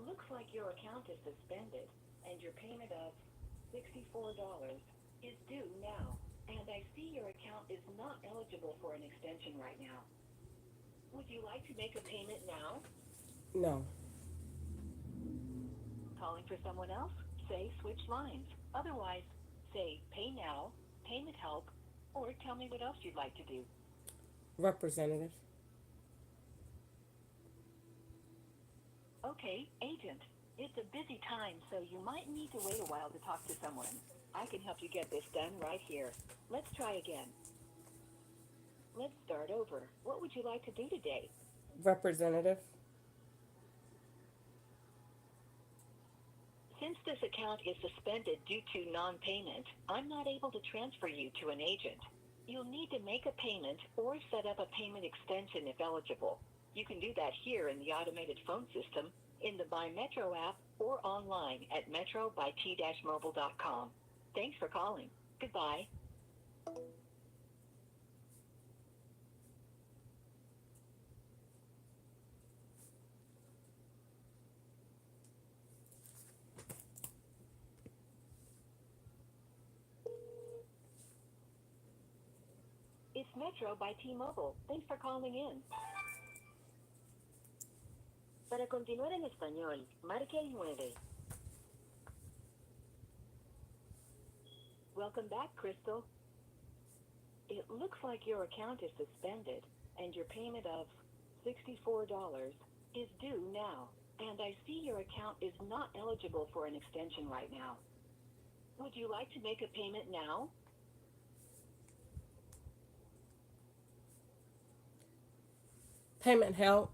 looks like your account is suspended and your payment of $64 is due now. And I see your account is not eligible for an extension right now. Would you like to make a payment now? No. Calling for someone else? Say switch lines. Otherwise, say pay now, payment help, or tell me what else you'd like to do. Representative. Okay, agent. It's a busy time, so you might need to wait a while to talk to someone. I can help you get this done right here. Let's try again. Let's start over. What would you like to do today? Representative. Since this account is suspended due to non-payment, I'm not able to transfer you to an agent. You'll need to make a payment or set up a payment extension if eligible. You can do that here in the automated phone system, in the By Metro app, or online at metrobyt-mobile.com. Thanks for calling. Goodbye. It's Metro by T-Mobile. Thanks for calling in. Para continuar en español, marque el 9. Welcome back, Crystal. It looks like your account is suspended and your payment of $64 is due now. And I see your account is not eligible for an extension right now. Would you like to make a payment now? Payment help.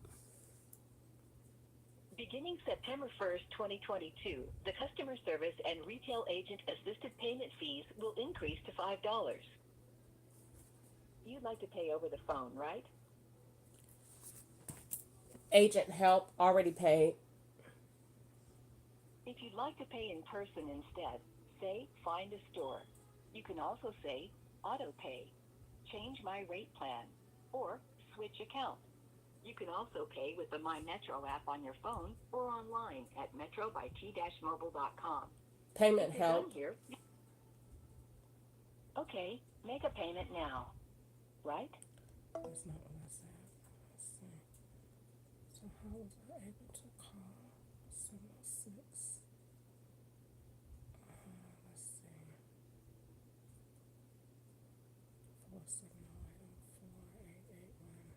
Beginning September 1st, 2022, the customer service and retail agent assisted payment fees will increase to $5. You'd like to pay over the phone, right? Agent help. Already paid. If you'd like to pay in person instead, say find a store. You can also say auto pay, change my rate plan, or switch account. You can also pay with the My Metro app on your phone or online at metrobyt-mobile.com. Payment If you're done help. here, okay, make a payment now, right? That's not what I said. Let's see. So how was I able to call 706? Let's see. 470-4881.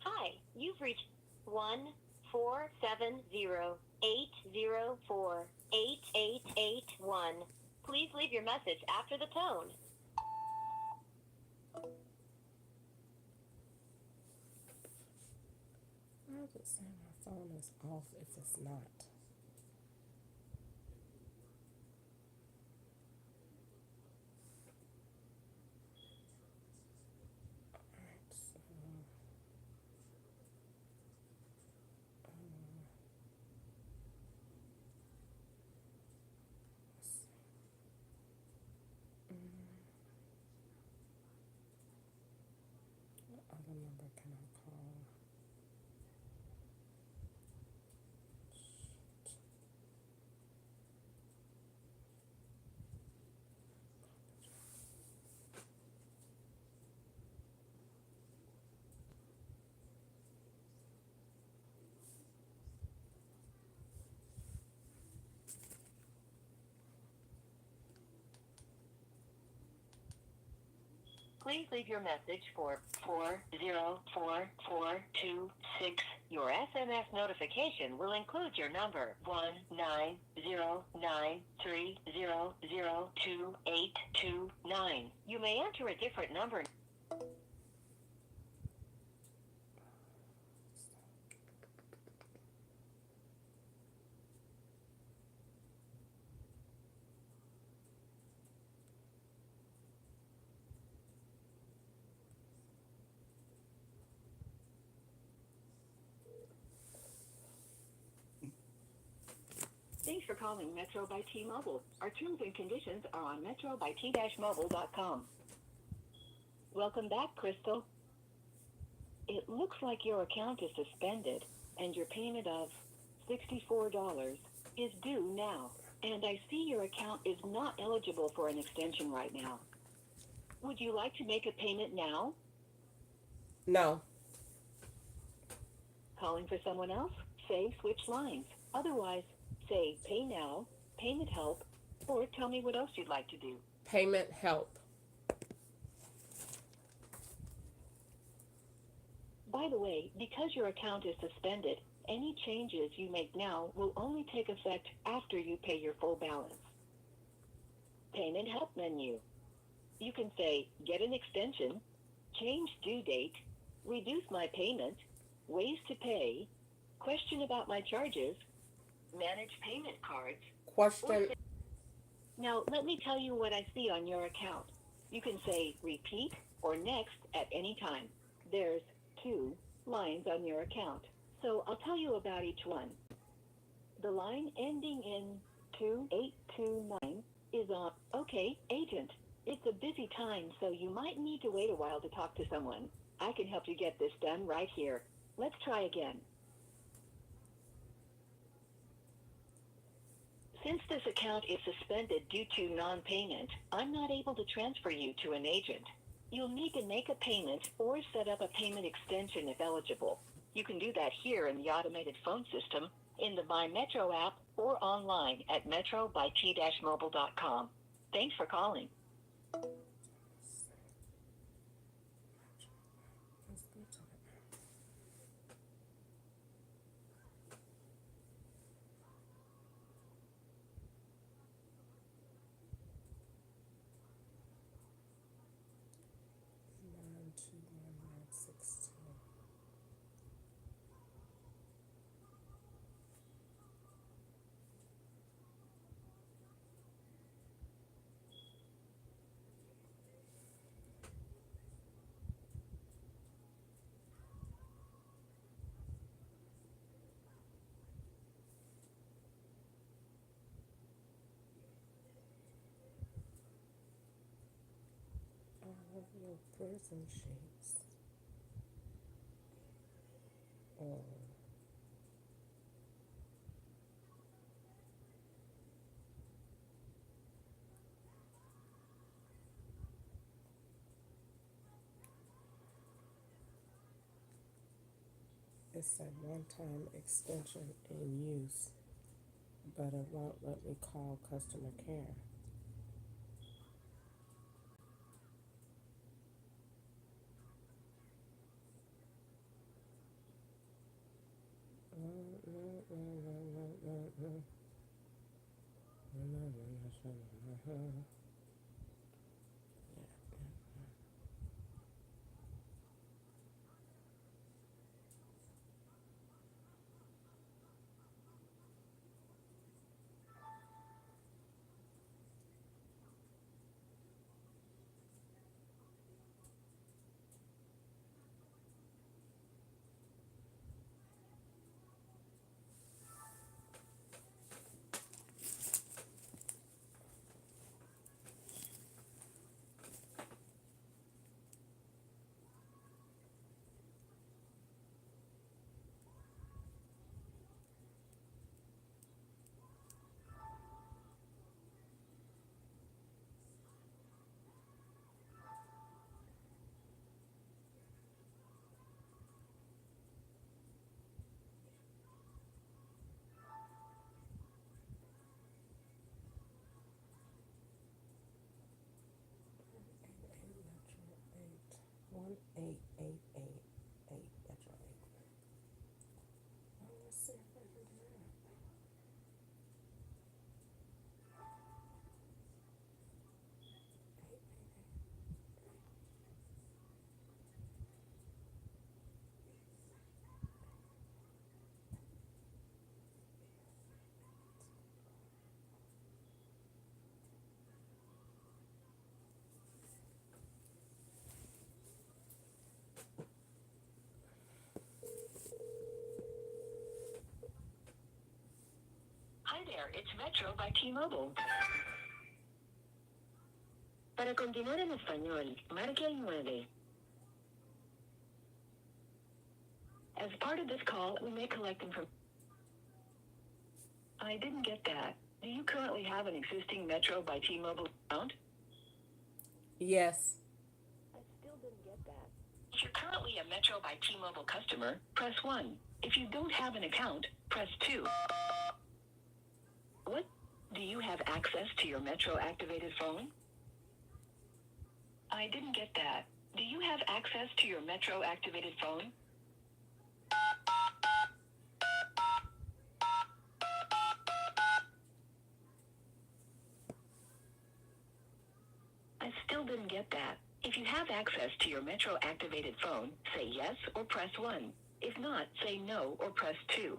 Hi, you've reached 1-470-804-8881. Please leave your message after the tone. Why is it saying my phone is off if it's not? Alright, so let's see. What other number can I call? Please leave your message for 404426. Your SMS notification will include your number 19093002829. You may enter a different number. for calling Metro by T-Mobile. Our terms and conditions are on metrobyt-mobile.com. Welcome back, Crystal. It looks like your account is suspended, and your payment of $64 is due now. And I see your account is not eligible for an extension right now. Would you like to make a payment now? No. Calling for someone else? Say switch lines. Otherwise, say pay now, payment help, or tell me what else you'd like to do. Payment help. By the way, because your account is suspended, any changes you make now will only take effect after you pay your full balance. Payment help menu. You can say get an extension, change due date, reduce my payment, ways to pay, question about my charges, manage payment cards. Question. Now, let me tell you what I see on your account. You can say repeat or next at any time. There's 2 lines on your account, so I'll tell you about each one. The line ending in 2829 is on. Okay, agent. It's a busy time, so you might need to wait a while to talk to someone. I can help you get this done right here. Let's try again. Since this account is suspended due to non-payment, I'm not able to transfer you to an agent. You'll need to make a payment or set up a payment extension if eligible. You can do that here in the automated phone system, in the My Metro app, or online at metrobyt-mobile.com. Thanks for calling. All of your prison sheets. Oh. It's a one-time extension in use, but it won't let me call customer care. Metro by T-Mobile. Para continuar en español, marque el 9. As part of this call, we may collect information. I didn't get that. Do you currently have an existing Metro by T-Mobile account? Yes. I still didn't get that. If you're currently a Metro by T-Mobile customer, press 1. If you don't have an account, press 2. What? Do you have access to your Metro activated phone? I didn't get that. Do you have access to your Metro activated phone? I still didn't get that. If you have access to your Metro activated phone, say yes or press 1. If not, say no or press 2.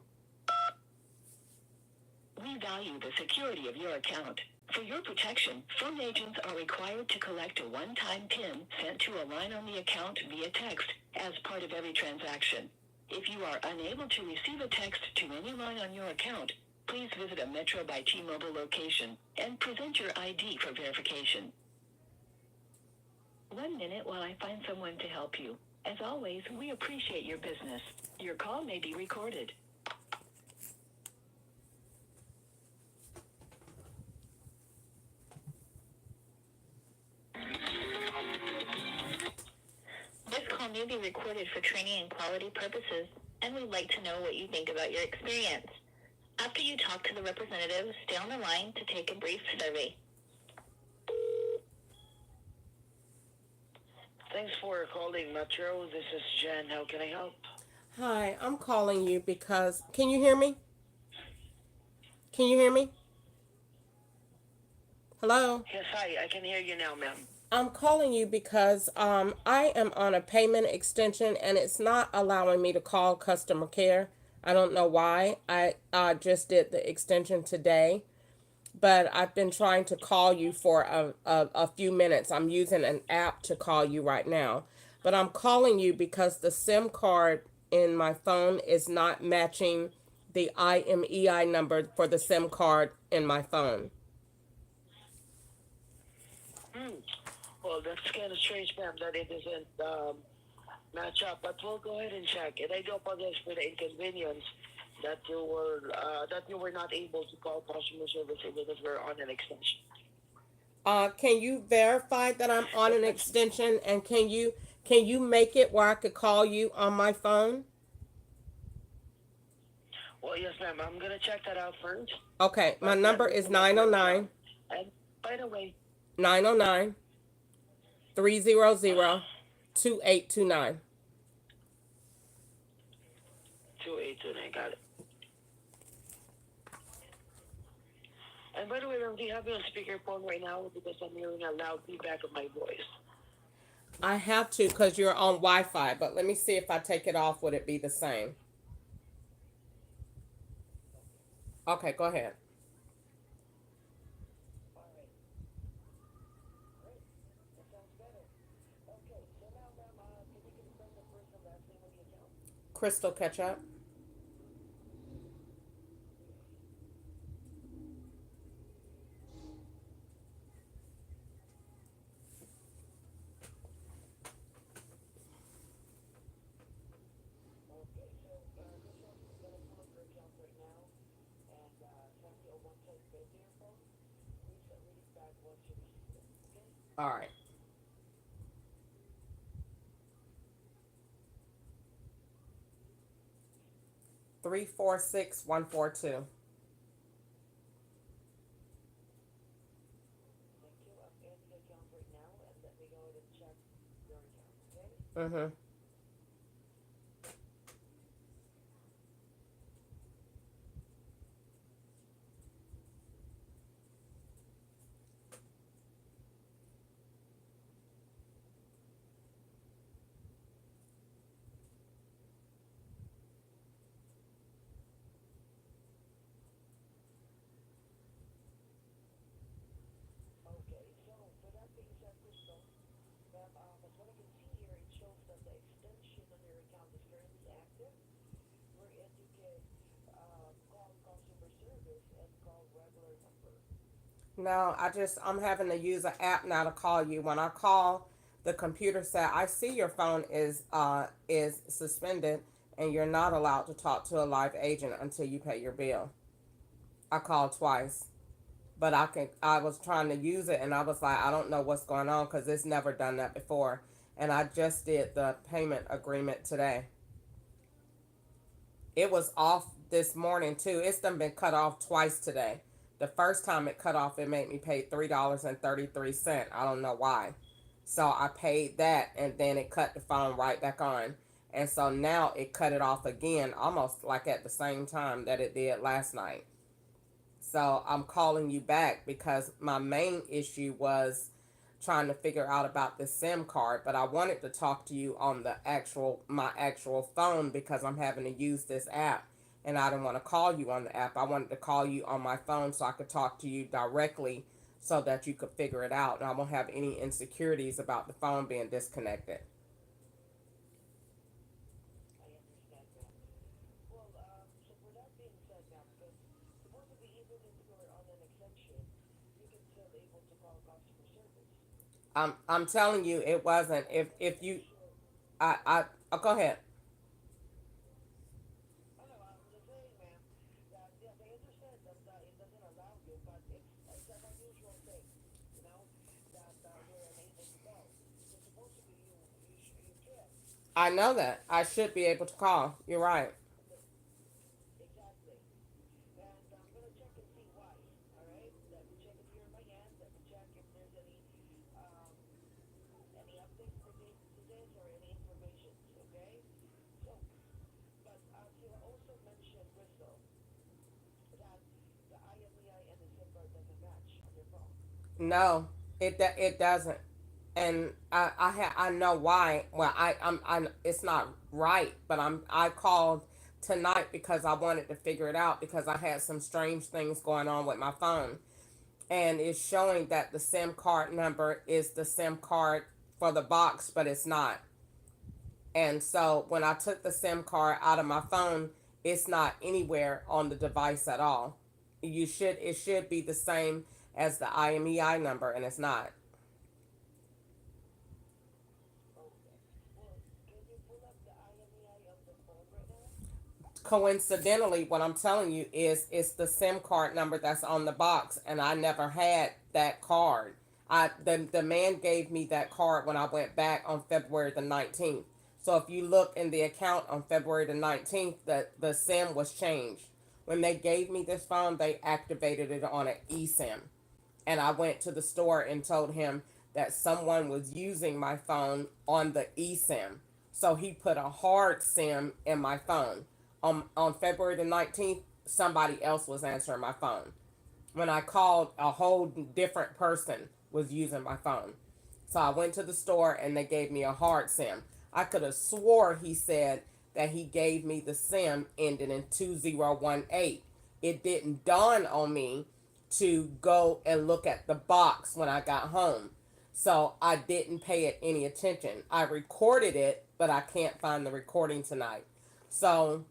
We value the security of your account. For your protection, phone agents are required to collect a one-time PIN sent to a line on the account via text as part of every transaction. If you are unable to receive a text to any line on your account, please visit a Metro by T-Mobile location and present your ID for verification. 1 minute while I find someone to help you. As always, we appreciate your business. Your call may be recorded. This call may be recorded for training and quality purposes, and we'd like to know what you think about your experience. After you talk to the representative, stay on the line to take a brief survey. Thanks for calling Metro. This is Jen. How can I help? Hi, I'm calling you because, can you hear me? Can you hear me? Hello? Yes, hi. I can hear you now, ma'am. I'm calling you because I am on a payment extension and it's not allowing me to call customer care. I don't know why. I just did the extension today, but I've been trying to call you for a few minutes. I'm using an app to call you right now, but I'm calling you because the SIM card in my phone is not matching the IMEI number for the SIM card in my phone. Well, that's kind of strange, ma'am, that it doesn't match up. But we'll go ahead and check. And I do apologize for the inconvenience that you were not able to call customer service because we're on an extension. Can you verify that I'm on an extension, and can you make it where I could call you on my phone? Well, yes, ma'am. I'm gonna check that out first. Okay, my number is 909 And by the way, 909 300 2829. 2829. Got it. And by the way, ma'am, do you have me on speakerphone right now because I'm hearing a loud feedback of my voice? I have to because you're on Wi-Fi, but let me see if I take it off. Would it be the same? Okay, go ahead. Crystal Ketchup. All right. Three four six 142. Thank you. I'm in the account right now, and let me go ahead and check your account, okay? Mm-hmm. Okay, so for that being said, Crystal, ma'am, as what I can see here, it shows that the No, I'm having to use an app now to call you. When I call, the computer said, "I see your phone is suspended and you're not allowed to talk to a live agent until you pay your bill." I called twice, but I was trying to use it and I was like, I don't know what's going on because it's never done that before. And I just did the payment agreement today. It was off this morning too. It's done been cut off twice today. The first time it cut off, it made me pay $3.33. I don't know why. So I paid that and then it cut the phone right back on. And so now it cut it off again, almost like at the same time that it did last night. So I'm calling you back because my main issue was trying to figure out about the SIM card, but I wanted to talk to you on the my actual phone because I'm having to use this app and I didn't want to call you on the app. I wanted to call you on my phone so I could talk to you directly so that you could figure it out and I won't have any insecurities about the phone being disconnected. I understand that. Well, so for that being said, now, because supposedly even if you're on an extension, you can still able to call customer service. I'm telling you it wasn't. I'm If pretty you sure. I oh, go ahead. I know, I'm just saying, ma'am, that yes, I understand that it doesn't allow you, but it's an unusual thing, you know, that we're unable to call. So supposedly you can. I know that. I should be able to call. You're right. Okay, exactly. And I'm gonna check and see why. All right. Let me check it here in my end. Let me check if there's um any updates pertaining to this or any information. Okay. So, but you also mentioned, Crystal, that the IMEI and the SIM card doesn't match on your phone, correct? No, it doesn't, and I know why. Well, I it's not right, but I called tonight because I wanted to figure it out because I had some strange things going on with my phone, and it's showing that the SIM card number is the SIM card for the box, but it's not. And so when I took the SIM card out of my phone, it's not anywhere on the device at all. It should be the same as the IMEI number, and it's not. Okay. Well, can you pull up the IMEI on the phone right now? Coincidentally, what I'm telling you is it's the SIM card number that's on the box, and I never had that card. The man gave me that card when I went back on February the 19th. So if you look in the account on February the 19th, the SIM was changed. When they gave me this phone, they activated it on an eSIM. And I went to the store and told him that someone was using my phone on the eSIM. So he put a hard SIM in my phone. On February the 19th, somebody else was answering my phone. When I called, a whole different person was using my phone. So I went to the store and they gave me a hard SIM. I could have swore he said that he gave me the SIM ending in 2018. It didn't dawn on me to go and look at the box when I got home. So I didn't pay it any attention. I recorded it, but I can't find the recording tonight. So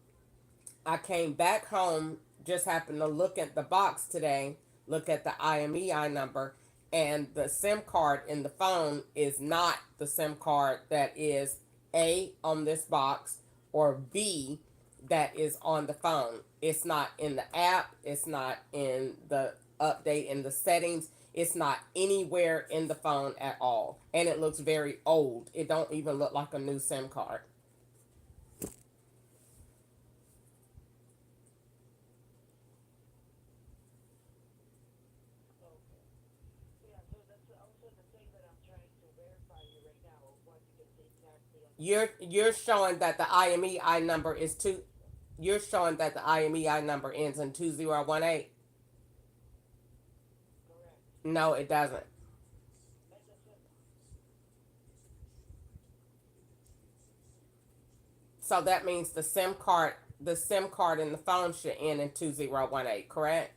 I came back home, just happened to look at the box today, look at the IMEI number, and the SIM card in the phone is not the SIM card that is A on this box or B that is on the phone. It's not in the app, it's not in the update in the settings. It's not anywhere in the phone at all. And it looks very old. It don't even look like a new SIM card. Okay. Yeah, so that's also the thing that I'm trying to verify here right now of what you can see exactly on the phone. You're showing that the IMEI number is Okay, two. You're showing that the IMEI number ends in 2018. correct. No, it doesn't. And the SIM, So that means the SIM card in the phone should end in 2018. Correct?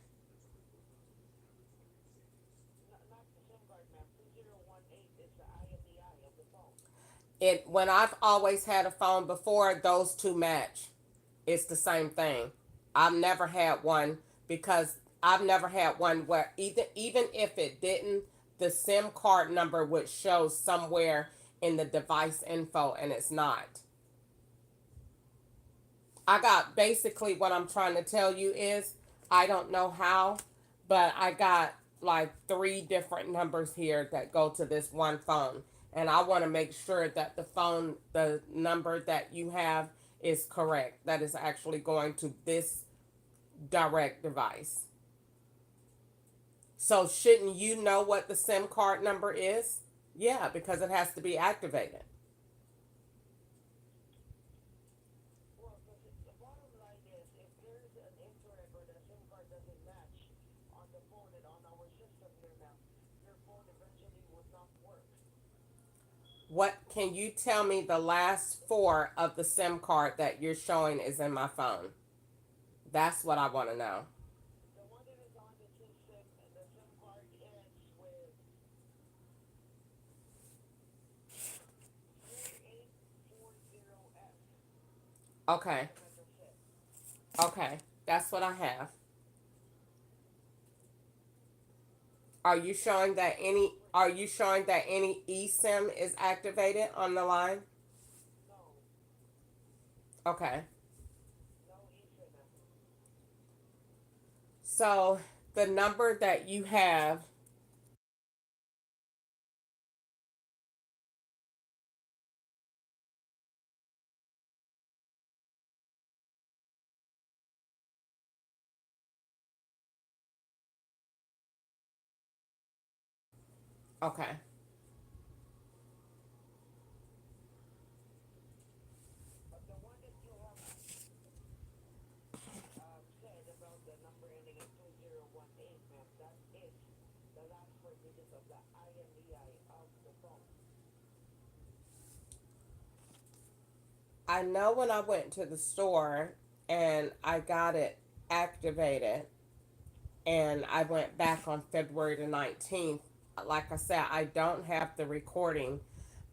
not the SIM card, ma'am. 2018 is the IMEI of the phone. It when I've always had a phone before, those two match. It's the same thing. I've never had one because I've never had one where even if it didn't, the SIM card number would show somewhere in the device info, and it's not. I got basically what I'm trying to tell you is I don't know how, but I got like three different numbers here that go to this one phone. And I want to make sure that the number that you have is correct. That is actually going to this direct device. So shouldn't you know what the SIM card number is? Yeah, because it has to be activated. Well, the bottom line is, if there's an incorrect or the SIM card doesn't match on the phone and on our system here now, your phone eventually would not work. What can you tell me the last four of the SIM card that you're showing is in my phone? That's what I want to know. The one that is on the system, the SIM card ends with 4840F. Okay. That's it. Okay. That's what I have. Are you showing that any eSIM is activated on the line? No, Okay. no eSIM. So the number that you have. Okay. But the one that you have said about the number ending in 2018, ma'am, that is the last four digits of the IMEI of the phone. I know when I went to the store and I got it activated and I went back on February the 19th. Like I said, I don't have the recording,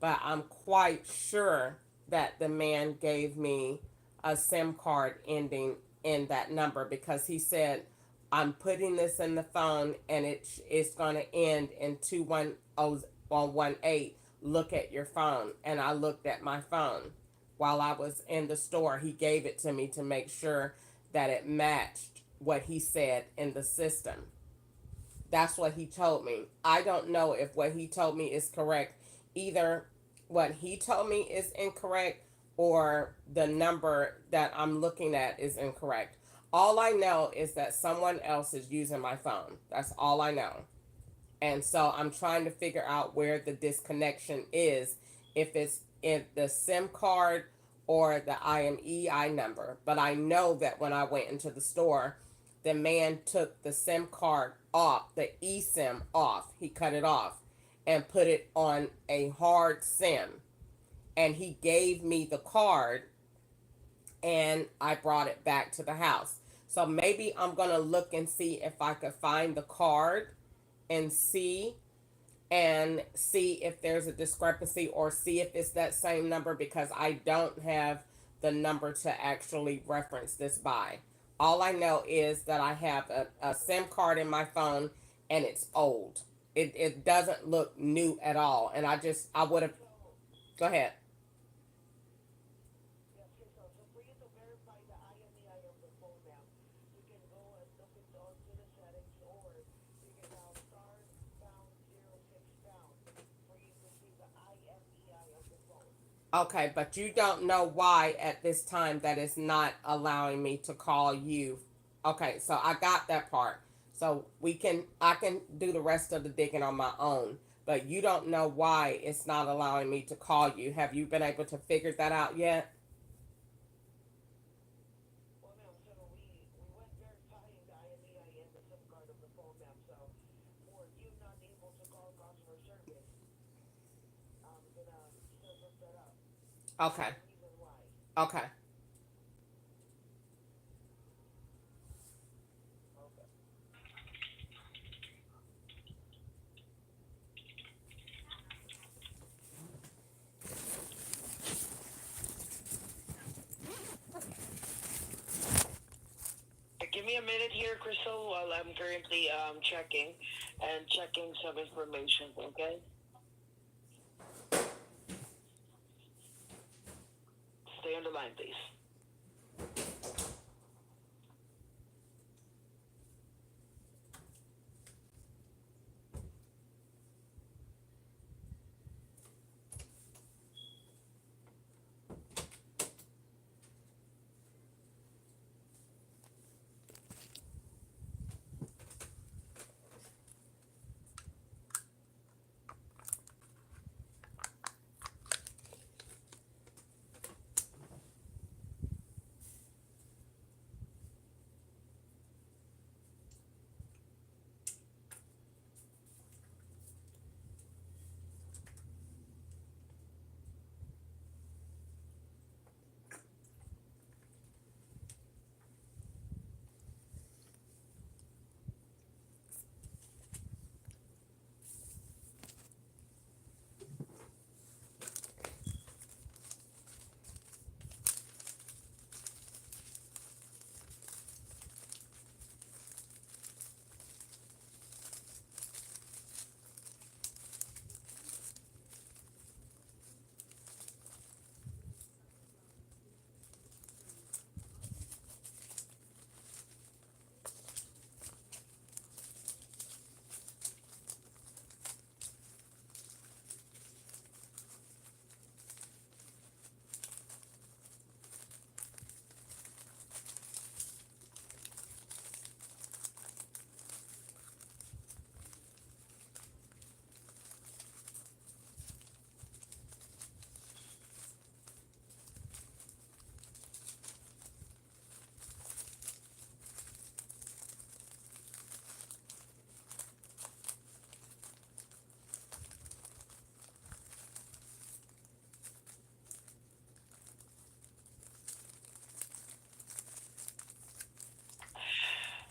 but I'm quite sure that the man gave me a SIM card ending in that number because he said, I'm putting this in the phone and it's going to end in 21018. Look at your phone. And I looked at my phone while I was in the store. He gave it to me to make sure that it matched what he said in the system. That's what he told me. I don't know if what he told me is correct. Either what he told me is incorrect or the number that I'm looking at is incorrect. All I know is that someone else is using my phone. That's all I know. And so I'm trying to figure out where the disconnection is, if it's in the SIM card or the IMEI number. But I know that when I went into the store, the man took the SIM card off, the eSIM off. He cut it off and put it on a hard SIM. And he gave me the card and I brought it back to the house. So maybe I'm going to look and see if I could find the card and see if there's a discrepancy or see if it's that same number because I don't have the number to actually reference this by. All I know is that I have a SIM card in my phone and it's old. It doesn't look new at all. And I would have, So, go ahead. yes, okay, so for you to verify the IMEI of the phone, ma'am, you can go and look into the settings, or you can dial star pound 06 pound for you to see the IMEI of the phone. Okay, but you don't know why at this time that it's not allowing me to call you. Okay, so I got that part. So I can do the rest of the digging on my own. But you don't know why it's not allowing me to call you. Have you been able to figure that out yet? Well, ma'am, so we went verifying the IMEI and the SIM card of the phone, ma'am. So for you not able to call customer service, I'm gonna still look that up. That's Okay. the reason why. Okay. Okay. Give me a a minute here, Crystal, while I'm currently checking some information. Okay, stay on the line, please.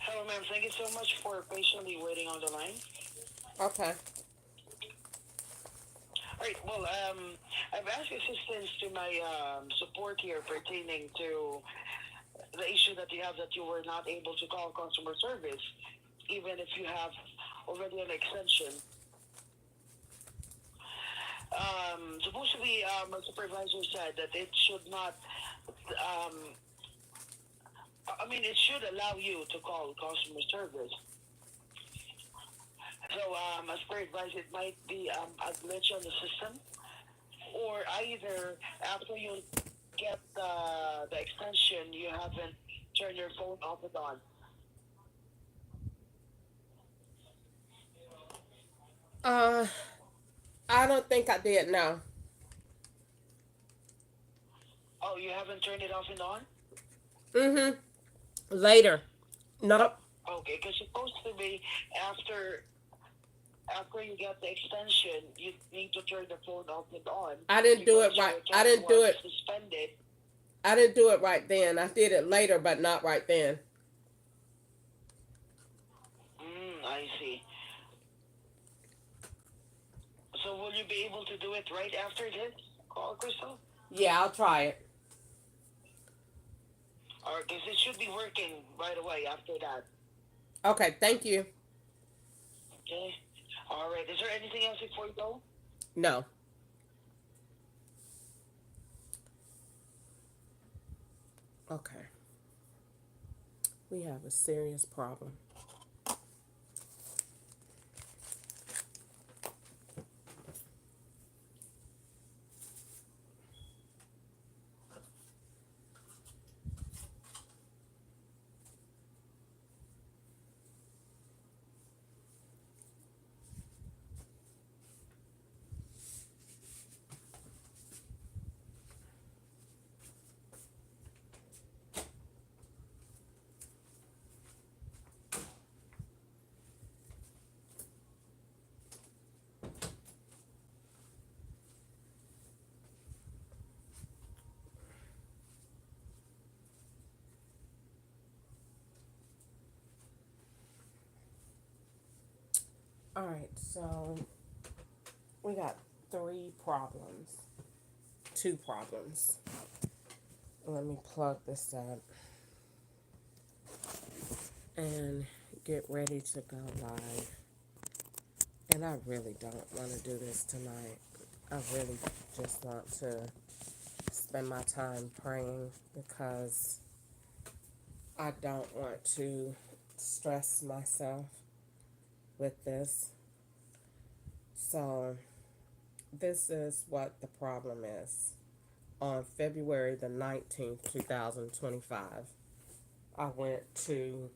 Hello, ma'am. Thank you so much for patiently waiting on the line. Okay. All right. Well, I've asked assistance to my support here pertaining to the issue that you have that you were not able to call customer service, even if you have already an extension. Supposedly, my supervisor said that it should not. Um, I mean, it should allow you to call customer service. So, as per advice, it might be a glitch on the system, or either after you get the extension, you haven't turned your phone off and on. Uh, I don't think I did. No. Oh, you haven't turned it off and on? Mm-hmm. Later. Nope. Okay, because supposed to be after after you get the extension, you need to turn the phone off and on I didn't do because it your right. I account didn't do was it. suspended. I didn't do it right then. I did it later, but not right then. I see. So will you be able to do it right after this call, Crystal? Yeah, I'll try it. Or because it should be working right away after that. Okay. Thank you. Okay. All right. Is there anything else before you go? No. Okay. We have a serious problem. All right. So we got three problems. Two problems. Let me plug this up. and get ready to go live. And I really don't want to do this tonight. I really just want to spend my time praying because I don't want to stress myself with this. So, this is what the problem is. On February the 19th, 2025, I went to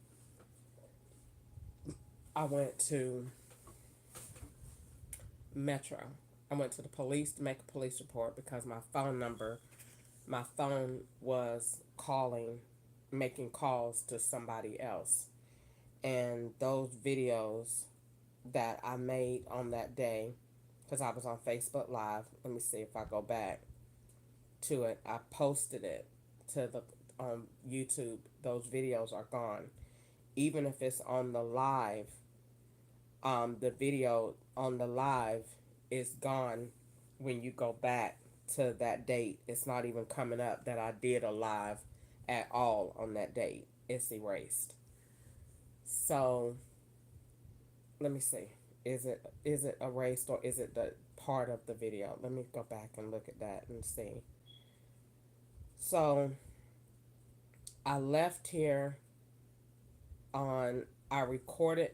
I went to Metro. I went to the police to make a police report because my phone was making calls to somebody else. And those videos that I made on that day, because I was on Facebook Live, let me see if I go back to it. I posted it to the YouTube. Those videos are gone. Even if it's on the live, the video on the live is gone when you go back to that date. It's not even coming up that I did a live at all on that date. It's erased. So let me see. Is it erased or is it the part of the video? Let me go back and look at that and see. So I left here I recorded,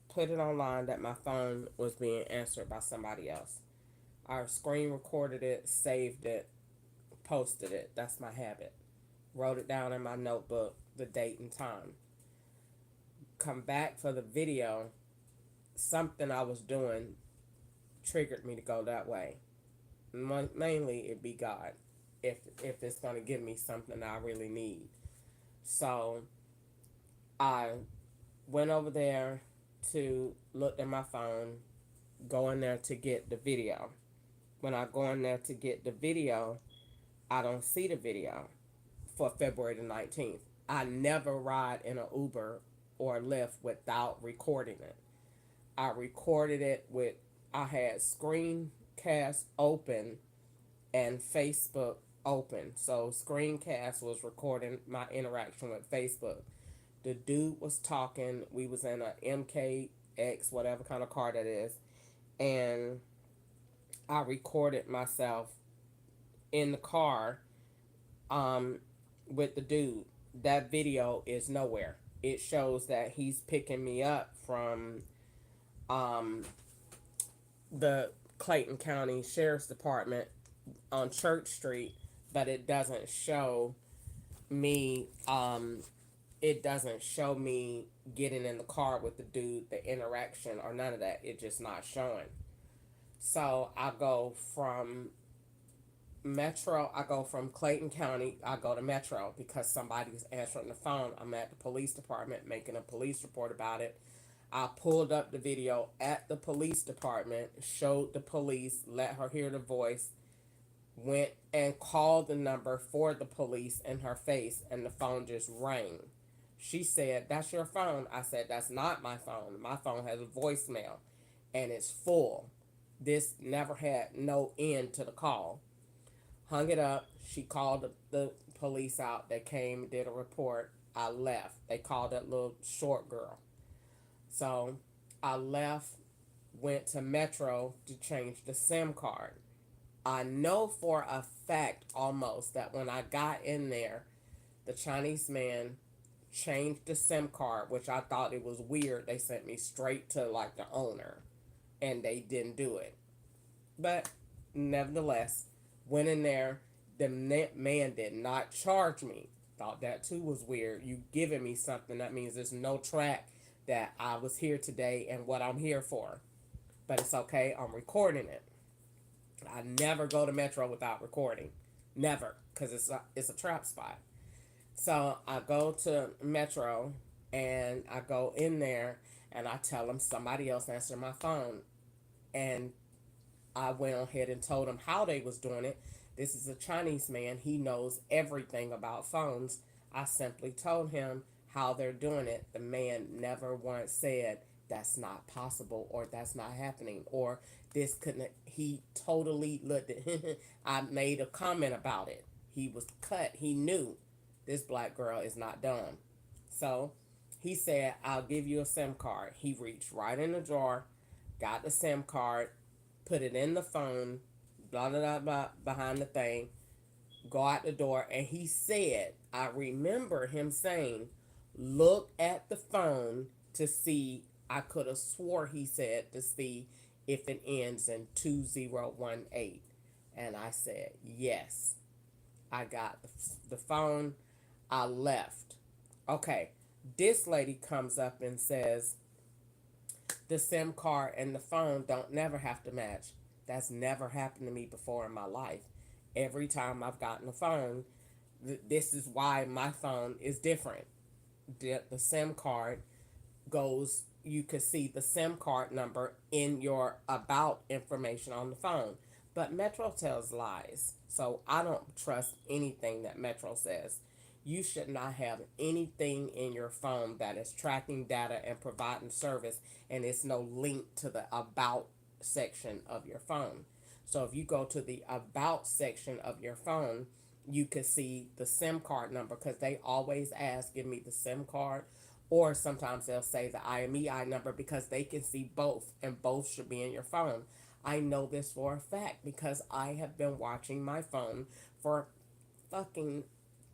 put it online that my phone was being answered by somebody else. I screen recorded it, saved it, posted it. That's my habit. Wrote it down in my notebook, the date and time. Come back for the video. Something I was doing triggered me to go that way. Mainly, it be God. If it's going to give me something I really need. So I went over there to look at my phone, go in there to get the video. When I go in there to get the video, I don't see the video for February the 19th. I never ride in an Uber or Lyft without recording it. I recorded it I had Screencast open and Facebook open. So Screencast was recording my interaction with Facebook. The dude was talking. We was in a MKX, whatever kind of car that is. And I recorded myself in the car with the dude. That video is nowhere. It shows that he's picking me up from the Clayton County Sheriff's Department on Church Street, but it doesn't show me getting in the car with the dude, the interaction or none of that. It's just not showing. So I go from Clayton County, I go to Metro because somebody's answering the phone. I'm at the police department making a police report about it. I pulled up the video at the police department, showed the police, let her hear the voice, went and called the number for the police in her face, and the phone just rang. She said, "That's your phone." I said, "That's not my phone. My phone has a voicemail, and it's full." This never had no end to the call. Hung it up. She called the police out. They came, did a report. I left. They called that little short girl. So I left, went to Metro to change the SIM card. I know for a fact almost that when I got in there, the Chinese man changed the SIM card, which I thought it was weird. They sent me straight to like the owner, and they didn't do it. But nevertheless, went in there. The man did not charge me. Thought that too was weird. You giving me something, that means there's no track that I was here today and what I'm here for. But it's okay. I'm recording it. I never go to Metro without recording. Never. Because it's a trap spot. So I go to Metro and I go in there and I tell them somebody else answered my phone. And I went ahead and told them how they was doing it. This is a Chinese man. He knows everything about phones. I simply told him how they're doing it. The man never once said that's not possible or that's not happening or this couldn't. He totally looked at I made a comment about it. He was cut. He knew this black girl is not dumb. So He said, I'll give you a SIM card. He reached right in the drawer, got the SIM card, put it in the phone, blah, blah, blah, blah, behind the thing, go out the door. And he said, I remember him saying, look at the phone to see. I could have swore he said to see if it ends in 2018. And I said, yes. I got the phone. I left. Okay. This lady comes up and says, the SIM card and the phone don't never have to match. That's never happened to me before in my life. Every time I've gotten a phone, this is why my phone is different. The SIM card goes, you could see the SIM card number in your about information on the phone. But Metro tells lies. So I don't trust anything that Metro says. You should not have anything in your phone that is tracking data and providing service and it's no link to the about section of your phone. So if you go to the about section of your phone, you could see the SIM card number because they always ask, give me the SIM card, or sometimes they'll say the IMEI number because they can see both and both should be in your phone. I know this for a fact because I have been watching my phone for fucking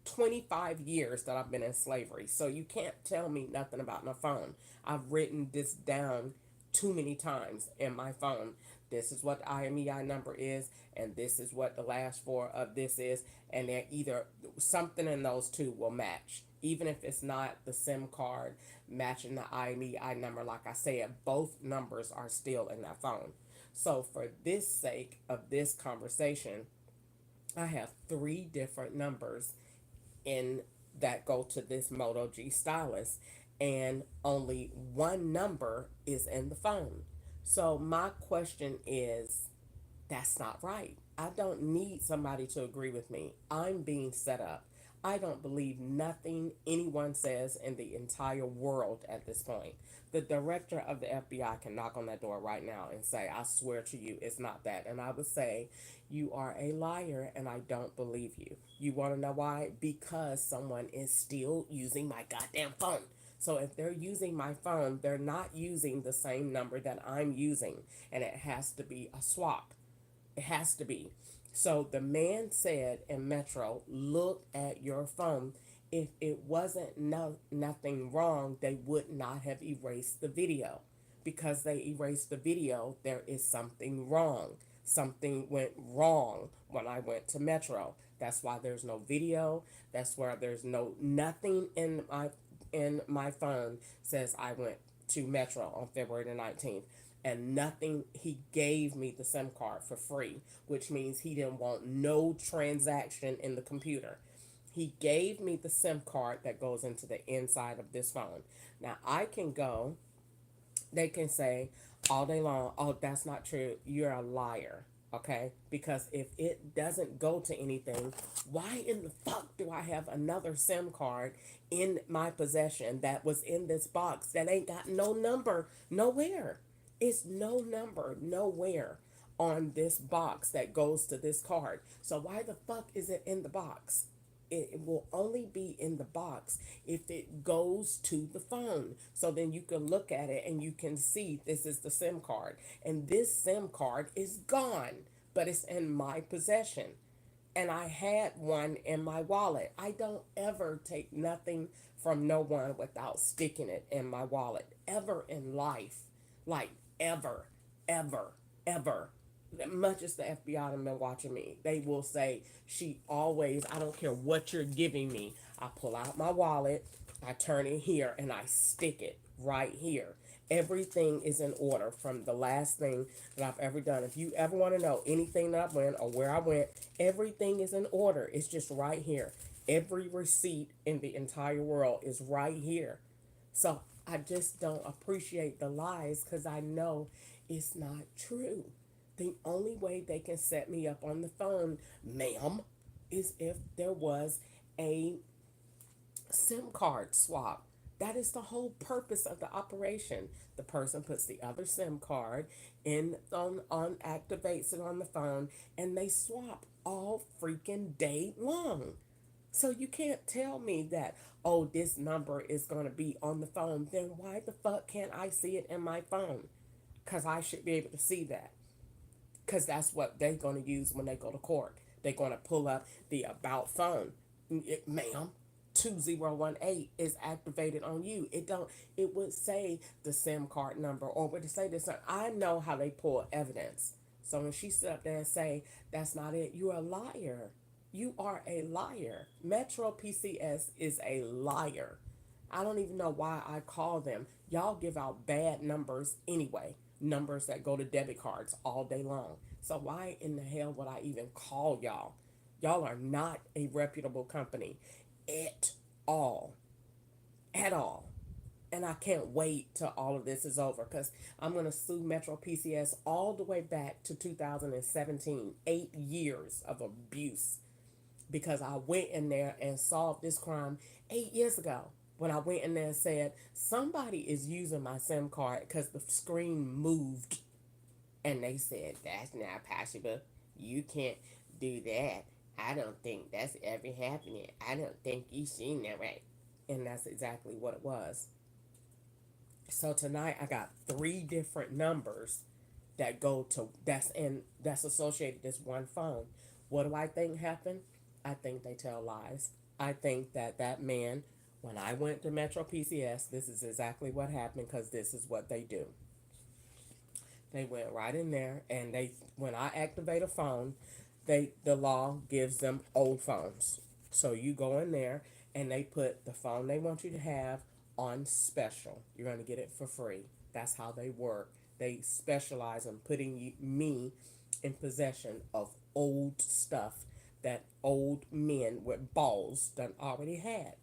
25 years that I've been in slavery. So you can't tell me nothing about my phone. I've written this down too many times in my phone. This is what the IMEI number is, and this is what the last four of this is, and they're either something in those two will match. Even if it's not the SIM card matching the IMEI number, like I said, both numbers are still in that phone. So for this sake of this conversation, I have three different numbers in that go to this Moto G stylus, and only one number is in the phone. So my question is, that's not right. I don't need somebody to agree with me. I'm being set up. I don't believe nothing anyone says in the entire world at this point. The director of the FBI can knock on that door right now and say, I swear to you, it's not that. And I would say, you are a liar and I don't believe you. You want to know why? Because someone is still using my goddamn phone. So if they're using my phone, they're not using the same number that I'm using. And it has to be a swap. It has to be. So the man said in Metro, look at your phone. If it wasn't nothing wrong, they would not have erased the video. Because they erased the video, there is something wrong. Something went wrong when I went to Metro. That's why there's no video. That's why there's nothing in my phone says I went to Metro on February the 19th. And nothing, he gave me the SIM card for free, which means he didn't want no transaction in the computer. He gave me the SIM card that goes into the inside of this phone. Now I can go, they can say all day long, oh, that's not true. You're a liar. Okay? Because if it doesn't go to anything, why in the fuck do I have another SIM card in my possession that was in this box that ain't got no number nowhere? It's no number nowhere on this box that goes to this card. So why the fuck is it in the box? It will only be in the box if it goes to the phone. So then you can look at it and you can see this is the SIM card. And this SIM card is gone, but it's in my possession. And I had one in my wallet. I don't ever take nothing from no one without sticking it in my wallet. Ever in life. Like, ever, ever, ever. Much as the FBI have been watching me, they will say, she always, I don't care what you're giving me. I pull out my wallet, I turn it here, and I stick it right here. Everything is in order from the last thing that I've ever done. If you ever want to know anything that I went or where I went, everything is in order. It's just right here. Every receipt in the entire world is right here. So I just don't appreciate the lies because I know it's not true. The only way they can set me up on the phone, ma'am, is if there was a SIM card swap. That is the whole purpose of the operation. The person puts the other SIM card in on activates it on the phone and they swap all freaking day long. So you can't tell me that, oh, this number is going to be on the phone. Then why the fuck can't I see it in my phone? Because I should be able to see that. Because that's what they're going to use when they go to court. They're going to pull up the about phone. Ma'am, 2018 is activated on you. It would say the SIM card number, or would it say this? I know how they pull evidence. So when she sit up there and say that's not it, you're a liar. You are a liar. Metro PCS is a liar. I don't even know why I call them. Y'all give out bad numbers anyway, numbers that go to debit cards all day long. So why in the hell would I even call y'all? Y'all are not a reputable company at all. At all. And I can't wait till all of this is over because I'm going to sue Metro PCS all the way back to 2017. 8 years of abuse because I went in there and solved this crime 8 years ago. When I went in there and said, somebody is using my SIM card because the screen moved. And they said, that's not possible. You can't do that. I don't think that's ever happening. I don't think you've seen that right. And that's exactly what it was. So tonight I got 3 different numbers that go to that's associated with this one phone. What do I think happened? I think they tell lies. I think that man, when I went to Metro PCS, this is exactly what happened because this is what they do. They went right in there and when I activate a phone, the law gives them old phones. So you go in there and they put the phone they want you to have on special. You're going to get it for free. That's how they work. They specialize in putting me in possession of old stuff that old men with balls done already had.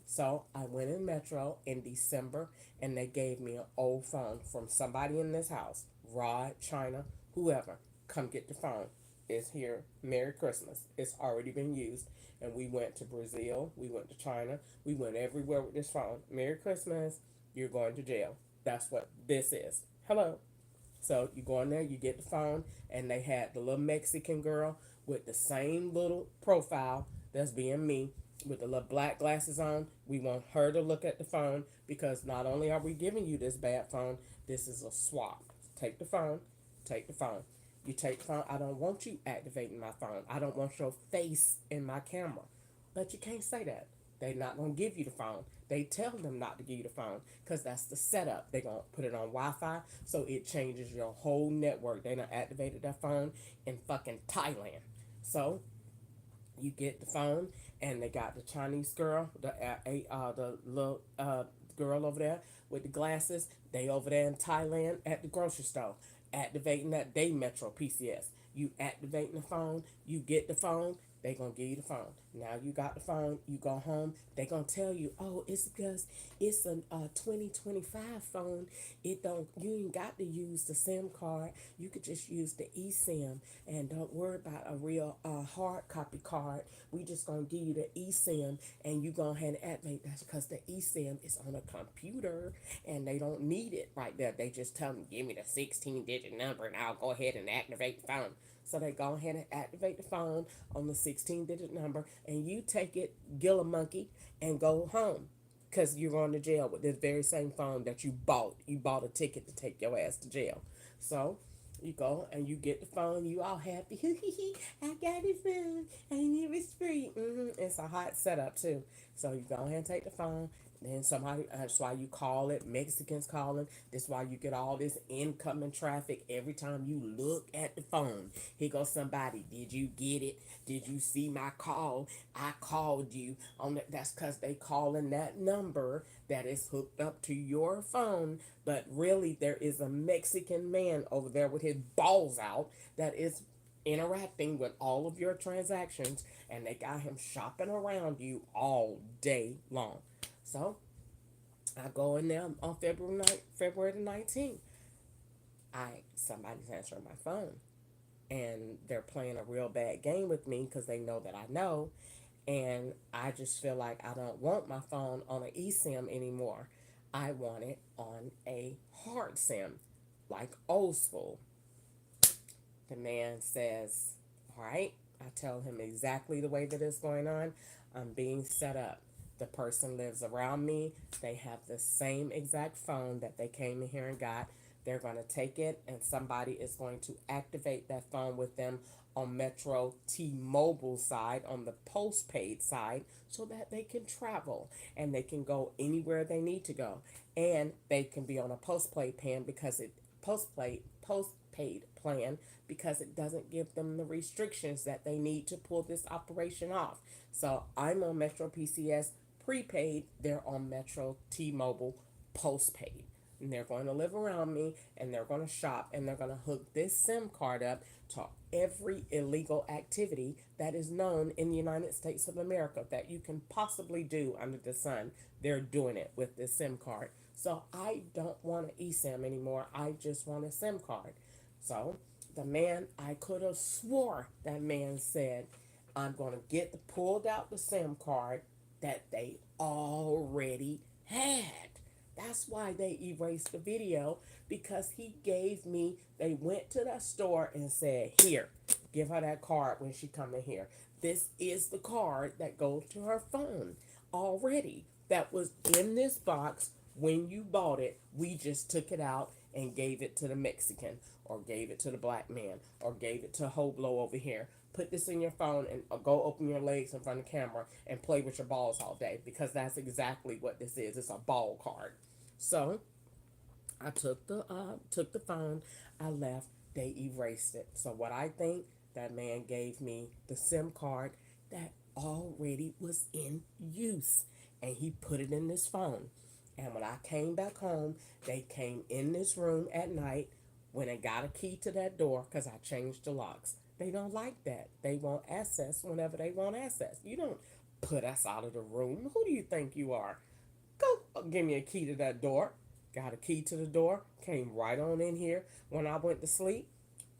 So I went in Metro in December and they gave me an old phone from somebody in this house, Rod, China, whoever. Come get the phone. It's here. Merry Christmas. It's already been used. And we went to Brazil. We went to China. We went everywhere with this phone. Merry Christmas. You're going to jail. That's what this is. Hello. So you go in there, you get the phone, and they had the little Mexican girl with the same little profile that's being me with the little black glasses on. We want her to look at the phone because not only are we giving you this bad phone, this is a swap. Take the phone, take the phone. You take the phone. I don't want you activating my phone. I don't want your face in my camera. But you can't say that. They're not going to give you the phone. They tell them not to give you the phone because that's the setup. They're going to put it on Wi-Fi so it changes your whole network. They done activated that phone in fucking Thailand. So you get the phone and they got the Chinese girl, the little girl over there with the glasses. They over there in Thailand at the grocery store activating that day Metro PCS. You activating the phone, you get the phone, they gonna give you the phone. Now you got the phone, you go home, they gonna tell you, oh, it's because it's a 2025 phone. You ain't got to use the SIM card. You could just use the eSIM and don't worry about a real hard copy card. We just gonna give you the eSIM and you go ahead and activate that because the eSIM is on a computer and they don't need it right there. They just tell them, give me the 16-digit number and I'll go ahead and activate the phone. So they go ahead and activate the phone on the 16-digit number, and you take it, gill a monkey, and go home. Because you're going to jail with this very same phone that you bought. You bought a ticket to take your ass to jail. So you go and you get the phone. You all happy. I got the phone. And it was free. It's a hot setup, too. So you go ahead and take the phone. Then somebody, that's why you call it. Mexicans calling. That's why you get all this incoming traffic every time you look at the phone. Here goes somebody. Did you get it? Did you see my call? I called you on that. That's because they calling that number that is hooked up to your phone. But really, there is a Mexican man over there with his balls out that is interacting with all of your transactions, and they got him shopping around you all day long. So I go in there on February the 19th. Somebody's answering my phone, and they're playing a real bad game with me because they know that I know, and I just feel like I don't want my phone on an eSIM anymore. I want it on a hard SIM, like old school. The man says, "All right, I tell him exactly the way that it's going on. I'm being set up. The person lives around me. They have the same exact phone that they came in here and got. They're going to take it, and somebody is going to activate that phone with them on Metro T-Mobile side, on the postpaid side, so that they can travel and they can go anywhere they need to go, and they can be on a postpaid plan because it postpaid plan because it doesn't give them the restrictions that they need to pull this operation off. So I'm on Metro PCS prepaid, they're on Metro T-Mobile postpaid. And they're going to live around me and they're going to shop and they're going to hook this SIM card up to every illegal activity that is known in the United States of America that you can possibly do under the sun. They're doing it with this SIM card. So I don't want an eSIM anymore. I just want a SIM card. So the man, I could have swore that man said, I'm going to pulled out the SIM card that they already had. That's why they erased the video, because he gave me, they went to that store and said, here, give her that card when she come in here. This is the card that goes to her phone already. That was in this box when you bought it. We just took it out and gave it to the Mexican, or gave it to the black man, or gave it to Hoblo over here. Put this in your phone and go open your legs in front of the camera and play with your balls all day, because that's exactly what this is. It's a ball card. So I took the phone, I left, they erased it. So what I think, that man gave me the SIM card that already was in use, and he put it in this phone. And when I came back home, they came in this room at night when they got a key to that door, because I changed the locks. They don't like that. They want access whenever they want access. You don't put us out of the room. Who do you think you are? Go give me a key to that door. Got a key to the door. Came right on in here when I went to sleep.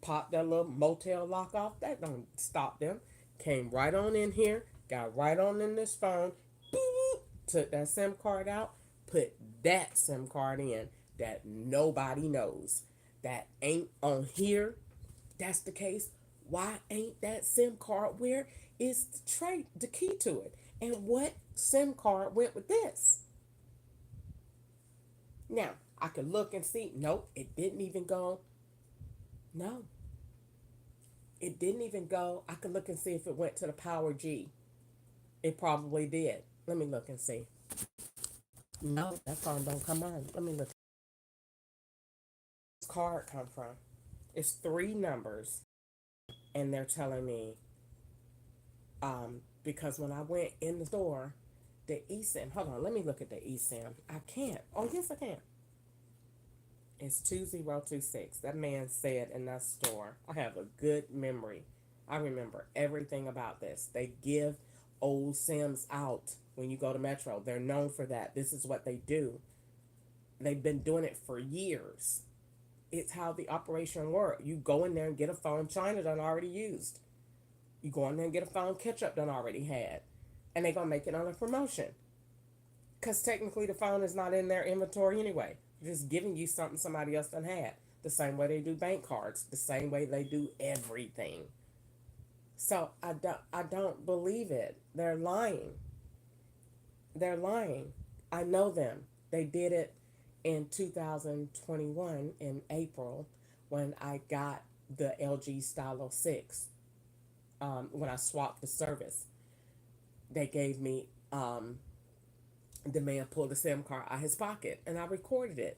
Popped that little motel lock off. That don't stop them. Came right on in here. Got right on in this phone. Boop, took that SIM card out. Put that SIM card in that nobody knows. That ain't on here. That's the case. Why ain't that SIM card where is the key to it? And what SIM card went with this? Now, I could look and see. Nope, it didn't even go. No, it didn't even go. I could look and see if it went to the Power G. It probably did. Let me look and see. No, that phone don't come on. Let me look. This card come from? It's 3 numbers, and they're telling me, because when I went in the store, the eSIM. Hold on, let me look at the eSIM. I can't. Oh yes, I can. It's 2026. That man said in that store. I have a good memory. I remember everything about this. They give old SIMs out when you go to Metro. They're known for that. This is what they do. They've been doing it for years. It's how the operation works. You go in there and get a phone China done already used. You go in there and get a phone Ketchup done already had. And they're going to make it on a promotion. Because technically the phone is not in their inventory anyway. They're just giving you something somebody else done had. The same way they do bank cards. The same way they do everything. So I don't believe it. They're lying. They're lying. I know them. They did it in 2021 in April when I got the LG Stylo 6. When I swapped the service, they gave me, the man pulled the SIM card out of his pocket and I recorded it.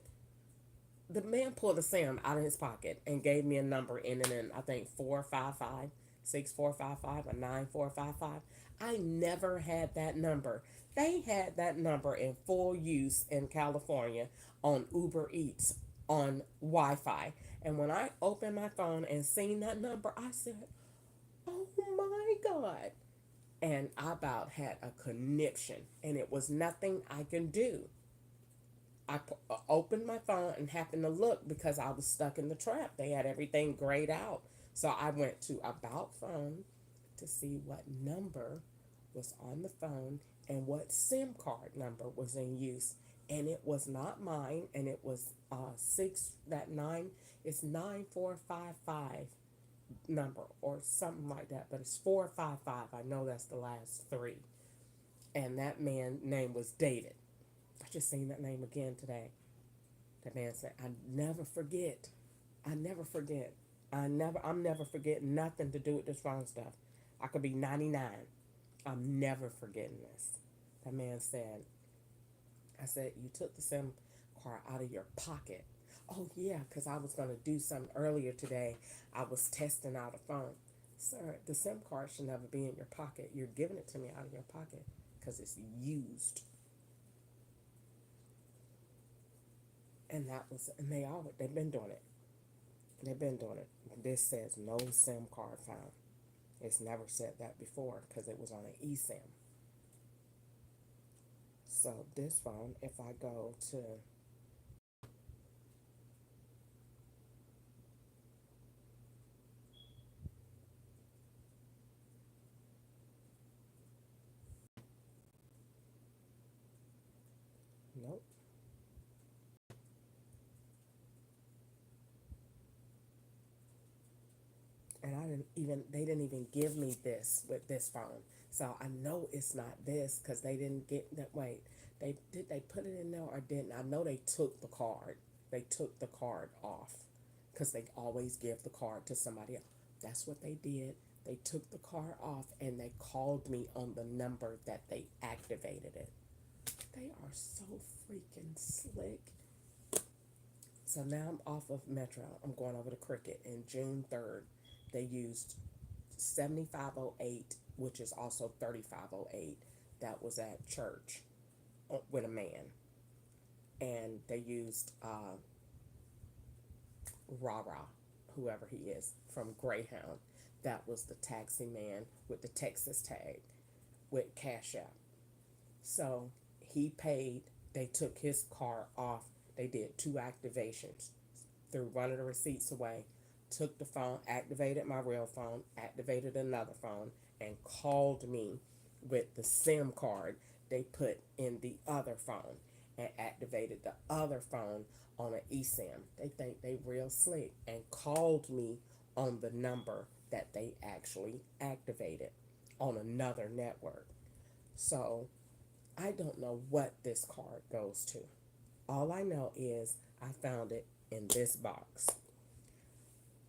The man pulled the SIM out of his pocket and gave me a number ending in, I think, 455, 6455, or 9455. I never had that number. They had that number in full use in California on Uber Eats on Wi-Fi. And when I opened my phone and seen that number, I said, oh my God. And I about had a conniption, and it was nothing I can do. I opened my phone and happened to look because I was stuck in the trap. They had everything grayed out. So I went to About Phone to see what number was on the phone and what SIM card number was in use. And it was not mine, and it was 9455 number or something like that, but it's 455. I know that's the last three. And that man name was David. I just seen that name again today. That man said, I never forget. I never forget. I'm never forgetting nothing to do with this phone stuff. I could be 99. I'm never forgetting this. That man said, I said, you took the SIM card out of your pocket. Oh, yeah, because I was going to do something earlier today. I was testing out a phone. Sir, the SIM card should never be in your pocket. You're giving it to me out of your pocket because it's used. And they've been doing it. They've been doing it. This says no SIM card found. It's never said that before because it was on an eSIM. So this phone, if I go to nope. And they didn't even give me this with this phone. So I know it's not this because they didn't get that. Wait, they put it in there or didn't? I know they took the card. They took the card off because they always give the card to somebody else. That's what they did. They took the card off and they called me on the number that they activated it. They are so freaking slick. So now I'm off of Metro. I'm going over to Cricket. And June 3rd, they used 7508, which is also 3508. That was at church with a man. And they used Rara, whoever he is, from Greyhound. That was the taxi man with the Texas tag with Cash App. So he paid, they took his car off. They did 2 activations, threw one of the receipts away, took the phone, activated my real phone, activated another phone, and called me with the SIM card they put in the other phone and activated the other phone on an eSIM. They think they real slick and called me on the number that they actually activated on another network. So I don't know what this card goes to. All I know is I found it in this box.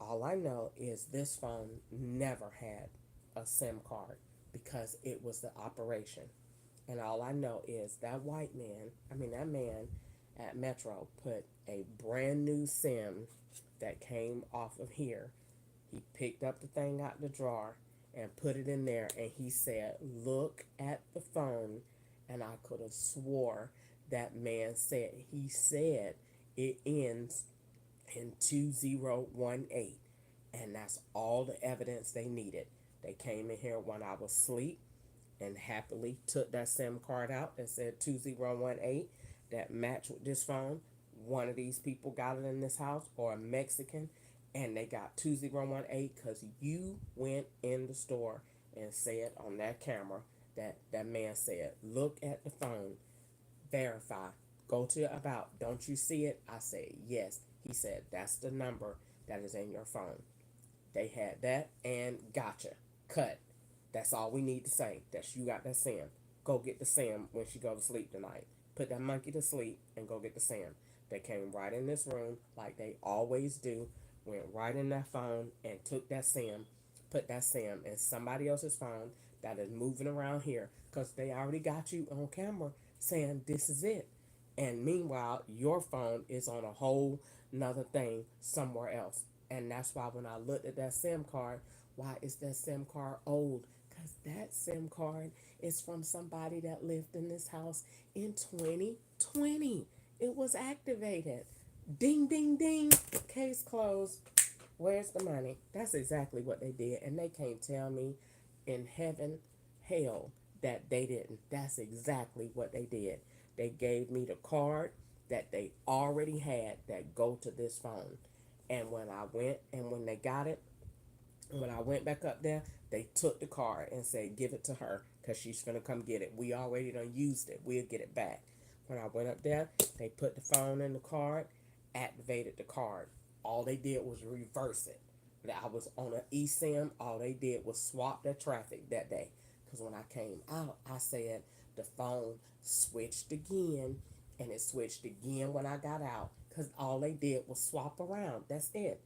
All I know is this phone never had a SIM card because it was the operation. And all I know is that that man at Metro put a brand new SIM that came off of here. He picked up the thing out the drawer and put it in there and he said, look at the phone. And I could have swore that man said, he said it ends in 2018. And that's all the evidence they needed. They came in here when I was asleep and happily took that SIM card out that said 2018 that matched with this phone. One of these people got it in this house, or a Mexican, and they got 2018 because you went in the store and said on that camera that man said, look at the phone, verify, go to about, don't you see it? I said, yes. He said, that's the number that is in your phone. They had that and gotcha, cut. That's all we need to say, that you got that SIM. Go get the SIM when she go to sleep tonight. Put that monkey to sleep and go get the SIM. They came right in this room like they always do, went right in that phone and took that SIM, put that SIM in somebody else's phone that is moving around here because they already got you on camera saying this is it. And meanwhile, your phone is on a whole nother thing somewhere else. And that's why when I looked at that SIM card, why is that SIM card old? Because that SIM card is from somebody that lived in this house in 2020. It was activated. Ding, ding, ding. Case closed. Where's the money? That's exactly what they did. And they can't tell me in heaven, hell, that they didn't. That's exactly what they did. They gave me the card that they already had that go to this phone. And when they got it, when I went back up there, they took the card and said, give it to her because she's going to come get it. We already done used it. We'll get it back. When I went up there, they put the phone in the card, activated the card. All they did was reverse it. I was on an eSIM. All they did was swap the traffic that day. Because when I came out, I said the phone switched again, and it switched again when I got out. Because all they did was swap around. That's it.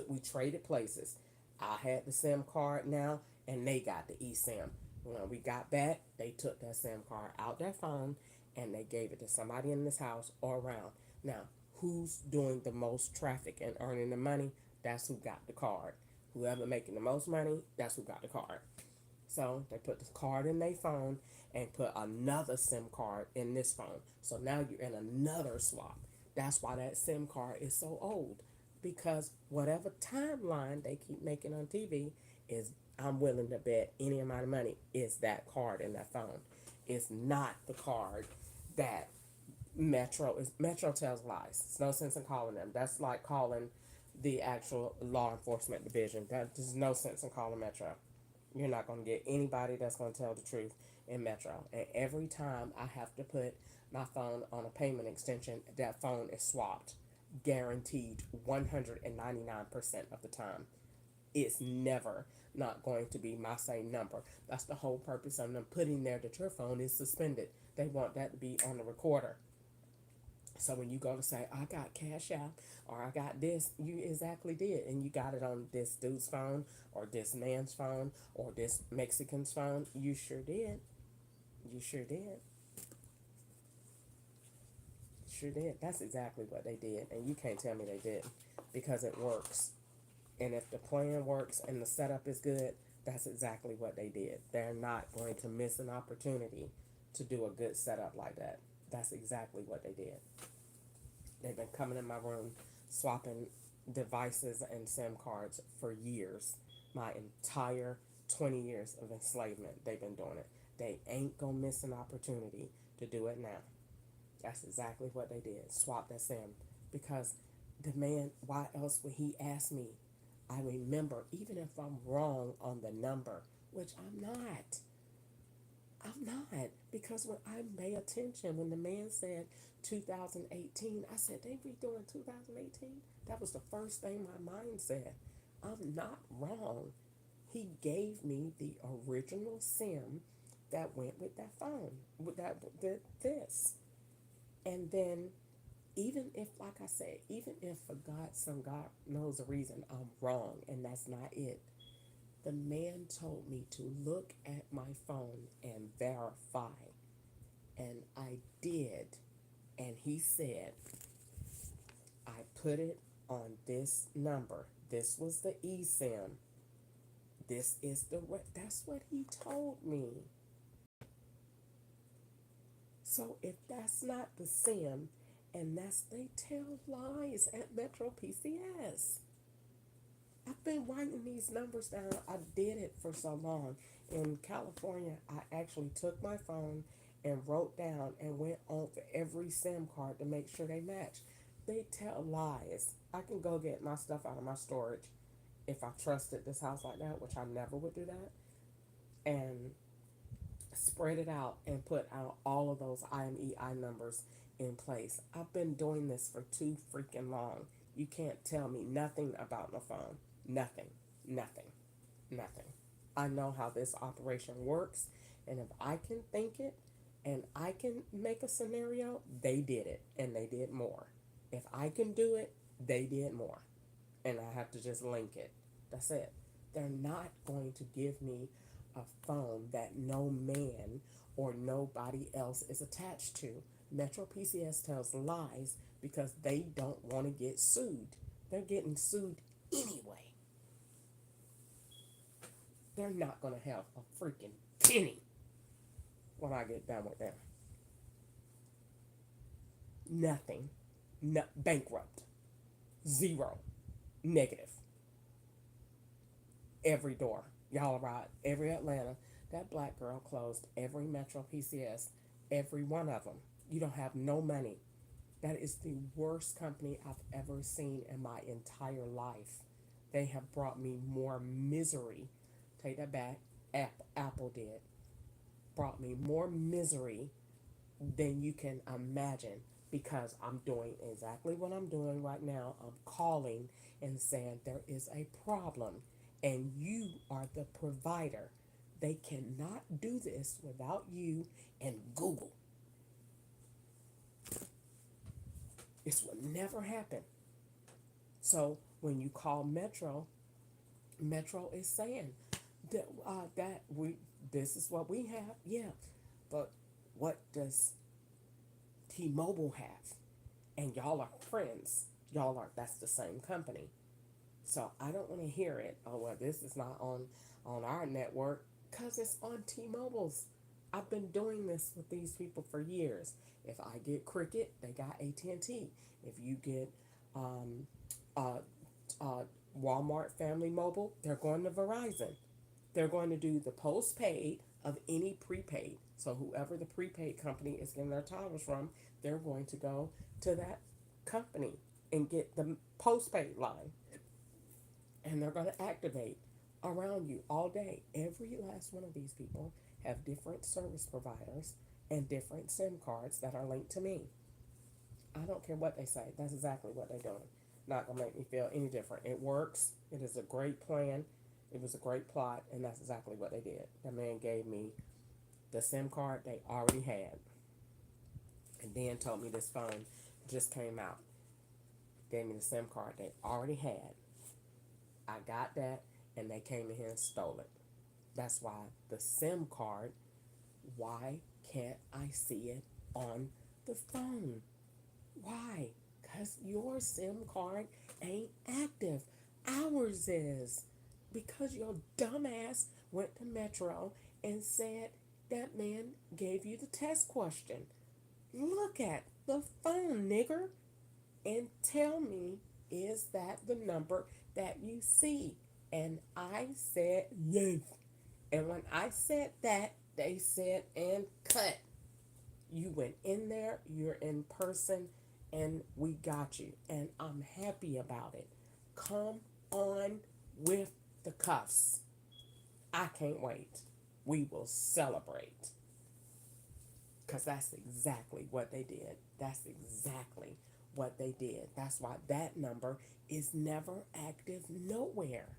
We traded places. I had the SIM card now, and they got the eSIM. When we got back, they took that SIM card out their phone, and they gave it to somebody in this house or around. Now, who's doing the most traffic and earning the money? That's who got the card. Whoever making the most money, that's who got the card. So they put the card in their phone and put another SIM card in this phone. So now you're in another swap. That's why that SIM card is so old. Because whatever timeline they keep making on TV is, I'm willing to bet any amount of money, is that card in that phone. It's not the card that Metro tells lies. It's no sense in calling them. That's like calling the actual law enforcement division. There's no sense in calling Metro. You're not going to get anybody that's going to tell the truth in Metro. And every time I have to put my phone on a payment extension, that phone is swapped. Guaranteed 199% of the time. It's never not going to be my same number. That's the whole purpose of them putting there that your phone is suspended. They want that to be on the recorder. So when you go to say, I got Cash App or I got this, you exactly did. And you got it on this dude's phone or this man's phone or this Mexican's phone. You sure did. You sure did. Sure did. That's exactly what they did. And you can't tell me they didn't, because it works. And if the plan works and the setup is good, that's exactly what they did. They're not going to miss an opportunity to do a good setup like that. That's exactly what they did. They've been coming in my room, swapping devices and SIM cards for years. My entire 20 years of enslavement, they've been doing it. They ain't gonna miss an opportunity to do it now. That's exactly what they did. Swap that SIM. Because the man, why else would he ask me? I remember, even if I'm wrong on the number, which I'm not. I'm not. Because when I pay attention, when the man said 2018, I said, they redoing 2018? That was the first thing my mind said. I'm not wrong. He gave me the original SIM that went with that phone, with this. And then, even if, like I said, even if for some God knows a reason I'm wrong and that's not it, the man told me to look at my phone and verify. And I did. And he said, I put it on this number. This was the eSIM. This is that's what he told me. So if that's not the SIM, and they tell lies at Metro PCS. I've been writing these numbers down. I did it for so long. In California, I actually took my phone and wrote down and went on for every SIM card to make sure they match. They tell lies. I can go get my stuff out of my storage if I trusted this house like that, which I never would do that, and spread it out and put out all of those IMEI numbers in place. I've been doing this for too freaking long. You can't tell me nothing about my phone. Nothing. Nothing. Nothing. I know how this operation works, and if I can think it and I can make a scenario, they did it, and they did more. If I can do it, they did more. And I have to just link it. That's it. They're not going to give me a phone that no man or nobody else is attached to. Metro PCS tells lies because they don't want to get sued. They're getting sued anyway. They're not going to have a freaking penny when I get done with them. Nothing. No, bankrupt. Zero. Negative. Every door. Y'all right. Every Atlanta. That black girl closed every Metro PCS. Every one of them. You don't have no money. That is the worst company I've ever seen in my entire life. They have brought me more misery. Take that back. Apple did. Brought me more misery than you can imagine. because I'm doing exactly what I'm doing right now. I'm calling and saying there is a problem and you are the provider. They cannot do this without you and Google. This will never happen. So when you call Metro, Metro is saying that we this is what we have. Yeah, but what does T-Mobile have? And y'all are friends. Y'all are that's the same company. So I don't want to hear it. Oh well, this is not on our network because it's on T-Mobile's. I've been doing this with these people for years. If I get Cricket, they got AT&T. If you get um, uh, uh, Walmart Family Mobile, they're going to Verizon. They're going to do the postpaid of any prepaid. So whoever the prepaid company is getting their towers from, they're going to go to that company and get the postpaid line, and they're going to activate around you all day. Every last one of these people have different service providers and different SIM cards that are linked to me. I don't care what they say. That's exactly what they're doing. Not gonna make me feel any different. It works. It is a great plan. It was a great plot, and that's exactly what they did. The man gave me the SIM card they already had, and then told me this phone just came out. Gave me the SIM card they already had. I got that, and they came in here and stole it. That's why the SIM card, why can't I see it on the phone? Why? Because your SIM card ain't active. Ours is. Because your dumbass went to Metro and said that man gave you the test question. Look at the phone, nigger, and tell me, is that the number that you see? And I said yes. And when I said that, they said, and cut. You went in there, you're in person, and we got you. And I'm happy about it. Come on with the cuffs. I can't wait. We will celebrate. Because that's exactly what they did. That's exactly what they did. That's why that number is never active nowhere.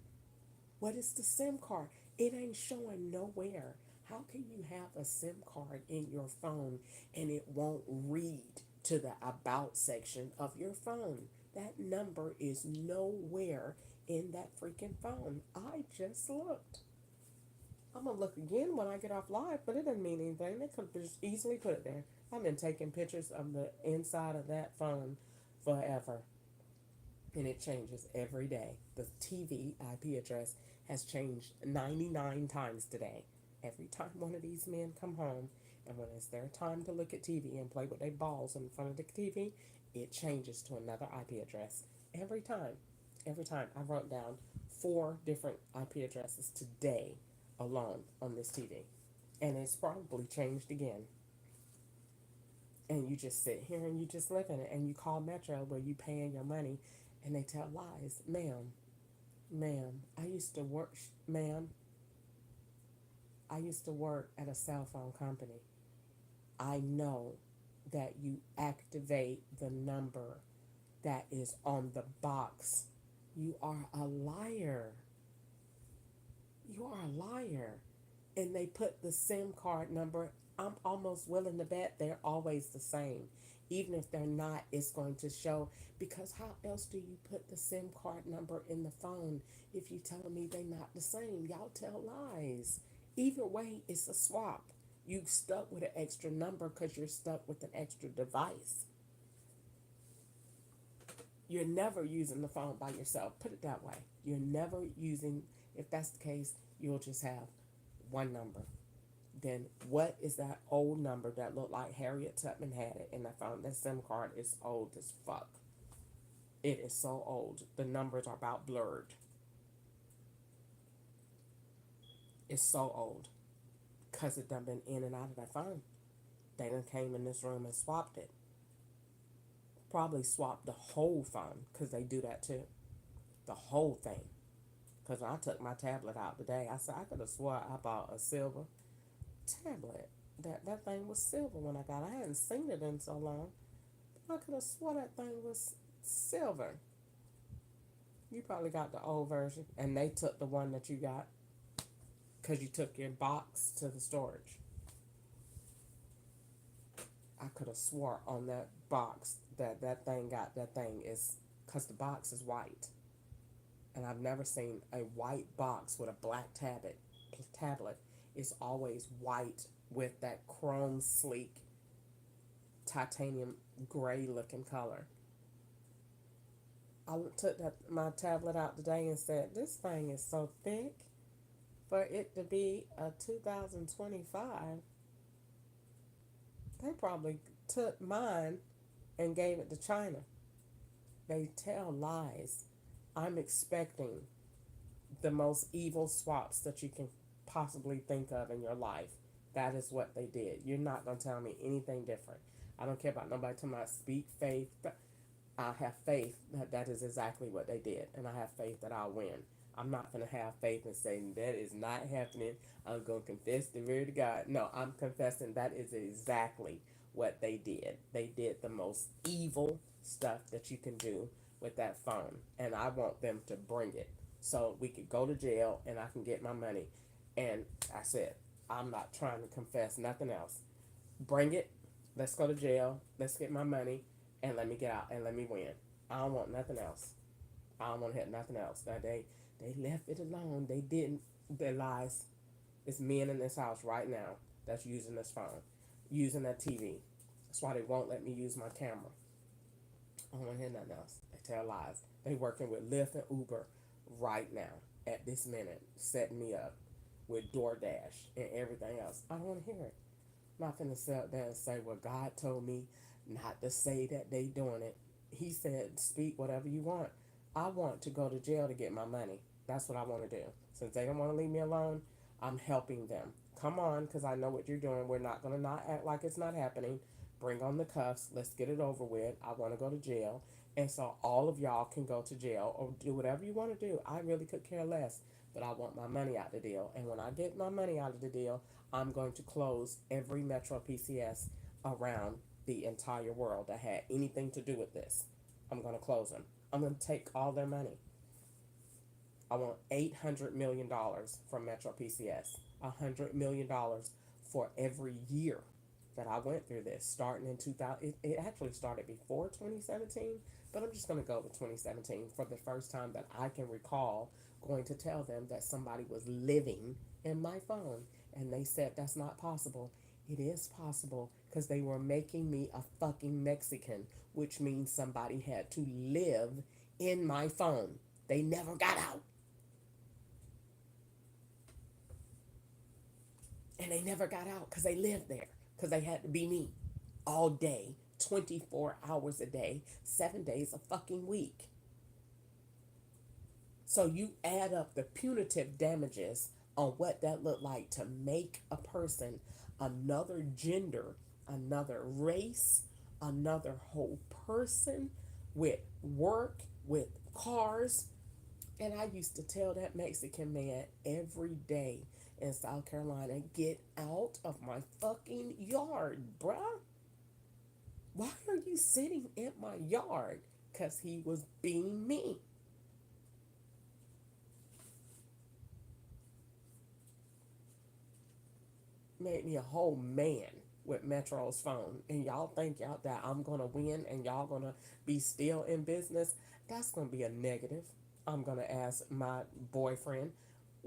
What is the SIM card? It ain't showing nowhere. How can you have a SIM card in your phone and it won't read to the about section of your phone? That number is nowhere in that freaking phone. I just looked. I'm gonna look again when I get off live, but it doesn't mean anything. They could just easily put it there. I've been taking pictures of the inside of that phone forever, and it changes every day. The TV IP address has changed 99 times today. Every time one of these men come home, and when it's their time to look at TV and play with their balls in front of the TV, it changes to another IP address. Every time. Every time. I wrote down 4 different IP addresses today alone on this TV. And it's probably changed again. And you just sit here and you just live in it. And you call Metro where you paying your money and they tell lies. Ma'am, ma'am, I used to work at a cell phone company. I know that you activate the number that is on the box. You are a liar. You are a liar. And they put the SIM card number, I'm almost willing to bet they're always the same. Even if they're not, it's going to show. Because how else do you put the SIM card number in the phone if you telling me they're not the same? Y'all tell lies. Either way, it's a swap. You stuck with an extra number because you're stuck with an extra device. You're never using the phone by yourself. Put it that way. You're never using, if that's the case, you'll just have one number. Then what is that old number that looked like Harriet Tubman had it in that phone? That SIM card is old as fuck. It is so old. The numbers are about blurred. It's so old. Because it done been in and out of that phone. They done came in this room and swapped it. Probably swapped the whole phone. Because they do that too. The whole thing. Because when I took my tablet out today, I said I could have swore I bought a silver tablet. That thing was silver when I got it. I hadn't seen it in so long. I could have swore that thing was silver. You probably got the old version, and they took the one that you got because you took your box to the storage. I could have swore on that box that that thing is because the box is white, and I've never seen a white box with a black tablet. Tablet is always white with that chrome sleek titanium gray looking color. I took my tablet out today and said, "This thing is so thick for it to be a 2025." They probably took mine and gave it to China. They tell lies. I'm expecting the most evil swaps that you can possibly think of in your life. That is what they did. You're not going to tell me anything different. I don't care about nobody telling me I speak faith. I have faith that that is exactly what they did, and I have faith that I'll win. I'm not going to have faith and say that is not happening. I'm going to confess the word of God. No, I'm confessing that is exactly what they did. They did the most evil stuff that you can do with that phone, and I want them to bring it so we could go to jail and I can get my money. And I said, I'm not trying to confess nothing else. Bring it. Let's go to jail. Let's get my money and let me get out and let me win. I don't want nothing else. I don't want to hit nothing else. Now they left it alone. They didn't. Their lies. It's men in this house right now that's using this phone, using that TV. That's why they won't let me use my camera. I don't want to hear nothing else. They tell lies. They working with Lyft and Uber right now at this minute, setting me up with DoorDash and everything else. I don't want to hear it. I'm not finna sit there and say, well, God told me not to say that they doing it. He said, speak whatever you want. I want to go to jail to get my money. That's what I want to do. Since they don't want to leave me alone, I'm helping them. Come on, because I know what you're doing. We're not going to not act like it's not happening. Bring on the cuffs. Let's get it over with. I want to go to jail. And so all of y'all can go to jail or do whatever you want to do. I really could care less. But I want my money out of the deal. And when I get my money out of the deal, I'm going to close every Metro PCS around the entire world that had anything to do with this. I'm going to close them. I'm going to take all their money. I want $800 million from Metro PCS. $100 million for every year that I went through this, starting in 2000. It actually started before 2017, but I'm just going to go with 2017 for the first time that I can recall going to tell them that somebody was living in my phone. And they said that's not possible. It is possible because they were making me a fucking Mexican, which means somebody had to live in my phone. They never got out. And they never got out because they lived there, because they had to be me all day, 24 hours a day, 7 days a fucking week. So you add up the punitive damages on what that looked like to make a person another gender, another race, another whole person with work, with cars. And I used to tell that Mexican man every day in South Carolina, get out of my fucking yard, bruh. Why are you sitting in my yard? Because he was being me. Made me a whole man with Metro's phone. And y'all think y'all that I'm gonna win and y'all gonna be still in business. That's gonna be a negative. I'm gonna ask my boyfriend,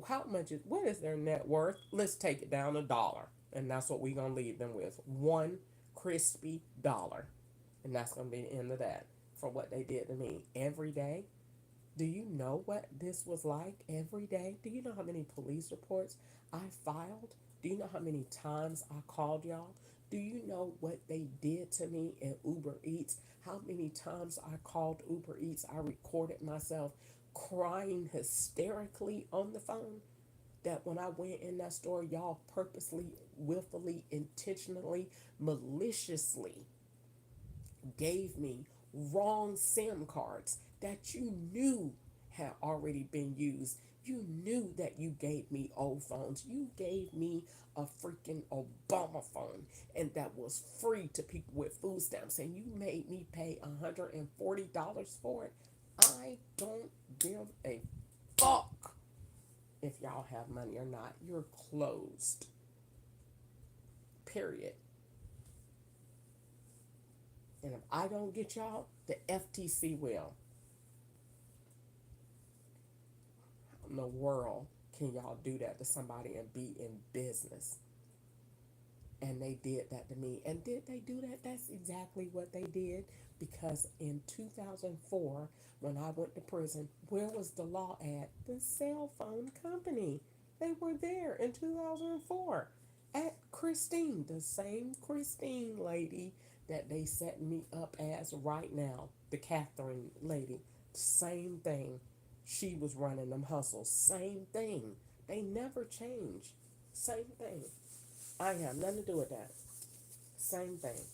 how much is what is their net worth? Let's take it down $1. And that's what we're gonna leave them with. One crispy dollar. And that's gonna be the end of that for what they did to me every day. Do you know what this was like every day? Do you know how many police reports I filed? Do you know how many times I called y'all? Do you know what they did to me in Uber Eats? How many times I called Uber Eats? I recorded myself crying hysterically on the phone. That when I went in that store, y'all purposely, willfully, intentionally, maliciously gave me wrong SIM cards that you knew had already been used. You knew that you gave me old phones. You gave me a freaking Obama phone, and that was free to people with food stamps, and you made me pay $140 for it. I don't give a fuck if y'all have money or not. You're closed. Period. And if I don't get y'all, the FTC will. How in the world can y'all do that to somebody and be in business? And they did that to me. And did they do that? That's exactly what they did. Because in 2004, when I went to prison, where was the law at? The cell phone company. They were there in 2004 at Christine, the same Christine lady that they set me up as right now, the Catherine lady. Same thing. She was running them hustles. Same thing. They never change. Same thing. I have nothing to do with that. Same thing.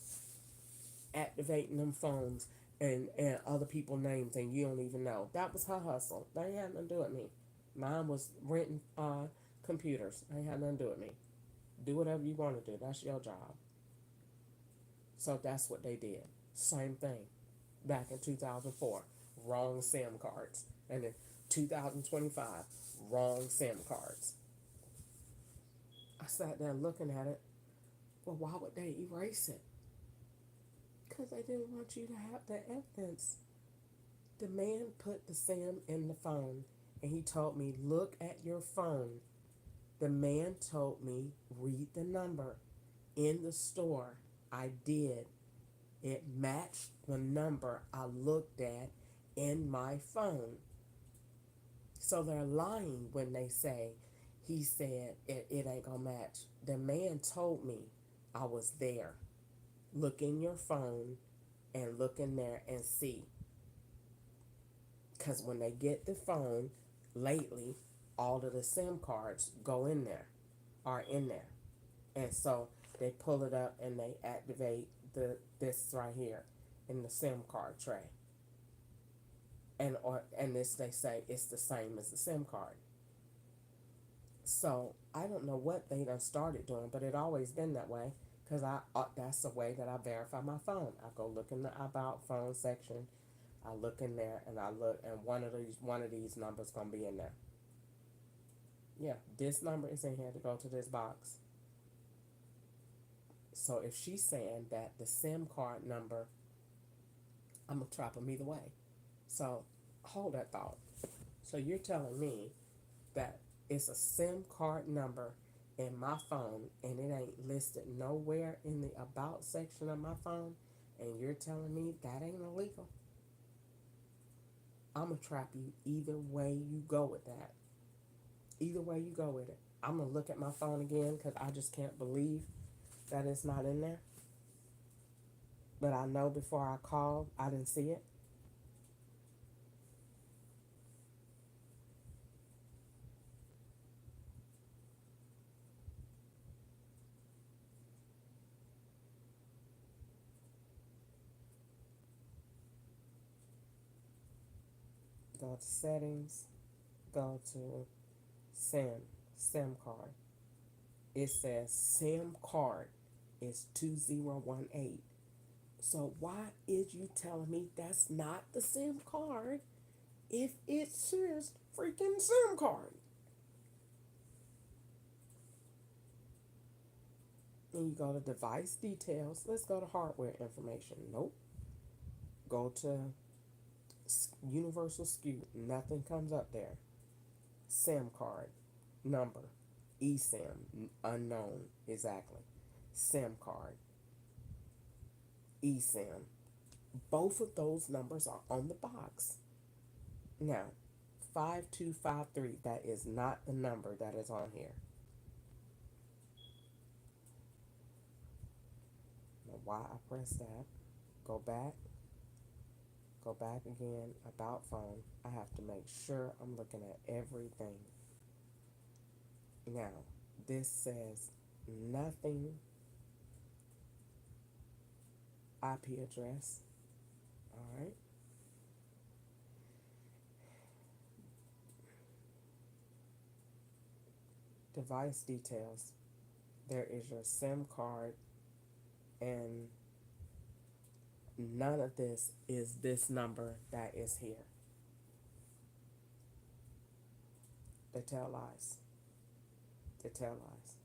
Activating them phones and other people's names and you don't even know. That was her hustle. That ain't had nothing to do with me. Mine was renting computers. That ain't had nothing to do with me. Do whatever you want to do. That's your job. So that's what they did. Same thing. Back in 2004. Wrong SIM cards. And in 2025, wrong SIM cards. I sat there looking at it. Well, why would they erase it? Because they didn't want you to have the evidence. The man put the SIM in the phone and he told me, look at your phone. The man told me, read the number in the store. I did. It matched the number I looked at in my phone. So they're lying when they say, he said it ain't gonna match. The man told me I was there. Look in your phone and look in there and see. Because when they get the phone, lately, all of the SIM cards go in there, are in there. And so they pull it up and they activate this right here in the SIM card tray. And this they say it's the same as the SIM card. So I don't know what they done started doing, but it always been that way. Because that's the way that I verify my phone. I go look in the about phone section. I look in there and I look, and one of these numbers gonna be in there. Yeah, this number is in here to go to this box. So if she's saying that the SIM card number, I'm gonna trap them either way. So hold that thought. So you're telling me that it's a SIM card number in my phone and it ain't listed nowhere in the about section of my phone, and you're telling me that ain't illegal? I'm gonna trap you either way you go with that. Either way you go with it. I'm gonna look at my phone again because I just can't believe that it's not in there. But I know before I called, I didn't see it. Go to settings, go to SIM card. It says SIM card is 2018. So why is you telling me that's not the SIM card if it says freaking SIM card? And you go to device details. Let's go to hardware information. Nope. Go to universal SKU. Nothing comes up there. SIM card number, eSIM, unknown exactly. SIM card, eSIM. Both of those numbers are on the box. Now, 5253, that is not the number that is on here. Now, why I press that, go back again, about phone. I have to make sure I'm looking at everything. Now, this says nothing IP address. Alright. Device details. There is your SIM card, and none of this is this number that is here. They tell lies. They tell lies.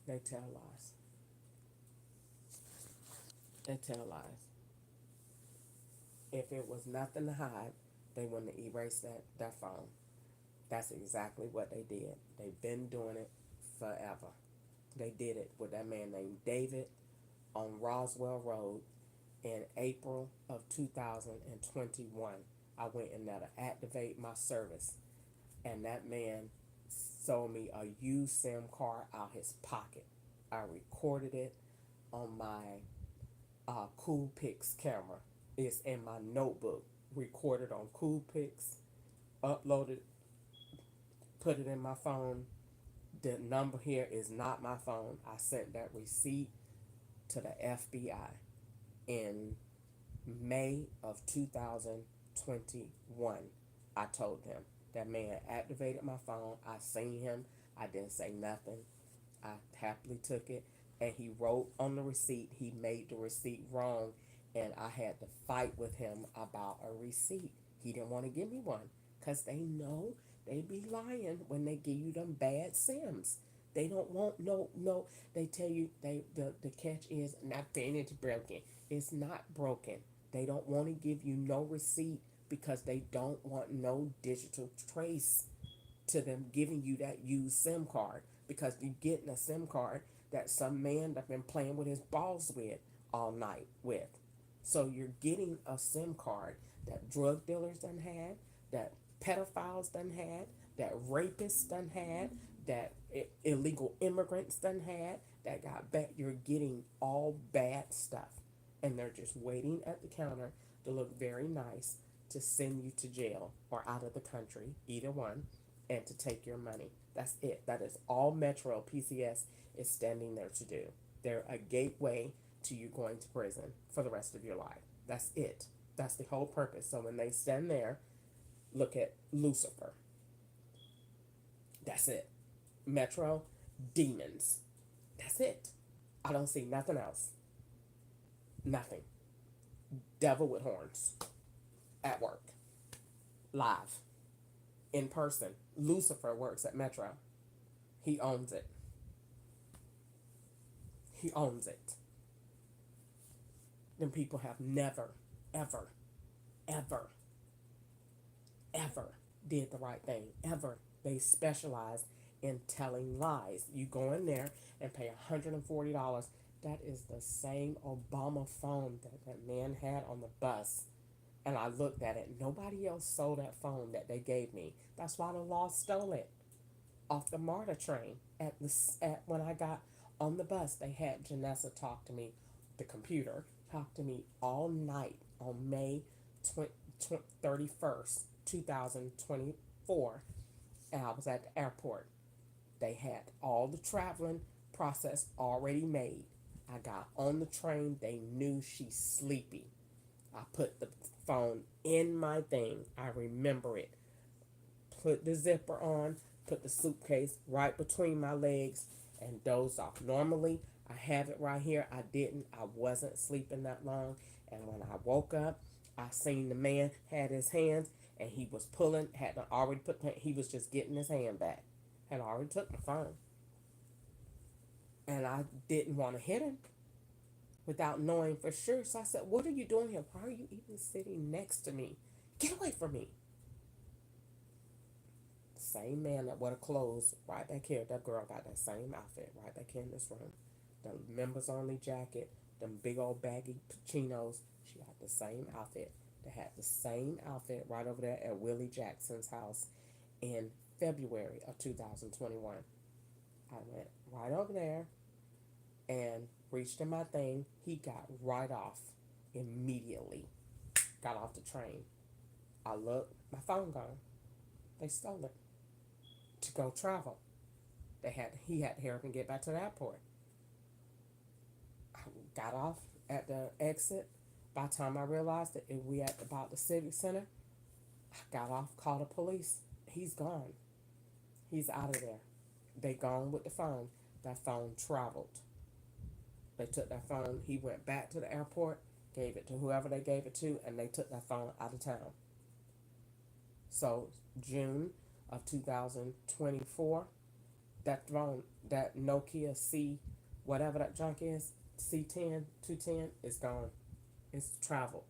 They tell lies. They tell lies. If it was nothing to hide, they wouldn't have erased that phone. That's exactly what they did. They've been doing it forever. They did it with that man named David on Roswell Road in April of 2021. I went in there to activate my service, and that man sold me a used SIM card out his pocket. I recorded it on my Coolpix camera. It's in my notebook, recorded on Coolpix, uploaded, put it in my phone. The number here is not my phone. I sent that receipt to the FBI in May of 2021. I told them that man activated my phone. I seen him. I didn't say nothing. I happily took it. And he wrote on the receipt, he made the receipt wrong. And I had to fight with him about a receipt. He didn't want to give me one because they know they be lying when they give you them bad Sims. They don't want no. They tell you the catch is not finished broken. It's not broken. They don't want to give you no receipt because they don't want no digital trace to them giving you that used SIM card, because you're getting a SIM card that some man that been playing with his balls with all night with. So you're getting a SIM card that drug dealers done had, that pedophiles done had, that rapists done had, that illegal immigrants done had, that got back. You're getting all bad stuff. And they're just waiting at the counter to look very nice to send you to jail or out of the country, either one, and to take your money. That's it. That is all Metro PCS is standing there to do. They're a gateway to you going to prison for the rest of your life. That's it. That's the whole purpose. So when they stand there, look at Lucifer. That's it. Metro, demons. That's it. I don't see nothing else. Nothing. Devil with horns. At work. Live. In person. Lucifer works at Metro. He owns it. He owns it. Them people have never, ever, ever, ever did the right thing. Ever. They specialize in telling lies. You go in there and pay $140. That is the same Obama phone that that man had on the bus. And I looked at it. Nobody else sold that phone that they gave me. That's why the law stole it off the MARTA train. At when I got on the bus, they had Janessa talk to me, the computer, talk to me all night on May 31st, 2024. And I was at the airport. They had all the traveling process already made. I got on the train. They knew she's sleepy. I put the phone in my thing. I remember it. Put the zipper on, put the suitcase right between my legs, and dozed off. Normally, I have it right here. I didn't. I wasn't sleeping that long. And when I woke up, I seen the man had his hands, and he was pulling, had already put, he was just getting his hand back. Had already took the phone. And I didn't want to hit him without knowing for sure. So I said, what are you doing here? Why are you even sitting next to me? Get away from me. Same man that would have clothes right back here. That girl got that same outfit right back here in this room. The members only jacket, them big old baggy chinos. She had the same outfit. They had the same outfit right over there at Willie Jackson's house in February of 2021. I went right over there and reached in my thing. He got right off immediately. Got off the train. I looked, my phone gone. They stole it to go travel. He had to hurry up and get back to the airport. I got off at the exit. By the time I realized that we at about the Civic Center, I got off, called the police. He's gone. He's out of there. They gone with the phone. That phone traveled. They took that phone. He went back to the airport, gave it to whoever they gave it to, and they took that phone out of town. So June of 2024, that phone, that Nokia C, whatever that junk is, C10, 210, is gone. It's traveled.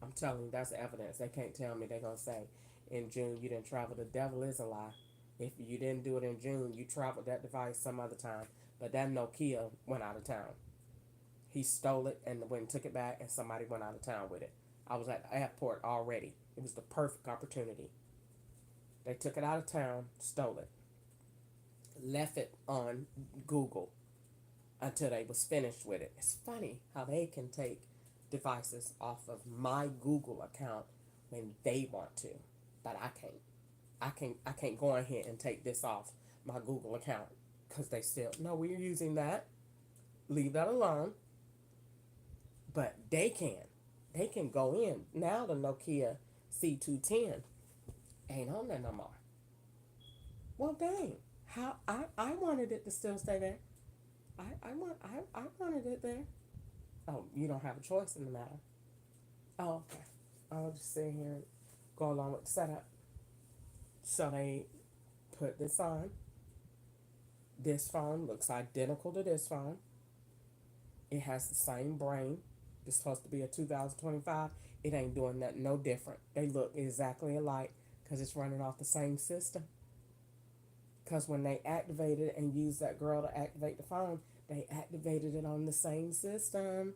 I'm telling you, that's evidence. They can't tell me. They're going to say, in June, you didn't travel. The devil is a lie. If you didn't do it in June, you traveled that device some other time. But that Nokia went out of town. He stole it and went and took it back, and somebody went out of town with it. I was at the airport already. It was the perfect opportunity. They took it out of town, stole it, left it on Google until they was finished with it. It's funny how they can take devices off of my Google account when they want to, but I can't. I can't go ahead and take this off my Google account because they still no. We're using that. Leave that alone. But they can. They can go in now. The Nokia C210 ain't on there no more. Well, dang. How I wanted it to still stay there. I wanted it there. Oh, you don't have a choice in the matter. Oh, okay. I'll just sit here and go along with the setup. So they put this on. This phone looks identical to this phone. It has the same brain. It's supposed to be a 2025. It ain't doing that no different. They look exactly alike because it's running off the same system. Because when they activated and used that girl to activate the phone, they activated it on the same system.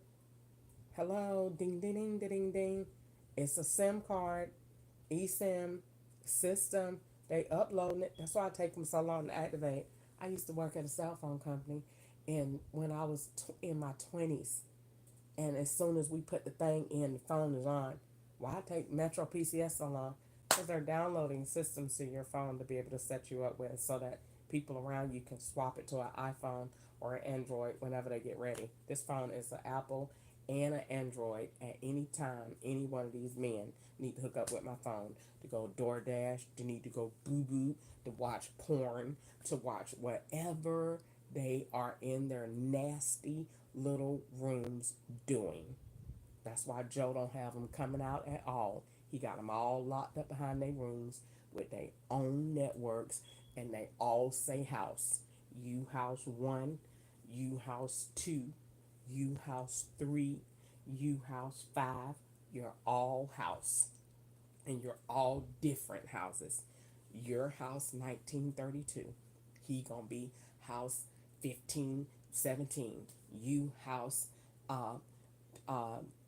Hello, ding, ding, ding, ding, ding, ding. It's a SIM card, eSIM system. They uploading it. That's why it takes them so long to activate. I used to work at a cell phone company, and when I was in my 20s, and as soon as we put the thing in, the phone is on. Why take Metro PCS so long? Because they're downloading systems to your phone to be able to set you up with so that people around you can swap it to an iPhone or an Android whenever they get ready. This phone is an Apple and an Android. At any time, any one of these men need to hook up with my phone to go DoorDash, to need to go boo boo, to watch porn, to watch whatever they are in their nasty little rooms doing. That's why Joe don't have them coming out at all. He got them all locked up behind their rooms with their own networks, and they all say house. You house 1, you house 2, you house 3, you house 5. You're all house, and you're all different houses. Your house 1932. He gonna be house 1517. You house uh,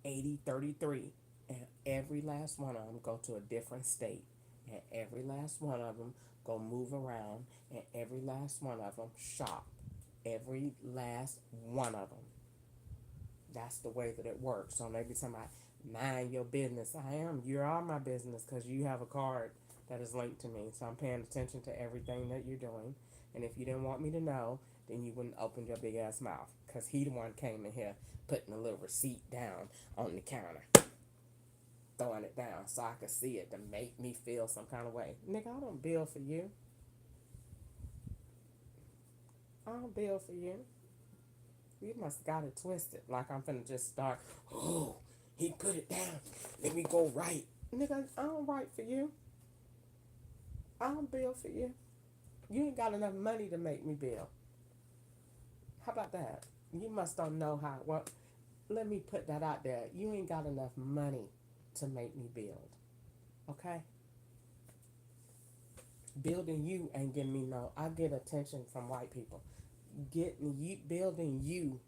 8033, and every last one of them go to a different state, and every last one of them go move around, and every last one of them shop, every last one of them. That's the way that it works. So maybe somebody mind your business. I am. You are my business because you have a card that is linked to me. So I'm paying attention to everything that you're doing. And if you didn't want me to know, then you wouldn't open your big ass mouth. Because he the one came in here putting a little receipt down on the counter. Throwing it down so I could see it to make me feel some kind of way. Nigga, I don't bill for you. I don't bill for you. You must have got it twisted. Like I'm finna just start, oh, he put it down. Let me go right. Nigga, I don't write for you. I don't bill for you. You ain't got enough money to make me bill. How about that? You must don't know how. Well, let me put that out there. You ain't got enough money to make me build. Okay? Building you ain't giving me no. I get attention from white people. Getting you, building you,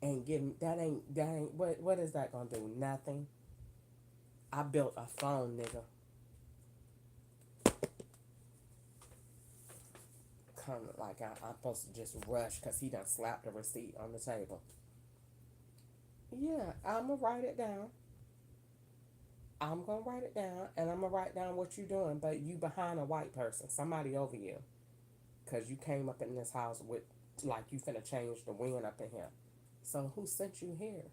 and getting that ain't what is that gonna do? Nothing. I built a phone, nigga. Come like I'm supposed to just rush because he done slapped the receipt on the table. Yeah, I'ma write it down. I'm gonna write it down, and I'm gonna write down what you're doing. But you behind a white person, somebody over you, because you came up in this house with like you finna change the wind up in here. So who sent you here?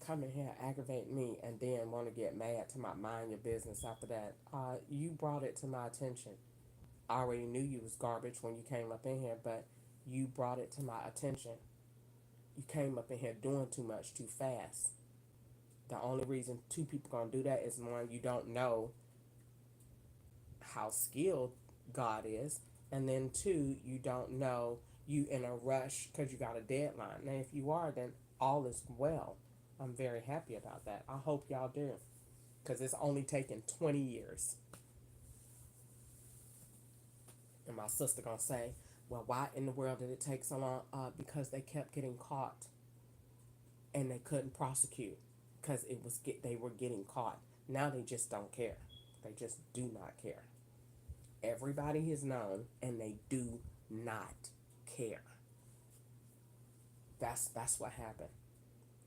come in here, aggravate me, and then want to get mad to my mind your business after that. You brought it to my attention. I already knew you was garbage when you came up in here, but you brought it to my attention. You came up in here doing too much too fast. The only reason two people gonna do that is one, you don't know how skilled God is, and then two, you don't know you in a rush because you got a deadline. Now, if you are, then all is well. I'm very happy about that. I hope y'all do, because it's only taken 20 years. And my sister gonna say, well, why in the world did it take so long? Because they kept getting caught, and they couldn't prosecute because they were getting caught. Now they just don't care. They just do not care. Everybody is known, and they do not care. That's what happened.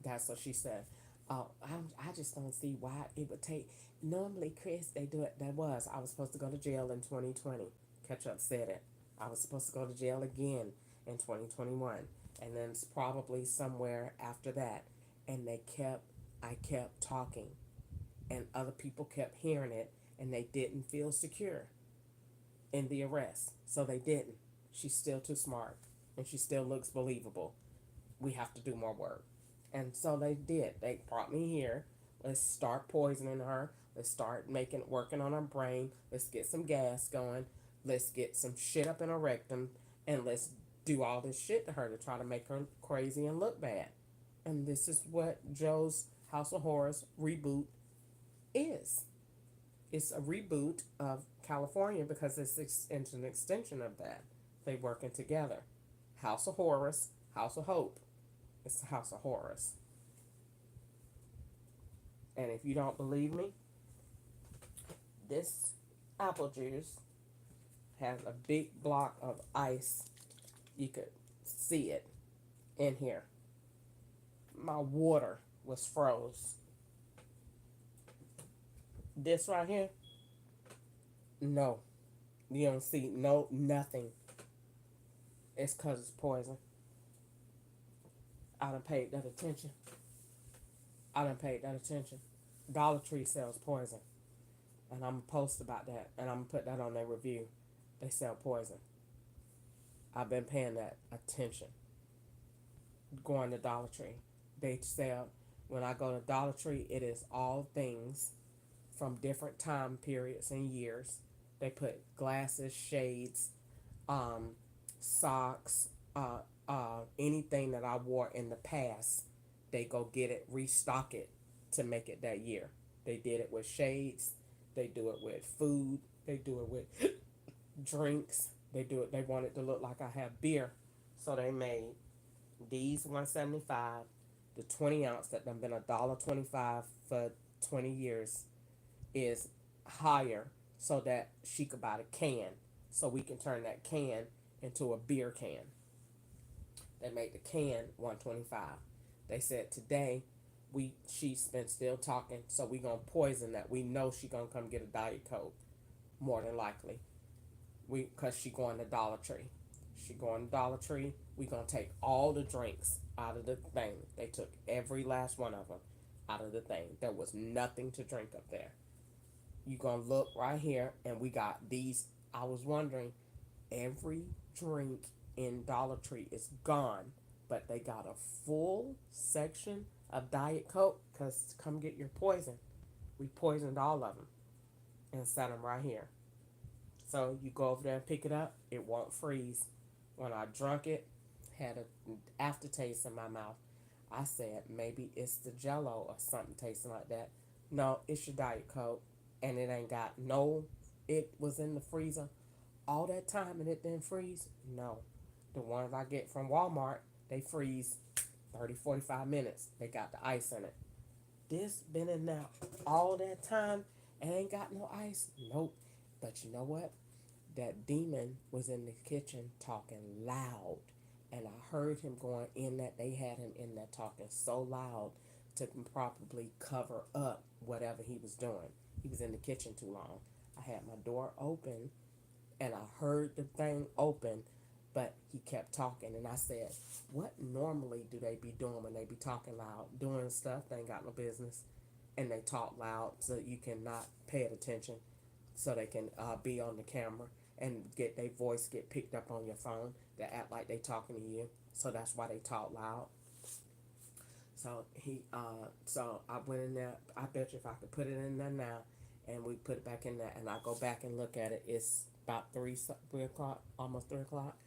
That's what she said. Oh, I just don't see why it would take. Normally, Chris, they do it. I was supposed to go to jail in 2020. Ketchup said it. I was supposed to go to jail again in 2021, and then it's probably somewhere after that. And I kept talking, and other people kept hearing it, and they didn't feel secure in the arrest, so they didn't. She's still too smart, and she still looks believable. We have to do more work. And so they did. They brought me here. Let's start poisoning her. Let's start working on her brain. Let's get some gas going. Let's get some shit up in her rectum. And let's do all this shit to her to try to make her crazy and look bad. And this is what Joe's House of Horrors reboot is. It's a reboot of California because it's an extension of that. They working together. House of Horrors, House of Hope. It's the House of Horrors. And if you don't believe me, this apple juice has a big block of ice. You could see it in here. My water was froze. This right here, no. You don't see nothing. It's because it's poison. I done paid that attention. Dollar Tree sells poison. And I'm going to post about that. And I'm going to put that on their review. They sell poison. I've been paying that attention. Going to Dollar Tree. They sell, when I go to Dollar Tree, it is all things from different time periods and years. They put glasses, shades, socks, anything that I wore in the past, they go get it, restock it to make it that year. They did it with shades. They do it with food. They do it with drinks. They want it to look like I have beer. So they made these $1.75, the 20 ounce that done been $1.25 for 20 years is higher so that she could buy the can. So we can turn that can into a beer can. They made the can $1.25. They said today she's been still talking, so we gonna poison that. We know she gonna come get a Diet Coke, more than likely. Cause she going to Dollar Tree. We gonna take all the drinks out of the thing. They took every last one of them out of the thing. There was nothing to drink up there. You gonna look right here, and we got these. I was wondering, every drink in Dollar Tree is gone, but they got a full section of Diet Coke, because come get your poison. We poisoned all of them and set them right here. So you go over there and pick it up, it won't freeze. When I drunk it, had an aftertaste in my mouth. I said, maybe it's the Jello or something tasting like that. No, it's your Diet Coke, and it ain't got it was in the freezer all that time and it didn't freeze. No. The ones I get from Walmart, they freeze 30, 45 minutes. They got the ice in it. This been in there all that time and ain't got no ice. Nope. But you know what? That demon was in the kitchen talking loud. And I heard him going in that. They had him in there talking so loud to probably cover up whatever he was doing. He was in the kitchen too long. I had my door open and I heard the thing open. But he kept talking, and I said, what normally do they be doing when they be talking loud? Doing stuff they ain't got no business, and they talk loud so you cannot pay it attention, so they can be on the camera and get their voice get picked up on your phone. They act like they talking to you, so that's why they talk loud. So I went in there. I bet you if I could put it in there now, and we put it back in there, and I go back and look at it, it's about 3 o'clock, almost 3 o'clock.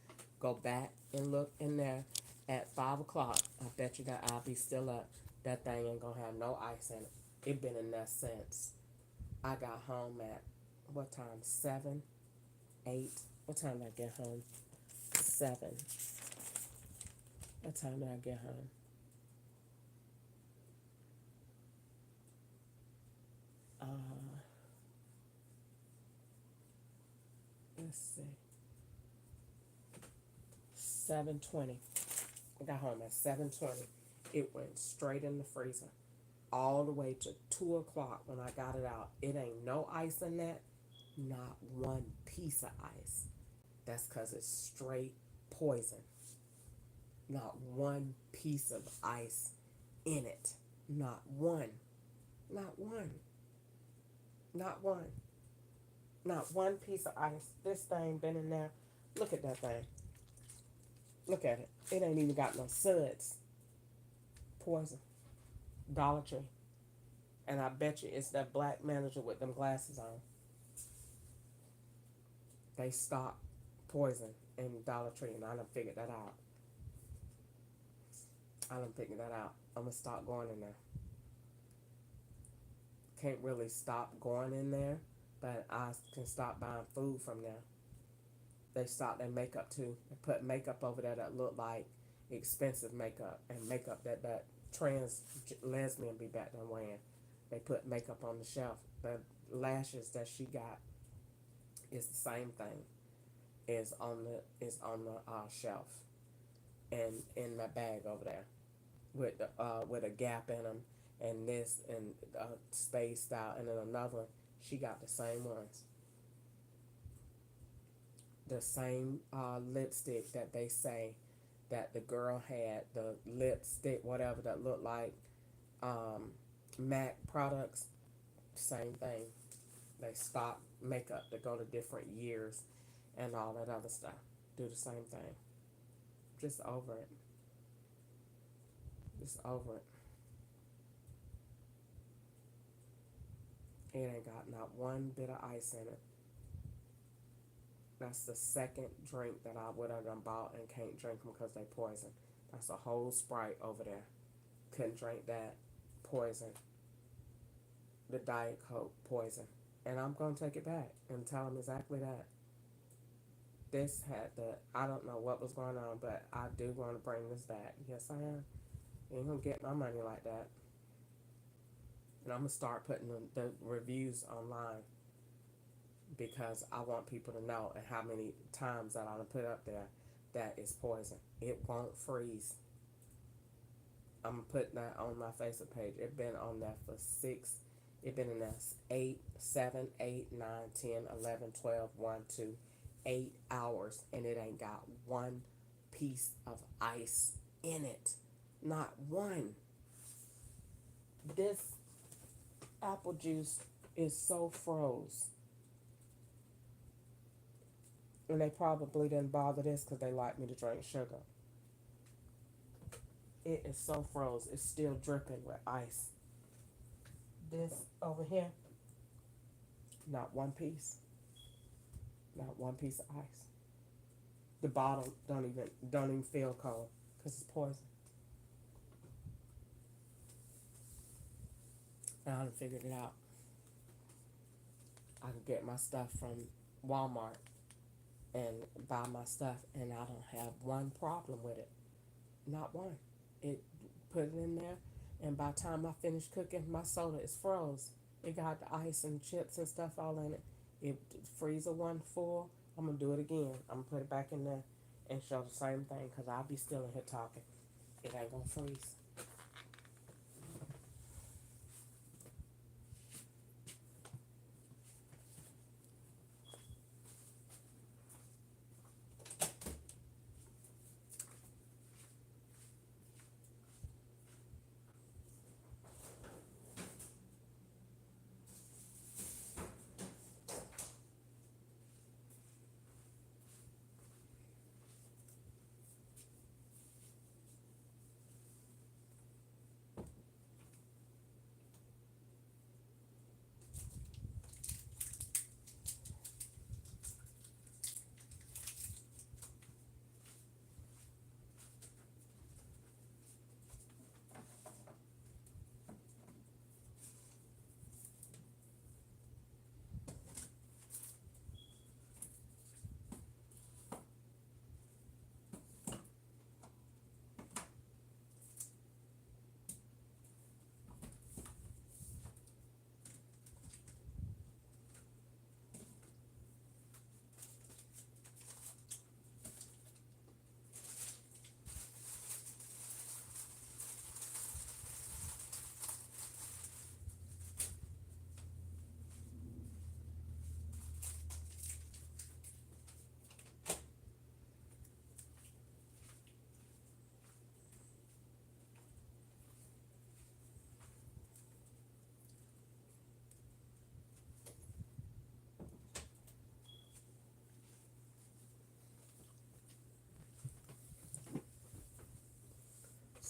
Go back and look in there at 5 o'clock. I bet you that I'll be still up. That thing ain't gonna have no ice in it. It been in there since I got home at what time? 7, 8. What time did I get home? 7. What time did I get home? Let's see. 7:20. I got home at 7:20. It went straight in the freezer, all the way to 2 o'clock when I got it out. It ain't no ice in that, not one piece of ice. That's because it's straight poison. Not one piece of ice in it. Not one. Not one. Not one. Not one piece of ice. This thing been in there. Look at that thing. Look at it. It ain't even got no suds. Poison. Dollar Tree. And I bet you it's that black manager with them glasses on. They stock poison in Dollar Tree, and I done figured that out. I'm gonna stop going in there. Can't really stop going in there, but I can stop buying food from there. They stock their makeup too. They put makeup over there that look like expensive makeup, and makeup that trans lesbian be back there wearing. They put makeup on the shelf. The lashes that she got is the same thing. Is on the shelf, and in that bag over there, with a gap in them, and this and spaced out, and then another one. She got the same ones. The same lipstick that they say that the girl had, the lipstick whatever that looked like MAC products. Same thing. They stock makeup to go to different years and all that other stuff. Do the same thing. Just over it. Just over it. It ain't got not one bit of ice in it. That's the second drink that I would have done bought and can't drink them because they poison. That's a whole Sprite over there. Couldn't drink that. Poison. The Diet Coke, poison. And I'm going to take it back and tell them exactly that. This had I don't know what was going on, but I do want to bring this back. Yes, I am. You ain't going to get my money like that. And I'm going to start putting the reviews online, because I want people to know, and how many times that I put up there that is poison. It won't freeze. I'm putting that on my Facebook page. It's been on there for 6. It's been in there 8, 7, 8, 9, 10, 11, 12, 1, 2, 8 hours, and it ain't got one piece of ice in it. Not one. This apple juice is so froze. And they probably didn't bother this because they like me to drink sugar. It is so froze. It's still dripping with ice. This over here, not one piece. Not one piece of ice. The bottle don't even feel cold because it's poison. And I done figured it out. I can get my stuff from Walmart and buy my stuff, and I don't have one problem with it. Not one. It put it in there, and by the time I finish cooking, my soda is froze. It got the ice and chips and stuff all in it. If the freezer wasn't full, I'm gonna do it again. I'm gonna put it back in there and show the same thing, because I'll be still in here talking. It ain't gonna freeze.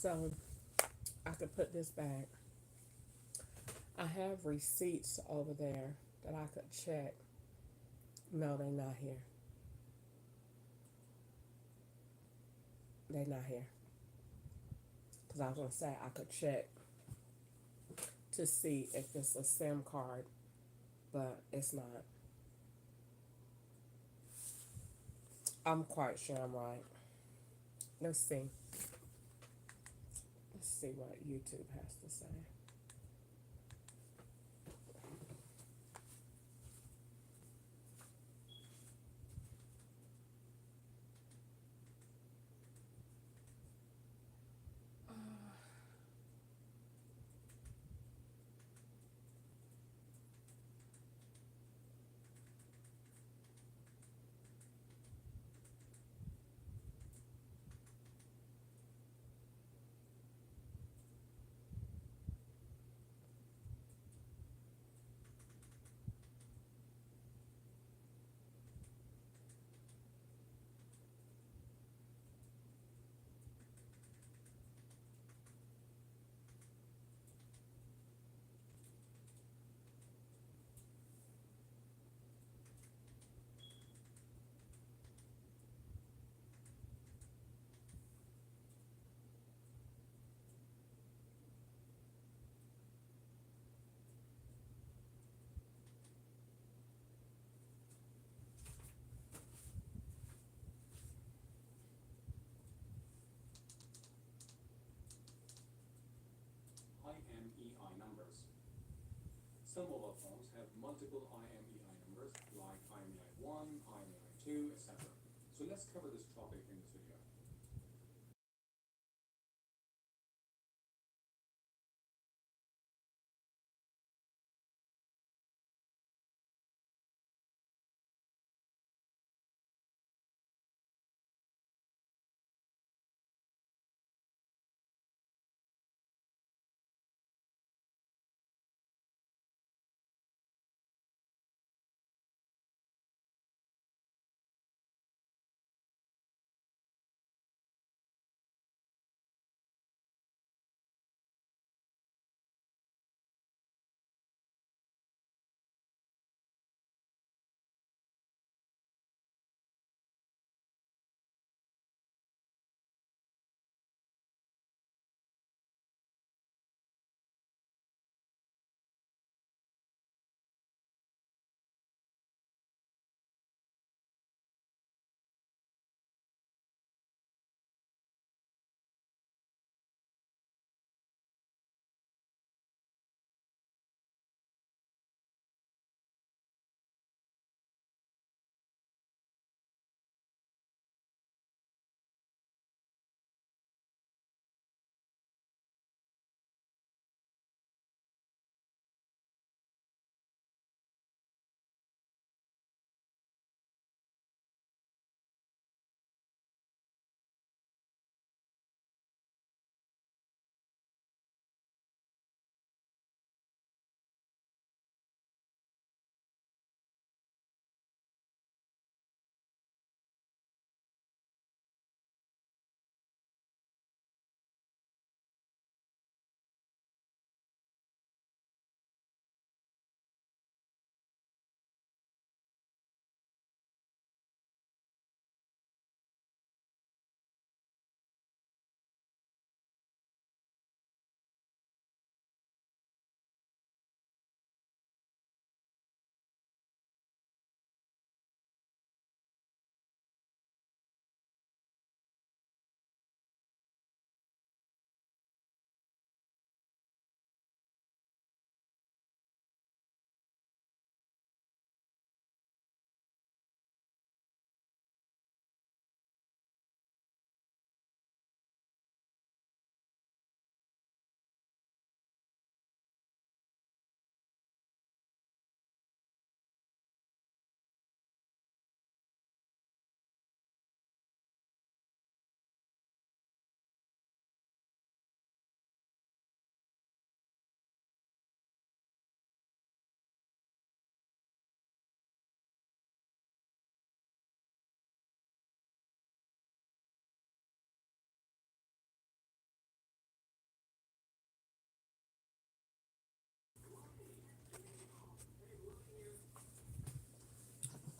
So I could put this back. I have receipts over there that I could check. No, they're not here. They're not here. Because I was going to say I could check to see if it's a SIM card, but it's not. I'm quite sure I'm right. Let's see. Let's see what YouTube has to say. IMEI numbers. Some mobile phones have multiple IMEI numbers like IMEI 1, IMEI 2, etc. So let's cover this topic in this video.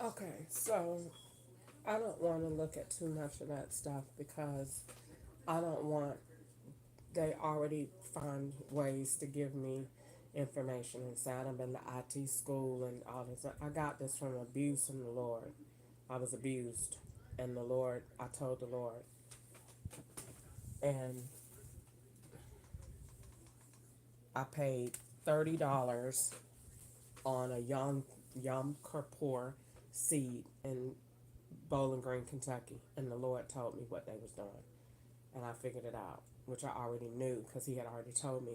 Okay, so I don't want to look at too much of that stuff because I don't want, they already find ways to give me information and say I've been to IT school and all this. I got this from abuse from the Lord. I was abused, and the Lord, I told the Lord, and I paid $30 on a Yom Kippur seed in Bowling Green, Kentucky, and the Lord told me what they was doing, and I figured it out, which I already knew because He had already told me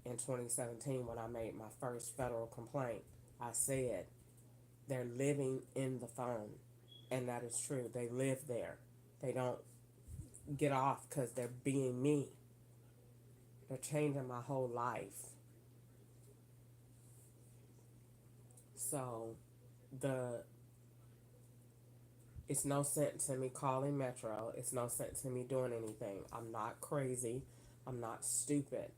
in 2017 when I made my first federal complaint. I said they're living in the phone, and that is true. They live there. They don't get off because they're being me. They're changing my whole life. So the it's no sense in me calling Metro. It's no sense in me doing anything. I'm not crazy. I'm not stupid.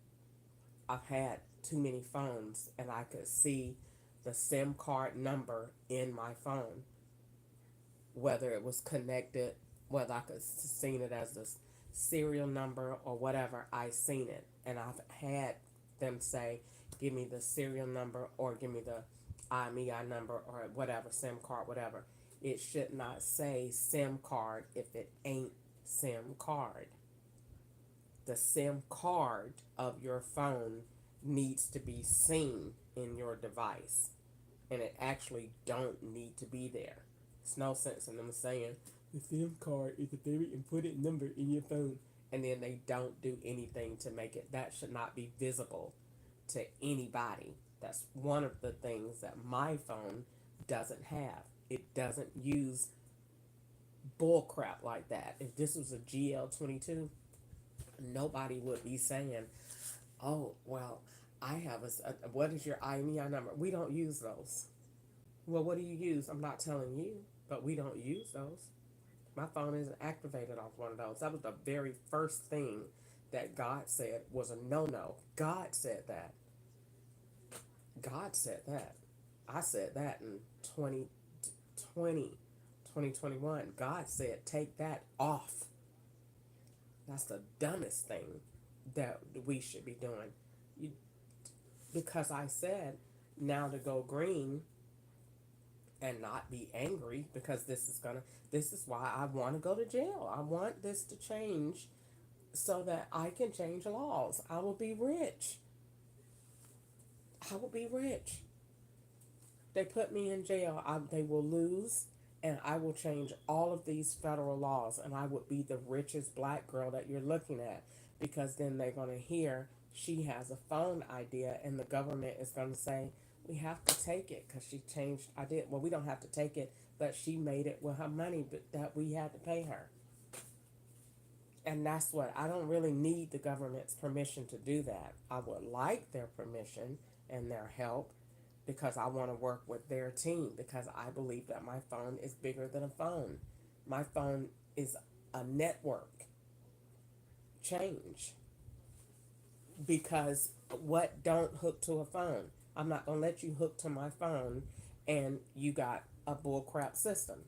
I've had too many phones and I could see the SIM card number in my phone, whether it was connected, whether I could seen it as the serial number or whatever. I seen it, and I've had them say, "Give me the serial number or give me the IMEI number or whatever SIM card, whatever." It should not say SIM card if it ain't SIM card. The SIM card of your phone needs to be seen in your device, and it actually don't need to be there. It's no sense in them saying the SIM card is a very important number in your phone, and then they don't do anything to make it. That should not be visible to anybody. That's one of the things that my phone doesn't have. It doesn't use bull crap like that. If this was a GL22, nobody would be saying, "Oh, well, I have what is your IMEI number?" We don't use those. Well, what do you use? I'm not telling you, but we don't use those. My phone isn't activated off one of those. That was the very first thing that God said was a no-no. God said that. God said that. I said that in 2020, 2021. God said, take that off. That's the dumbest thing that we should be doing. You, because I said now to go green and not be angry because this is why I want to go to jail. I want this to change so that I can change laws. I will be rich. I will be rich. They put me in jail. They will lose, and I will change all of these federal laws, and I would be the richest black girl that you're looking at, because then they're going to hear she has a phone idea, and the government is going to say, we have to take it because she changed idea. Well, we don't have to take it, but she made it with her money that we had to pay her. And that's what, I don't really need the government's permission to do that. I would like their permission and their help, because I want to work with their team, because I believe that my phone is bigger than a phone. My phone is a network change. Because what don't hook to a phone? I'm not going to let you hook to my phone and you got a bullcrap system.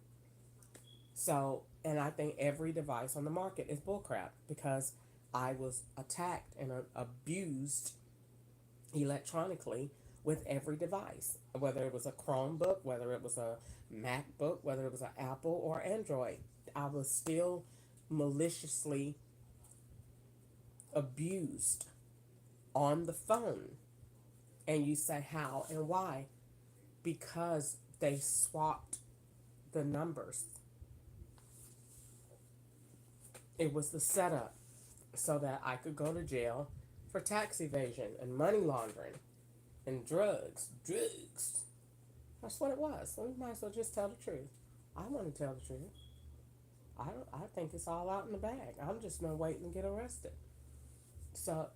So, and I think every device on the market is bullcrap, because I was attacked and abused electronically with every device, whether it was a Chromebook, whether it was a MacBook, whether it was an Apple or Android. I was still maliciously abused on the phone. And you say, how and why? Because they swapped the numbers. It was the setup so that I could go to jail for tax evasion and money laundering and drugs. That's what it was. So we might as well just tell the truth. I want to tell the truth. I think it's all out in the bag. I'm just gonna wait and get arrested. So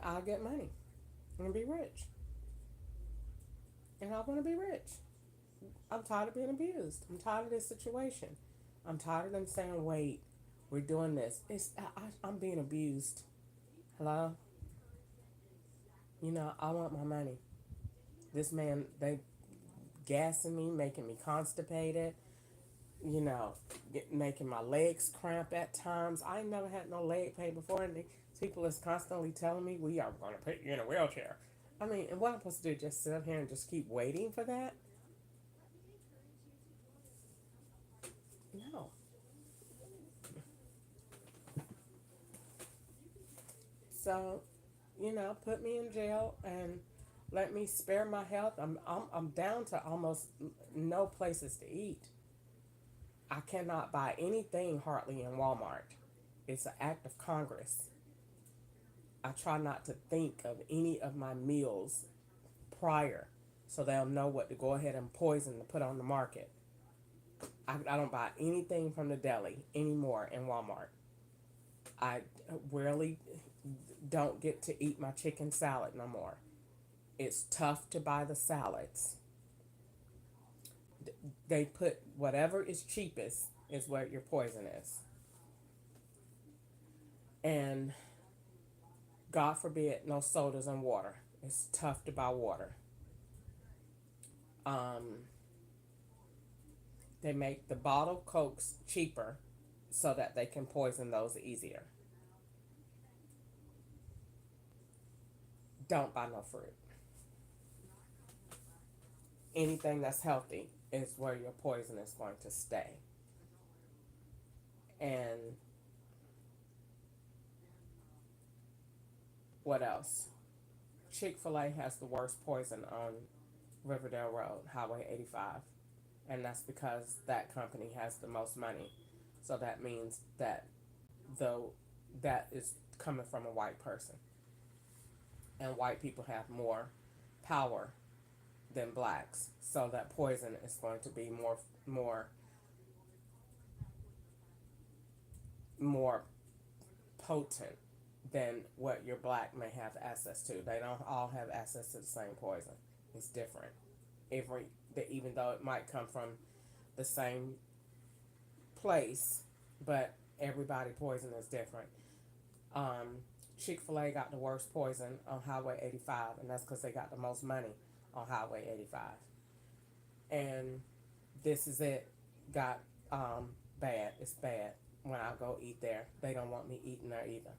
I'll get money and be rich. And I want to be rich. I'm tired of being abused. I'm tired of this situation. I'm tired of them saying, "Wait, we're doing this." I'm being abused. Hello. I want my money. This man, they gassing me, making me constipated, you know, making my legs cramp at times. I ain't never had no leg pain before, and these people is constantly telling me we are going to put you in a wheelchair. I mean, and what I'm supposed to do? Just sit up here and just keep waiting for that? No. So, put me in jail and let me spare my health. I'm down to almost no places to eat. I cannot buy anything hardly in Walmart. It's an act of Congress. I try not to think of any of my meals prior so they'll know what to go ahead and poison to put on the market. I don't buy anything from the deli anymore in Walmart. I rarely don't get to eat my chicken salad no more. It's tough to buy the salads. They put whatever is cheapest is where your poison is. And God forbid, no sodas and water. It's tough to buy water. They make the bottled Cokes cheaper so that they can poison those easier. Don't buy no fruit. Anything that's healthy is where your poison is going to stay. And what else? Chick-fil-A has the worst poison on Riverdale Road, Highway 85. And that's because that company has the most money. So that means that though that is coming from a white person. And white people have more power than blacks. So that poison is going to be more potent than what your black may have access to. They don't all have access to the same poison. It's different. Even though it might come from the same place, but everybody poison is different. Chick-fil-A got the worst poison on Highway 85, and that's because they got the most money on Highway 85. And This Is It got bad. It's bad when I go eat there. They don't want me eating there either.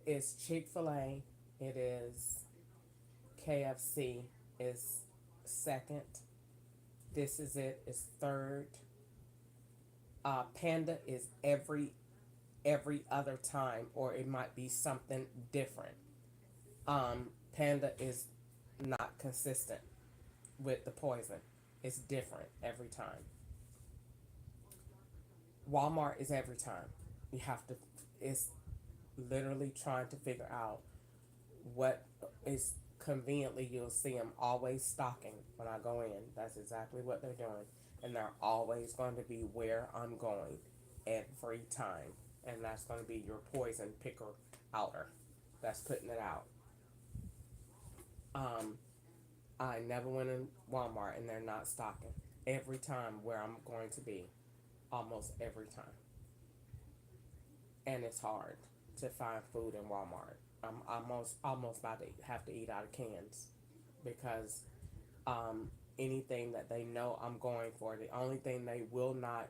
It's Chick-fil-A. It is KFC is second. This Is It is third. Panda is every other time, or it might be something different. Panda is not consistent with the poison. It's different every time. Walmart is every time. You have to. It's literally trying to figure out what is conveniently. You'll see them always stocking when I go in. That's exactly what they're doing, and they're always going to be where I'm going every time, and that's going to be your poison picker outer. That's putting it out. I never went in Walmart and they're not stocking every time where I'm going to be, almost every time. And it's hard to find food in Walmart. I'm almost about to have to eat out of cans because anything that they know I'm going for, the only thing they will not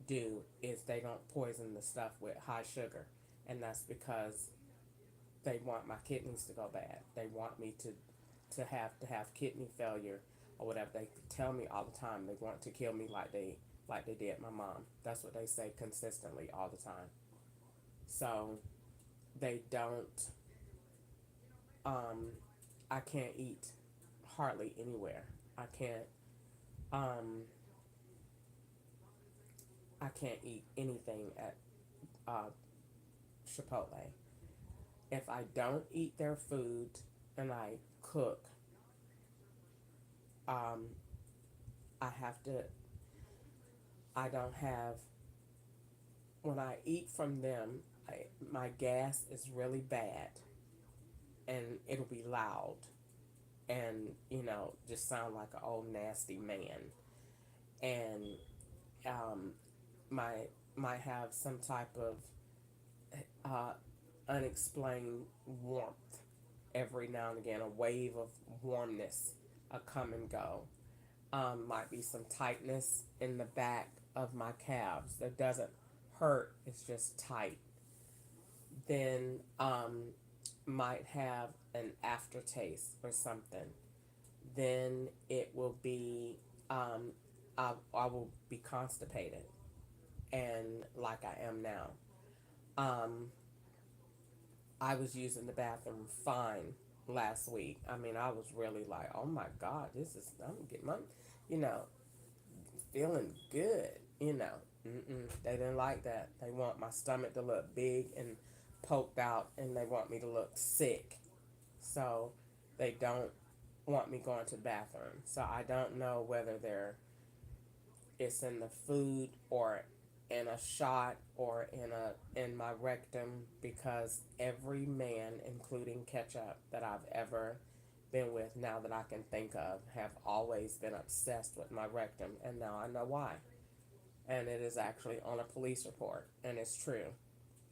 do is they don't poison the stuff with high sugar, and that's because they want my kidneys to go bad. They want me to have kidney failure or whatever. They tell me all the time they want to kill me like they did my mom. That's what they say consistently all the time. So they don't. I can't eat hardly anywhere. I can't. I can't eat anything at Chipotle. If I don't eat their food and I cook, I have to. I don't have. When I eat from them, my gas is really bad, and it'll be loud, and just sound like an old nasty man, and might have some type of unexplained warmth every now and again, a wave of warmness, a come and go. Might be some tightness in the back of my calves that doesn't hurt, it's just tight. Then might have an aftertaste or something. Then it will be, I will be constipated, and like I am now. Um, I was using the bathroom fine last week. I mean, I was really like, oh my God, I'm getting my, you know, feeling good, you know. They didn't like that. They want my stomach to look big and poked out, and they want me to look sick. So they don't want me going to the bathroom. So I don't know whether it's in the food or in a shot or in my rectum, because every man, including Ketchup, that I've ever been with, now that I can think of, have always been obsessed with my rectum, and now I know why. And it is actually on a police report, and it's true.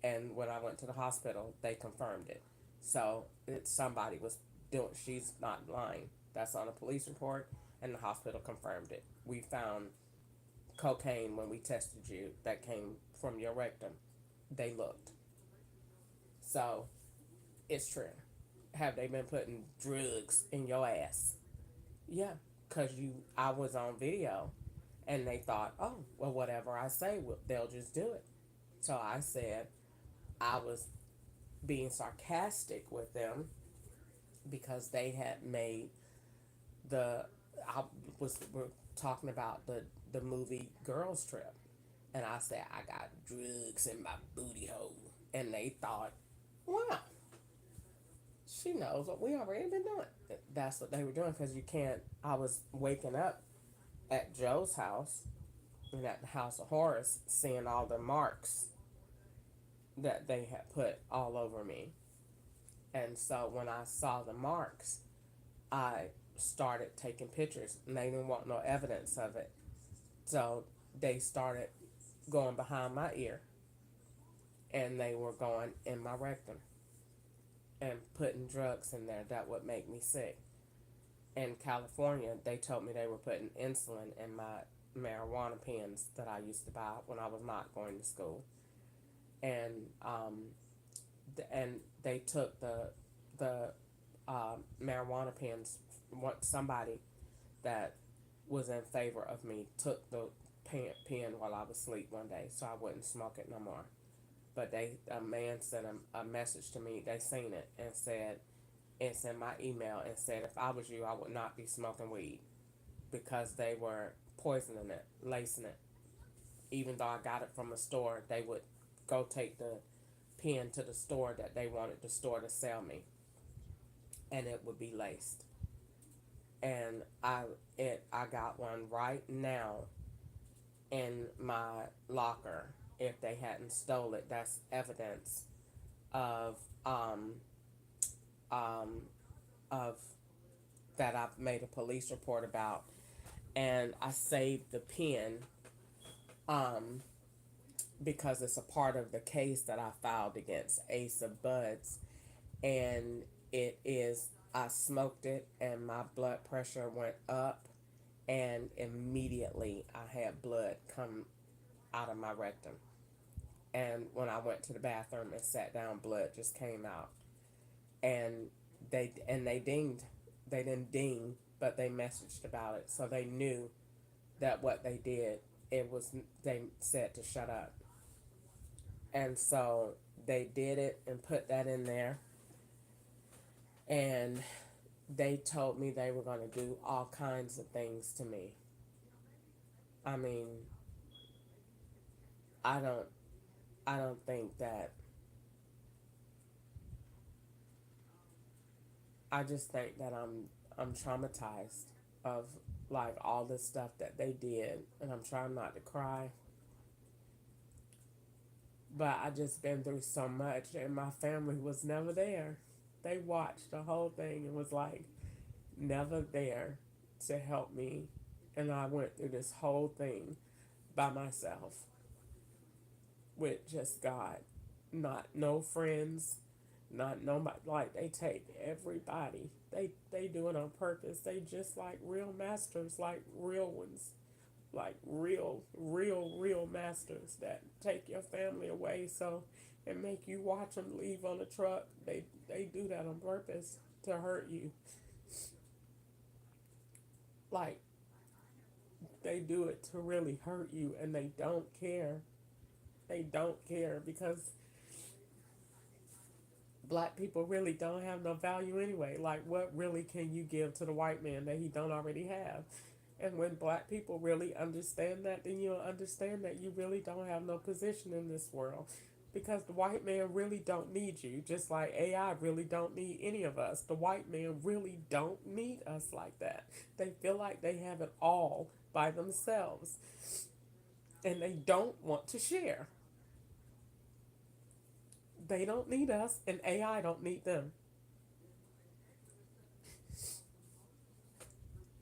And when I went to the hospital, they confirmed it. So somebody was doing. She's not lying. That's on a police report, and the hospital confirmed it. We found cocaine when we tested you that came from your rectum. They looked. So it's true. Have they been putting drugs in your ass? Yeah, cause I was on video, and they thought, oh, well, whatever I say, they'll just do it. So I said I was being sarcastic with them because they had made the I we're talking about the movie Girls Trip, and I said I got drugs in my booty hole, and they thought, wow, she knows what we already been doing. That's what they were doing, because you can't. I was waking up at Joe's house and at the house of Horace, seeing all the marks that they had put all over me. And so when I saw the marks, I started taking pictures, and they didn't want no evidence of it. So they started going behind my ear, and they were going in my rectum and putting drugs in there that would make me sick. In California, they told me they were putting insulin in my marijuana pens that I used to buy when I was not going to school. And and they took the marijuana pens. Somebody that was in favor of me took the pen while I was asleep one day, so I wouldn't smoke it no more. But a man sent a message to me. They seen it and said, it's in my email, and said if I was you, I would not be smoking weed, because they were poisoning it, lacing it. Even though I got it from a store, they would go take the pen to the store that they wanted the store to sell me, and it would be laced. And I got one right now in my locker. If they hadn't stole it, that's evidence of um of that I've made a police report about. And I saved the pen um because it's a part of the case that I filed against Asa Buds, and it is, I smoked it and my blood pressure went up, and immediately I had blood come out of my rectum. And when I went to the bathroom and sat down, blood just came out. And they dinged. They didn't ding, but they messaged about it, so they knew that what they did, it was, they said to shut up. And so they did it and put that in there, and they told me they were going to do all kinds of things to me. I mean, I don't I don't think that, I just think that I'm traumatized of like all the stuff that they did, and I'm trying not to cry. But I just been through so much, and my family was never there. They watched the whole thing and was like never there to help me, and I went through this whole thing by myself with just God. Not no friends, Not nobody, like they take everybody. They do it on purpose. They just like real masters, like real ones, like real masters that take your family away so and make you watch them leave on the truck. They do that on purpose to hurt you. Like they do it to really hurt you, and they don't care. They don't care because black people really don't have no value anyway. Like what really can you give to the white man that he don't already have? And when black people really understand that, then you'll understand that you really don't have no position in this world. Because the white man really don't need you, just like AI really don't need any of us. The white man really don't need us like that. They feel like they have it all by themselves, and they don't want to share. They don't need us, and AI don't need them.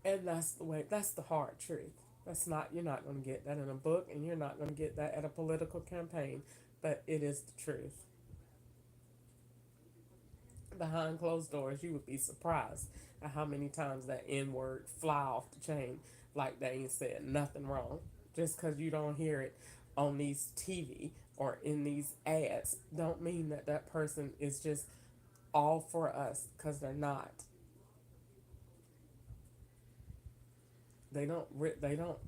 And that's the way, that's the hard truth. That's not, you're not going to get that in a book, and you're not going to get that at a political campaign, but it is the truth. Behind closed doors, you would be surprised at how many times that N word fly off the chain like they ain't said nothing wrong. Just because you don't hear it on these TV or in these ads, don't mean that that person is just all for us, because they're not. They don't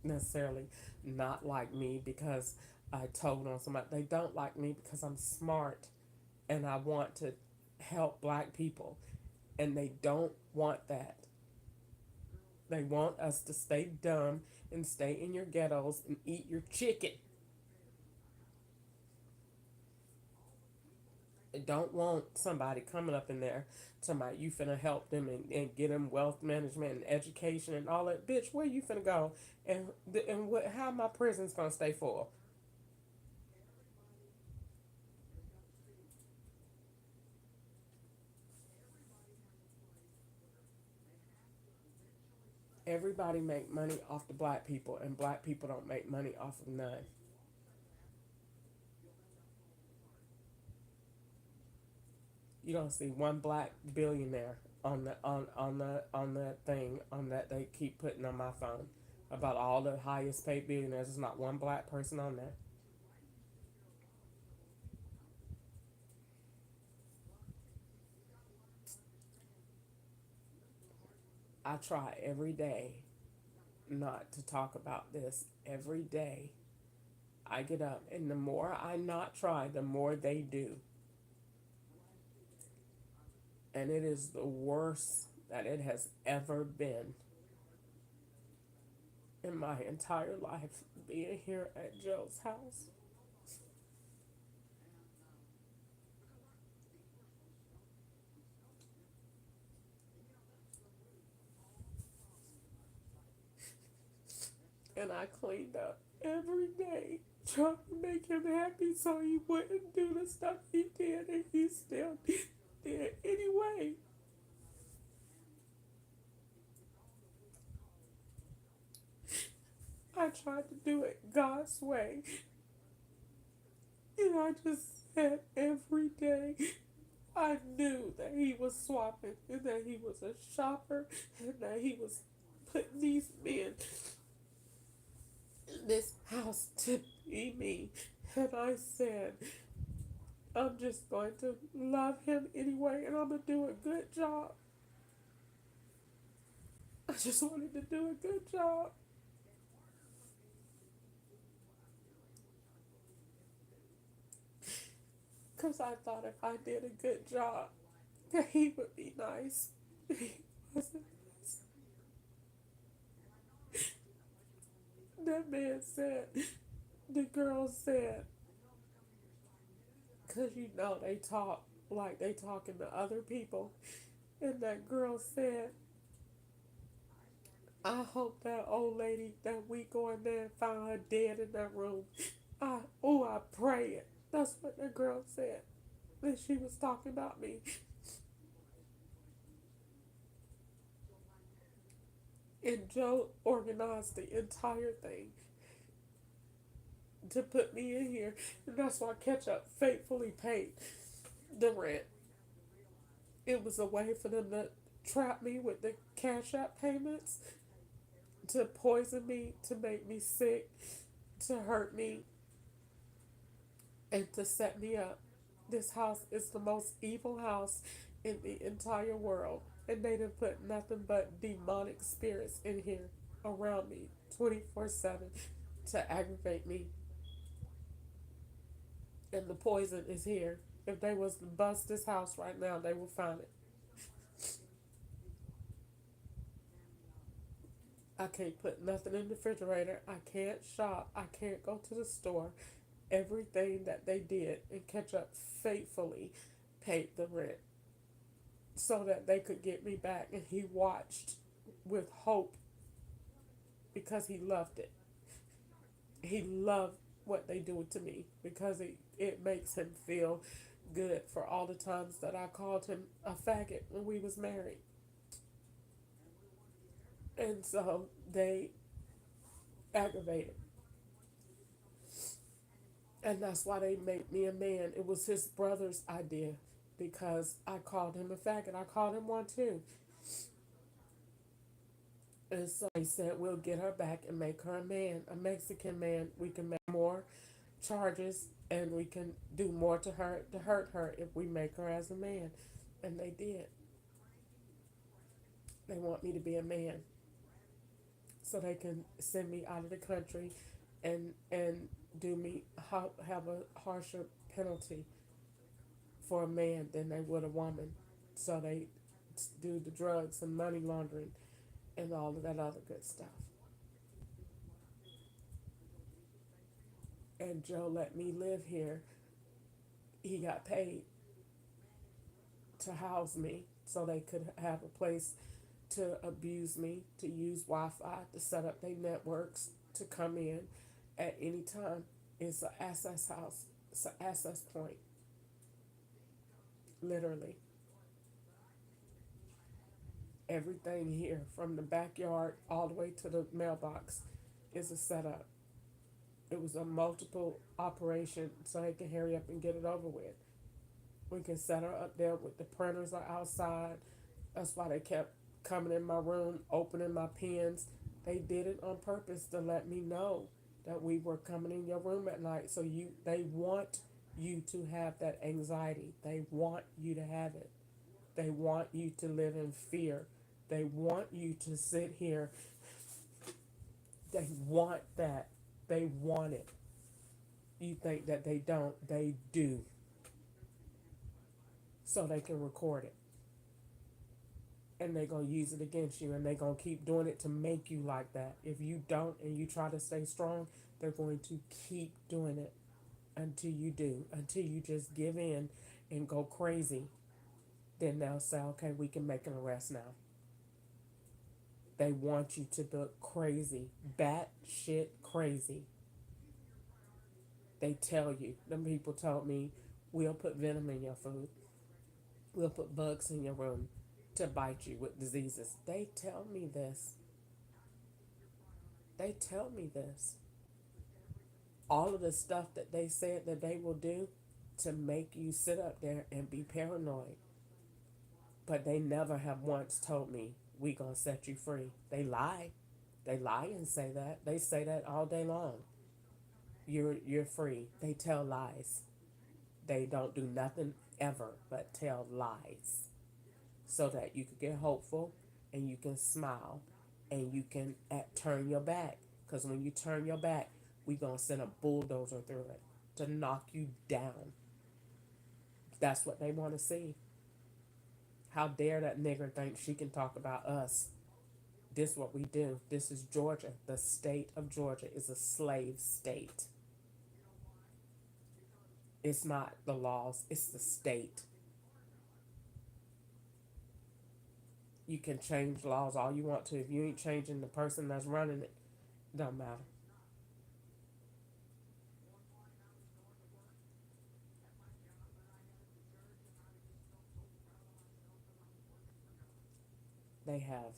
necessarily not like me because I told on somebody. They don't like me because I'm smart and I want to help black people, and they don't want that. They want us to stay dumb and stay in your ghettos and eat your chicken. They don't want somebody coming up in there talking about you finna help them and get them wealth management and education and all that. Bitch, where you finna go? And what? How my prison's gonna stay full? Everybody make money off the black people, and black people don't make money off of none. You don't see one black billionaire on the thing on that they keep putting on my phone about all the highest paid billionaires. There's not one black person on there. I try every day not to talk about this. Every day I get up, and the more I not try, the more they do. And it is the worst that it has ever been in my entire life being here at Joe's house. And I cleaned up every day trying to make him happy so he wouldn't do the stuff he did, and he still did anyway. I tried to do it God's way, and I just said every day I knew that he was swapping, and that he was a shopper, and that he was putting these men in this house to be me. And I said, I'm just going to love him anyway, and I'm going to do a good job. I just wanted to do a good job. Because I thought if I did a good job, that he would be nice. He wasn't nice. That man said, the girl said, because you know they talk like they talking to other people. And that girl said, I hope that old lady that we go in there and found her dead in that room. I pray it. That's what the girl said. And she was talking about me. And Joe organized the entire thing to put me in here. And that's why Ketchup faithfully paid the rent. It was a way for them to trap me with the cash app payments, to poison me, to make me sick, to hurt me, and to set me up. This house is the most evil house in the entire world. And they didn't put nothing but demonic spirits in here around me 24/7 to aggravate me. And the poison is here. If they was to bust this house right now, they will find it. I can't put nothing in the refrigerator. I can't shop. I can't go to the store. Everything that they did and catch up faithfully paid the rent so that they could get me back. And he watched with hope because he loved it. He loved what they do to me because it makes him feel good for all the times that I called him a faggot when we was married. And so they aggravated. And that's why they made me a man. It was his brother's idea because I called him a faggot. I called him one too. And so they said, we'll get her back and make her a man, a Mexican man. We can make more charges and we can do more to her to hurt her if we make her as a man. And they did. They want me to be a man so they can send me out of the country and do me have a harsher penalty for a man than they would a woman. So they do the drugs and money laundering and all of that other good stuff. And Joe let me live here. He got paid to house me so they could have a place to abuse me, to use Wi-Fi, to set up their networks, to come in at any time. It's an access house. It's an access point, literally. Everything here, from the backyard all the way to the mailbox, is a setup. It was a multiple operation so they can hurry up and get it over with. We can set her up there with the printers are outside. That's why they kept coming in my room, opening my pens. They did it on purpose to let me know that we were coming in your room at night. So they want you to have that anxiety. They want you to have it. They want you to live in fear. They want you to sit here. They want that. They want it. You think that they don't. They do. So they can record it. And they're going to use it against you. And they're going to keep doing it to make you like that. If you don't and you try to stay strong, they're going to keep doing it until you do. Until you just give in and go crazy. Then they'll say, okay, we can make an arrest now. They want you to look crazy, bat shit crazy. They tell you, them people told me, we'll put venom in your food. We'll put bugs in your room to bite you with diseases. They tell me this. They tell me this. All of the stuff that they said that they will do to make you sit up there and be paranoid. But they never have once told me, we gonna set you free. They lie. They lie and say that. They say that all day long. You're free. They tell lies. They don't do nothing ever but tell lies. So that you can get hopeful and you can smile and you can turn your back. Because when you turn your back, we gonna send a bulldozer through it to knock you down. That's what they want to see. How dare that nigger think she can talk about us? This is what we do. This is Georgia. The state of Georgia is a slave state. It's not the laws, it's the state. You can change laws all you want to. If you ain't changing the person that's running it, don't matter. They have.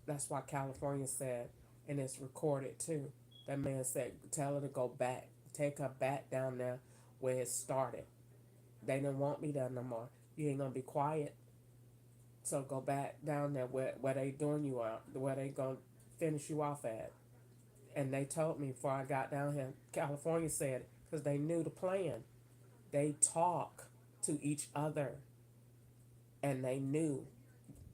That's why California said, and it's recorded too. That man said, tell her to go back. Take her back down there where it started. They didn't want me there no more. You ain't gonna be quiet. So go back down there where they doing you out, where they gonna finish you off at. And they told me before I got down here, California said, because they knew the plan. They talk to each other, and they knew.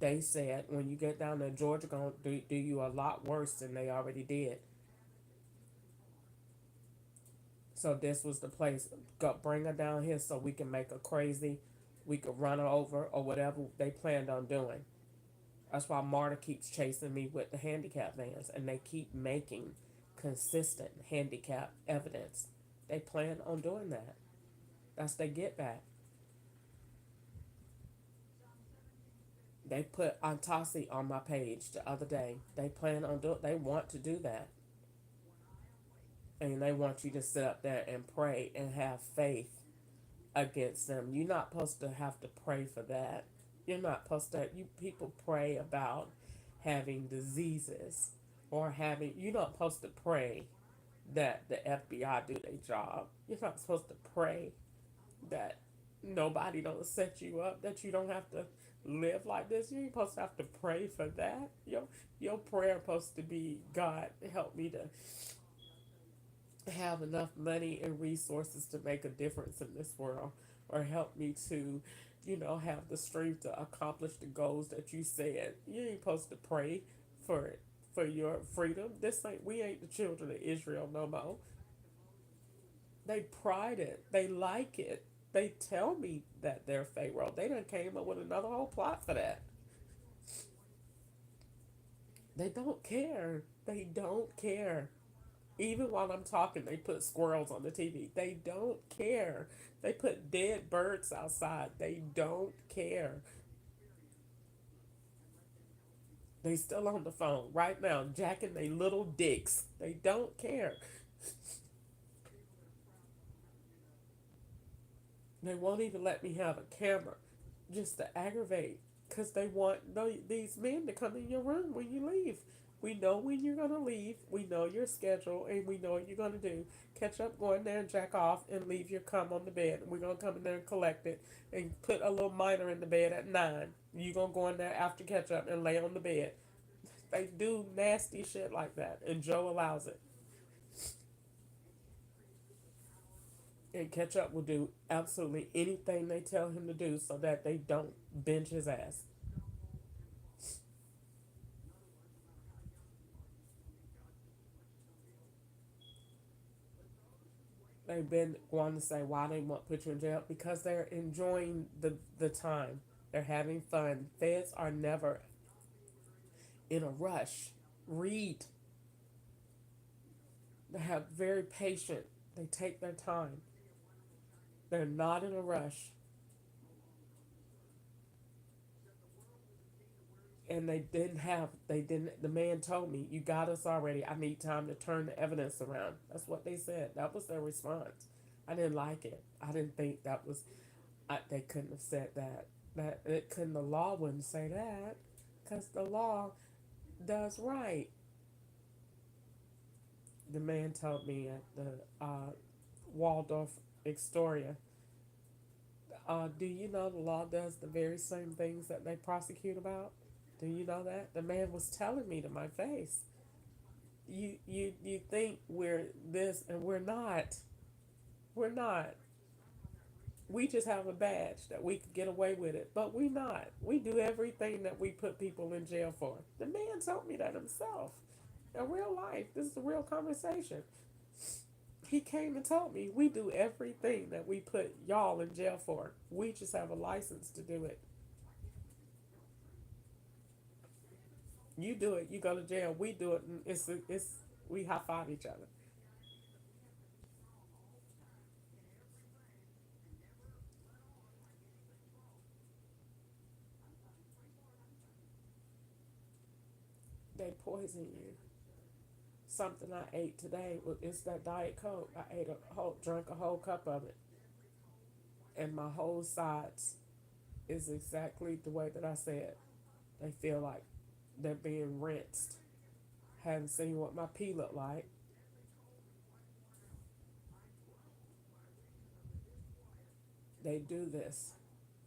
They said when you get down there, Georgia gonna do you a lot worse than they already did. So this was the place. Go bring her down here so we can make her crazy. We could run her over or whatever they planned on doing. That's why Marta keeps chasing me with the handicap vans, and they keep making consistent handicap evidence. They plan on doing that. That's their get back. They put Antasi on my page the other day. They plan on do. They want to do that, and they want you to sit up there and pray and have faith against them. You're not supposed to have to pray for that. You're not supposed to. You people pray about having diseases or having. You're not supposed to pray that the FBI do their job. You're not supposed to pray that nobody don't set you up. That you don't have to live like this. You ain't supposed to have to pray for that. Your prayer supposed to be, God help me to have enough money and resources to make a difference in this world, or help me to, have the strength to accomplish the goals that you said. You ain't supposed to pray for your freedom. We ain't the children of Israel no more. They pride it. They like it. They tell me that they're Pharaoh. They done came up with another whole plot for that. They don't care. They don't care. Even while I'm talking, they put squirrels on the TV. They don't care. They put dead birds outside. They don't care. They still on the phone right now, jacking they little dicks. They don't care. They won't even let me have a camera just to aggravate, because they want these men to come in your room when you leave. We know when you're going to leave. We know your schedule, and we know what you're going to do. Catch up, go in there and jack off, and leave your cum on the bed. We're going to come in there and collect it and put a little minor in the bed at 9. You're going to go in there after catch up and lay on the bed. They do nasty shit like that, and Joe allows it. And Ketchup will do absolutely anything they tell him to do so that they don't bench his ass. They've been wanting to say why they want to put you in jail, because they're enjoying the time. They're having fun. Feds are never in a rush. Read. They have very patient. They take their time. They're not in a rush. And the man told me, you got us already. I need time to turn the evidence around. That's what they said. That was their response. I didn't like it. I didn't think that was, they couldn't have said that. The law wouldn't say that, because the law does right. The man told me at the Waldorf Astoria, do you know the law does the very same things that they prosecute about? Do you know that? The man was telling me to my face. You think we're this, and we're not. We're not. We just have a badge that we could get away with it, but we not. We do everything that we put people in jail for. The man told me that himself. In real life, this is a real conversation. He came and told me we do everything that we put y'all in jail for. We just have a license to do it. You do it, you go to jail. We do it, and it's we high five each other. They poison you. Something I ate today is that Diet Coke. I drank a whole cup of it, and my whole sides is exactly the way that I said. They feel like they're being rinsed. Haven't seen what my pee look like. They do this,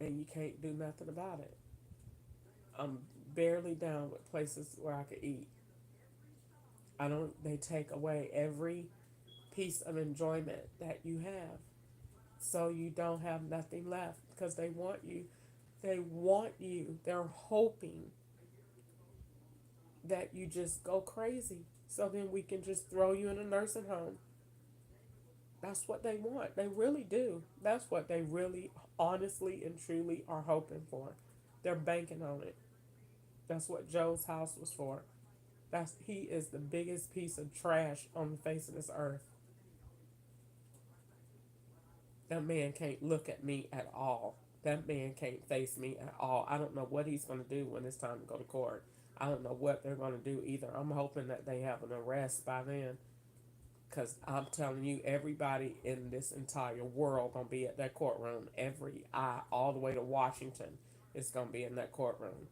and you can't do nothing about it. I'm barely down with places where I could eat. I don't. They take away every piece of enjoyment that you have, so you don't have nothing left because they want you. They want you. They're hoping that you just go crazy, so then we can just throw you in a nursing home. That's what they want. They really do. That's what they really, honestly, and truly are hoping for. They're banking on it. That's what Joe's house was for. He is the biggest piece of trash on the face of this earth. That man can't look at me at all. That man can't face me at all. I don't know what he's going to do when it's time to go to court. I don't know what they're going to do either. I'm hoping that they have an arrest by then. Because I'm telling you, everybody in this entire world going to be at that courtroom. Every eye, all the way to Washington, is going to be in that courtroom.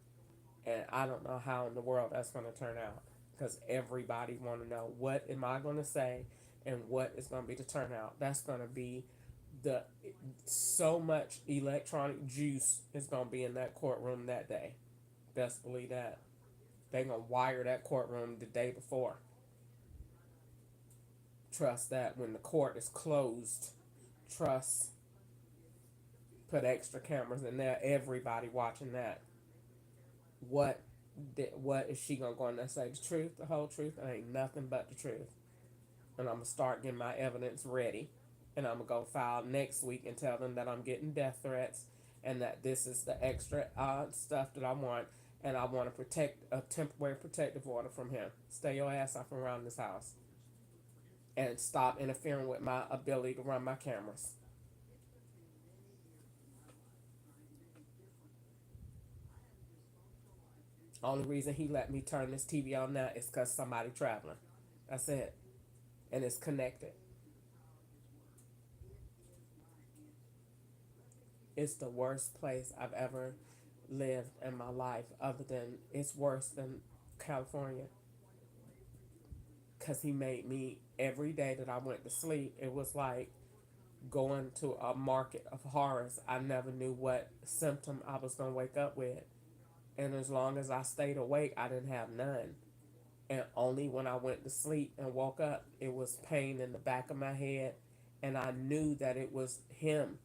And I don't know how in the world that's going to turn out. Because everybody want to know, what am I going to say and what is going to be the turnout. That's going to be the so much electronic juice is going to be in that courtroom that day. Best believe that. They're going to wire that courtroom the day before. Trust that. When the court is closed, trust, put extra cameras in there, everybody watching that. What what is she gonna go in there and say? The truth, the whole truth? It ain't nothing but the truth. And I'm gonna start getting my evidence ready. And I'm gonna go file next week and tell them that I'm getting death threats and that this is the extra stuff that I want. And I want to protect a temporary protective order from him. Stay your ass off around this house. And stop interfering with my ability to run my cameras. Only reason he let me turn this TV on now is because somebody traveling. That's it. And it's connected. It's the worst place I've ever lived in my life, other than it's worse than California. Because he made me, every day that I went to sleep, it was like going to a market of horrors. I never knew what symptom I was going to wake up with. And as long as I stayed awake, I didn't have none. And only when I went to sleep and woke up, it was pain in the back of my head. And I knew that it was him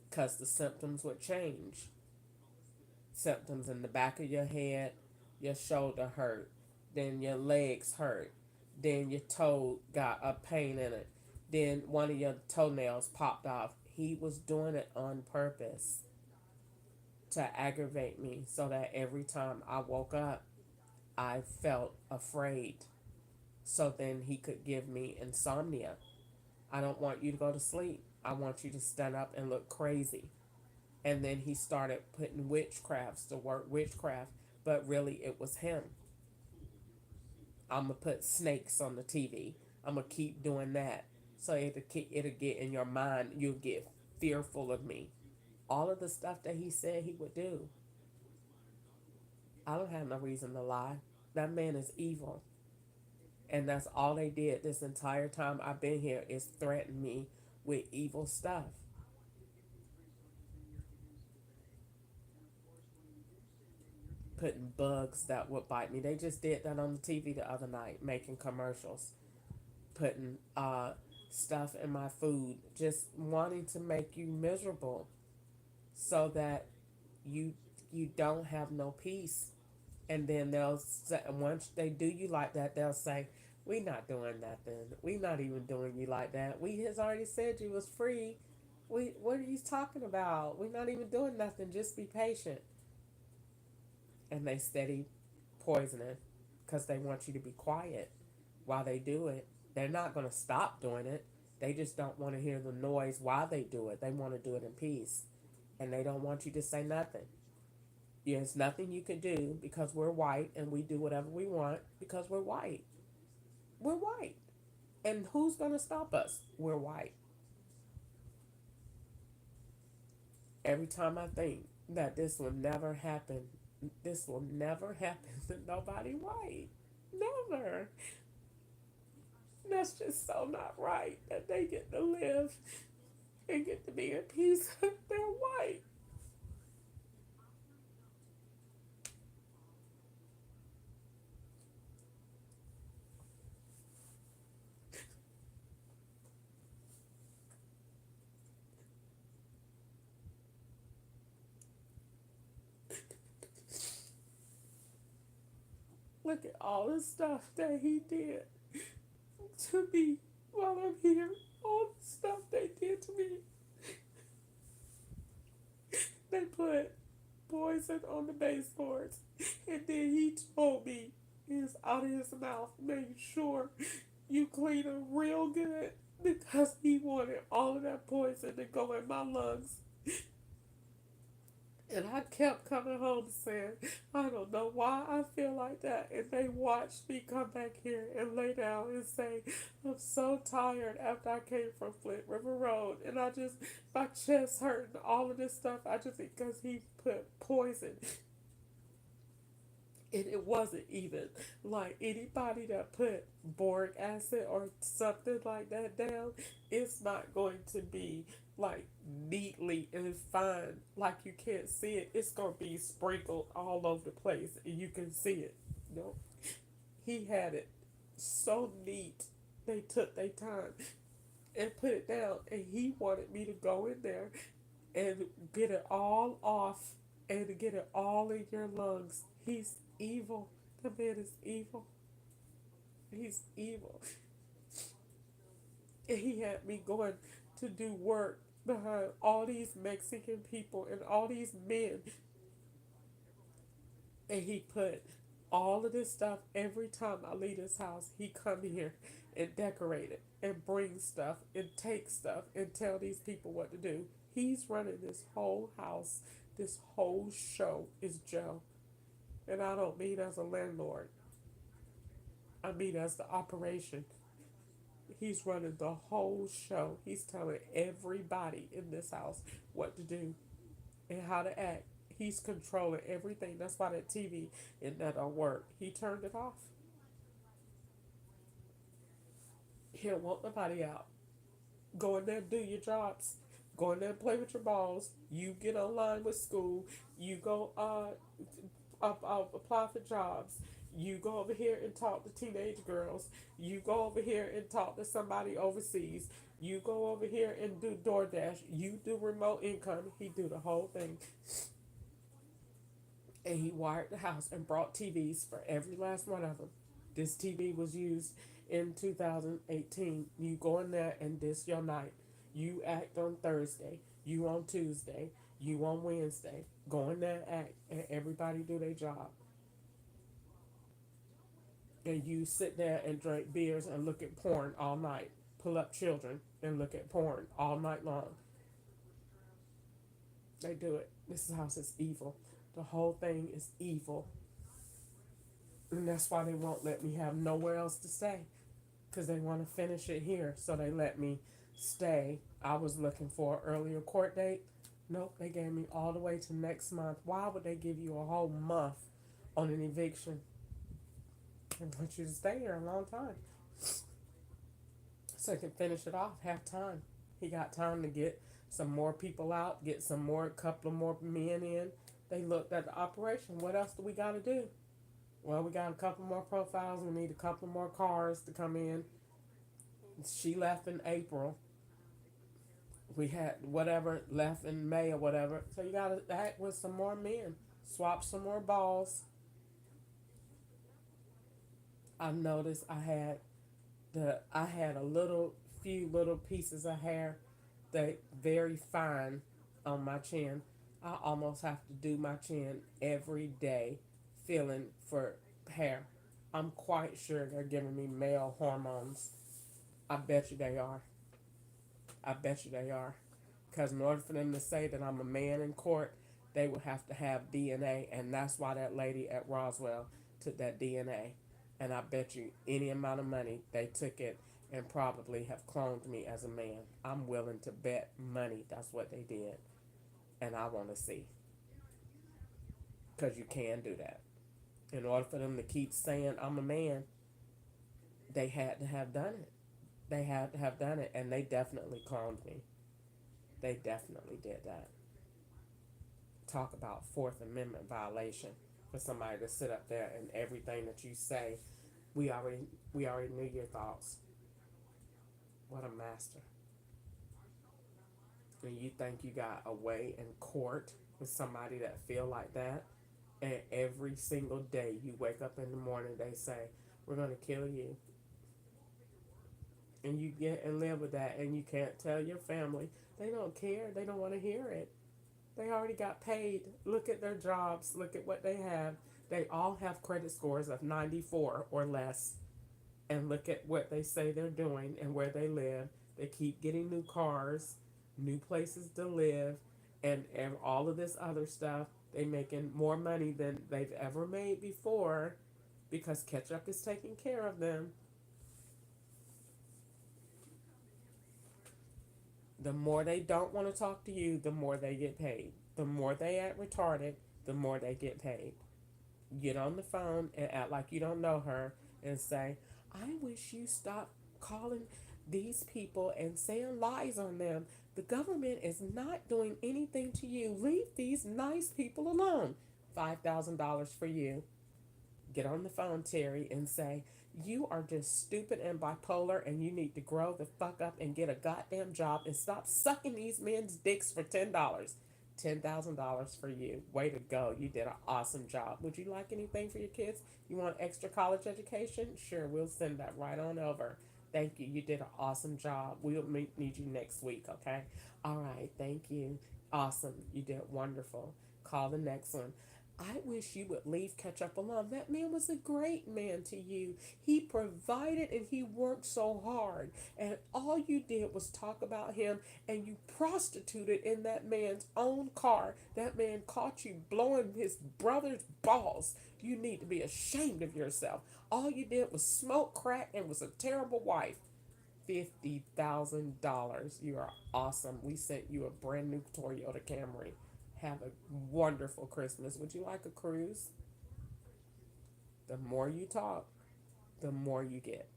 because the symptoms would change. Symptoms in the back of your head, your shoulder hurt, then your legs hurt, then your toe got a pain in it, then one of your toenails popped off. He was doing it on purpose to aggravate me so that every time I woke up, I felt afraid. So then he could give me insomnia. I don't want you to go to sleep. I want you to stand up and look crazy. And then he started putting witchcrafts to work witchcraft, but really it was him. I'm going to put snakes on the TV. I'm going to keep doing that. So it'll get in your mind, you'll get fearful of me. All of the stuff that he said he would do. I don't have no reason to lie. That man is evil. And that's all they did this entire time I've been here is threaten me with evil stuff. Putting bugs that would bite me. They just did that on the TV the other night, making commercials. Putting stuff in my food. Just wanting to make you miserable so that you you don't have no peace. And then they'll say, once they do you like that, they'll say, "We not doing nothing. We not even doing you like that. We has already said you was free. What are you talking about? We not even doing nothing. Just be patient." And they steady poisoning because they want you to be quiet while they do it. They're not going to stop doing it. They just don't want to hear the noise while they do it. They want to do it in peace. And they don't want you to say nothing. There's nothing you can do because we're white and we do whatever we want because we're white. We're white. And who's going to stop us? We're white. Every time I think that this will never happen to nobody white. Never. That's just so not right that they get to live and get to be at peace. They're white. Look at all the stuff that he did to me while I'm here. All the stuff they did to me. They put poison on the baseboards. And then he told me, it's out of his mouth, make sure you clean them real good. Because he wanted all of that poison to go in my lungs. And I kept coming home saying, I don't know why I feel like that. And they watched me come back here and lay down and say, I'm so tired after I came from Flint River Road. And my chest hurting, all of this stuff. I just, because he put poison. And it wasn't even like anybody that put boric acid or something like that down, it's not going to be like neatly and fine like you can't see it. It's gonna be sprinkled all over the place and you can see it. No, he had it so neat. They took their time and put it down, and he wanted me to go in there and get it all off and to get it all in your lungs. He's evil. The man is evil. He's evil. And he had me going to do work behind all these Mexican people and all these men. And he put all of this stuff every time I leave his house. He come here and decorate it and bring stuff and take stuff and tell these people what to do. He's running this whole house. This whole show is Joe. And I don't mean as a landlord. I mean as the operation. He's running the whole show. He's telling everybody in this house what to do and how to act. He's controlling everything. That's why that TV and that don't work. He turned it off. He don't want nobody out. Go in there and do your jobs. Go in there and play with your balls. You get online with school. You go apply for jobs. You go over here and talk to teenage girls. You go over here and talk to somebody overseas. You go over here and do DoorDash. You do remote income. He do the whole thing. And he wired the house and brought TVs for every last one of them. This TV was used in 2018. You go in there and this your night. You act on Thursday. You on Tuesday. You on Wednesday. Go in there and act. And everybody do their job. And you sit there and drink beers and look at porn all night. Pull up children and look at porn all night long. They do it. This house is evil. The whole thing is evil. And that's why they won't let me have nowhere else to stay. Because they want to finish it here. So they let me stay. I was looking for an earlier court date. Nope, they gave me all the way to next month. Why would they give you a whole month on an eviction? I want you to stay here a long time. So he can finish it off, have time. He got time to get some more people out, get couple of more men in. They looked at the operation. What else do we got to do? Well, we got a couple more profiles. We need a couple more cars to come in. She left in April. We had whatever left in May or whatever. So you got to act with some more men. Swap some more balls. I noticed I had a few little pieces of hair that very fine on my chin. I almost have to do my chin every day, feeling for hair. I'm quite sure they're giving me male hormones. I bet you they are. I bet you they are. Because in order for them to say that I'm a man in court, they would have to have DNA, and that's why that lady at Roswell took that DNA. And I bet you any amount of money they took it and probably have cloned me as a man. I'm willing to bet money that's what they did. And I want to see. Because you can do that. In order for them to keep saying I'm a man, they had to have done it. They had to have done it, and they definitely cloned me. They definitely did that. Talk about Fourth Amendment violation for somebody to sit up there and everything that you say, we already we already knew your thoughts. What a master. And you think you got a way in court with somebody that feel like that, and every single day you wake up in the morning they say, we're gonna kill you. And you get and live with that, and you can't tell your family. They don't care, they don't want to hear it. They already got paid. Look at their jobs, look at what they have. They all have credit scores of 94 or less, and look at what they say they're doing and where they live. They keep getting new cars, new places to live, and all of this other stuff. They making more money than they've ever made before because ketchup is taking care of them. The more they don't want to talk to you, the more they get paid. The more they act retarded, the more they get paid. Get on the phone and act like you don't know her and say, I wish you stop calling these people and saying lies on them. The government is not doing anything to you. Leave these nice people alone. $5,000 for you. Get on the phone, Terry, and say, you are just stupid and bipolar, and you need to grow the fuck up and get a goddamn job and stop sucking these men's dicks for $10. $10,000 for you. Way to go. You did an awesome job. Would you like anything for your kids? You want extra college education? Sure, we'll send that right on over. Thank you. You did an awesome job. We'll need you next week, okay? All right. Thank you. Awesome. You did wonderful. Call the next one. I wish you would leave Ketchup alone. That man was a great man to you. He provided and he worked so hard. And all you did was talk about him, and you prostituted in that man's own car. That man caught you blowing his brother's balls. You need to be ashamed of yourself. All you did was smoke crack and was a terrible wife. $50,000. You are awesome. We sent you a brand new Toyota Camry. Have a wonderful Christmas. Would you like a cruise? The more you talk, the more you get.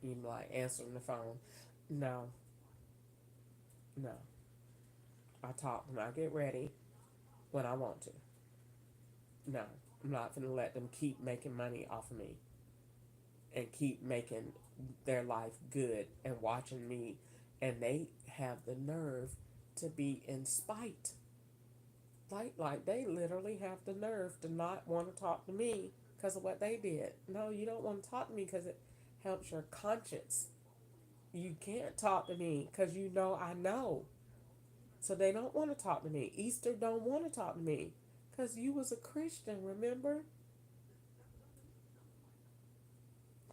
You like answering the phone. No, no. I talk when I get ready, when I want to. No, I'm not going to let them keep making money off of me and keep making their life good and watching me. And they have the nerve to be in spite. Like they literally have the nerve to not want to talk to me because of what they did. No, you don't want to talk to me because it helps your conscience. You can't talk to me because you know I know. So they don't want to talk to me. Easter don't want to talk to me because you was a Christian, remember?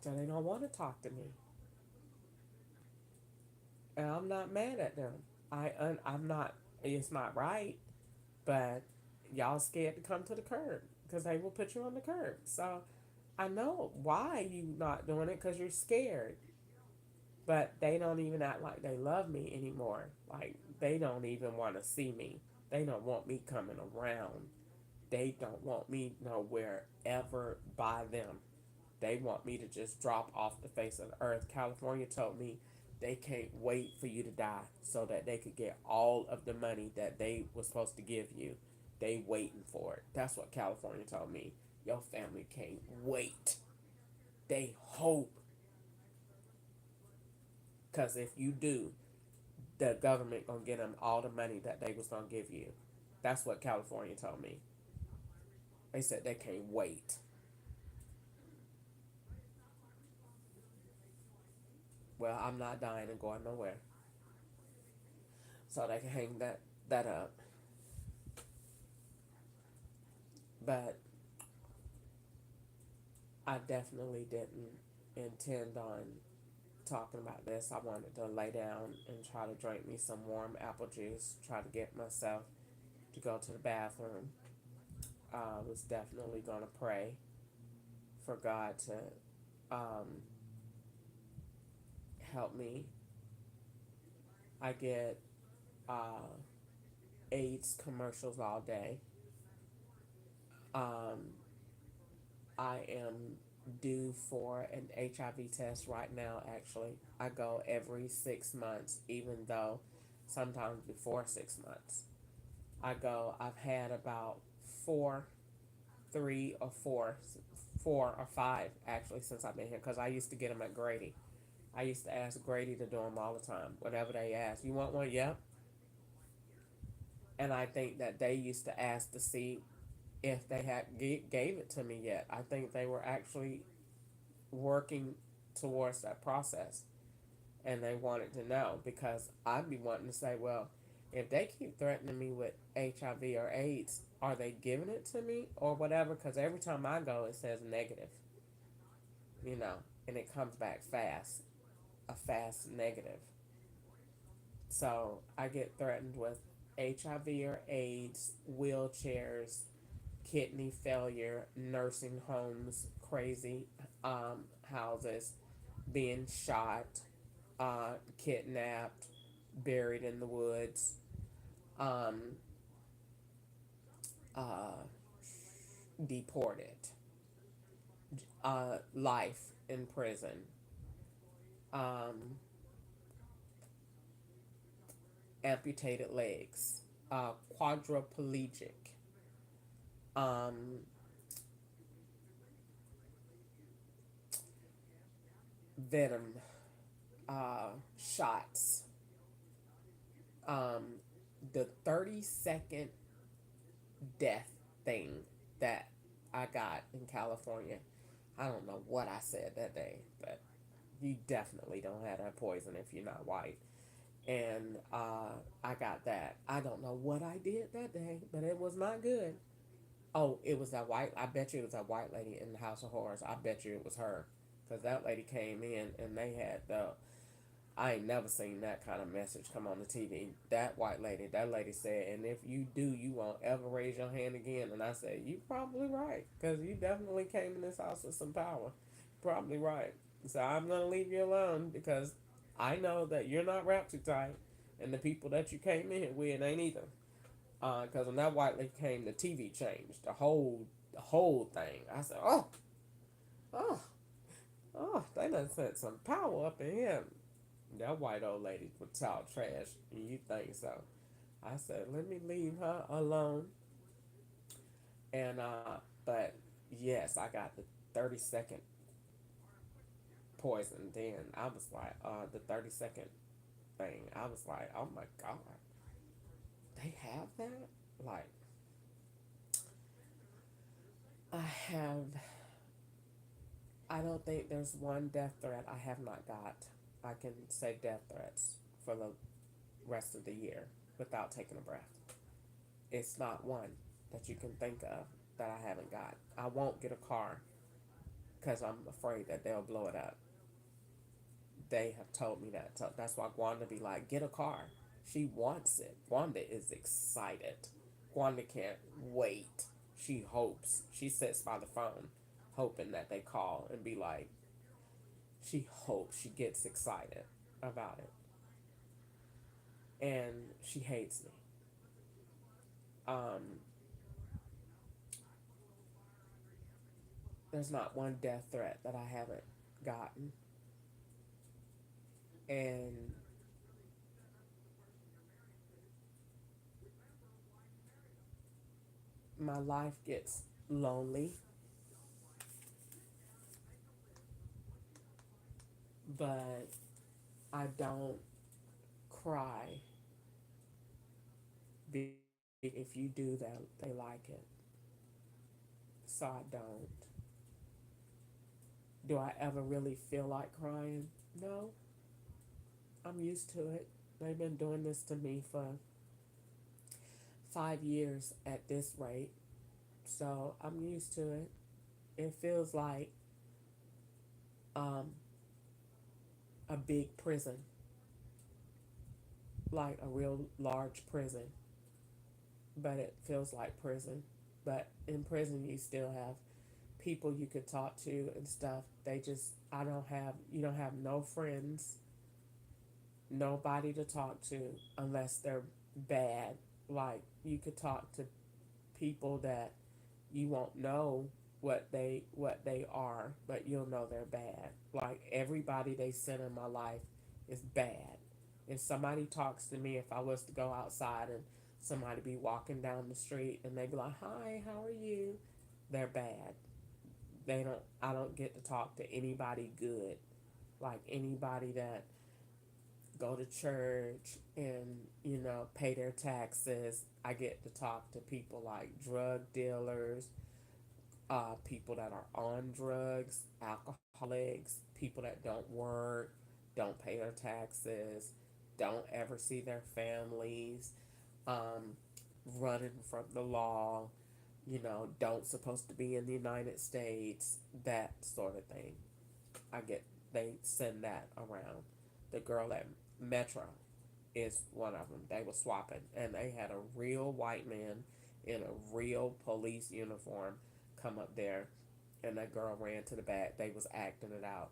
So they don't want to talk to me. And I'm not mad at them. I'm not, it's not right, but y'all scared to come to the curb because they will put you on the curb. So I know why you not doing it, because you're scared. But they don't even act like they love me anymore. Like they don't even want to see me. They don't want me coming around. They don't want me nowhere ever by them. They want me to just drop off the face of the earth. California told me they can't wait for you to die so that they could get all of the money that they were supposed to give you. They waiting for it. That's what California told me. Your family can't wait. They hope. Because if you do, the government gonna get them all the money that they was gonna give you. That's what California told me. They said they can't wait. Well, I'm not dying and going nowhere. So they can hang that up. But I definitely didn't intend on talking about this. I wanted to lay down and try to drink me some warm apple juice, try to get myself to go to the bathroom. I was definitely going to pray for God to um, help me. I get uh, AIDS commercials all day. Um, I am due for an HIV test right now, actually. I go every 6 months, even though sometimes before 6 months. I go, I've had about four, three or four, 4 or 5 actually since I've been here because I used to get them at Grady. I used to ask Grady to do them all the time. Whenever they asked, you want one? Yep. And I think that they used to ask to see if they had gave it to me yet. I think they were actually working towards that process, and they wanted to know because I'd be wanting to say, well, if they keep threatening me with HIV or AIDS, are they giving it to me or whatever? Because every time I go, it says negative, you know, and it comes back fast, a fast negative. So I get threatened with HIV or AIDS, wheelchairs, kidney failure, nursing homes, crazy houses, being shot, kidnapped, buried in the woods, um, uh, deported, life in prison, um, amputated legs, quadriplegic, um, venom, shots, um, the 30-second death thing that I got in California. I don't know what I said that day, but you definitely don't have that poison if you're not white. And I got that. I don't know what I did that day, but it was not good. Oh, it was that white. I bet you it was that white lady in the House of Horrors. I bet you it was her, because that lady came in and they had the. I ain't never seen that kind of message come on the TV. That lady said, and if you do, you won't ever raise your hand again. And I said, you probably right, because you definitely came in this house with some power. Probably right. So I'm gonna leave you alone because I know that you're not wrapped too tight, and the people that you came in with ain't either. Because when that white lady came, the TV changed, the whole thing. I said, oh, oh, they done sent some power up in here. That white old lady would talk trash, and you think so. I said, let me leave her alone. And, but yes, I got the 30-second poison. Then I was like, the 30-second thing. I was like, oh my God, they have that? Like, I have, I don't think there's one death threat I have not got. I can say death threats for the rest of the year without taking a breath. It's not one that you can think of that I haven't got. I won't get a car because I'm afraid that they'll blow it up. They have told me that. So that's why Gwanda be like, get a car. She wants it. Gwanda is excited. Gwanda can't wait. She hopes. She sits by the phone hoping that they call and be like, she hopes she gets excited about it. And she hates me. Um, there's not one death threat that I haven't gotten. And my life gets lonely, but I don't cry. If you do that, they like it. So I don't. Do I ever really feel like crying? No. I'm used to it. They've been doing this to me for 5 years at this rate. So I'm used to it. It feels like um, a big prison, like a real large prison, but it feels like prison. But in prison, you still have people you could talk to and stuff. I don't have, you don't have no friends, nobody to talk to unless they're bad. Like, you could talk to people that you won't know what they are, but you'll know they're bad. Like everybody they send in my life is bad. If somebody talks to me, if I was to go outside and somebody be walking down the street and they be like, "Hi, how are you?" They're bad. They don't. I don't get to talk to anybody good. Like anybody that go to church and pay their taxes. I get to talk to people like drug dealers, people that are on drugs, alcoholics, people that don't work, don't pay their taxes, don't ever see their families, um, running from the law, don't supposed to be in the United States, that sort of thing. I get they send that around. The girl at Metro is one of them. They were swapping, and they had a real white man in a real police uniform come up there, and that girl ran to the back. They was acting it out.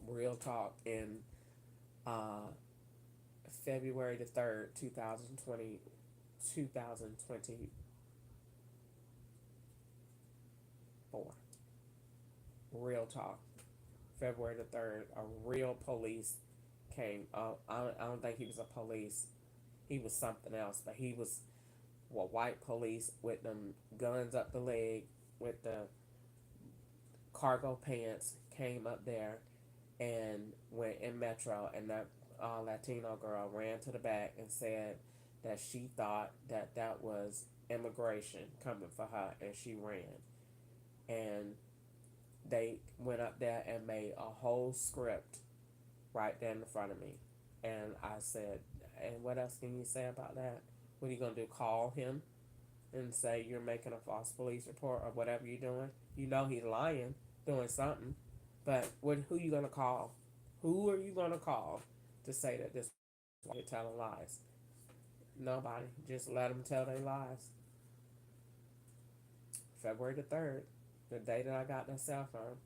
Real talk in uh, February the 3rd, 2020, 2024. Real talk. February the 3rd, a real police came up. I don't think he was a police. He was something else, but he was white police with them guns up the leg, with the cargo pants, came up there and went in Metro, and that Latino girl ran to the back and said that she thought that that was immigration coming for her, and she ran. And they went up there and made a whole script right there in front of me. And I said, and what else can you say about that? What are you going to do? Call him and say you're making a false police report or whatever you're doing? You know he's lying, doing something. But who are you going to call? Who are you going to call to say that this you're telling lies? Nobody. Just let them tell their lies. February the 3rd, the day that I got that cell phone,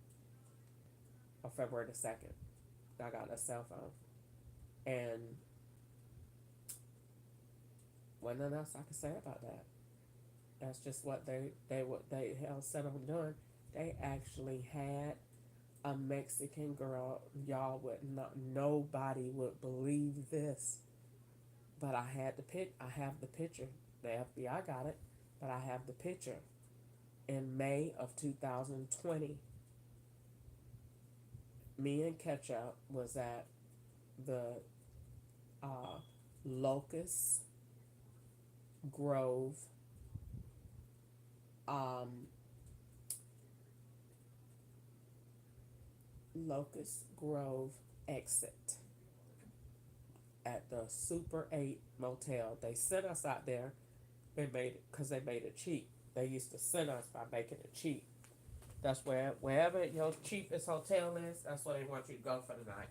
or February the 2nd, I got that cell phone. And what nothing else I can say about that. That's just what they held set on doing. They actually had a Mexican girl. Y'all would not. Nobody would believe this, but I had the pic. I have the picture. The FBI got it, but I have the picture. In May of 2020, me and Ketchup was at the uh, Locust Grove um, Locust Grove exit at the Super 8 motel. They sent us out there. They made it because they made it cheap. They used to send us by making it cheap. That's wherever your cheapest hotel is, that's where they want you to go for the night.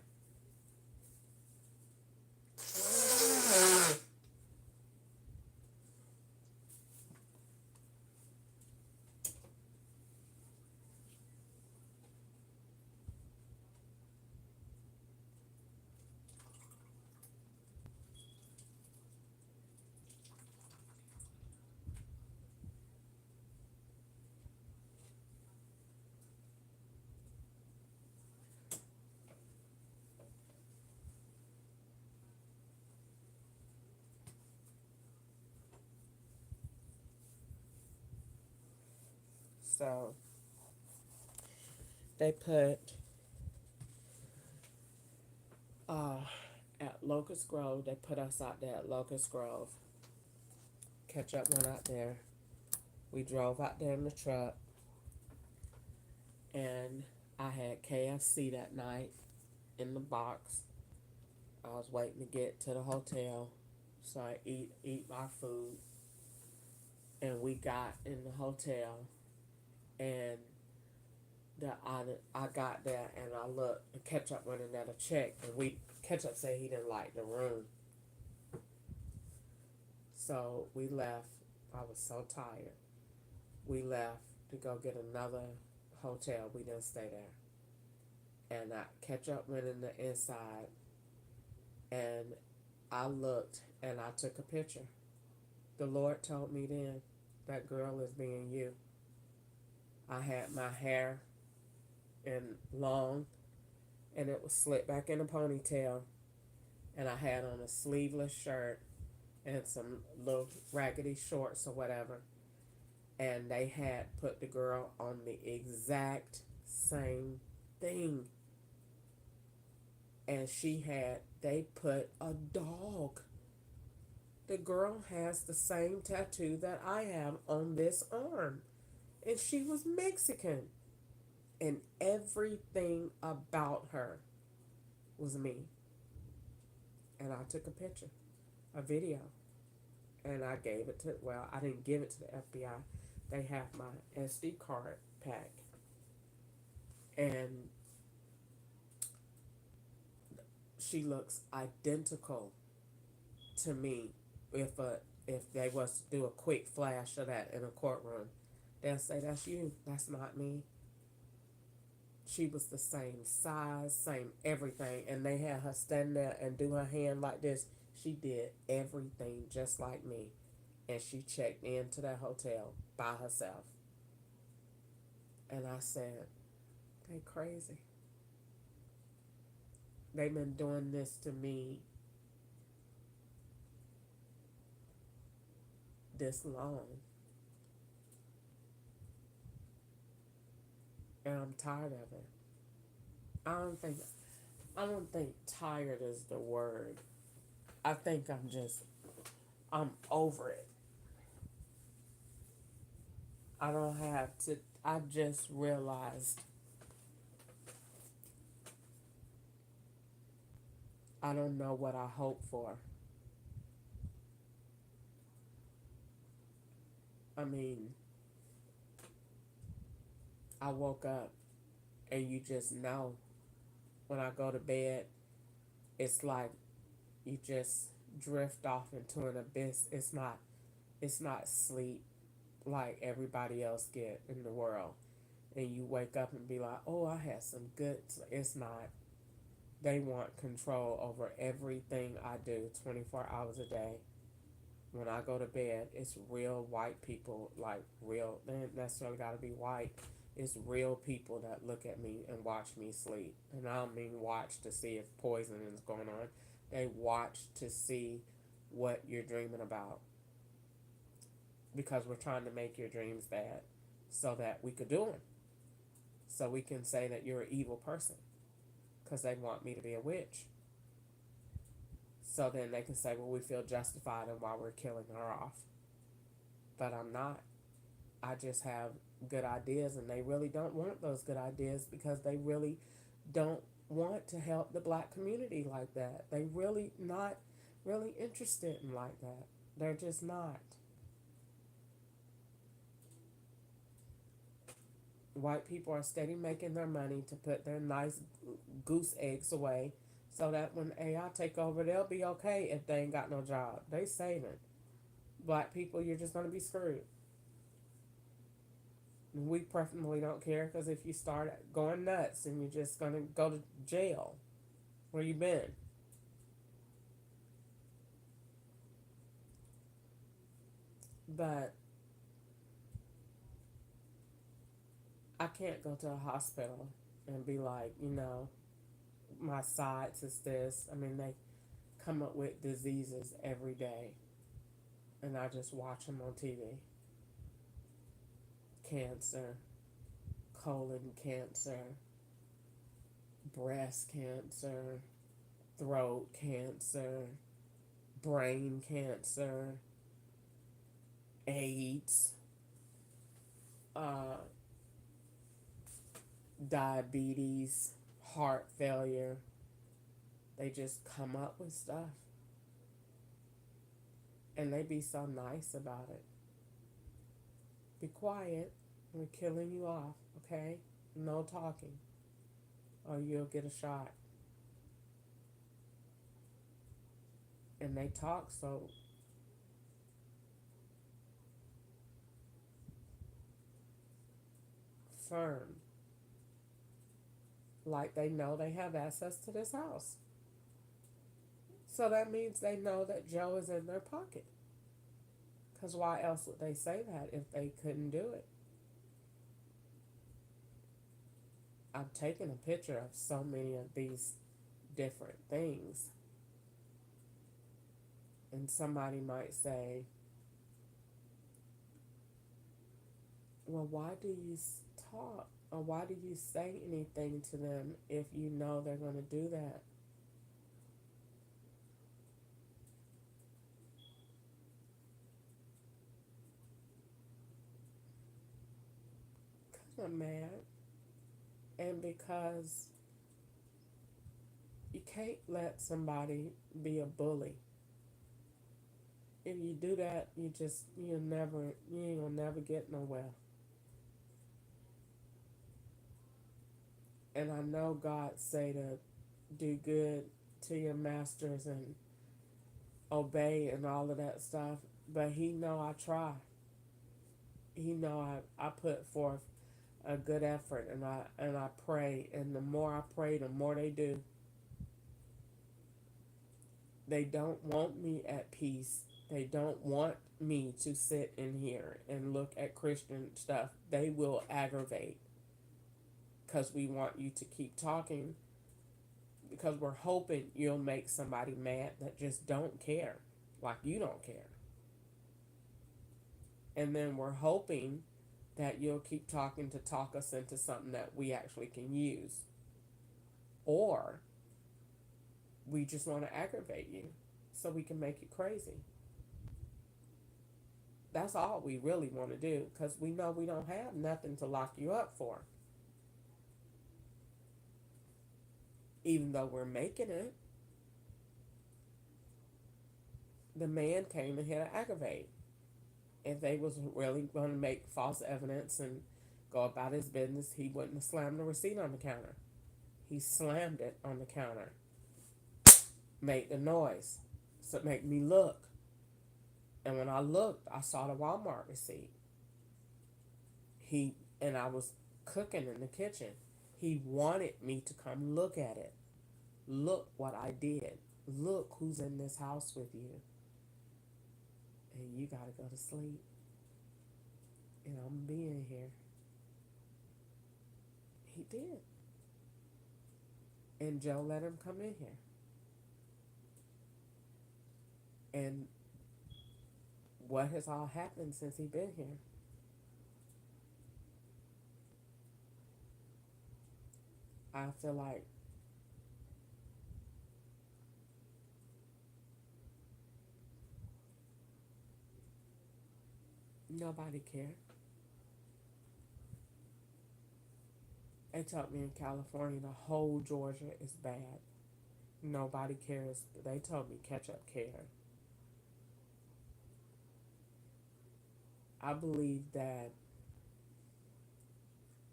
So they put uh, at Locust Grove. They put us out there at Locust Grove. Ketchup went out there. We drove out there in the truck, and I had KFC that night in the box. I was waiting to get to the hotel, so I eat my food, and we got in the hotel, and I got there and I looked, and Ketchup went in there to check, and Ketchup said he didn't like the room, so we left. I was so tired. We left to go get another hotel. We didn't stay there, and Ketchup went in the inside, and I looked and I took a picture. The Lord told me then, that girl is being you. I had my hair in long, and it was slicked back in a ponytail, and I had on a sleeveless shirt and some little raggedy shorts or whatever. And they had put the girl on the exact same thing. And they put a dog. The girl has the same tattoo that I have on this arm. And she was Mexican. And everything about her was me. And I took a picture, a video. And I gave it to, well, I didn't give it to the FBI. They have my SD card pack. And she looks identical to me. If they was to do a quick flash of that in a courtroom, they'll say, that's you, that's not me. She was the same size, same everything, and they had her stand there and do her hand like this. She did everything just like me, and she checked into that hotel by herself. And I said, they crazy. They've been doing this to me this long. And I'm tired of it. I don't think tired is the word. I think I'm over it. I just realized I don't know what I hope for. I mean, I woke up and you just know when I go to bed, it's like you just drift off into an abyss. It's not sleep like everybody else get in the world. And you wake up and be like, oh, I had some good. It's not. They want control over everything I do 24 hours a day. When I go to bed, it's real white people, like real, they don't necessarily got to be white. It's real people that look at me and watch me sleep. And I don't mean watch to see if poison is going on. They watch to see what you're dreaming about. Because we're trying to make your dreams bad so that we could do them. So we can say that you're an evil person. Because they want me to be a witch. So then they can say, well, we feel justified in why we're killing her off. But I'm not. I just have good ideas, and they really don't want those good ideas because they really don't want to help the black community like that. They really not really interested in like that. They're just not. White people are steady making their money to put their nice goose eggs away so that when AI take over, they'll be okay if they ain't got no job. They saving. Black people, you're just going to be screwed. We preferably don't care because if you start going nuts and you're just going to go to jail, where you been? But I can't go to a hospital and be like, my sides is this. I mean, they come up with diseases every day, and I just watch them on TV. Cancer, colon cancer, breast cancer, throat cancer, brain cancer, AIDS, diabetes, heart failure. They just come up with stuff. And they be so nice about it. Be quiet. We're killing you off, okay? No talking. Or you'll get a shot. And they talk so firm. Like they know they have access to this house. So that means they know that Joe is in their pocket. Because why else would they say that if they couldn't do it? I've taken a picture of so many of these different things, and somebody might say, well, why do you talk, or why do you say anything to them if you know they're going to do that? Because I'm mad, and because you can't let somebody be a bully. If you do that, you ain't gonna never get nowhere. And I know God say to do good to your masters and obey and all of that stuff, but He know I try. He know I put forth a good effort, and I pray, and the more I pray, the more they do. They don't want me at peace. They don't want me to sit in here and look at Christian stuff. They will aggravate because we want you to keep talking, because we're hoping you'll make somebody mad that just don't care, like you don't care. And then we're hoping that you'll keep talking to talk us into something that we actually can use. Or we just want to aggravate you so we can make you crazy. That's all we really want to do, because we know we don't have nothing to lock you up for. Even though we're making it, the man came in here to aggravate. If they was really going to make false evidence and go about his business, he wouldn't have slammed the receipt on the counter. He slammed it on the counter, made the noise, so it made me look. And when I looked, I saw the Walmart receipt. And I was cooking in the kitchen. He wanted me to come look at it. Look what I did. Look who's in this house with you. And you gotta go to sleep. And I'm being here. He did. And Joe let him come in here. And what has all happened since he been here? I feel like nobody cared. They told me in California the whole Georgia is bad. Nobody cares. They told me Ketchup cared. I believe that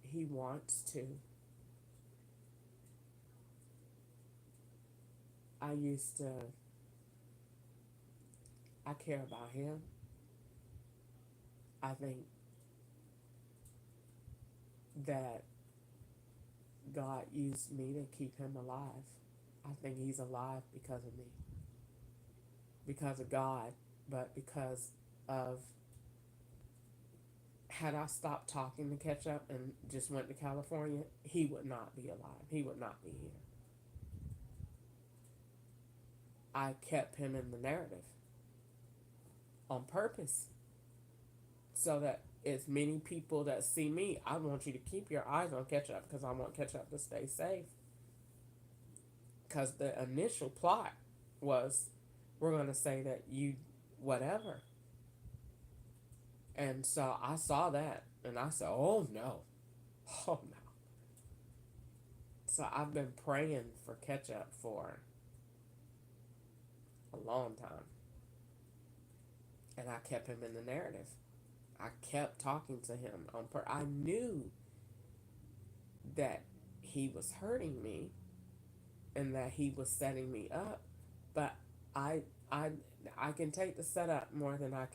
he wants to. I care about him. I think that God used me to keep him alive. I think he's alive because of me. Because of God, but because of, had I stopped talking to Ketchup and just went to California, he would not be alive. He would not be here. I kept him in the narrative on purpose, so that as many people that see me, I want you to keep your eyes on Ketchup, because I want Ketchup to stay safe. Because the initial plot was, we're going to say that you whatever. And so I saw that, and I said, oh no. Oh no. So I've been praying for Ketchup for a long time. And I kept him in the narrative. I kept talking to him I knew that he was hurting me and that he was setting me up, but I can take the setup more than I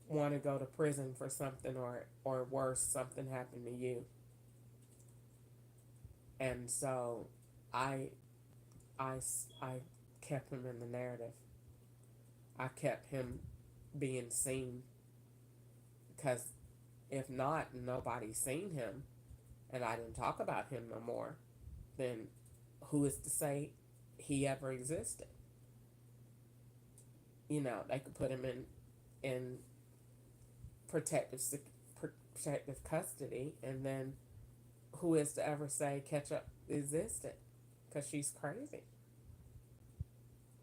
want to go to prison for something, or worse, something happened to you. And so I kept him in the narrative. I kept him being seen, because If not, nobody's seen him, and I didn't talk about him no more, then who is to say he ever existed? You know, they could put him in protective protective custody, and then who is to ever say Ketchup existed? Because she's crazy.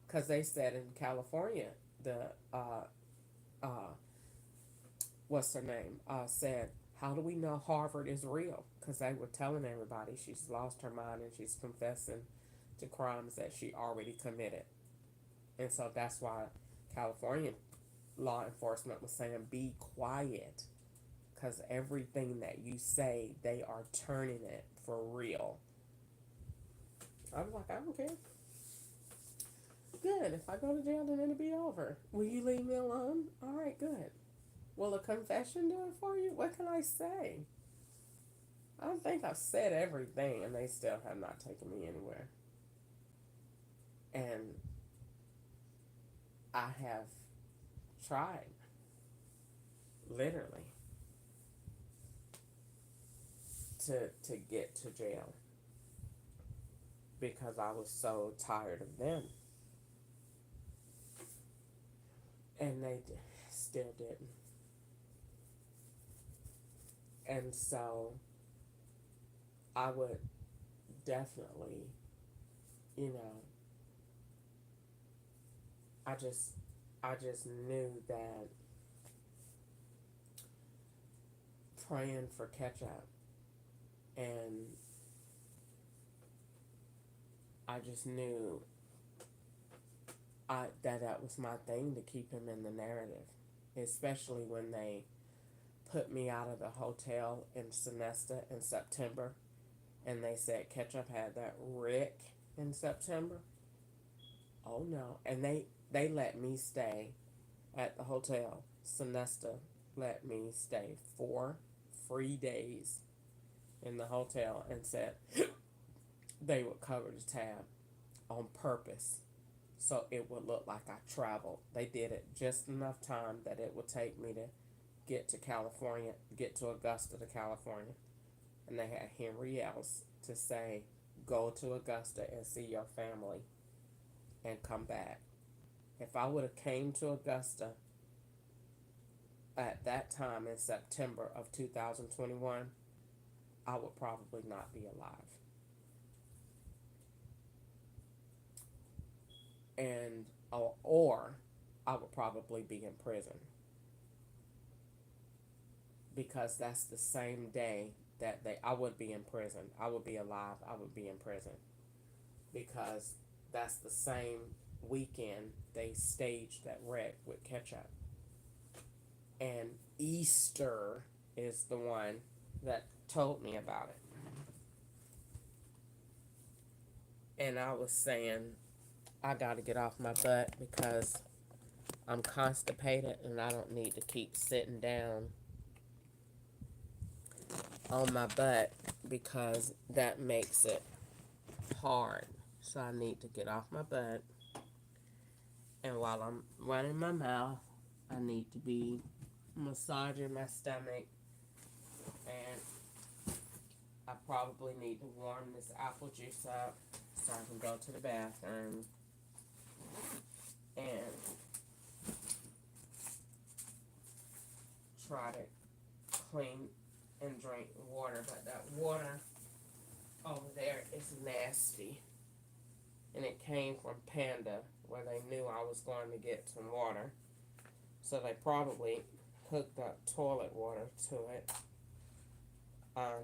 Because they said in California, the uh, what's her name said, how do we know Harvard is real? Because they were telling everybody she's lost her mind and she's confessing to crimes that she already committed. And so that's why California law enforcement was saying, be quiet. Because everything that you say, they are turning it for real. I was like, I don't care. Good. If I go to jail, then it'll be over. Will you leave me alone? All right, good. Will a confession do it for you? What can I say? I don't think I've said everything, and they still have not taken me anywhere. And I have tried, literally, to get to jail because I was so tired of them. And they still didn't. And so I would definitely, you know, I just knew that praying for Ketchup, and I just knew that was my thing, to keep him in the narrative, especially when they put me out of the hotel in Sonesta in September, and they said Ketchup had that Rick in September. Oh no. And they let me stay at the hotel. Sonesta let me stay 4 free days in the hotel and said they would cover the tab on purpose so it would look like I traveled. They did it just enough time that it would take me to get to California, get to Augusta to California. And they had Henry else to say, go to Augusta and see your family and come back. If I would have came to Augusta at that time in September of 2021, I would probably not be alive. And or I would probably be in prison, because that's the same day that I would be in prison. I would be alive. I would be in prison, because that's the same weekend they staged that wreck with Ketchup. And Easter is the one that told me about it. And I was saying, I gotta get off my butt because I'm constipated and I don't need to keep sitting down on my butt, because that makes it hard. So I need to get off my butt. And while I'm running my mouth, I need to be massaging my stomach. And I probably need to warm this apple juice up so I can go to the bathroom and try to clean and drink water. But that water over there is nasty. And it came from Panda, where they knew I was going to get some water. So they probably hooked up toilet water to it.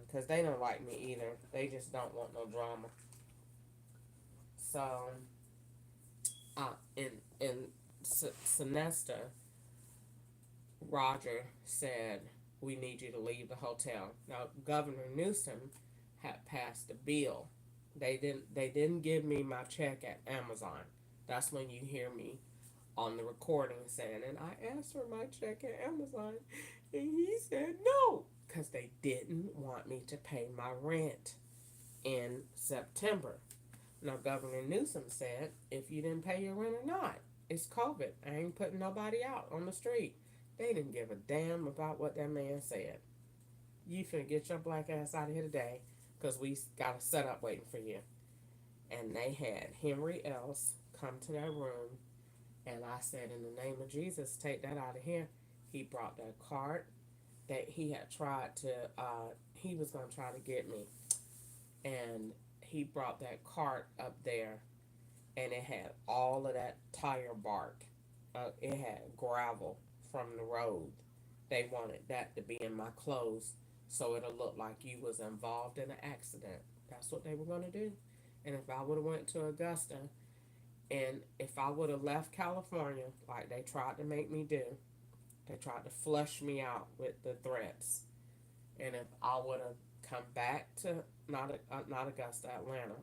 Because they don't like me either. They just don't want no drama. So, in Sonesta, Roger said, we need you to leave the hotel. Now, Governor Newsom had passed a bill. They didn't give me my check at Amazon. That's when you hear me on the recording saying, and I asked for my check at Amazon, and he said no, because they didn't want me to pay my rent in September. Now, Governor Newsom said, if you didn't pay your rent or not, it's COVID. I ain't putting nobody out on the street. They didn't give a damn about what that man said. you finna get your black ass out of here today, cause we got a setup waiting for you. And they had Henry Else come to their room, and I said, in the name of Jesus, take that out of here. He brought that cart that he had tried to, he was gonna try to get me, and he brought that cart up there, and it had all of that tire bark. It had gravel from the road. They wanted that to be in my clothes so it'll look like you was involved in an accident. That's what they were gonna do. And if I would have went to Augusta, and if I would have left California like they tried to make me do, they tried to flush me out with the threats. And if I would have come back to not Augusta, Atlanta,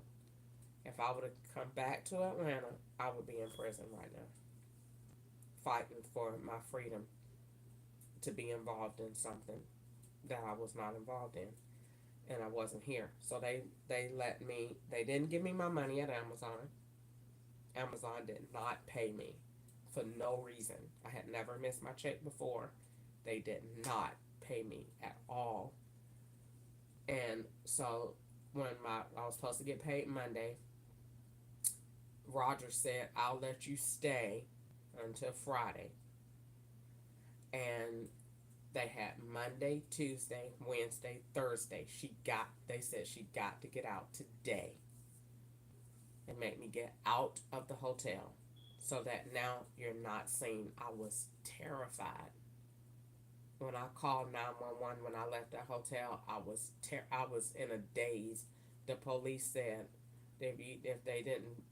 if I would have come back to Atlanta, I would be in prison right now, fighting for my freedom to be involved in something that I was not involved in, and I wasn't here. So they let me. They didn't give me my money at Amazon. Amazon did not pay me for no reason. I had never missed my check before. They did not pay me at all. And so when I was supposed to get paid Monday, Roger said, I'll let you stay until Friday. And they had Monday, Tuesday, Wednesday, Thursday. They said she got to get out today. And make me get out of the hotel so that now you're not seen. I was terrified. When I called 911 when I left that hotel, I was in a daze. The police said if they didn't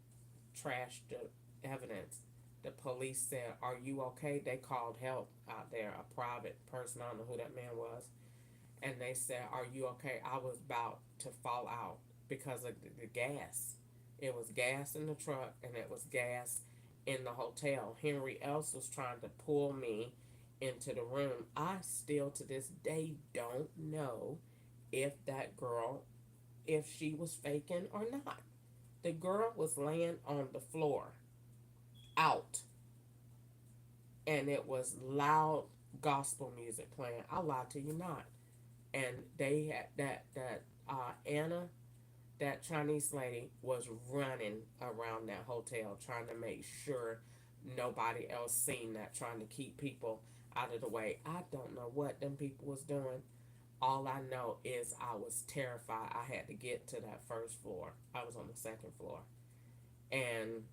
trash the evidence, the police said, "Are you okay?" They called help out there, a private person. I don't know who that man was, and they said, "Are you okay?" I was about to fall out because of the gas. It was gas in the truck, and it was gas in the hotel. Henry Else was trying to pull me into the room. I still to this day don't know if that girl, if she was faking or not. The girl was laying on the floor, out, and it was loud gospel music playing. I lie to you not. And they had that Anna, that Chinese lady, was running around that hotel trying to make sure nobody else seen that, trying to keep people out of the way. I don't know what them people was doing. All I know is I was terrified. I had to get to that first floor. I was on the second floor. And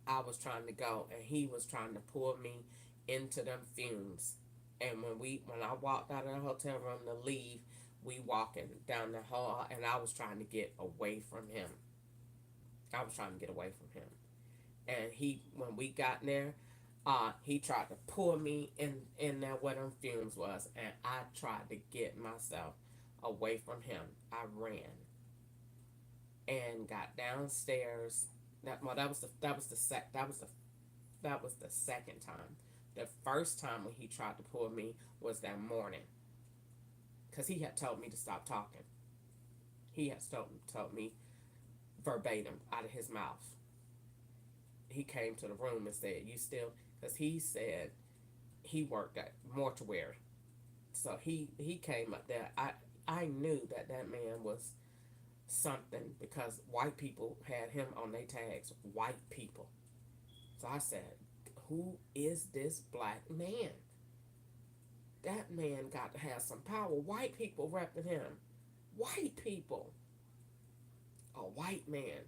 I was trying to go, and he was trying to pull me into them fumes. And when I walked out of the hotel room to leave, we walking down the hall, and I was trying to get away from him. I was trying to get away from him. And when we got there, he tried to pull me in there where them fumes was, and I tried to get myself away from him. I ran and got downstairs. That was the second time. The first time when he tried to pull me was that morning, because he had told me to stop talking. He had told me verbatim out of his mouth. He came to the room and said, "You still?" Because he said he worked at mortuary, so he came up there. I knew that man was something because white people had him on their tags. White people. So I said, "Who is this black man?" That man got to have some power. White people repping him. White people. A white man.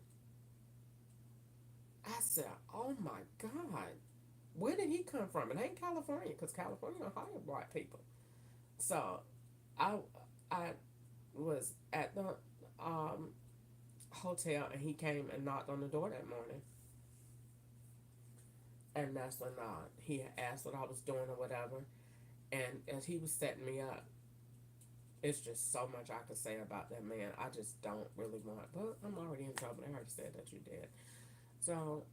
I said, "Oh my God. Where did he come from?" It ain't California, because California don't hire white people. So I was at the hotel, and he came and knocked on the door that morning. And that's when he asked what I was doing or whatever. And as he was setting me up, it's just so much I could say about that man. I just don't really want, but I'm already in trouble. I already said that you did. So,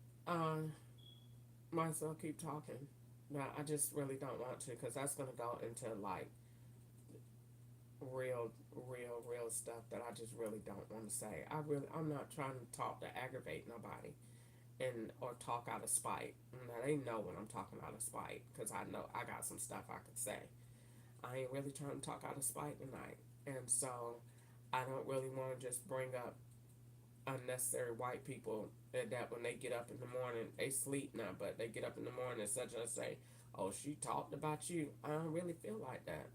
might as well keep talking. But I just really don't want to, because that's going to go into like real stuff that I just really don't want to say. I'm not trying to talk to aggravate nobody or talk out of spite. Now they know when I'm talking out of spite, because I know I got some stuff I could say. I ain't really trying to talk out of spite tonight. And so I don't really want to just bring up unnecessary white people that when they get up in the morning, they sleep now, but they get up in the morning and such and say, oh, she talked about you. I don't really feel like that.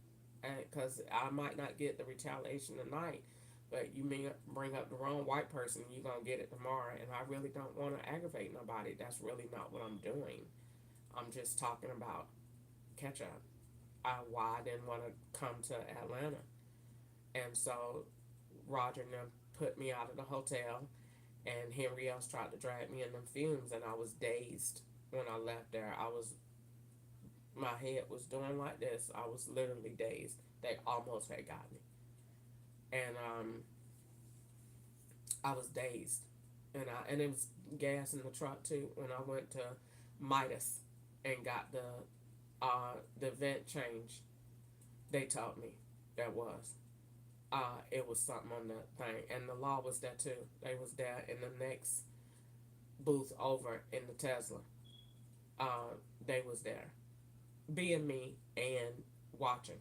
Because I might not get the retaliation tonight, but you may bring up the wrong white person, you're going to get it tomorrow. And I really don't want to aggravate nobody. That's really not what I'm doing. I'm just talking about catch up. Why I didn't want to come to Atlanta. And so Roger and them put me out of the hotel, and Henry else tried to drag me in them fumes, and I was dazed when I left there. My head was doing like this. I was literally dazed. They almost had got me. And I was dazed. And it was gas in the truck too when I went to Midas and got the vent change. They told me that was. It was something on the thing, and the law was there too. They was there in the next booth over in the Tesla. They was there, being me and watching,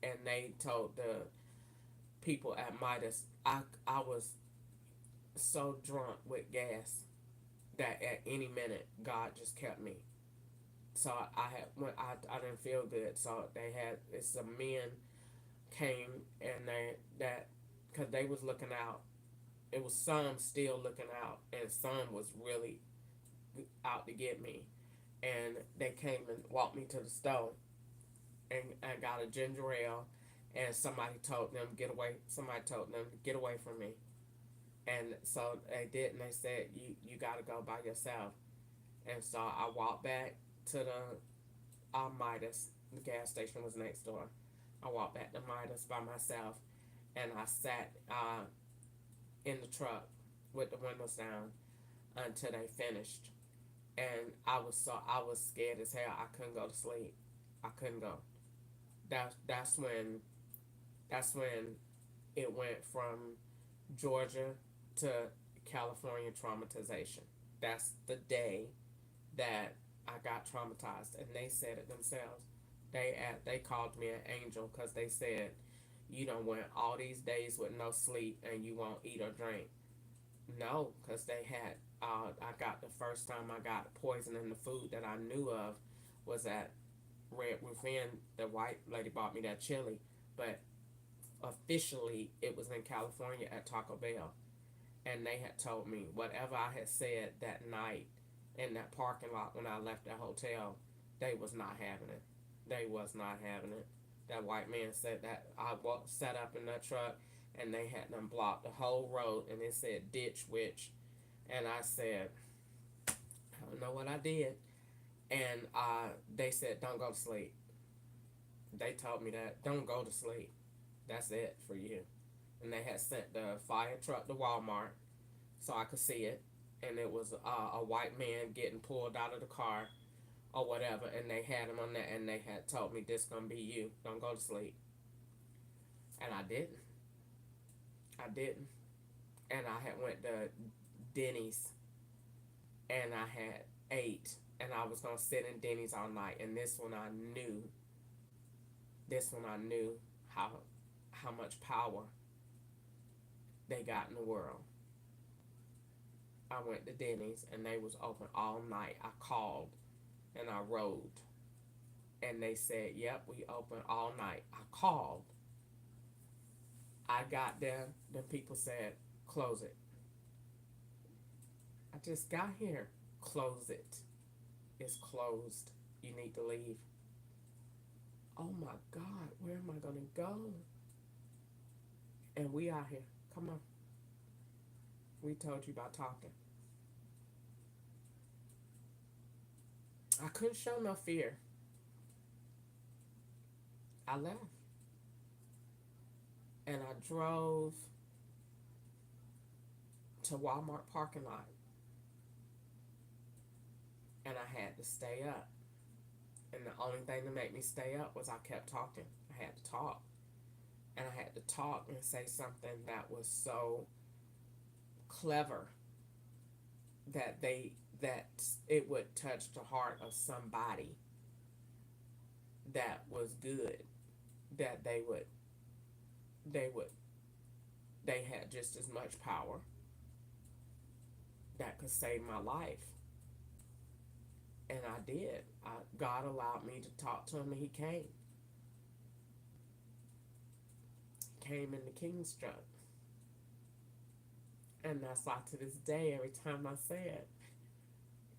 and they told the people at Midas I was so drunk with gas that at any minute God just kept me. So I had when I didn't feel good. So they had some men came and they that because they was looking out. It was some still looking out, and some was really out to get me. And they came and walked me to the stove, and I got a ginger ale, and somebody told them get away. Somebody told them get away from me, and so they did, and they said you got to go by yourself. And so I walked back to the Midas. The gas station was next door. I walked back to Midas by myself, and I sat in the truck with the windows down until they finished. And I was scared as hell. I couldn't go to sleep. I couldn't go. That's when it went from Georgia to California traumatization. That's the day that I got traumatized, and they said it themselves. They called me an angel because they said you don't went all these days with no sleep and you won't eat or drink. No, because they had. I got the first time I got poison in the food that I knew of was at Red Roof Inn. The white lady bought me that chili, but officially it was in California at Taco Bell, and they had told me whatever I had said that night in that parking lot when I left that hotel, they was not having it. They was not having it. That white man said that I sat up in that truck and they had them blocked the whole road and it said ditch witch, and I said I don't know what I did, and they said don't go to sleep. They told me that don't go to sleep. That's it for you. And they had sent the fire truck to Walmart so I could see it, and it was a white man getting pulled out of the car or whatever, and they had him on that, and they had told me this gonna be you. Don't go to sleep, and I didn't. I didn't, and I had went to Denny's, and I had ate, and I was gonna sit in Denny's all night, and this one I knew. This one I knew how much power they got in the world. I went to Denny's and they was open all night. I called and I rode, and they said, "Yep, we open all night." I called. I got there. Then people said, "Close it." I just got here. Close it. It's closed. You need to leave. Oh my God, where am I gonna go? And we out here. Come on. We told you about talking. I couldn't show no fear. I left. And I drove to Walmart parking lot. And I had to stay up. And the only thing to make me stay up was I kept talking. I had to talk. And I had to talk and say something that was so clever that it would touch the heart of somebody that was good. that they would they had just as much power that could save my life. And I did. God allowed me to talk to him, and he came in the King's truck. And that's why to this day, every time I say it,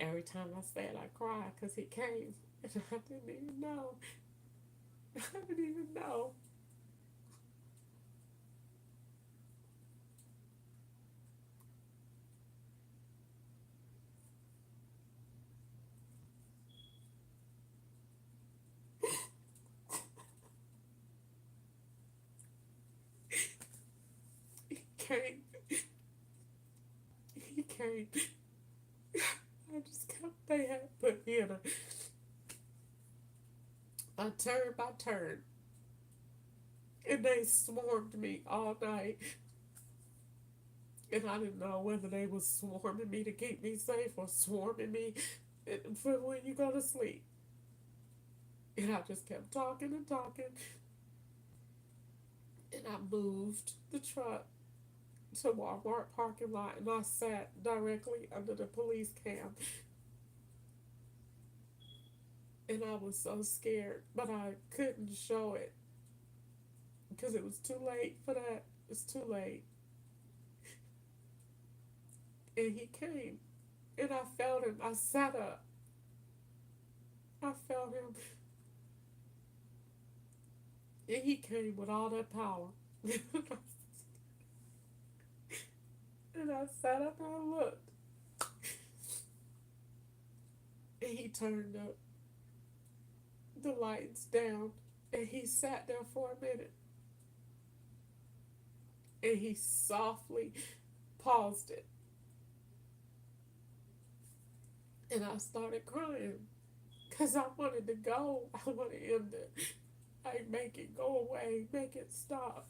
I cry because he came. And I didn't even know. I didn't even know. He came. He came. I just kept, they had put me in a turn by turn. And they swarmed me all night. And I didn't know whether they was swarming me to keep me safe or swarming me for when you go to sleep. And I just kept talking and talking. And I moved the truck to Walmart parking lot, and I sat directly under the police cam. And I was so scared, but I couldn't show it because it was too late for that. It was too late. And he came, and I felt him. I sat up. I felt him, and he came with all that power. And I sat up and I looked, and he turned the lights down, and he sat there for a minute, and he softly paused it, and I started crying because I wanted to go. I wanted him to like make it go away, make it stop.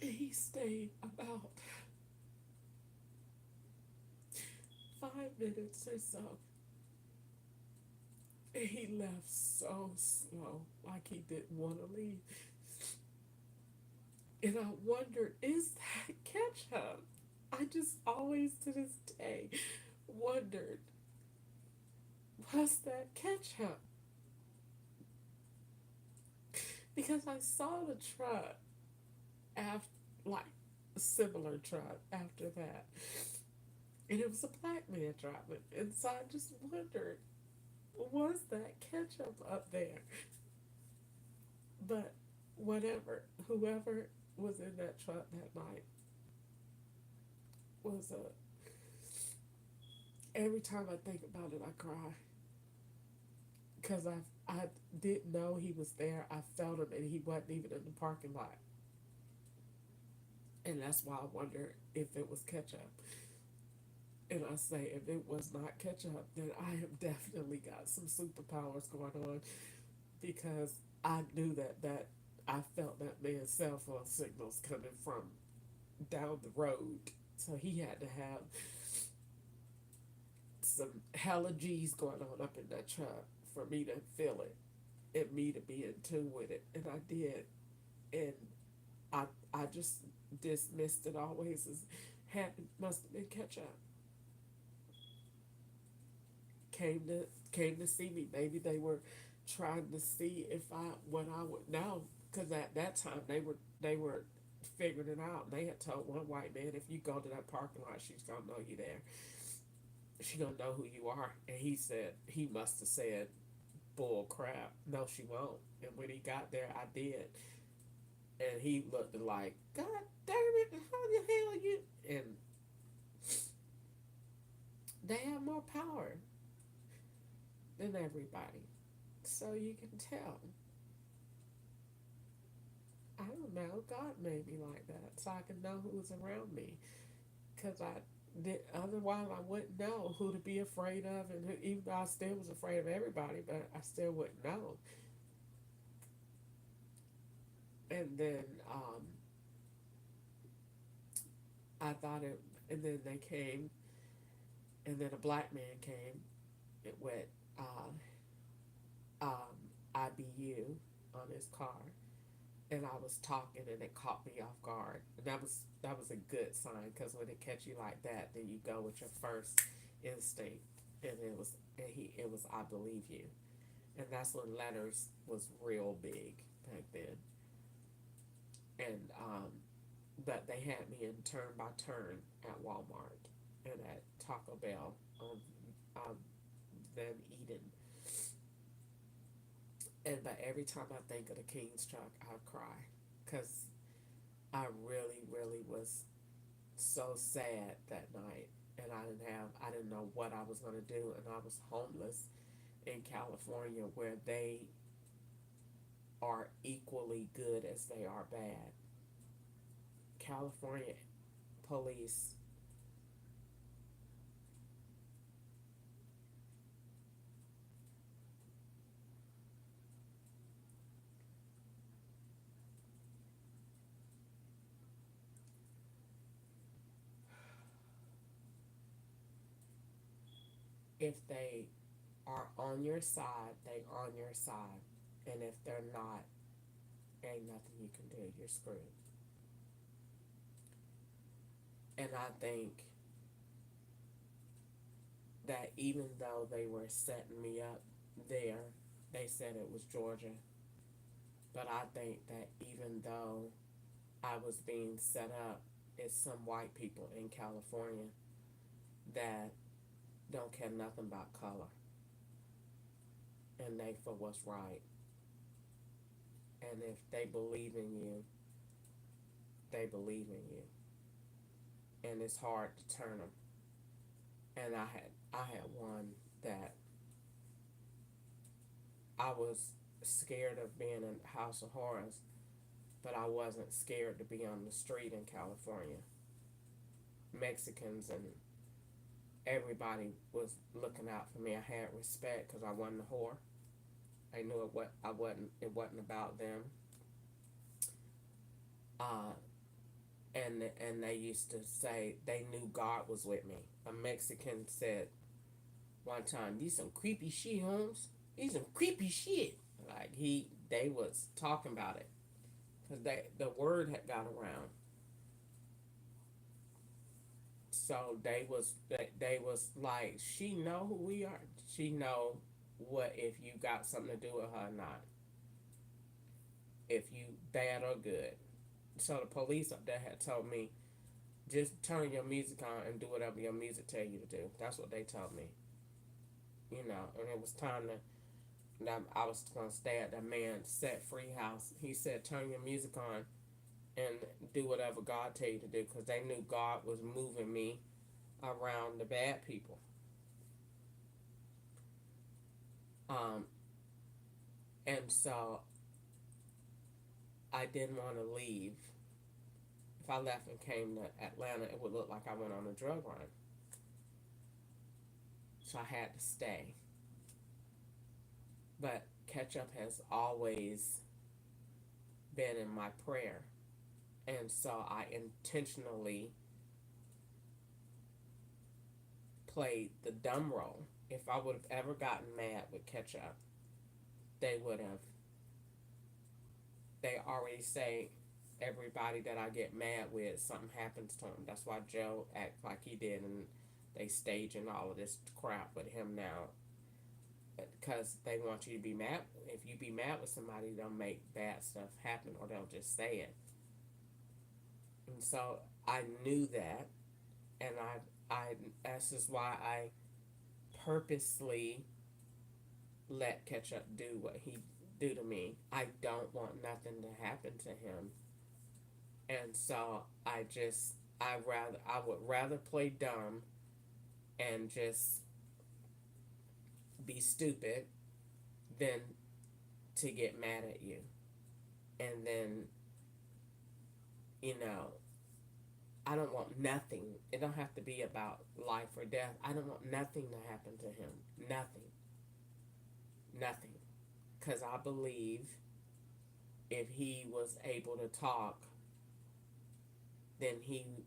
He stayed about 5 minutes or so. And he left so slow, like he didn't want to leave. And I wondered, is that ketchup? I just always to this day wondered, was that ketchup? Because I saw the truck after, like a similar truck after that. And it was a black man driving. And so I just wondered, was that ketchup up there? But whatever, whoever was in that truck that night was a. Every time I think about it, I cry because I didn't know he was there. I felt him, and he wasn't even in the parking lot. And that's why I wonder if it was ketchup. And I say, if it was not ketchup, then I have definitely got some superpowers going on because I knew that I felt that man's cell phone signals coming from down the road. So he had to have some hella G's going on up in that truck for me to feel it and me to be in tune with it. And I did. And I just dismissed it always as must have been ketchup. Came to see me. Maybe they were trying to see if what I would know, because at that time they were figuring it out. And they had told one white man, if you go to that parking lot, she's gonna know you there. She gonna know who you are. And he must have said, bull crap. No, she won't. And when he got there, I did. And he looked like, God damn it, how the hell are you? And they have more power. than everybody. So you can tell. I don't know. God made me like that so I can know who was around me. Because I did, otherwise I wouldn't know who to be afraid of, and who, even though I still was afraid of everybody, but I still wouldn't know. And then I thought it, and then they came, and then a black man came with IBU on his car, and I was talking, and it caught me off guard. And that was a good sign, because when it catch you like that, then you go with your first instinct, and it was I believe you, and that's when letters was real big back then, and but they had me in turn by turn at Walmart and at Taco Bell on um, Van Eden. But every time I think of the King's truck, I cry, because I really, really was so sad that night, and I didn't know what I was gonna do, and I was homeless in California, where they are equally good as they are bad. California police, if they are on your side, they on your side, and if they're not, ain't nothing you can do. You're screwed. And I think that even though they were setting me up there, they said it was Georgia, but I think that even though I was being set up, it's some white people in California that don't care nothing about color, and they for what's right. And if they believe in you, they believe in you, and it's hard to turn them. And I had one that I was scared of being in House of Horrors, but I wasn't scared to be on the street in California. Mexicans and everybody was looking out for me. I had respect because I wasn't a whore. I knew it. What I wasn't. It wasn't about them. Uh, and they used to say they knew God was with me. A Mexican said one time, "These some creepy shit, Holmes. These some creepy shit." Like they was talking about it, because the word had got around. So they was like, she know who we are. She know what, if you got something to do with her or not. If you bad or good. So the police up there had told me, just turn your music on and do whatever your music tell you to do. That's what they told me. And it was time that I was gonna stay at that man's set free house. He said, turn your music on and do whatever God tell you to do, because they knew God was moving me around the bad people. Um, and so I didn't want to leave. If I left and came to Atlanta, it would look like I went on a drug run. So I had to stay. But ketchup has always been in my prayer. And so I intentionally played the dumb role. If I would have ever gotten mad with ketchup, they would have. They already say everybody that I get mad with, something happens to him. That's why Joe acts like he did, and they staging all of this crap with him now, because they want you to be mad. If you be mad with somebody, they'll make bad stuff happen, or they'll just say it. And so I knew that, and I this is why I purposely let ketchup do what he do to me. I don't want nothing to happen to him, and so I would rather play dumb and just be stupid than to get mad at you. And then, you know, I don't want nothing. It don't have to be about life or death. I don't want nothing to happen to him. Nothing. Nothing. Because I believe if he was able to talk, then he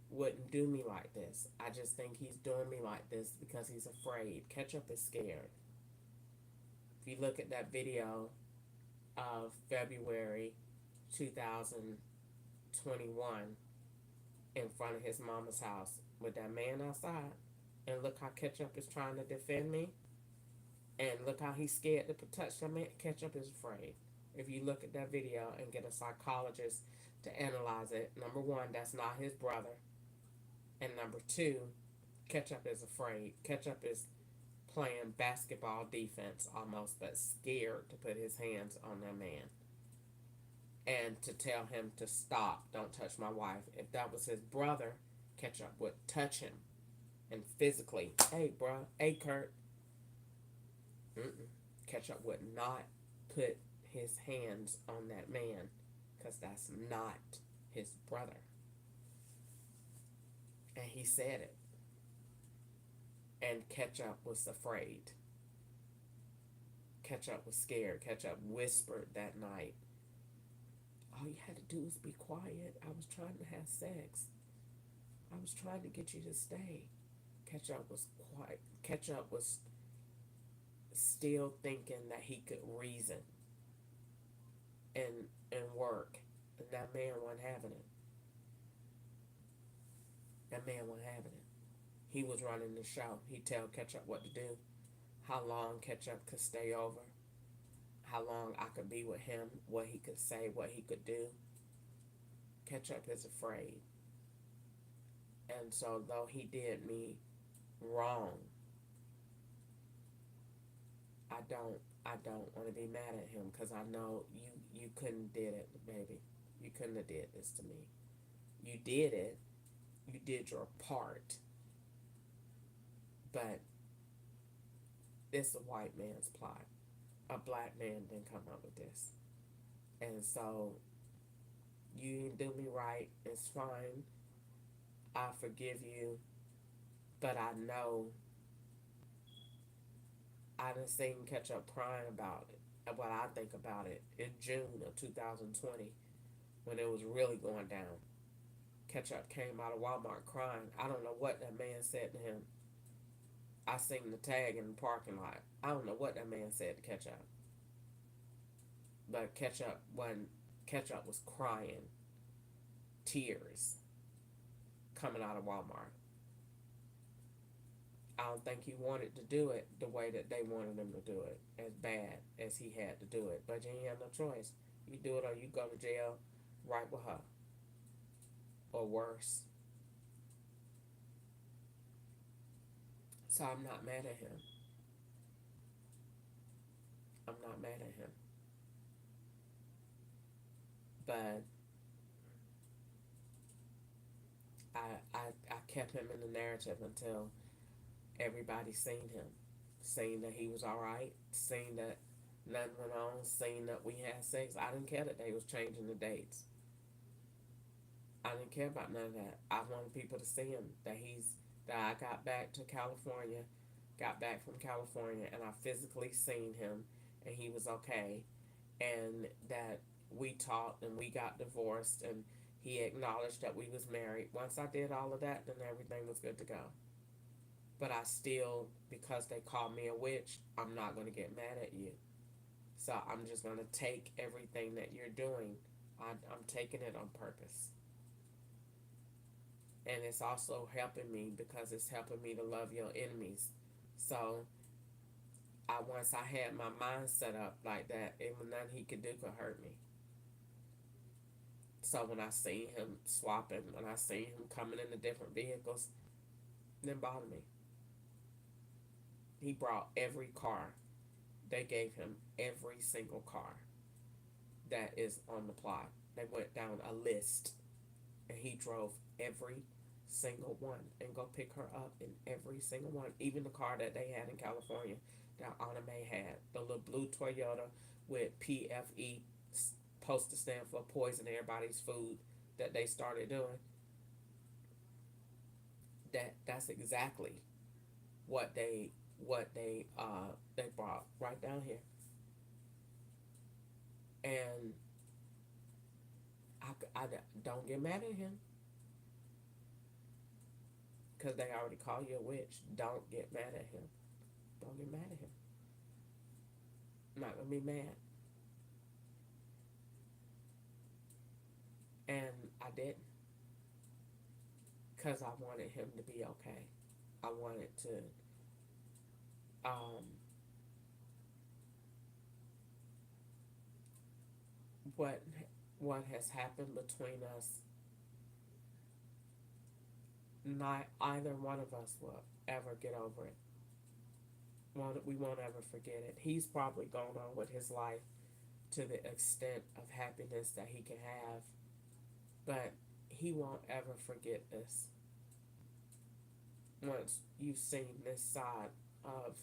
wouldn't do me like this. I just think he's doing me like this because he's afraid. Ketchup is scared. If you look at that video of February 2021 in front of his mama's house with that man outside, and look how Ketchup is trying to defend me, and look how he's scared to touch that man. Ketchup is afraid. If you look at that video and get a psychologist to analyze it, number one, that's not his brother. And number two, Ketchup is afraid. Ketchup is playing basketball defense almost, but scared to put his hands on that man. And to tell him to stop, don't touch my wife. If that was his brother, Ketchup would touch him and physically, hey, bro, hey, Kurt. Ketchup would not put his hands on that man because that's not his brother. And he said it. And Ketchup was afraid. Ketchup was scared. Ketchup whispered that night, all you had to do was be quiet. I was trying to have sex. I was trying to get you to stay. Ketchup was quiet. Ketchup was still thinking that he could reason and work. And that man wasn't having it. That man wasn't having it. He was running the show. He'd tell Ketchup what to do, how long Ketchup could stay over, how long I could be with him, what he could say, what he could do. Ketchup is afraid. And so though he did me wrong, I don't want to be mad at him because I know you couldn't did it, baby. You couldn't have did this to me. You did it. You did your part. But it's a white man's plot. A black man didn't come up with this. And so you didn't do me right. It's fine. I forgive you. But I know I done seen Ketchup crying about it. And what I think about it in June of 2020 when it was really going down. Ketchup came out of Walmart crying. I don't know what that man said to him. I seen the tag in the parking lot. I don't know what that man said to Ketchup. But Ketchup was crying. Tears coming out of Walmart. I don't think he wanted to do it the way that they wanted him to do it, as bad as he had to do it. But you ain't have no choice. You do it or you go to jail right with her. Or worse. So I'm not mad at him. I'm not mad at him. But I kept him in the narrative until everybody seen him. Seen that he was alright. Seen that nothing went on. Seen that we had sex. I didn't care that they was changing the dates. I didn't care about none of that. I wanted people to see him. That I got back to California, got back from California, and I physically seen him, and he was okay, and that we talked and we got divorced, and he acknowledged that we was married. Once I did all of that, then everything was good to go. But I still, because they called me a witch, I'm not going to get mad at you. So I'm just going to take everything that you're doing. I'm taking it on purpose. And it's also helping me because it's helping me to love your enemies. So once I had my mind set up like that, nothing he could do could hurt me. So when I seen him swapping, when I seen him coming into different vehicles, it didn't bother me. He brought every car. They gave him every single car that is on the plot. They went down a list, and he drove every single one and go pick her up in every single one, even the car that they had in California that Anna Mae had, the little blue Toyota with PFE supposed to stand for poison everybody's food that they started doing. That's exactly what they brought right down here. And I don't get mad at him because they already call you a witch. Don't get mad at him. Don't get mad at him. I'm not gonna be mad. And I didn't, because I wanted him to be okay. I wanted to, um, what what has happened between us, not either one of us will ever get over it. We won't ever forget it. He's probably gone on with his life to the extent of happiness that he can have, but he won't ever forget this. Once you've seen this side of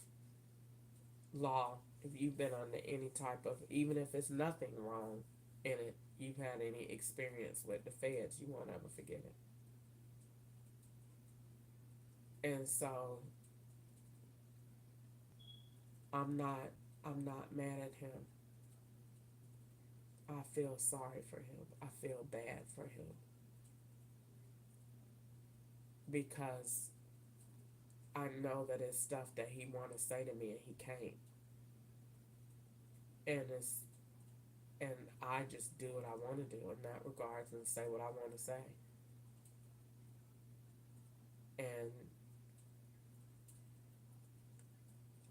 law, if you've been under any type of, even if it's nothing wrong in it, you've had any experience with the feds, you won't ever forget it. And so I'm not I'm not mad at him. I feel sorry for him. I feel bad for him because I know that it's stuff that he want to say to me and he can't. And I just do what I want to do in that regards and say what I want to say. And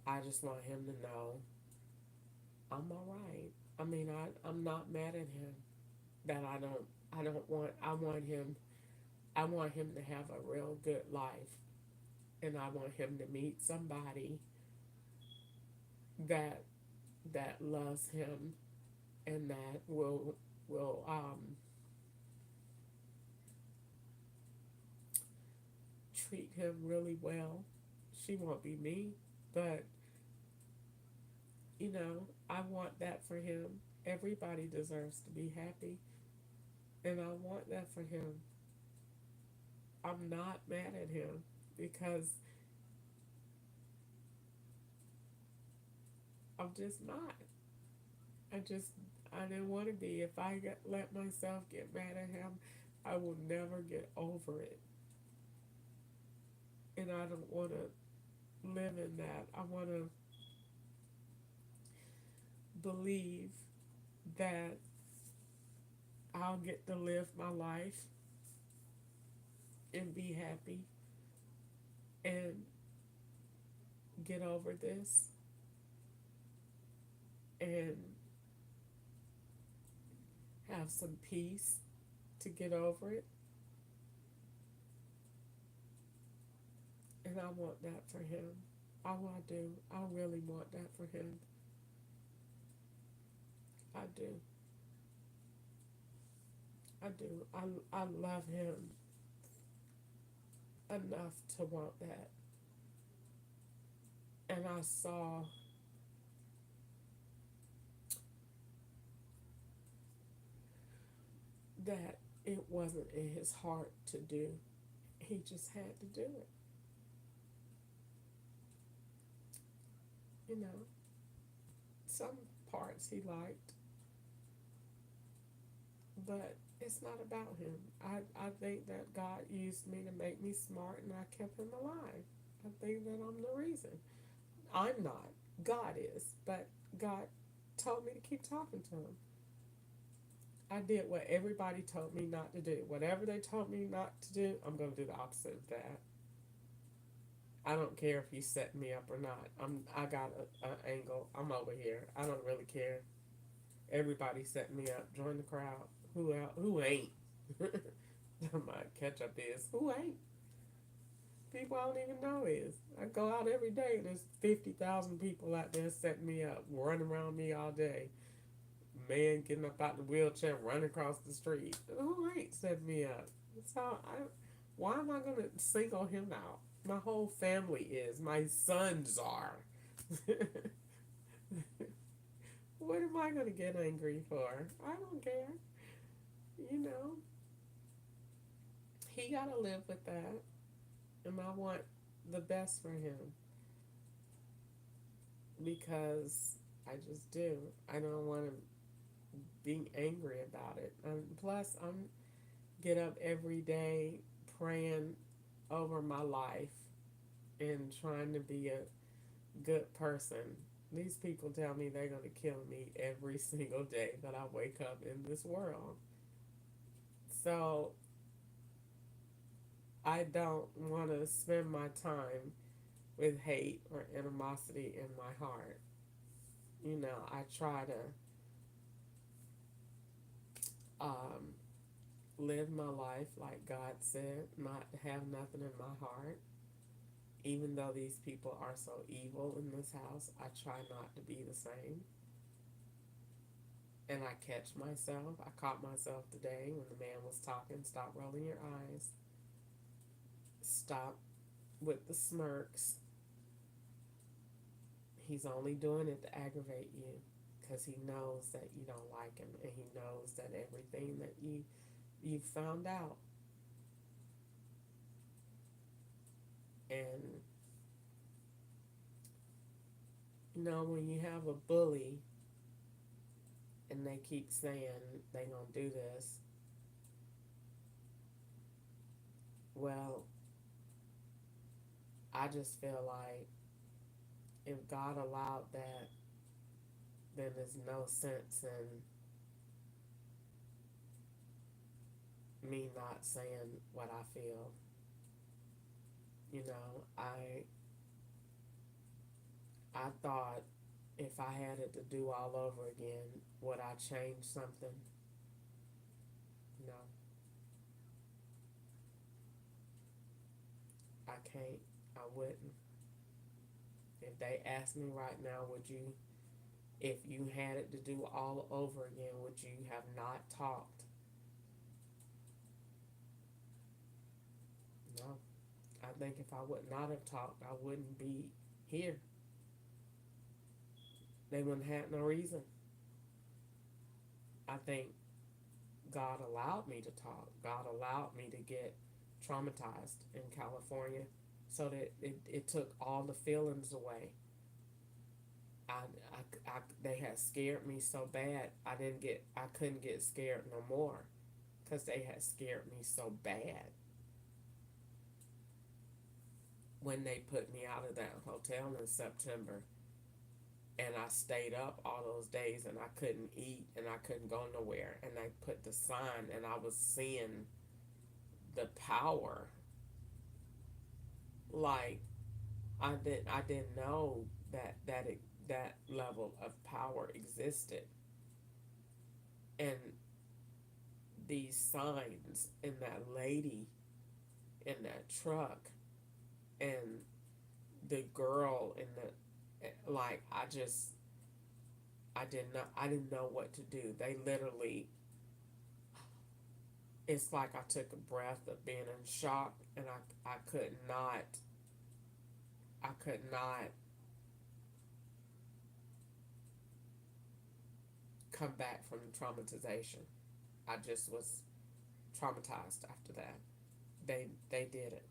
I just want him to know I'm all right. I mean, I'm not mad at him. That I don't want. I want him. I want him to have a real good life, and I want him to meet somebody that loves him and that will treat him really well. She won't be me, but I want that for him. Everybody deserves to be happy, and I want that for him. I'm not mad at him because I'm just not. I didn't want to be. If let myself get mad at him, I will never get over it. And I don't want to live in that. I want to believe that I'll get to live my life and be happy and get over this and have some peace to get over it. And I want that for him. I do. I really want that for him. I do. I do. I love him enough to want that. And I saw that it wasn't in his heart to do. He just had to do it. Some parts he liked, but it's not about him. I think that God used me to make me smart and I kept him alive. I think that I'm the reason. I'm not. God is. But God told me to keep talking to him. I did what everybody told me not to do. Whatever they told me not to do, I'm going to do the opposite of that. I don't care if he's setting me up or not. I got an angle. I'm over here. I don't really care. Everybody setting me up. Join the crowd. Who else? Who ain't? My catch up is who ain't? People I don't even know is. I go out every day and there's 50,000 people out there setting me up, running around me all day. Man getting up out the wheelchair, running across the street. Who ain't setting me up? So Why am I gonna single him out? My whole family is. My sons are. What am I gonna get angry for? I don't care. You know, he gotta live with that, and I want the best for him because I just do. I don't want to be angry about it. Plus, I'm get up every day praying over my life and trying to be a good person. These people tell me they're going to kill me every single day that I wake up in this world. So I don't want to spend my time with hate or animosity in my heart. You know, I try to um, live my life like God said, not have nothing in my heart. Even though these people are so evil in this house, I try not to be the same. And I catch myself. I caught myself today when the man was talking. Stop rolling your eyes. Stop with the smirks. He's only doing it to aggravate you because he knows that you don't like him, and he knows that everything that you found out. And you know, when you have a bully and they keep saying they gonna do this, well, I just feel like if God allowed that, then there's no sense in me not saying what I feel. You know, I thought if I had it to do all over again, would I change something? No, I can't. I wouldn't. If they asked me right now, would you, if you had it to do all over again, would you have not talked? No. I think if I would not have talked, I wouldn't be here. They wouldn't have no reason. I think God allowed me to talk. God allowed me to get traumatized in California so that it took all the feelings away. They had scared me so bad I couldn't get scared no more because they had scared me so bad when they put me out of that hotel in September, and I stayed up all those days and I couldn't eat and I couldn't go nowhere, and they put the sign and I was seeing the power. Like I didn't know that level of power existed. And these signs and that lady in that truck and the girl in the, like, I didn't know what to do. They literally, it's like I took a breath of being in shock, and I could not come back from the traumatization. I just was traumatized after that. They did it.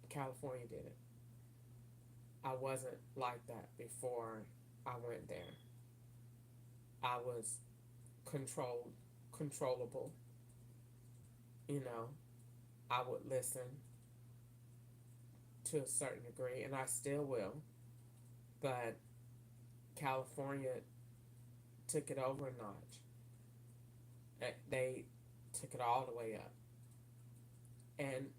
California did it. I wasn't like that before I went there. I was controllable. You know, I would listen to a certain degree, and I still will. But California took it over a notch. They took it all the way up, and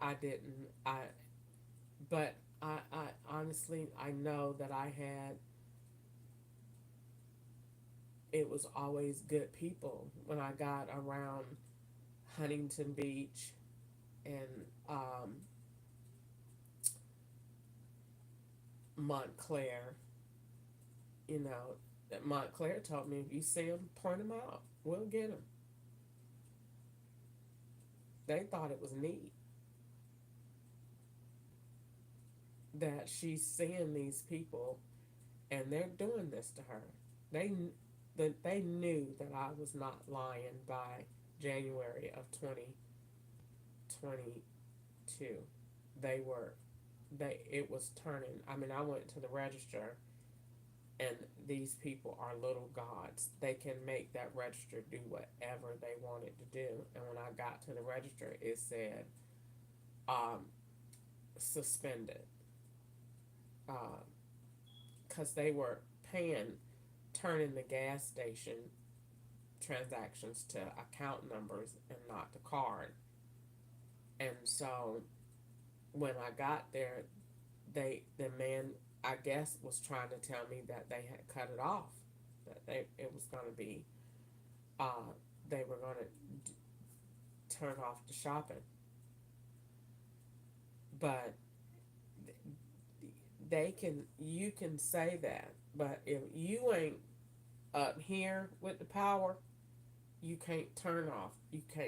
I didn't. But I honestly, I know that I had. It was always good people when I got around Huntington Beach and Montclair. You know, that Montclair told me, if you see them, point them out. We'll get them. they thought it was neat that she's seeing these people and they're doing this to her. They that they knew that I was not lying by January of 2022. They were they it was turning. I mean, I went to the register and these people are little gods. They can make that register do whatever they want it to do. And when I got to the register, it said suspended because they were paying, turning the gas station transactions to account numbers and not the card. And so when I got there, the man, I guess, was trying to tell me that they had cut it off, that it was going to be they were going to turn off the shopping. But you can say that, but if you ain't up here with the power, you can't turn off.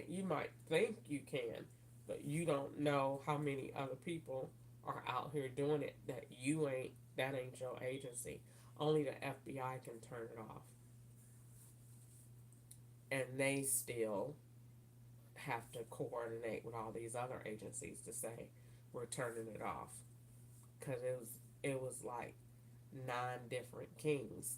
You might think you can, but you don't know how many other people are out here doing it that ain't your agency. Only the FBI can turn it off. And they still have to coordinate with all these other agencies to say we're turning it off. Cause it was like 9 different kings.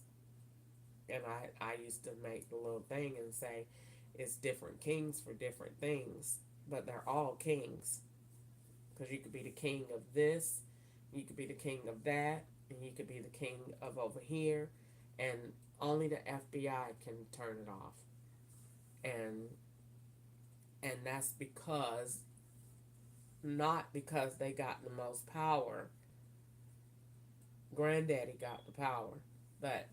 And I used to make the little thing and say it's different kings for different things, but they're all kings. Because you could be the king of this, you could be the king of that, and you could be the king of over here, and only the FBI can turn it off. And that's because, not because they got the most power. Granddaddy got the power, but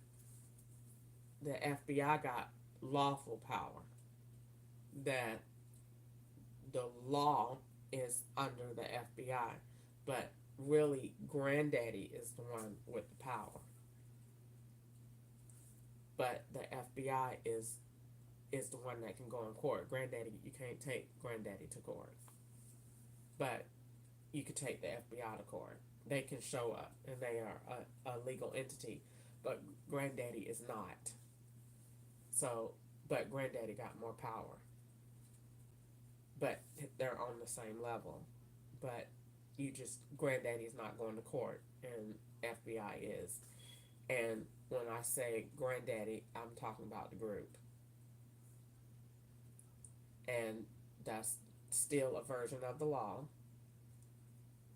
the FBI got lawful power. That the law is under the FBI, but really Granddaddy is the one with the power. But the FBI is the one that can go in court. Granddaddy, you can't take Granddaddy to court, but you could take the FBI to court. They can show up and they are a legal entity, but Granddaddy is not. So, but Granddaddy got more power. But they're on the same level. But Granddaddy is not going to court, and FBI is. And when I say Granddaddy, I'm talking about the group. And that's still a version of the law.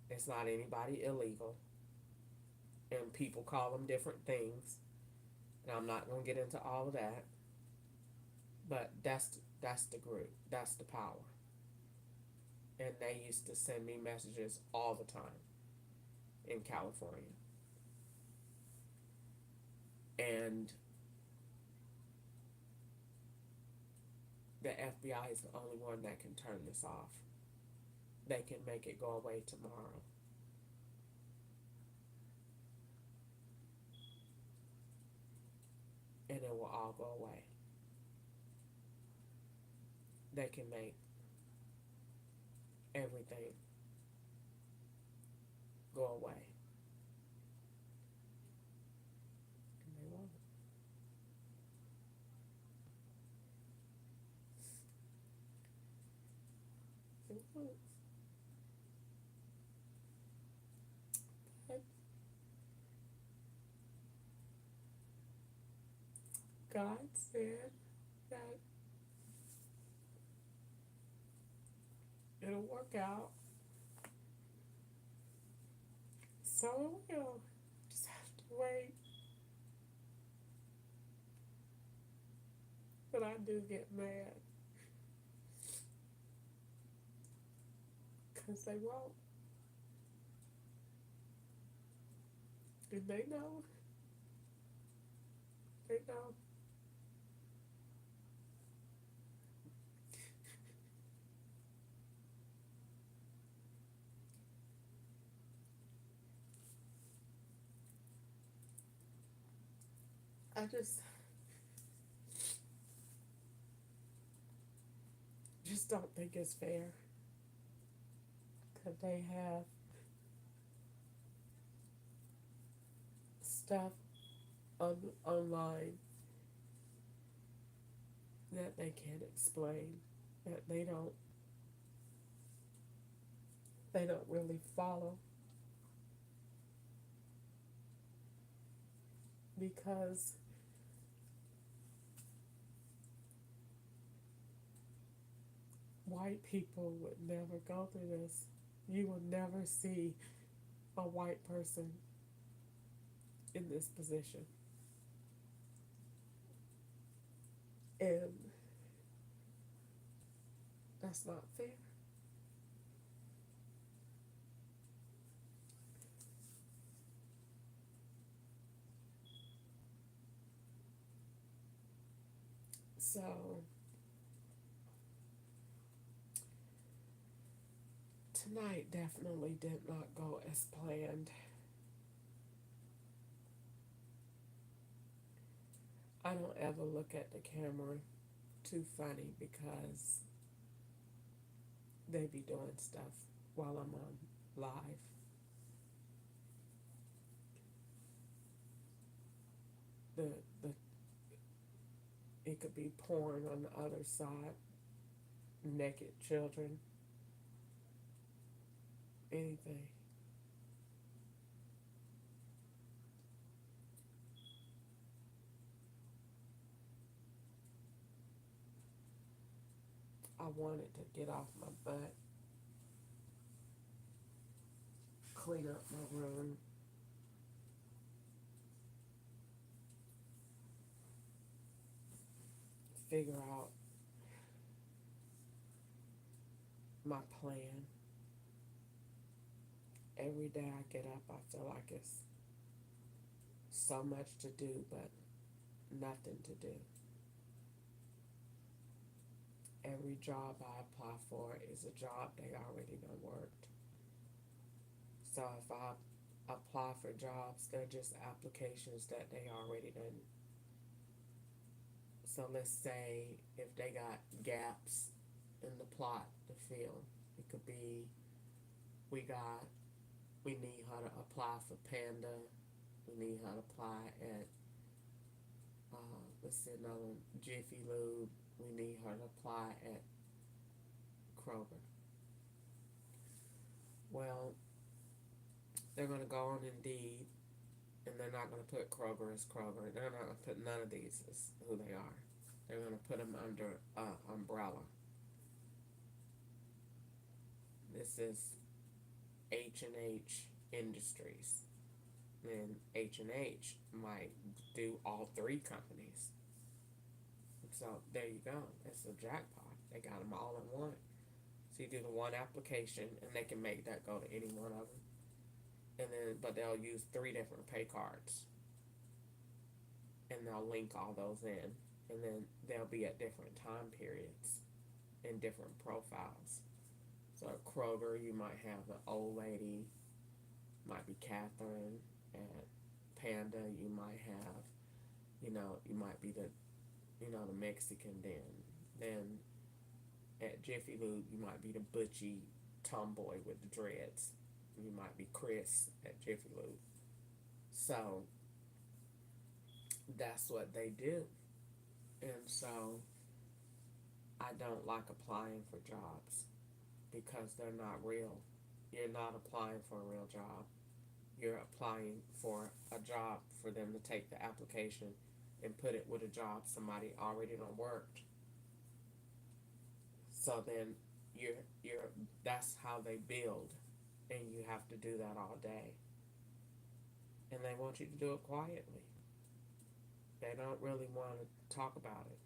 It's not anybody illegal. And people call them different things. And I'm not going to get into all of that. But that's the group. That's the power. And they used to send me messages all the time in California. And the FBI is the only one that can turn this off. They can make it go away tomorrow. And it will all go away. They can make everything go away. And they won't. They won't. But God said that it'll work out. So we'll just have to wait. But I do get mad. Because they won't. And they know. They know. I just just don't think it's fair that they have stuff online that they can't explain, that they don't really follow, because white people would never go through this. You will never see a white person in this position. And that's not fair. So tonight definitely did not go as planned. I don't ever look at the camera too funny because they be doing stuff while I'm on live. The it could be porn on the other side, naked children, anything. I wanted to get off my butt, clean up my room, figure out my plan. Every day I get up, I feel like it's so much to do, but nothing to do. Every job I apply for is a job they already done worked. So if I apply for jobs, they're just applications that they already done. So let's say if they got gaps in the plot to fill, it could be we need her to apply for Panda, we need her to apply at let's see another one, Jiffy Lube, we need her to apply at Kroger. Well, they're gonna go on Indeed, and they're not gonna put Kroger as Kroger. They're not gonna put none of these as who they are. They're gonna put them under umbrella. This is H&H Industries, and H&H might do all three companies. So there you go. It's a jackpot. They got them all in one. So you do the one application, and they can make that go to any one of them. And then, but they'll use 3 different pay cards, and they'll link all those in, and then they'll be at different time periods in different profiles. So at Kroger, you might have the old lady, might be Catherine. At Panda, you might have, you might be the Mexican then. Then at Jiffy Lube, you might be the butchy tomboy with the dreads. You might be Chris at Jiffy Lube. So that's what they do. And so I don't like applying for jobs because they're not real. You're not applying for a real job. You're applying for a job for them to take the application and put it with a job somebody already done worked. So then you're that's how they build, and you have to do that all day. And they want you to do it quietly. They don't really want to talk about it.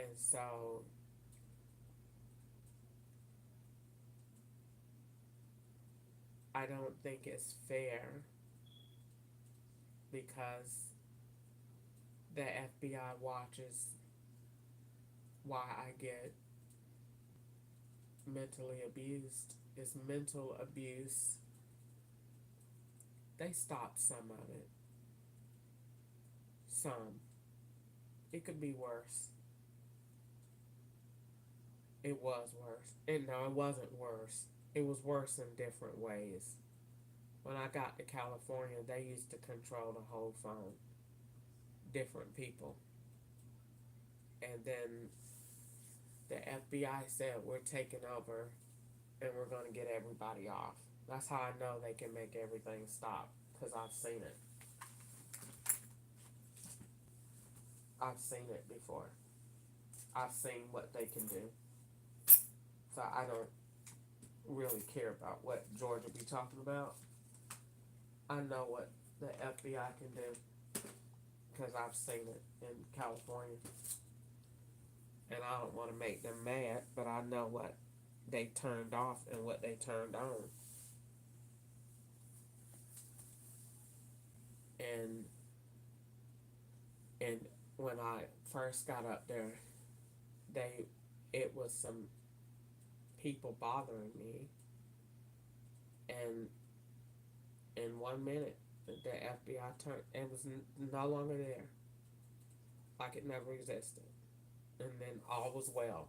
And so I don't think it's fair because the FBI watches why I get mentally abused. It's mental abuse. They stop some of it. Some. It could be worse. It was worse. And no, it wasn't worse. It was worse in different ways. When I got to California, they used to control the whole phone, different people. And then the FBI said, we're taking over and we're going to get everybody off. That's how I know they can make everything stop, because I've seen it. I've seen it before. I've seen what they can do. So I don't really care about what Georgia be talking about. I know what the FBI can do because I've seen it in California. And I don't want to make them mad, but I know what they turned off and what they turned on. And and when I first got up there, it was some people bothering me, and in 1 minute the FBI turned and was no longer there, like it never existed, and then all was well,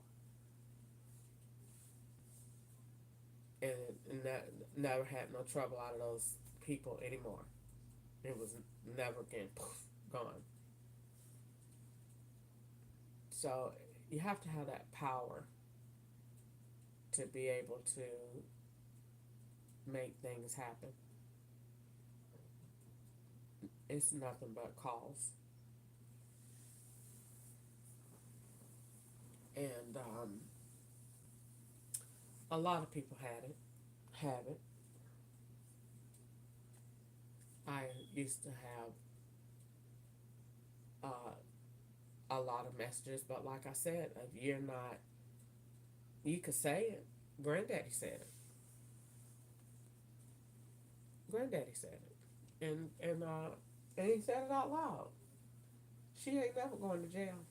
and never had no trouble out of those people anymore. It was never again gone. So you have to have that power to be able to make things happen. It's nothing but calls. And a lot of people have it. I used to have a lot of messages, but like I said, if you're not, you could say it. Granddaddy said it. Granddaddy said it, and he said it out loud. She ain't never going to jail.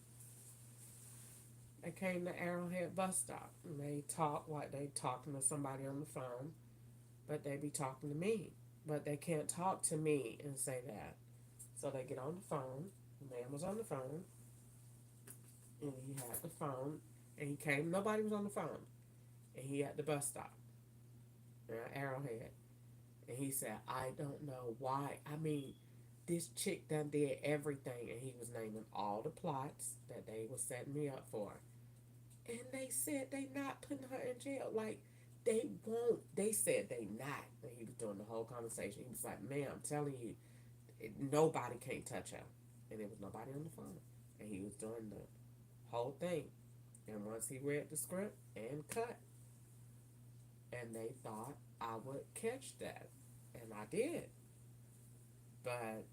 They came to Arrowhead bus stop and they talk like they talking to somebody on the phone, but they be talking to me. But they can't talk to me and say that. So they get on the phone. The man was on the phone, and he had the phone, and he came. Nobody was on the phone, and he at the bus stop, Arrowhead, and he said, "I don't know why. I mean, this chick done did everything," and he was naming all the plots that they was setting me up for, and they said they not putting her in jail. Like, they won't. They said they not. And he was doing the whole conversation. He was like, "Man, I'm telling you, nobody can't touch her," and there was nobody on the phone, and he was doing the whole thing. And once he read the script and cut, and they thought I would catch that, and I did, but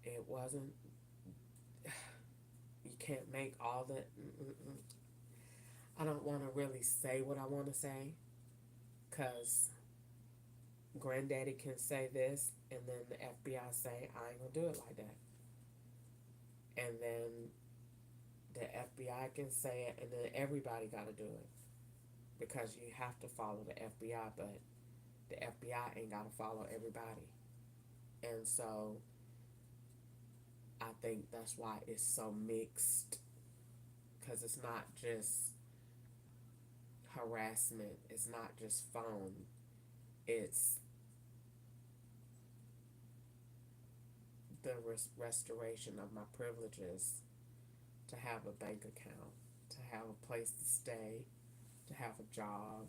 it wasn't. You can't make all that. I don't want to really say what I want to say, cause Granddaddy can say this, and then the FBI say I ain't gonna do it like that, and then the FBI can say it, and then everybody got to do it, because you have to follow the FBI, but the FBI ain't got to follow everybody, and so I think that's why it's so mixed, because it's not just harassment, it's not just phone, it's the restoration of my privileges, to have a bank account, to have a place to stay, to have a job,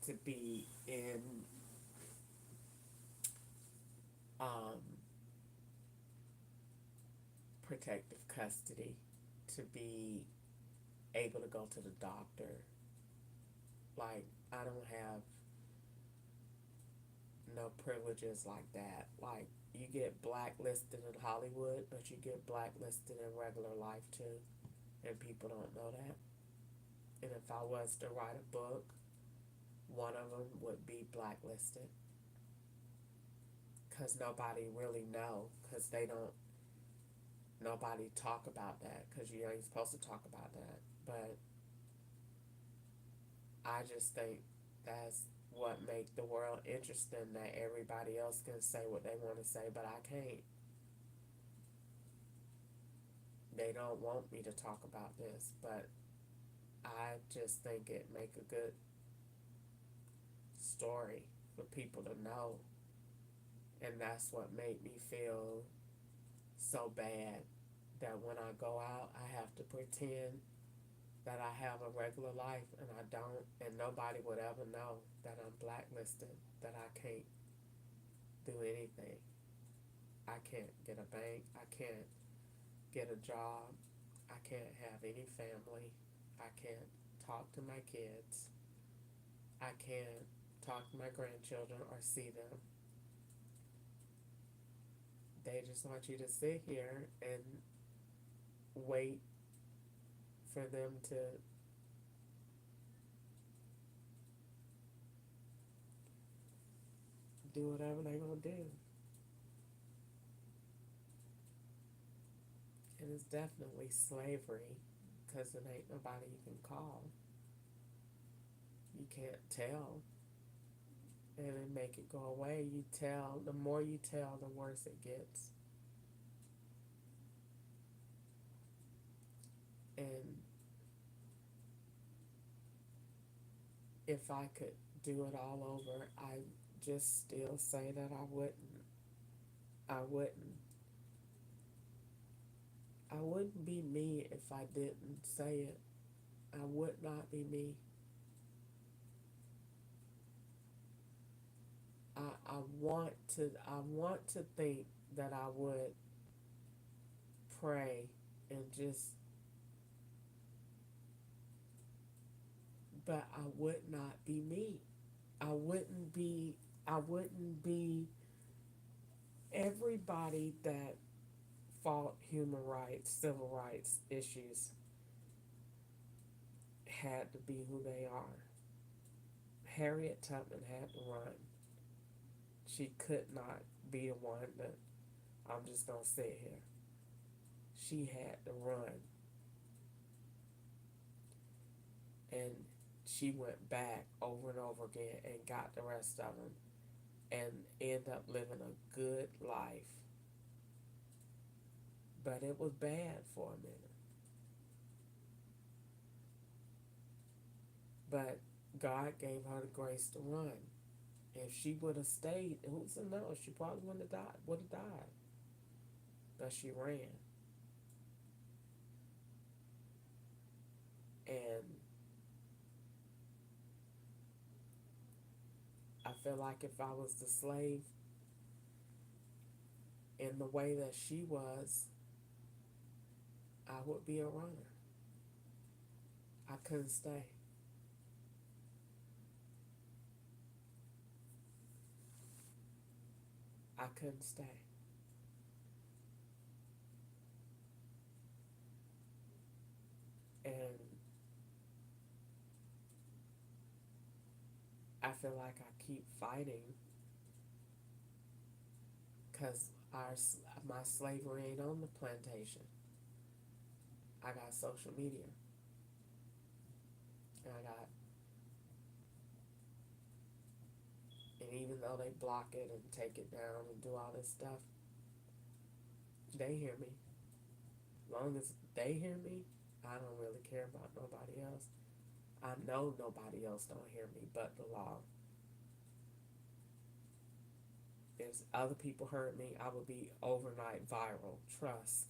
to be in um, protective custody, to be able to go to the doctor. Like, I don't have no privileges like that. Like, you get blacklisted in Hollywood, but you get blacklisted in regular life too, and people don't know that. And if I was to write a book, one of them would be blacklisted, because nobody really know, because they don't, nobody talk about that, because you ain't supposed to talk about that. But I just think that's what make the world interesting, that everybody else can say what they want to say, but I can't. they don't want me to talk about this, but I just think it make a good story for people to know, and that's what made me feel so bad that when I go out, I have to pretend that I have a regular life, and I don't, and nobody would ever know that I'm blacklisted, that I can't do anything. I can't get a bank, I can't get a job, I can't have any family, I can't talk to my kids, I can't talk to my grandchildren or see them. They just want you to sit here and wait for them to do whatever they're gonna do. And it's definitely slavery, because it ain't nobody you can call. You can't tell, and then make it go away. You tell, the more you tell, the worse it gets. And if I could do it all over, I just still say that I wouldn't. I wouldn't. I wouldn't be me if I didn't say it. I would not be me. I want to think that I would pray and just, but I would not be me. I wouldn't be everybody that fought human rights, civil rights issues had to be who they are. Harriet Tubman had to run. She could not be the one that I'm just gonna sit here. She had to run, and she went back over and over again and got the rest of them and ended up living a good life. But it was bad for a minute. But God gave her the grace to run. If she would have stayed, who's to know? She probably wouldn't have died. Would have died. But she ran, and I feel like if I was the slave in the way that she was, I would be a runner. I couldn't stay. I couldn't stay. And I feel like I keep fighting because my slavery ain't on the plantation. I got social media. And even though they block it and take it down and do all this stuff, they hear me. As long as they hear me, I don't really care about nobody else. I know nobody else don't hear me but the law. If other people heard me, I would be overnight viral. Trust.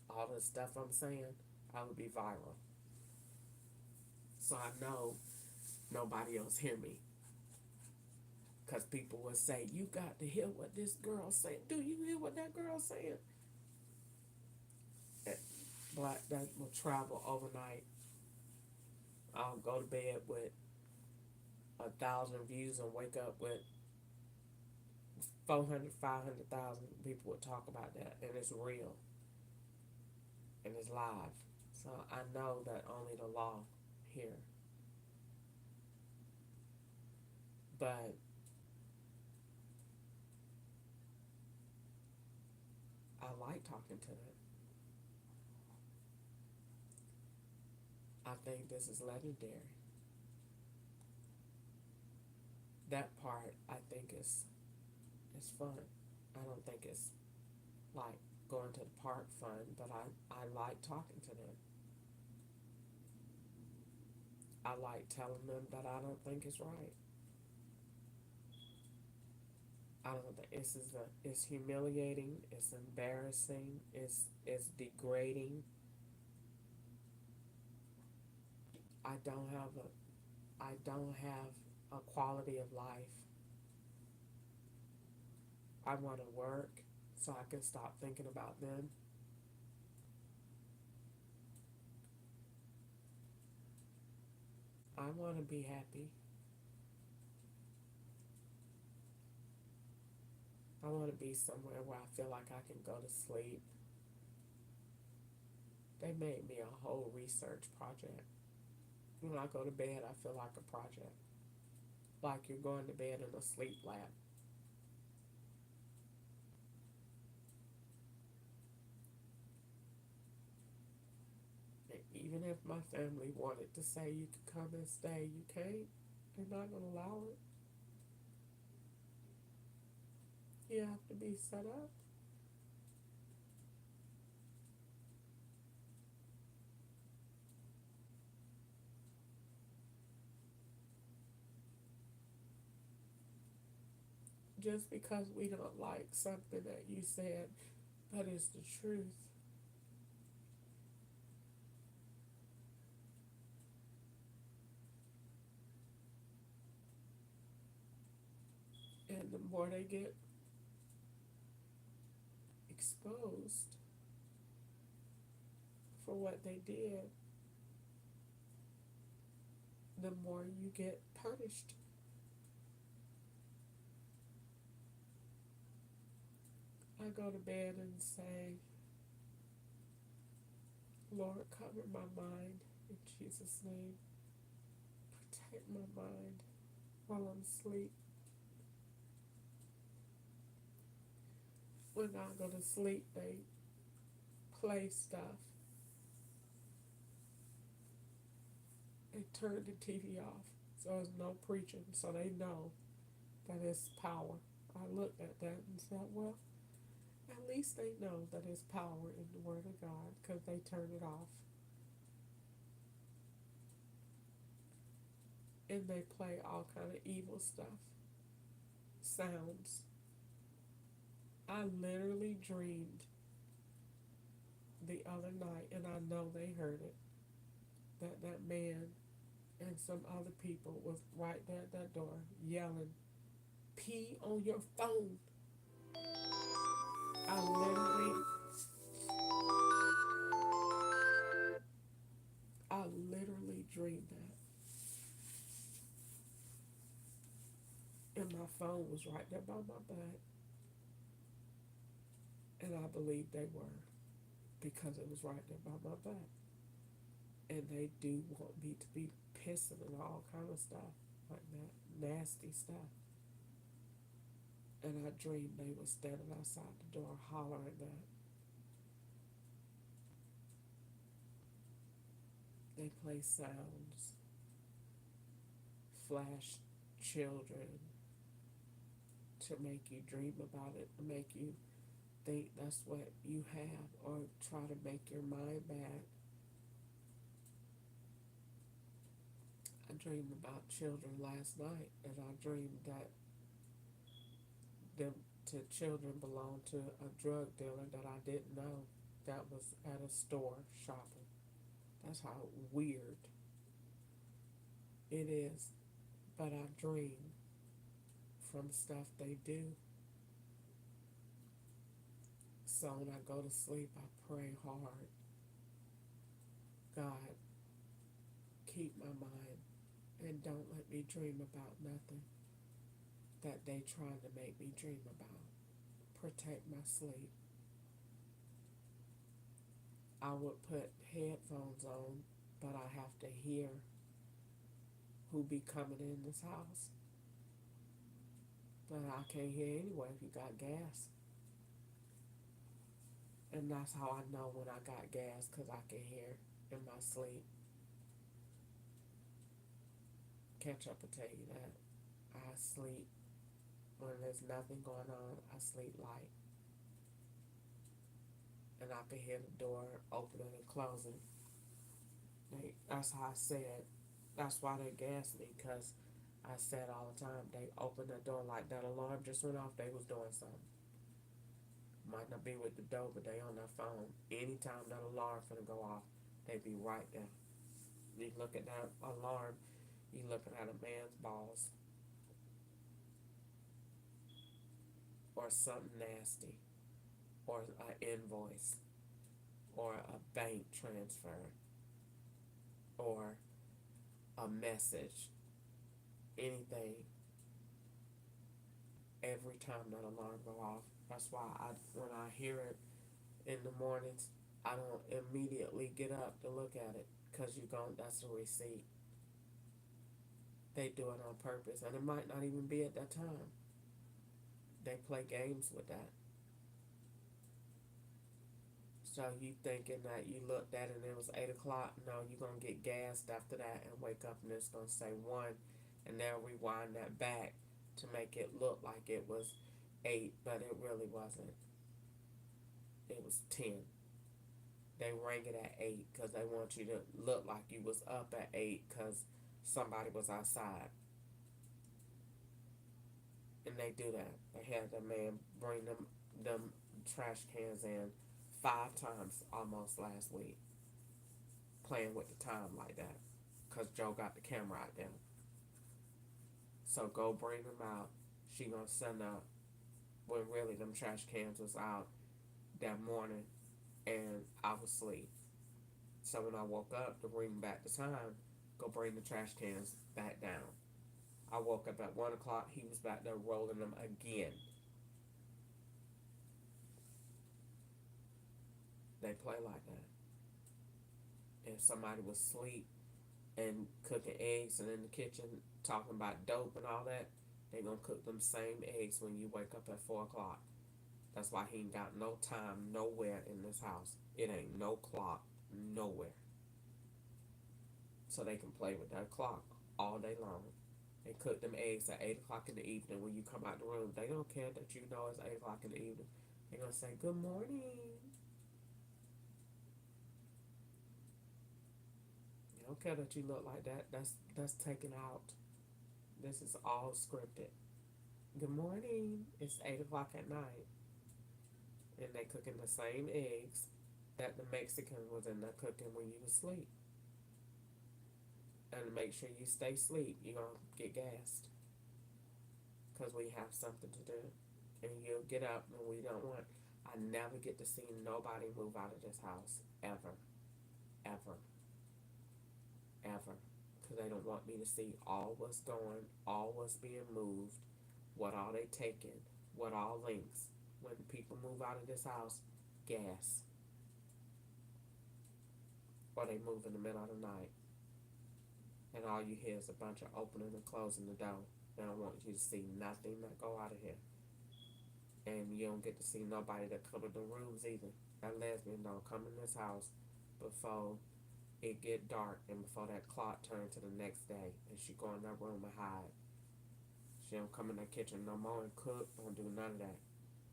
All the stuff I'm saying, I would be viral. So I know nobody else hear me. Because people will say, you got to hear what this girl's saying. Do you hear what that girl's saying? That will travel overnight. I'll go to bed with 1,000 views and wake up with 400, 500,000 people would talk about that, and it's real, and it's live. So I know that only the law here. But I like talking to them. I think this is legendary. That part I think is fun. I don't think it's like going to the park fund, but I like talking to them. I like telling them that I don't think it's right. I don't think it's humiliating, it's embarrassing, it's degrading. I don't have a quality of life. I want to work so I can stop thinking about them. I want to be happy. I want to be somewhere where I feel like I can go to sleep. They made me a whole research project. When I go to bed, I feel like a project. Like you're going to bed in a sleep lab. And even if my family wanted to say you could come and stay, you can't. They're not going to allow it. You have to be set up. Just because we don't like something that you said, but it's the truth. And the more they get exposed for what they did, the more you get punished. I go to bed and say, Lord, cover my mind in Jesus' name. Protect my mind while I'm asleep. When I go to sleep, they play stuff. They turn the TV off, so there's no preaching, so they know that it's power. I looked at that and said, well, at least they know that it's power in the Word of God because they turn it off. And they play all kind of evil stuff, sounds. I literally dreamed the other night, and I know they heard it, that man and some other people was right there at that door yelling, pee on your phone. I literally dreamed that. And my phone was right there by my bed. And I believe they were because it was right there by my bed. And they do want me to be pissing and all kind of stuff like that, nasty stuff. And I dreamed they were standing outside the door hollering that. They play sounds, flash children to make you dream about it, to make you think that's what you have, or try to make your mind bad. I dreamed about children last night, and I dreamed that the children belonged to a drug dealer that I didn't know that was at a store shopping. That's how weird it is. But I dream from stuff they do. So when I go to sleep, I pray hard. God, keep my mind and don't let me dream about nothing that they trying to make me dream about. Protect my sleep. I would put headphones on, but I have to hear who be coming in this house. But I can't hear anyway if you got gas. And that's how I know when I got gas, because I can hear in my sleep. Ketchup will tell you that. I sleep when there's nothing going on. I sleep light. and I could hear the door opening and closing. That's how I said. That's why they gassed me, because I said all the time, they opened the door like that alarm just went off, they was doing something. Might not be with the door, but they on their phone. Anytime that alarm finna go off, they be right there. You look at that alarm, you looking at a man's balls or something nasty, or an invoice, or a bank transfer, or a message, anything. Every time that alarm go off, that's why when I hear it in the mornings, I don't immediately get up to look at it, cause that's a receipt. They do it on purpose, and it might not even be at that time. They play games with that. So you thinking that you looked at it and it was 8 o'clock? No, you gonna get gassed after that and wake up and it's gonna say 1, and they'll rewind that back to make it look like it was 8, but it really wasn't. It was 10. They rang it at 8 because they want you to look like you was up at 8 because somebody was outside. And they do that. They had the man bring them trash cans in 5 times almost last week, playing with the time like that, cause Joe got the camera out there. So go bring them out. She gonna send up when really them trash cans was out that morning, and I was asleep. So when I woke up to bring back the time, go bring the trash cans back down. I woke up at 1 o'clock. He was back there rolling them again. They play like that. If somebody was asleep and cooking eggs and in the kitchen talking about dope and all that, they gonna cook them same eggs when you wake up at 4 o'clock. That's why he ain't got no time nowhere in this house. It ain't no clock nowhere. So they can play with that clock all day long. They cook them eggs at 8 o'clock in the evening. When you come out the room, they don't care that you know it's 8 o'clock in the evening. They're gonna say good morning. They don't care that you look like that. That's taken out. This is all scripted. Good morning. It's 8 o'clock at night, and they cooking the same eggs that the Mexican was in there cooking when you was asleep. And to make sure you stay asleep, you're gonna get gassed. Cause we have something to do, and you'll get up when we don't want. I never get to see nobody move out of this house ever, ever, ever, because they don't want me to see all what's going, all what's being moved, what all they taking, what all links. When people move out of this house, gas, or they move in the middle of the night, and all you hear is a bunch of opening and closing the door. They don't want you to see nothing that go out of here. And you don't get to see nobody that come in the rooms either. That lesbian don't come in this house before it get dark and before that clock turn to the next day, and she go in that room and hide. She don't come in the kitchen no more and cook, don't do none of that.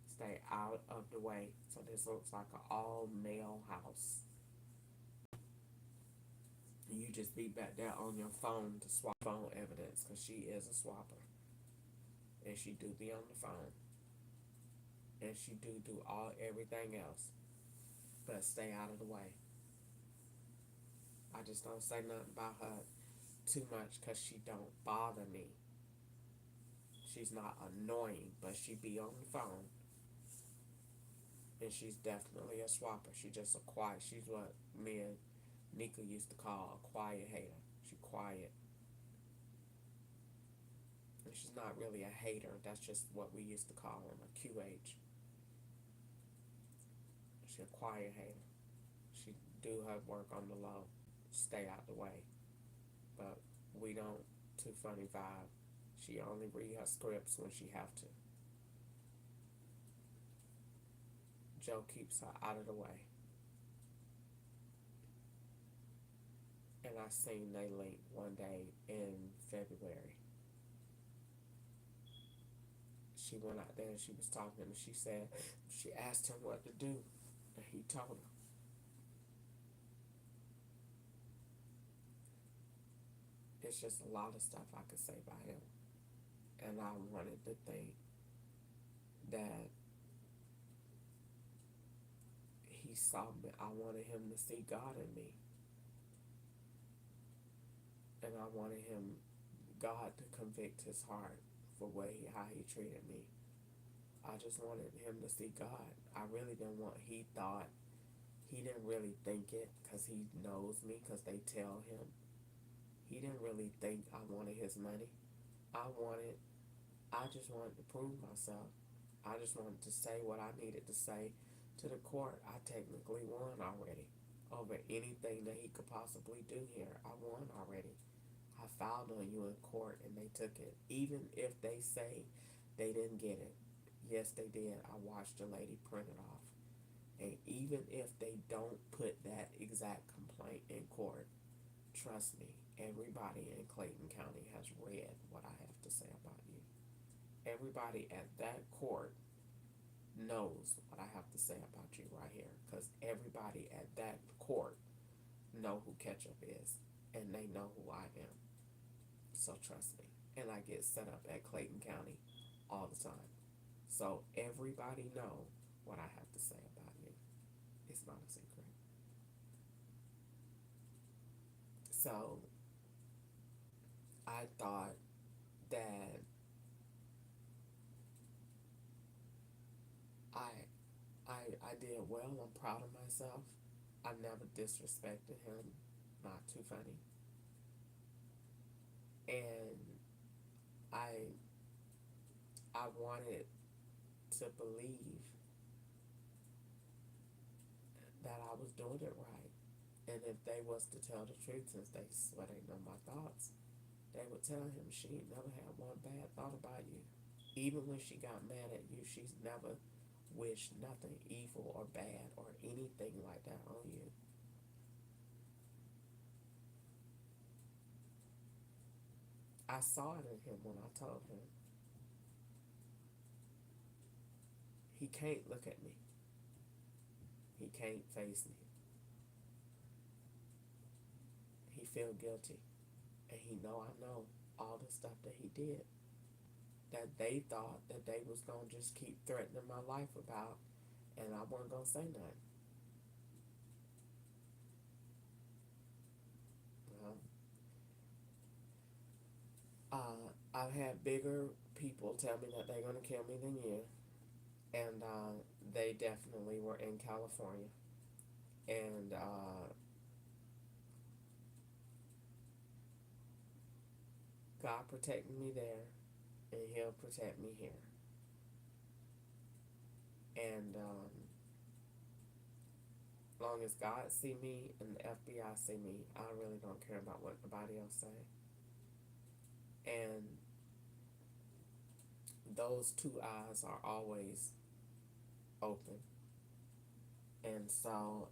Stay out of the way. So this looks like an all male house. You just be back there on your phone to swap phone evidence, because she is a swapper, and she do be on the phone, and she do everything else, but stay out of the way. I just don't say nothing about her too much, because she don't bother me. She's not annoying, but she be on the phone, and she's definitely a swapper. She just a quiet. She's what me and Nika used to call a quiet hater. She quiet. And she's not really a hater. That's just what we used to call them, a QH. She's a quiet hater. She do her work on the low. Stay out the way. But we don't too funny vibe. She only read her scripts when she have to. Joe keeps her out of the way. And I seen they link one day in February. She went out there and she was talking, and she said, she asked him what to do. And he told her. It's just a lot of stuff I could say about him. And I wanted to think that he saw me. I wanted him to see God in me. And I wanted God to convict his heart for how he treated me. I just wanted him to see God. I really didn't want, he didn't really think it because he knows me, because they tell him. He didn't really think I wanted his money. I just wanted to prove myself. I just wanted to say what I needed to say to the court. I technically won already over anything that he could possibly do here. I won already. I filed on you in court and they took it. Even if they say they didn't get it. Yes, they did. I watched the lady print it off. And even if they don't put that exact complaint in court, trust me, everybody in Clayton County has read what I have to say about you. Everybody at that court knows what I have to say about you right here, because everybody at that court know who Ketchup is, and they know who I am. So trust me. And I get set up at Clayton County all the time. So everybody know what I have to say about you. It's not a secret. So I thought that I did well. I'm proud of myself. I never disrespected him. Not too funny. And I wanted to believe that I was doing it right. And if they was to tell the truth, since they swear they know my thoughts, they would tell him she ain't never had one bad thought about you. Even when she got mad at you, she's never wished nothing evil or bad or anything like that on you. I saw it in him when I told him. He can't look at me. He can't face me. He feel guilty. And he know I know all the stuff that he did. That they thought that they was going to just keep threatening my life about, and I wasn't going to say nothing. I've had bigger people tell me that they're going to kill me than you, and they definitely were in California, and God protected me there, and he'll protect me here. And long as God see me and the FBI see me, I really don't care about what nobody else say. And those two eyes are always open. And so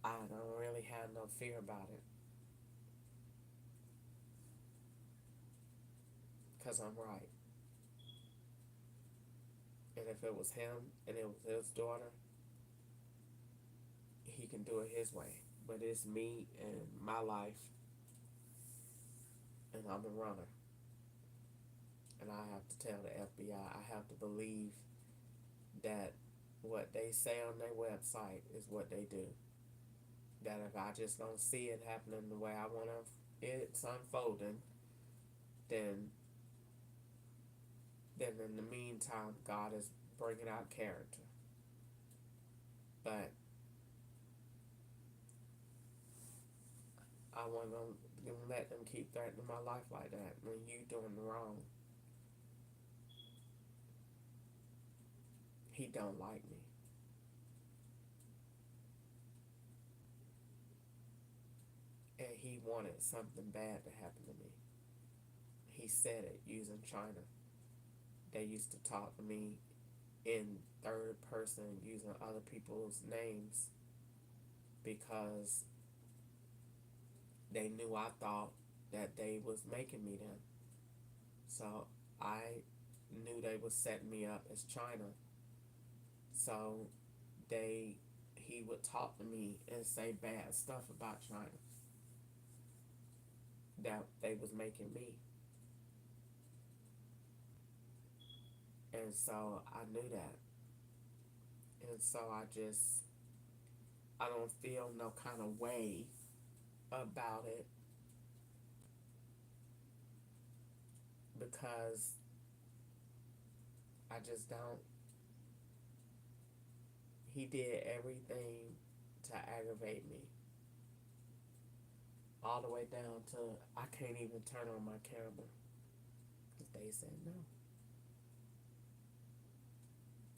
I don't really have no fear about it. Because I'm right. And if it was him and it was his daughter, he can do it his way. But it's me and my life, and I'm a runner. And I have to tell the FBI, I have to believe that what they say on their website is what they do. That if I just don't see it happening the way I want it's unfolding, then in the meantime, God is bringing out character. But I wasn't going to let them keep threatening my life like that when you doing wrong. He don't like me. And he wanted something bad to happen to me. He said it using China. They used to talk to me in third person using other people's names because they knew I thought that they was making me them. So I knew they was setting me up as China. So he would talk to me and say bad stuff about China that they was making me. And so I knew that. And so I don't feel no kind of way about it because I just don't. He did everything to aggravate me. All the way down to I can't even turn on my camera because they said no.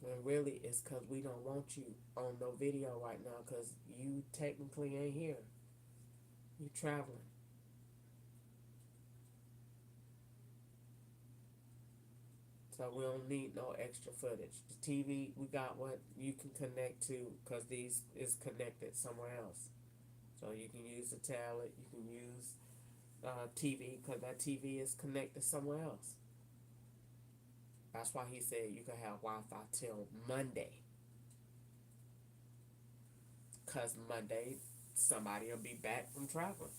When really it's because we don't want you on no video right now because you technically ain't here. You traveling. So we don't need no extra footage. The TV, we got what you can connect to because these is connected somewhere else. So you can use the tablet, you can use TV because that TV is connected somewhere else. That's why he said you can have Wi-Fi till Monday. Because Monday, somebody will be back from traveling.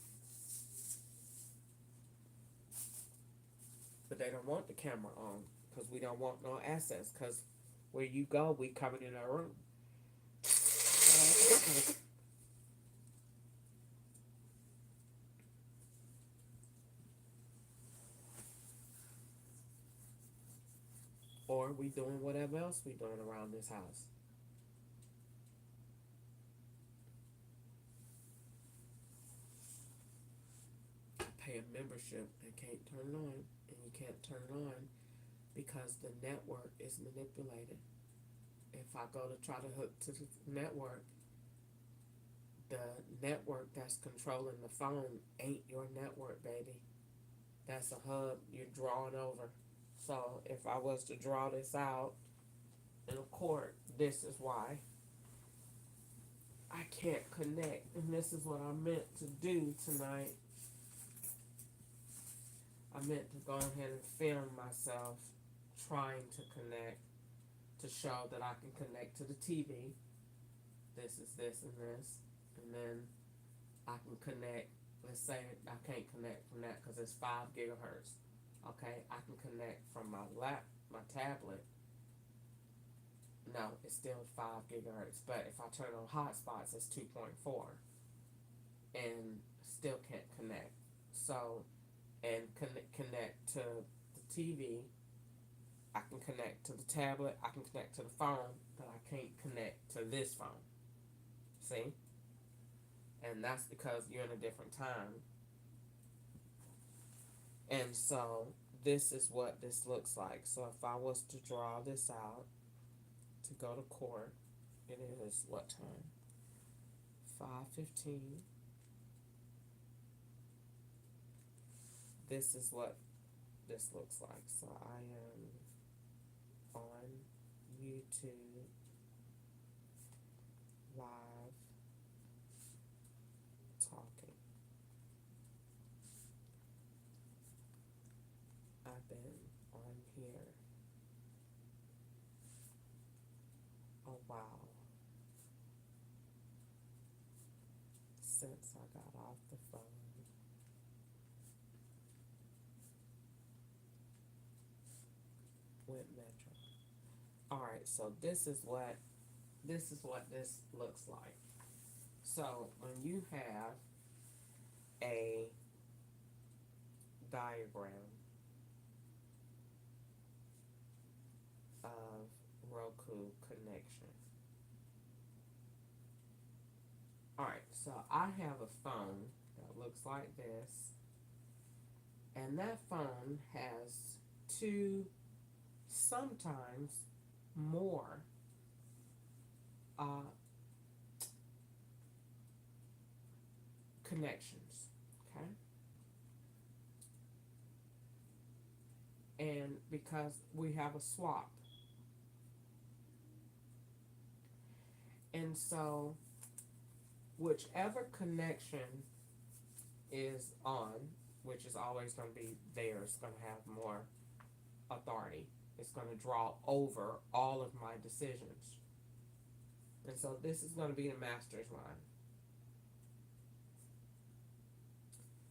But they don't want the camera on because we don't want no access. Because where you go, we covered in our room. Or we doing whatever else we doing around this house. Pay a membership and can't turn it on, and you can't turn it on because the network is manipulated. If I go to try to hook to the network that's controlling the phone ain't your network, baby. That's a hub you're drawing over. So if I was to draw this out in a court, this is why I can't connect. And this is what I meant to do tonight. I meant to go ahead and film myself trying to connect to show that I can connect to the TV. This is this and this. And then I can connect. Let's say I can't connect from that because it's 5 gigahertz. Okay, I can connect from my tablet. No, it's still 5 gigahertz. But if I turn on hotspots, it's 2.4. And still can't connect. So, and connect to the TV. I can connect to the tablet. I can connect to the phone. But I can't connect to this phone. See? And that's because you're in a different time. And so this is what this looks like. So if I was to draw this out to go to court, it is what time? 5:15. This is what this looks like. So I am on YouTube live talking. I've been on here a while since I got off the phone with Metro. Alright, so this is what this looks like. So when you have a diagram of Roku connection. Alright, so I have a phone that looks like this, and that phone has 2, sometimes more connections, okay? And because we have a swap. And so whichever connection is on, which is always going to be there, it's going to have more authority. It's going to draw over all of my decisions. And so this is going to be the master's line.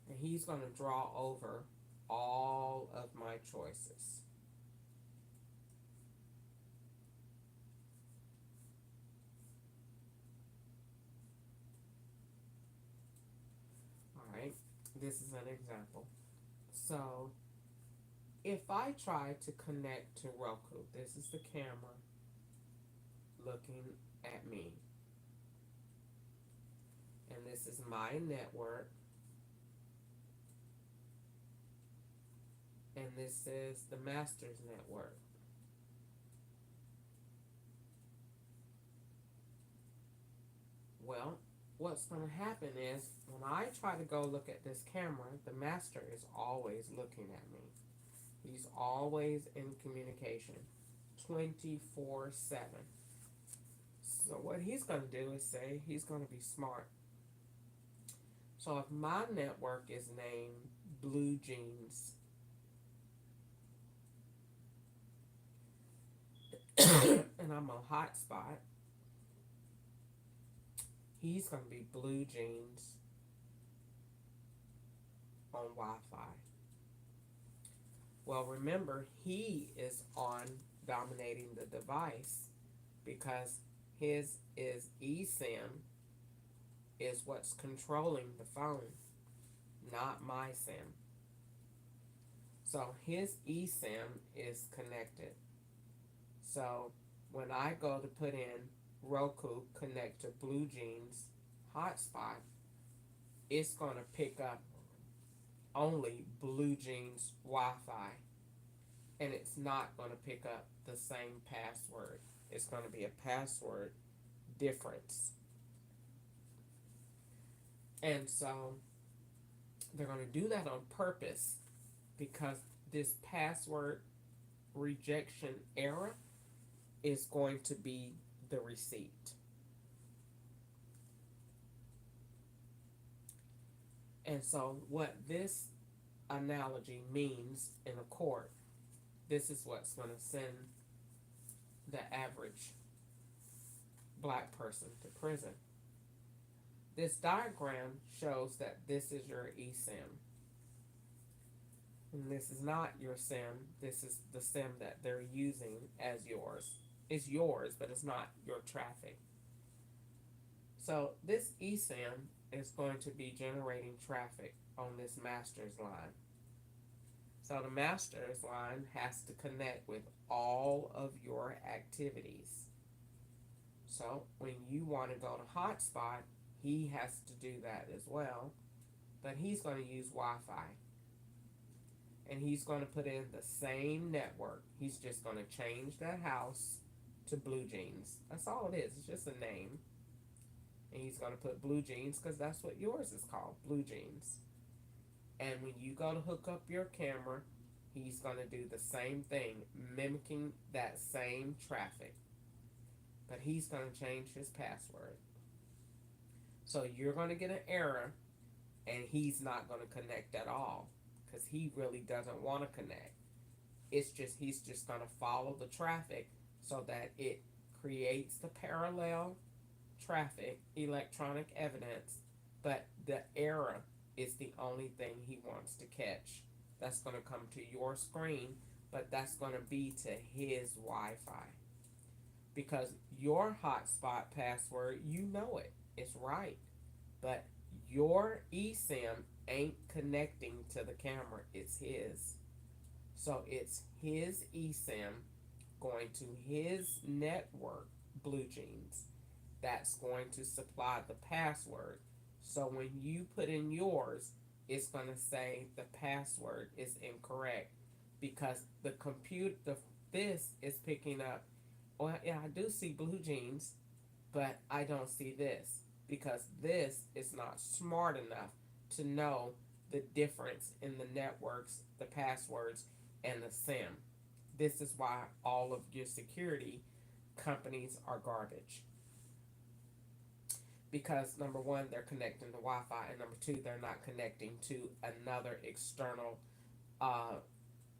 And he's going to draw over all of my choices. All right, this is an example. So if I try to connect to Roku, this is the camera looking at me. And this is my network. And this is the master's network. Well, what's going to happen is when I try to go look at this camera, the master is always looking at me. He's always in communication 24/7. So what he's going to do is say he's going to be smart. So if my network is named Blue Jeans, and I'm a hotspot, he's going to be Blue Jeans on Wi-Fi. Well, remember, he is on dominating the device because his is eSIM is what's controlling the phone, not my SIM. So his eSIM is connected. So when I go to put in Roku connect to Blue Jeans hotspot, it's going to pick up only Blue Jeans Wi-Fi, and it's not going to pick up the same password. It's going to be a password difference. And so they're going to do that on purpose because this password rejection error is going to be the receipt. And so what this analogy means in a court, this is what's going to send the average black person to prison. This diagram shows that this is your eSIM. And this is not your SIM. This is the SIM that they're using as yours. It's yours, but it's not your traffic. So this eSIM is going to be generating traffic on this master's line. So the master's line has to connect with all of your activities. So when you want to go to hotspot, he has to do that as well, but he's going to use Wi-Fi. And he's going to put in the same network. He's just going to change that house to Blue Jeans. That's all it is. It's just a name. And he's going to put Blue Jeans because that's what yours is called, Blue Jeans. And when you go to hook up your camera, he's going to do the same thing, mimicking that same traffic. But he's going to change his password. So you're going to get an error, and he's not going to connect at all because he really doesn't want to connect. It's just he's just going to follow the traffic so that it creates the parallel traffic, electronic evidence, but the error is the only thing he wants to catch. That's going to come to your screen, but that's going to be to his Wi-Fi. Because your hotspot password, you know it. It's right. But your eSIM ain't connecting to the camera. It's his. So it's his eSIM going to his network, Blue Jeans. That's going to supply the password. So when you put in yours, it's going to say the password is incorrect because the this is picking up. Well, yeah, I do see Blue Jeans, but I don't see this because this is not smart enough to know the difference in the networks, the passwords, and the SIM. This is why all of your security companies are garbage. Because number one, they're connecting to Wi-Fi, and number two, they're not connecting to another external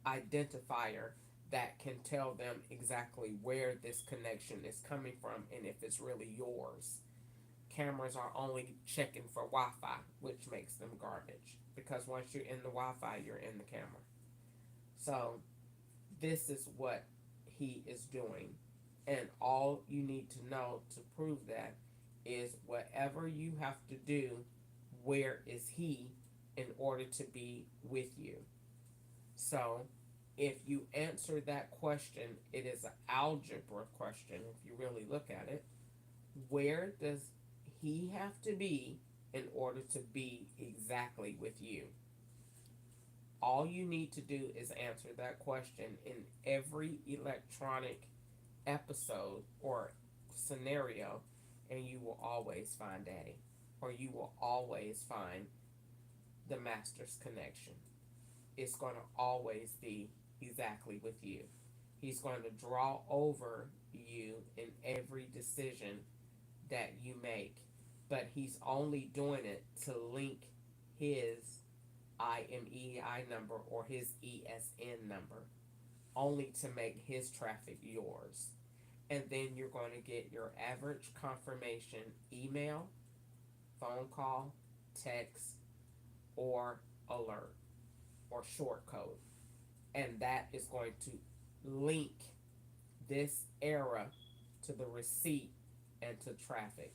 identifier that can tell them exactly where this connection is coming from and if it's really yours. Cameras are only checking for Wi-Fi, which makes them garbage because once you're in the Wi-Fi, you're in the camera. So this is what he is doing, and all you need to know to prove that is whatever you have to do, where is he in order to be with you. So if you answer that question, it is an algebra question if you really look at it. Where does he have to be in order to be exactly with you? All you need to do is answer that question in every electronic episode or scenario, and you will always find Daddy, or you will always find the Master's connection. It's going to always be exactly with you. He's going to draw over you in every decision that you make, but he's only doing it to link his IMEI number or his ESN number, only to make his traffic yours. And then you're going to get your average confirmation email, phone call, text, or alert or short code. And that is going to link this era to the receipt and to traffic.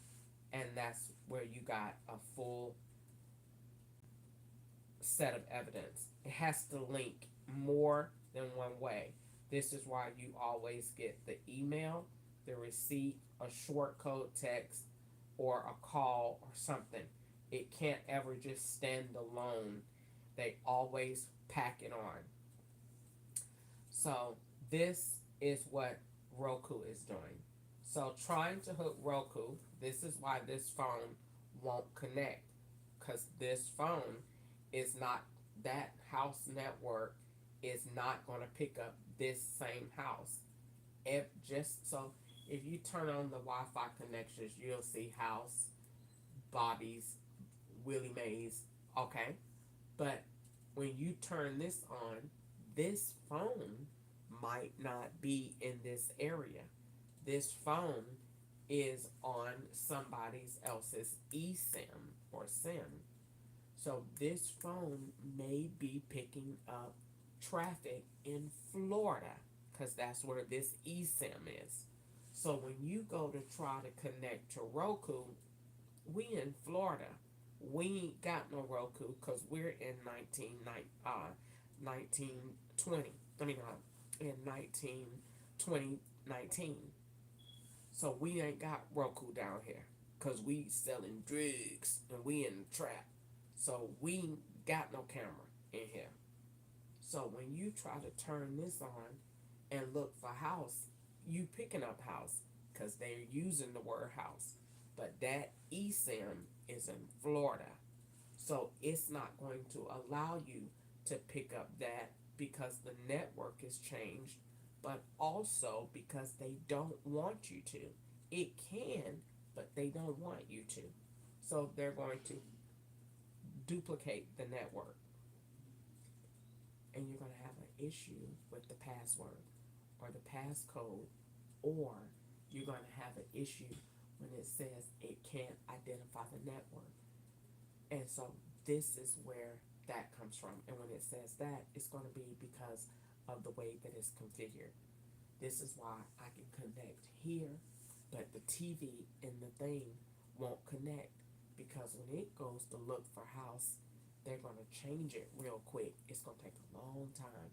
And that's where you got a full set of evidence. It has to link more than one way. This is why you always get the email, the receipt, a short code text, or a call or something. It can't ever just stand alone. They always pack it on. So this is what Roku is doing. So trying to hook Roku, this is why this phone won't connect, because this phone is not, that house network is not going to pick up this same house. If just so, if you turn on the Wi-Fi connections, you'll see house, Bobby's, Willie Mays, okay? But when you turn this on, this phone might not be in this area. This phone is on somebody else's eSIM or SIM. So this phone may be picking up traffic in Florida because that's where this eSIM is. So when you go to try to connect to Roku, we in Florida. We ain't got no Roku because we're in 1920. In 2019. So we ain't got Roku down here because we selling drugs and we in the trap. So we ain't got no camera in here. So when you try to turn this on and look for house, you picking up house because they're using the word house. But that eSIM is in Florida. So it's not going to allow you to pick up that because the network is changed, but also because they don't want you to. It can, but they don't want you to. So they're going to duplicate the network. And you're going to have an issue with the password or the passcode, or you're going to have an issue when it says it can't identify the network. And so this is where that comes from. And when it says that, it's going to be because of the way that it's configured. This is why I can connect here, but the TV and the thing won't connect, because when it goes to look for house, they're going to change it real quick. It's going to take a long time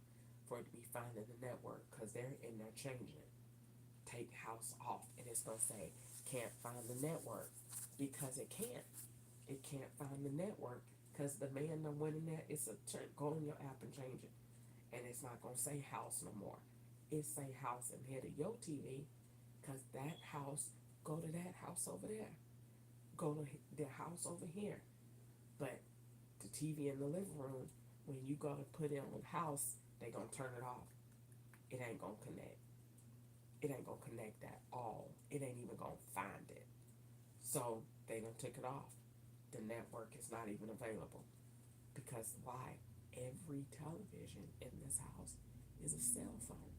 for it to be found in the network because they're in there changing it. Take house off, and it's going to say can't find the network because it can't. It can't find the network because the man that went in there, it's a go on your app and change it. And it's not going to say house no more. It say house and head of your TV, because that house, go to that house over there. Go to the house over here. But the TV in the living room, when you go to put it on house, they going to turn it off. It ain't going to connect. It ain't going to connect at all. It ain't even going to find it. So they done took it off. The network is not even available. Because why? Every television in this house is a cell phone.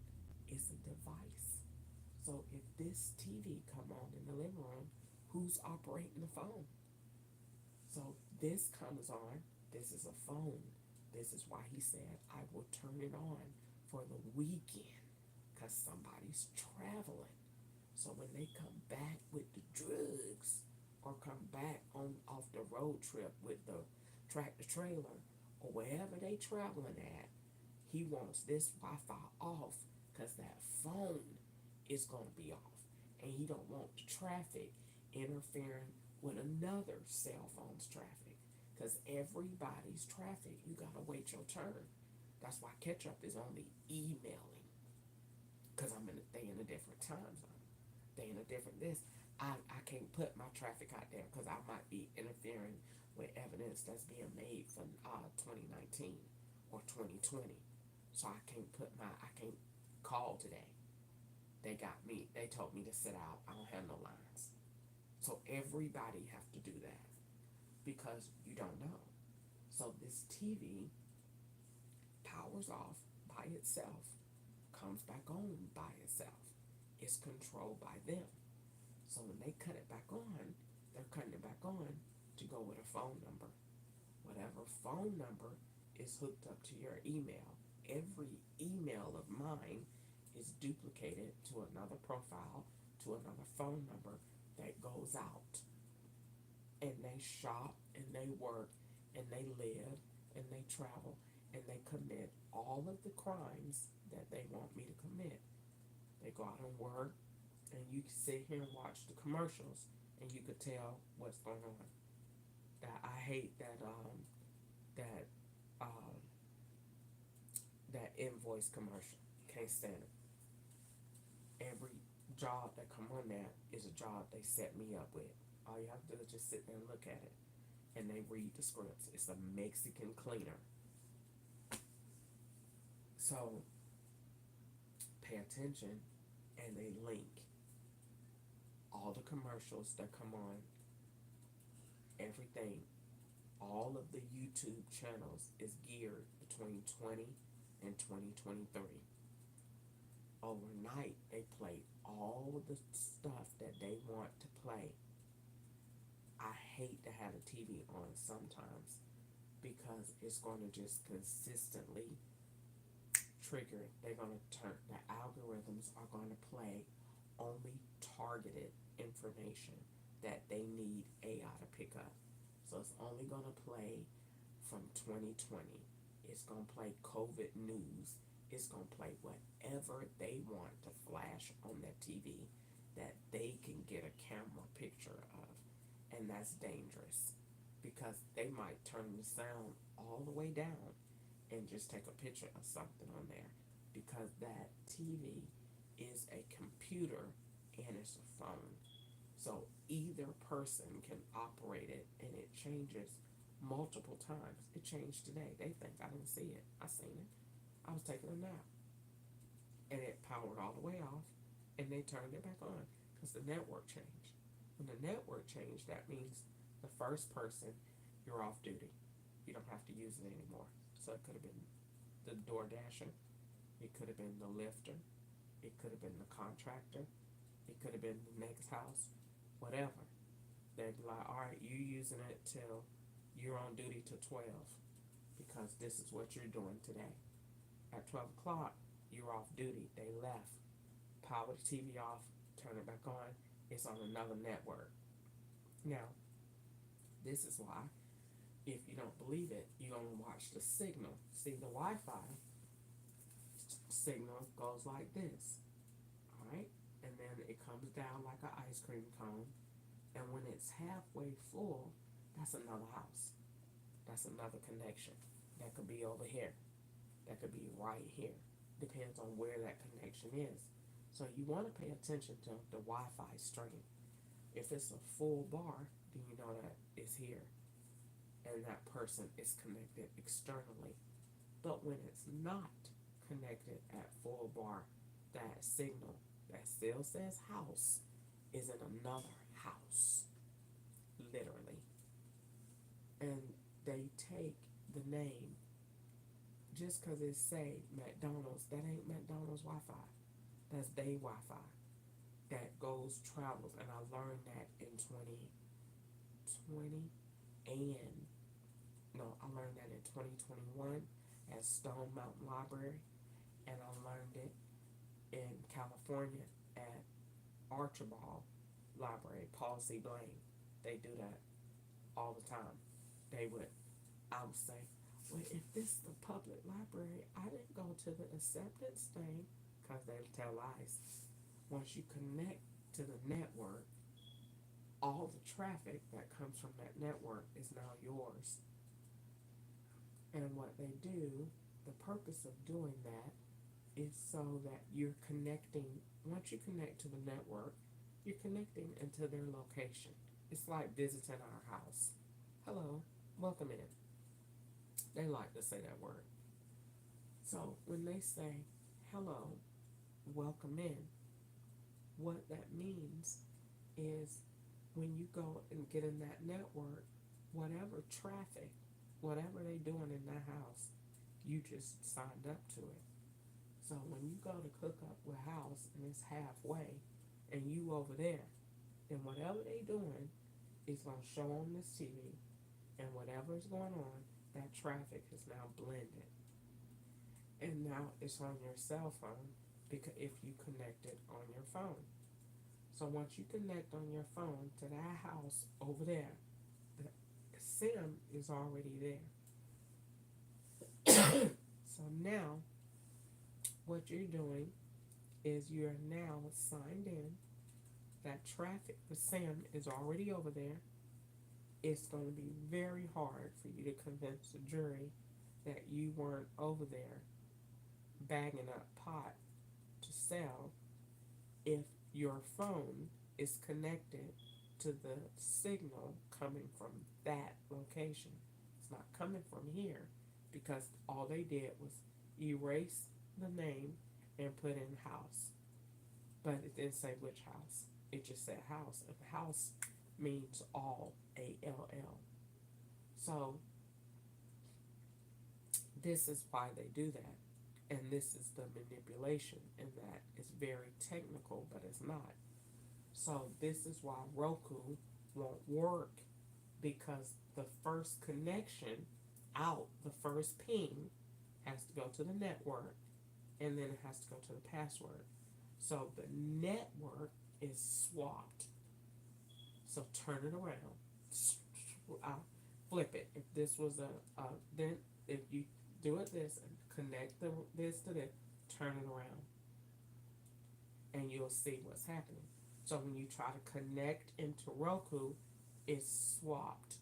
It's a device. So if this TV come on in the living room, who's operating the phone? So this comes on. This is a phone. This is why he said, I will turn it on for the weekend because somebody's traveling. So when they come back with the drugs or come back on off the road trip with the tractor trailer or wherever they traveling at, he wants this Wi-Fi off because that phone is going to be off. And he don't want the traffic interfering with another cell phone's traffic. Because everybody's traffic, you got to wait your turn. That's why catch up is only emailing. Because they in a different time zone. They in a different this. I can't put my traffic out there because I might be interfering with evidence that's being made from 2019 or 2020. So I can't call today. They told me to sit out. I don't have no lines. So everybody have to do that because you don't know. So this TV powers off by itself, comes back on by itself. It's controlled by them. So when they cut it back on, they're cutting it back on to go with a phone number. Whatever phone number is hooked up to your email. Every email of mine is duplicated to another profile, to another phone number that goes out. And they shop and they work and they live and they travel and they commit all of the crimes that they want me to commit. They go out and work and you can sit here and watch the commercials and you could tell what's going on. That I hate that that invoice commercial. Can't stand it. Every job that come on there is a job they set me up with. All you have to do is just sit there and look at it. And they read the scripts. It's a Mexican cleaner. So pay attention and they link all the commercials that come on, everything, all of the YouTube channels is geared between 20 and 2023. Overnight, they play all of the stuff that they want to play. I hate to have a TV on sometimes because it's going to just consistently trigger it. They're going to turn, the algorithms are going to play only targeted information that they need AI to pick up. So it's only going to play from 2020. It's going to play COVID news. It's going to play whatever they want to flash on that TV that they can get a camera picture of. And that's dangerous because they might turn the sound all the way down and just take a picture of something on there because that TV is a computer and it's a phone. So either person can operate it and it changes multiple times. It changed today. They think I didn't see it. I seen it. I was taking a nap. And it powered all the way off and they turned it back on because the network changed. When the network changed, that means the first person, you're off duty. You don't have to use it anymore. So it could have been the door dasher. It could have been the lifter. It could have been the contractor. It could have been the next house. Whatever. They'd be like, all right, you using it till you're on duty till 12 because this is what you're doing today. At 12 o'clock, you're off duty. They left. Power the TV off. Turn it back on. It's on another network. Now, this is why, if you don't believe it, you're going to watch the signal. See, the Wi-Fi signal goes like this. Alright? And then it comes down like an ice cream cone. And when it's halfway full, that's another house. That's another connection. That could be over here. That could be right here. Depends on where that connection is. So you want to pay attention to the Wi-Fi stream. If it's a full bar, then you know that it's here. And that person is connected externally. But when it's not connected at full bar, that signal that still says house is in another house. Literally. And they take the name just because it say McDonald's. That ain't McDonald's Wi-Fi. That's day Wi-Fi that goes travels, and I learned that in 2020 and no, I learned that in 2021 at Stone Mountain Library, and I learned it in California at Archibald Library, Paul C. Blaine. They do that all the time. They would, I would say, well, if this is the public library, I didn't go to the acceptance thing, because they tell lies. Once you connect to the network, all the traffic that comes from that network is now yours. And what they do, the purpose of doing that is so that you're connecting, once you connect to the network, you're connecting into their location. It's like visiting our house. Hello, welcome in. They like to say that word. So when they say, hello, welcome in, what that means is when you go and get in that network, whatever traffic, whatever they doing in that house, you just signed up to it. So when you go to cook up with house and it's halfway and you over there, then whatever they doing is gonna show on this TV, and whatever is going on, that traffic is now blended. And now it's on your cell phone, because if you connect it on your phone. So once you connect on your phone to that house over there, the SIM is already there. So now what you're doing is you're now signed in. That traffic, the SIM is already over there. It's going to be very hard for you to convince the jury that you weren't over there bagging up pot to sell if your phone is connected to the signal coming from that location. It's not coming from here, because all they did was erase the name and put in house. But it didn't say which house. It just said house. And house means all, ALL. So this is why they do that. And this is the manipulation, and that is very technical, but it's not. So this is why Roku won't work, because the first connection out, the first ping, has to go to the network, and then it has to go to the password. So the network is swapped. So turn it around. Flip it. If this was then if you do it this and connect this to this, turn it around, and you'll see what's happening. So when you try to connect into Roku, it's swapped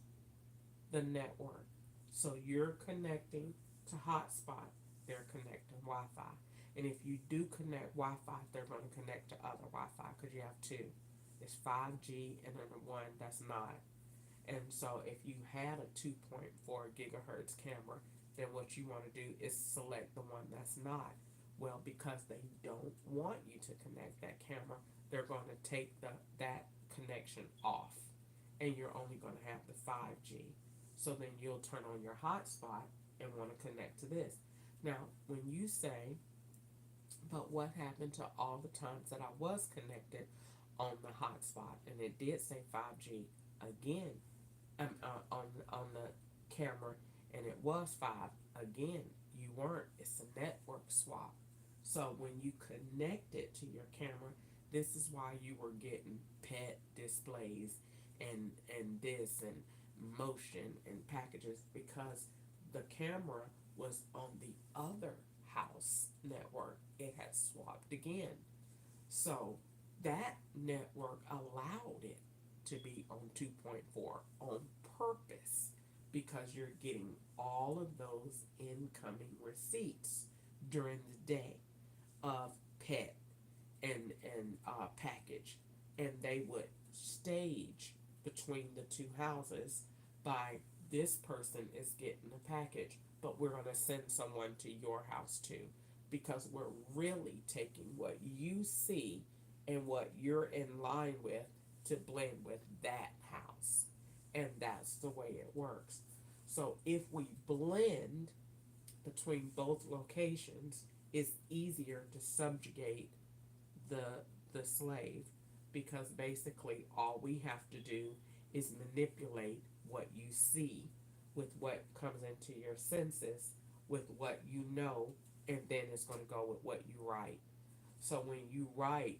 the network. So you're connecting to hotspot, they're connecting Wi-Fi. And if you do connect Wi-Fi, they're going to connect to other Wi-Fi, because you have two. It's 5G and then the one that's not. And so if you had a 2.4 gigahertz camera, then what you want to do is select the one that's not. Well, because they don't want you to connect that camera, they're going to take that connection off, and you're only going to have the 5G. So then you'll turn on your hotspot and want to connect to this. Now, when you say, but what happened to all the times that I was connected on the hotspot and it did say 5G again, on the camera, and it was 5 again, you weren't. It's a network swap. So when you connect it to your camera, this is why you were getting pet displays and this and motion and packages, because the camera was on the other house network. It had swapped again. So that network allowed it to be on 2.4 on purpose, because you're getting all of those incoming receipts during the day of pet and package, and they would stage between the two houses by, this person is getting a package, but we're going to send someone to your house too, because we're really taking what you see and what you're in line with to blend with that house. And that's the way it works. So if we blend between both locations, it's easier to subjugate the slave, because basically all we have to do is manipulate what you see with what comes into your senses with what you know, and then it's going to go with what you write. So when you write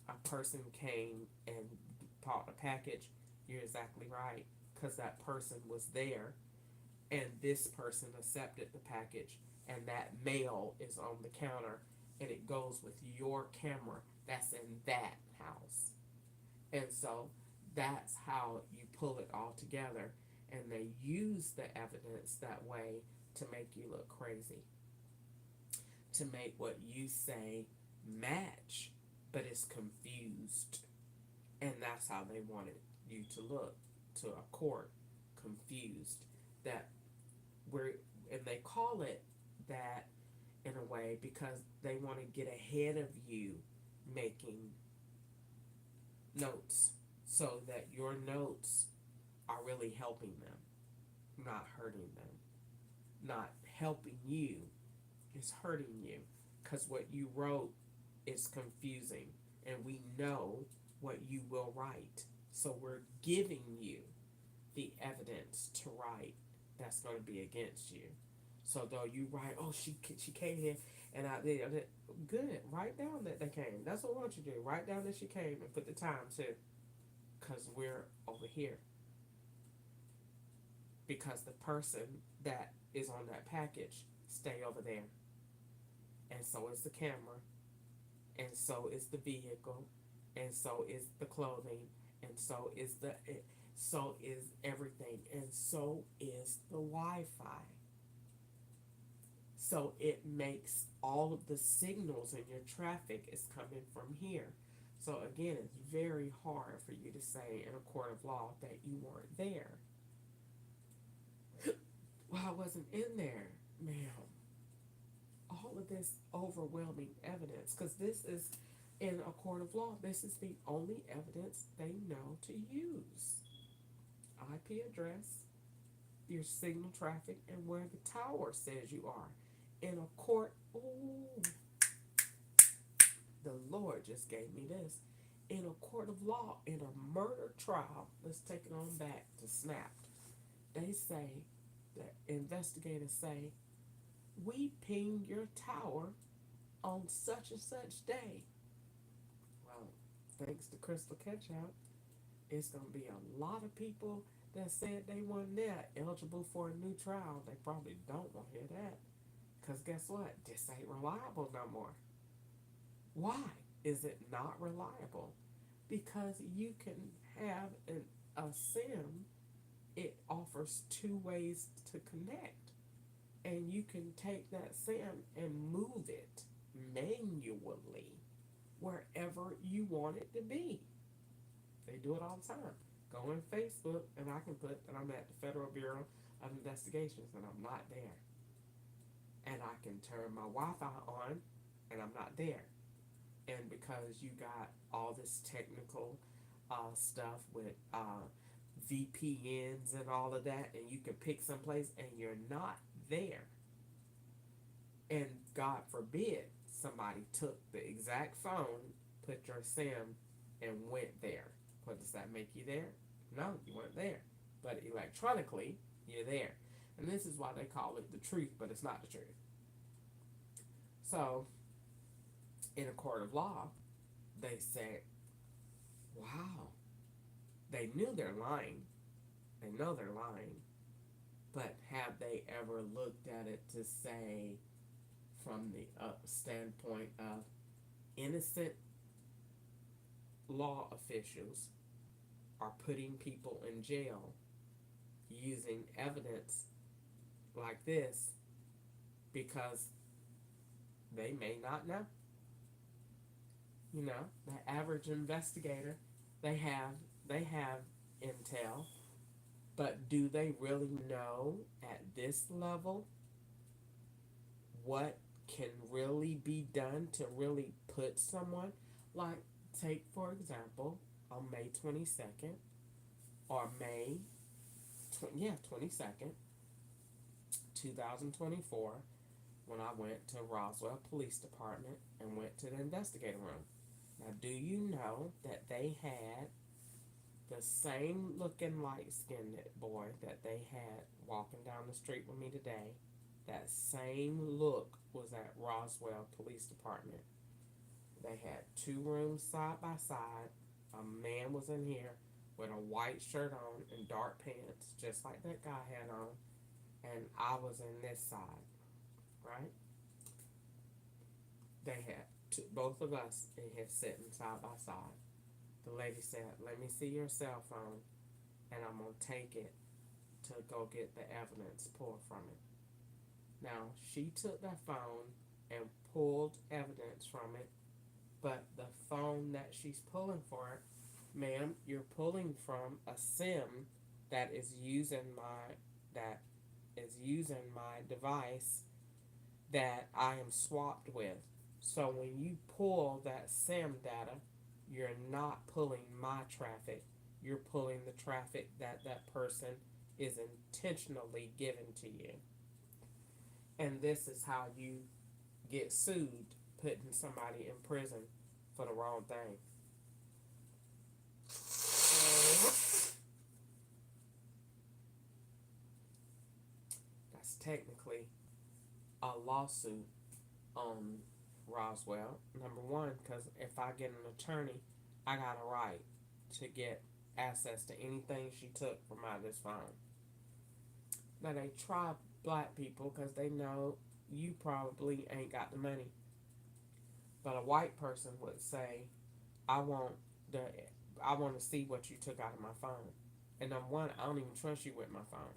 a person came and bought a package, you're exactly right, because that person was there and this person accepted the package, and that mail is on the counter and it goes with your camera that's in that house. And so that's how you pull it all together, and they use the evidence that way to make you look crazy, to make what you say match, but it's confused. And that's how they wanted you to look to a court, confused. That we're, and they call it that in a way because they want to get ahead of you making notes, so that your notes are really helping them, not hurting them. Not helping you is hurting you, because what you wrote is confusing, and we know what you will write. So we're giving you the evidence to write that's going to be against you. So though you write, oh, she came here and I did good. Write down that they came. That's what I want you to do. Write down that she came and put the time too, because we're over here. Because the person that is on that package stay over there, and so is the camera, and so is the vehicle, and so is the clothing, and so is so is everything, and so is the Wi-Fi. So it makes all of the signals in your traffic is coming from here. So again, it's very hard for you to say in a court of law that you weren't there. Well, I wasn't in there, ma'am. All of this overwhelming evidence, because this is in a court of law, this is the only evidence they know to use. IP address, your signal traffic, and where the tower says you are. In a court, ooh, the Lord just gave me this. In a court of law, in a murder trial, let's take it on back to Snapped. They say, the investigators say, we pinged your tower on such and such day. Well, thanks to Crystal Ketchup, it's going to be a lot of people that said they weren't there eligible for a new trial. They probably don't want to hear that. Because guess what? This ain't reliable no more. Why is it not reliable? Because you can have a SIM. It offers two ways to connect. And you can take that SIM and move it manually wherever you want it to be. They do it all the time. Go on Facebook and I can put that I'm at the Federal Bureau of Investigations and I'm not there. And I can turn my Wi-Fi on and I'm not there. And because you got all this technical stuff with VPNs and all of that, and you can pick someplace and you're not there. And God forbid somebody took the exact phone, put your SIM, and went there. What does that make you there? No, you weren't there. But electronically, you're there. And this is why they call it the truth, but it's not the truth. So, in a court of law, they say, wow, they knew they're lying. They know they're lying. But have they ever looked at it to say, from the standpoint of innocent law officials are putting people in jail using evidence like this because they may not know? You know, the average investigator, they have intel, but do they really know at this level what can really be done to really put someone? Like, take for example, on May 22nd, or May 22nd, 2024, when I went to Roswell Police Department and went to the investigator room. Now, do you know that they had the same looking light skinned boy that they had walking down the street with me today? That same look was at Roswell Police Department. They had 2 rooms side by side. A man was in here with a white shirt on and dark pants, just like that guy had on, and I was in this side, right? They had both of us in here sitting side by side. The lady said, "Let me see your cell phone, and I'm gonna take it to go get the evidence pulled from it." Now, she took that phone and pulled evidence from it, but the phone that she's pulling for it, ma'am, you're pulling from a SIM that is using my device that I am swapped with. So when you pull that SIM data, you're not pulling my traffic. You're pulling the traffic that that person is intentionally giving to you. And this is how you get sued, putting somebody in prison for the wrong thing. That's technically a lawsuit on Roswell. Number one, because if I get an attorney, I got a right to get access to anything she took from out of this phone. Now, they try black people because they know you probably ain't got the money. But a white person would say, I want to see what you took out of my phone. And number one, I don't even trust you with my phone.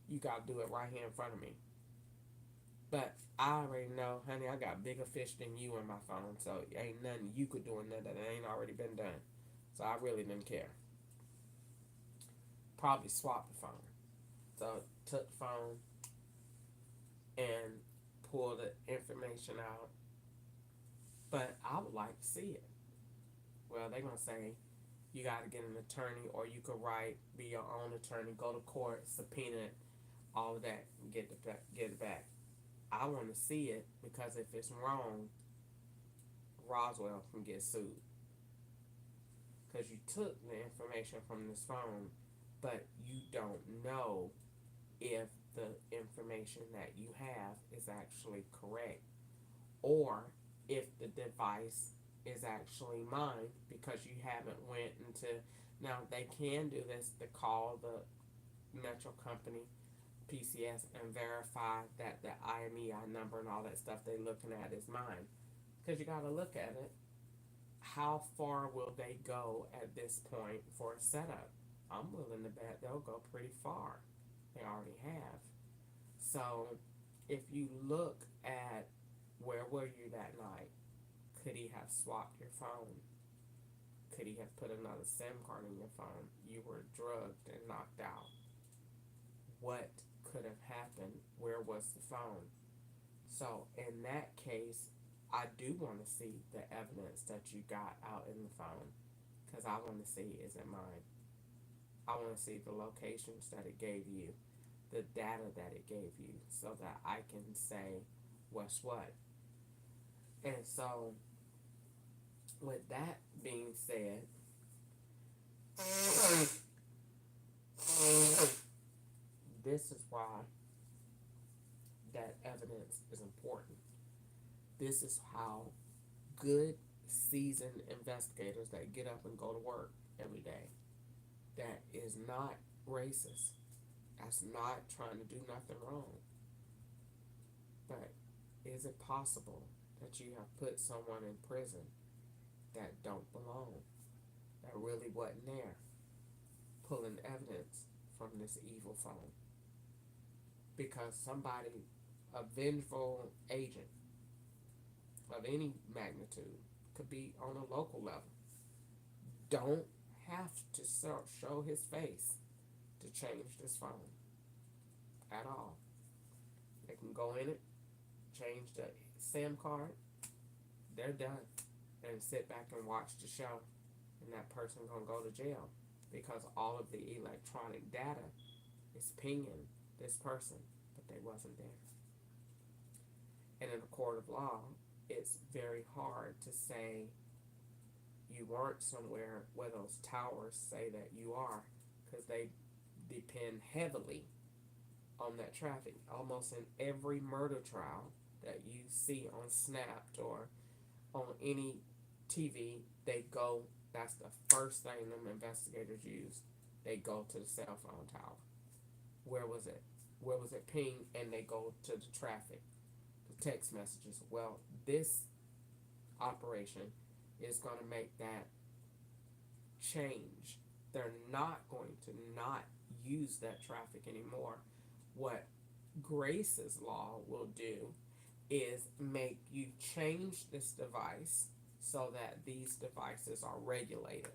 You got to do it right here in front of me. But I already know, honey, I got bigger fish than you in my phone, so ain't nothing you could do in there that ain't already been done. So I really didn't care. Probably swapped the phone. So took the phone and pulled the information out. But I would like to see it. Well, they're going to say you got to get an attorney, or you could be your own attorney, go to court, subpoena it, all of that, and get it back. I want to see it because if it's wrong, Roswell can get sued. Because you took the information from this phone, but you don't know if the information that you have is actually correct, or if the device is actually mine, because you haven't went into. Now they can do this to call the metro company, PCS, and verify that the IMEI number and all that stuff they're looking at is mine. Because you got to look at it. How far will they go at this point for a setup? I'm willing to bet they'll go pretty far. They already have. So if you look at where were you that night, could he have swapped your phone? Could he have put another SIM card in your phone? You were drugged and knocked out. What could have happened? Where was the phone? So in that case, I do want to see the evidence that you got out in the phone, because I want to see, is it mine? I want to see the locations that it gave you, the data that it gave you, so that I can say what's what. And so, with that being said, this is why that evidence is important. This is how good, seasoned investigators that get up and go to work every day, that is not racist, that's not trying to do nothing wrong. But is it possible that you have put someone in prison that don't belong, that really wasn't there, pulling evidence from this evil phone? Because somebody, a vengeful agent of any magnitude, could be on a local level, don't have to show his face to change this phone at all. They can go in it, change the SIM card, they're done, and sit back and watch the show, and that person gonna go to jail because all of the electronic data is pinging this person, but they wasn't there. And in a court of law, it's very hard to say you weren't somewhere where those towers say that you are, because they depend heavily on that traffic. Almost in every murder trial that you see on Snapped or on any TV, they go, that's the first thing them investigators use. They go to the cell phone tower. Where was it? Where was it pinged? And they go to the traffic, the text messages. Well, this operation is going to make that change. They're not going to not use that traffic anymore. What Grace's law will do is make you change this device so that these devices are regulated.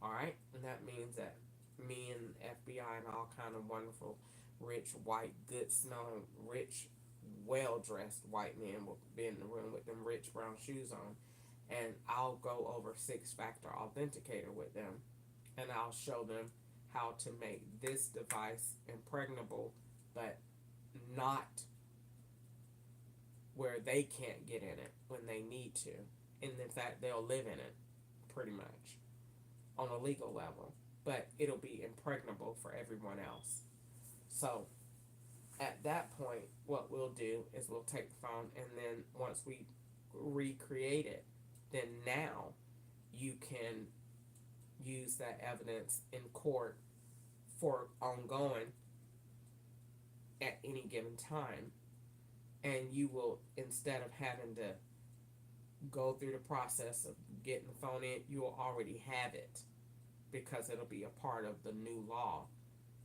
All right, and that means that me and FBI and all kind of wonderful, rich, white, good smelling, rich, well dressed white men will be in the room with them rich brown shoes on, and I'll go over 6-factor authenticator with them, and I'll show them how to make this device impregnable, but not where they can't get in it when they need to. And in fact, they'll live in it pretty much on a legal level, but it'll be impregnable for everyone else. So at that point, what we'll do is we'll take the phone, and then once we recreate it, then now you can use that evidence in court for ongoing at any given time. And you will, instead of having to go through the process of getting the phone in, you will already have it, because it'll be a part of the new law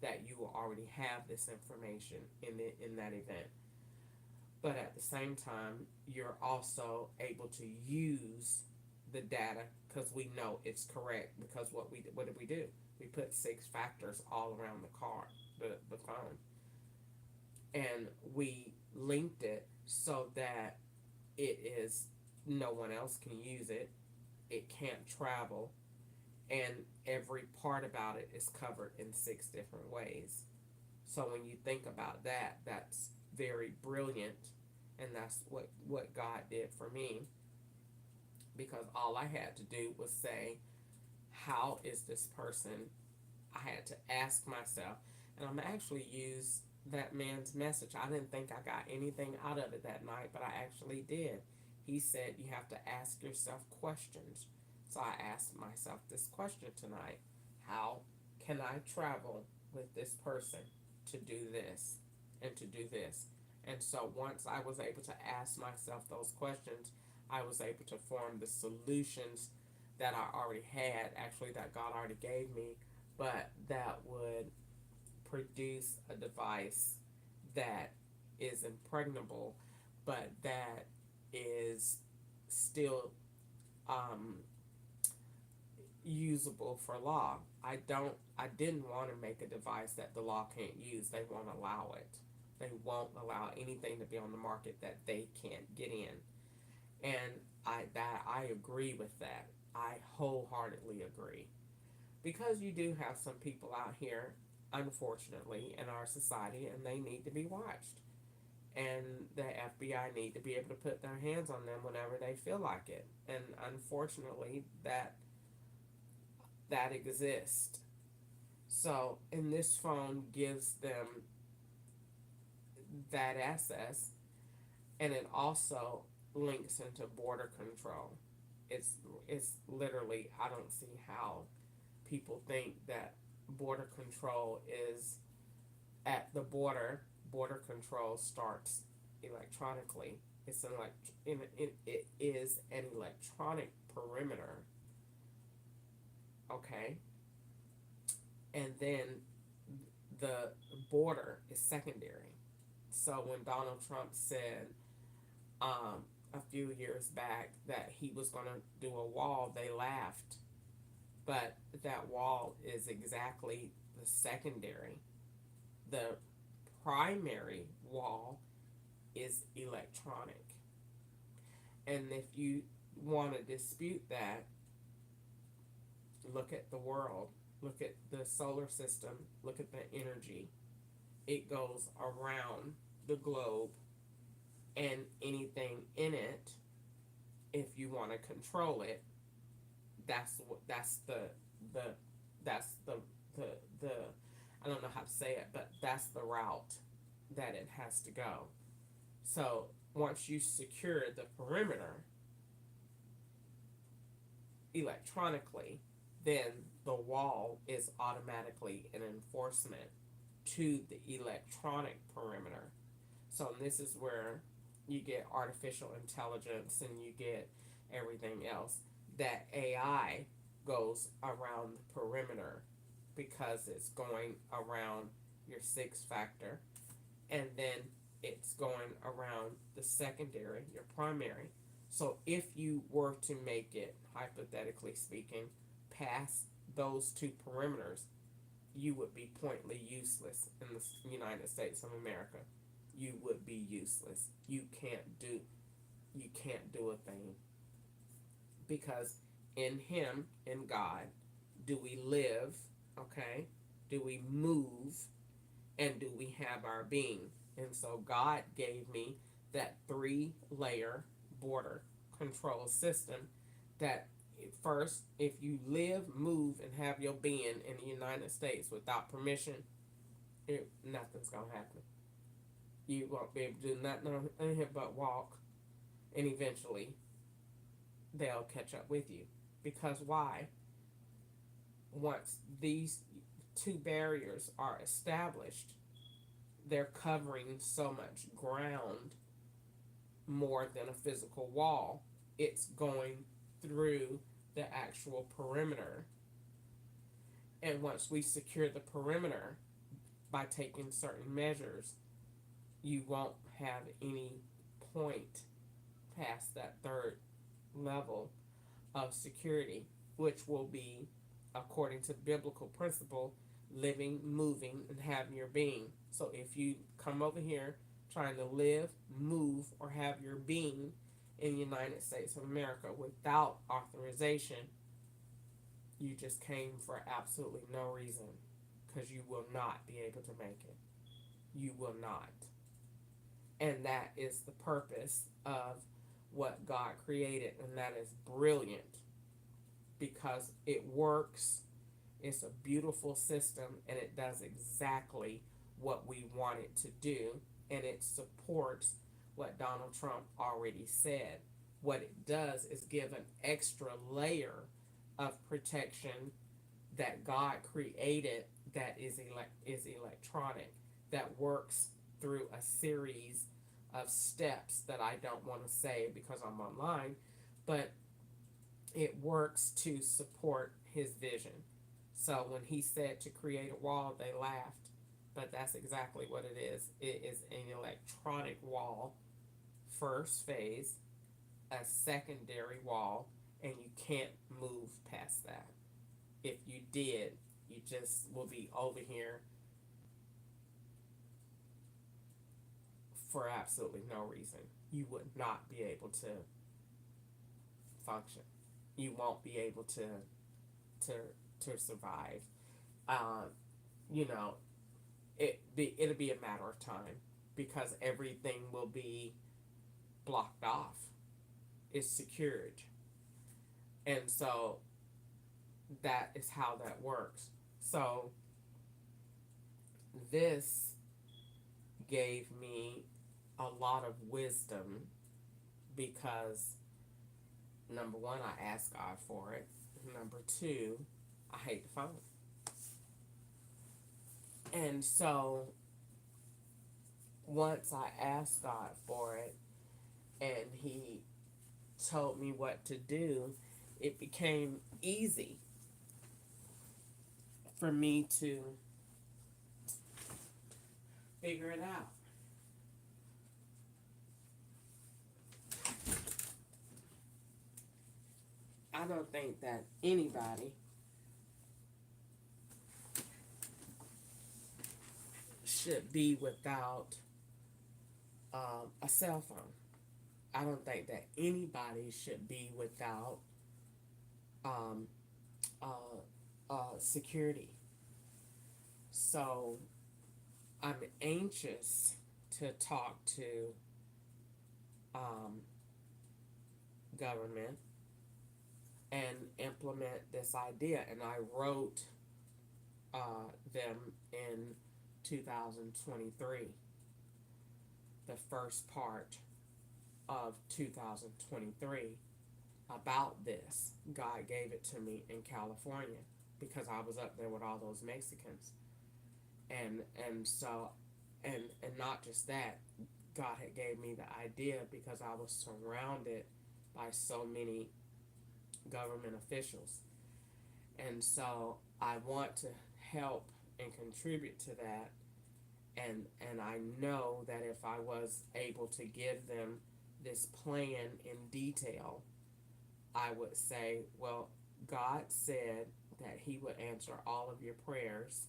that you will already have this information in that event. But at the same time, you're also able to use the data, because we know it's correct. Because what did we do? We put 6 factors all around the car, the phone, and we linked it so that it is, no one else can use it. It can't travel, and every part about it is covered in 6 different ways. So when you think about that, that's very brilliant, and that's what God did for me, because all I had to do was say, how is this person? I had to ask myself, and I'm actually use that man's message. I didn't think I got anything out of it that night, but I actually did. He said you have to ask yourself questions. So I asked myself this question tonight: how can I travel with this person to do this and to do this? And so once I was able to ask myself those questions, I was able to form the solutions that I already had, actually that God already gave me, but that would produce a device that is impregnable, but that is still usable for law. I didn't want to make a device that the law can't use. They won't allow it. They won't allow anything to be on the market that they can't get in. And I agree with that. I wholeheartedly agree. Because you do have some people out here, unfortunately, in our society, and they need to be watched. And the FBI need to be able to put their hands on them whenever they feel like it. And unfortunately, that exists. So, and this phone gives them that access, and it also links into border control. It's literally, I don't see how people think that border control is at the border. Border control starts electronically. It is an electronic perimeter. Okay. And then the border is secondary. So when Donald Trump said a few years back that he was going to do a wall, they laughed. But that wall is exactly the secondary. The primary wall is electronic. And if you want to dispute that, look at the world, look at the solar system, look at the energy. It goes around the globe, and anything in it, if you want to control it, that's the that's the the I don't know how to say it, but that's the route that it has to go. So once you secure the perimeter electronically, then the wall is automatically an enforcement to the electronic perimeter. So this is where you get artificial intelligence and you get everything else. That AI goes around the perimeter because it's going around your six factor, and then it's going around the secondary, your primary. So if you were to make it, hypothetically speaking, past those two perimeters, you would be pointly useless in the United States of America. You would be useless. You can't do a thing, because in him, in God, do we live, okay? Do we move, and do we have our being? And so God gave me that 3-layer border control system that first, if you live, move, and have your being in the United States without permission, nothing's gonna happen. You won't be able to do nothing on here but walk, and eventually they'll catch up with you. Because why? Once these two barriers are established, they're covering so much ground more than a physical wall. It's going through the actual perimeter. And once we secure the perimeter by taking certain measures, you won't have any point past that third level of security, which will be, according to biblical principle, living, moving, and having your being. So if you come over here trying to live, move, or have your being in the United States of America without authorization, you just came for absolutely no reason, because you will not be able to make it. You will not. And that is the purpose of what God created, and that is brilliant because it works. It's a beautiful system, and it does exactly what we want it to do, and it supports what Donald Trump already said. What it does is give an extra layer of protection that God created that is electronic, that works through a series of steps that I don't want to say because I'm online, but it works to support his vision. So when he said to create a wall, they laughed, but that's exactly what it is. It is an electronic wall, first phase, a secondary wall, and you can't move past that. If you did, you just will be over here for absolutely no reason. You would not be able to function. You won't be able to survive. You know, it'll be a matter of time because everything will be blocked off. It's secured. And so that is how that works. So this gave me a lot of wisdom because number one, I asked God for it. Number two, I hate the phone. And so once I asked God for it and he told me what to do, it became easy for me to figure it out. I don't think that anybody should be without a cell phone. I don't think that anybody should be without security. So I'm anxious to talk to government and implement this idea. And I wrote them in 2023, the first part of 2023 about this. God gave it to me in California because I was up there with all those Mexicans. And so and not just that, God had gave me the idea because I was surrounded by so many government officials. And so I want to help and contribute to that, and I know that if I was able to give them this plan in detail, I would say, well, God said that He would answer all of your prayers,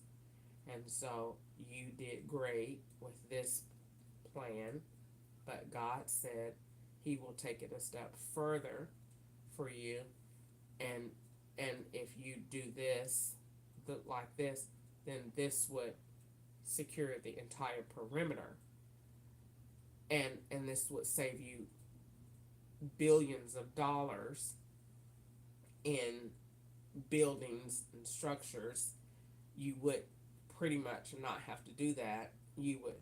and so you did great with this plan, but God said He will take it a step further for you, and if you do this, like this, then this would secure the entire perimeter, and this would save you billions of dollars in buildings and structures. You would pretty much not have to do that. You would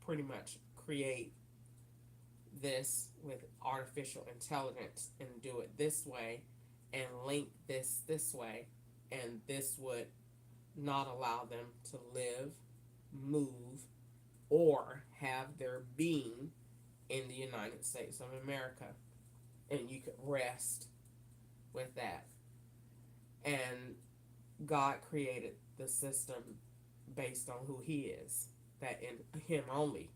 pretty much create this with artificial intelligence and do it this way and link this way, and this would not allow them to live, move, or have their being in the United States of America. And you could rest with that. And God created the system based on who He is, that in Him only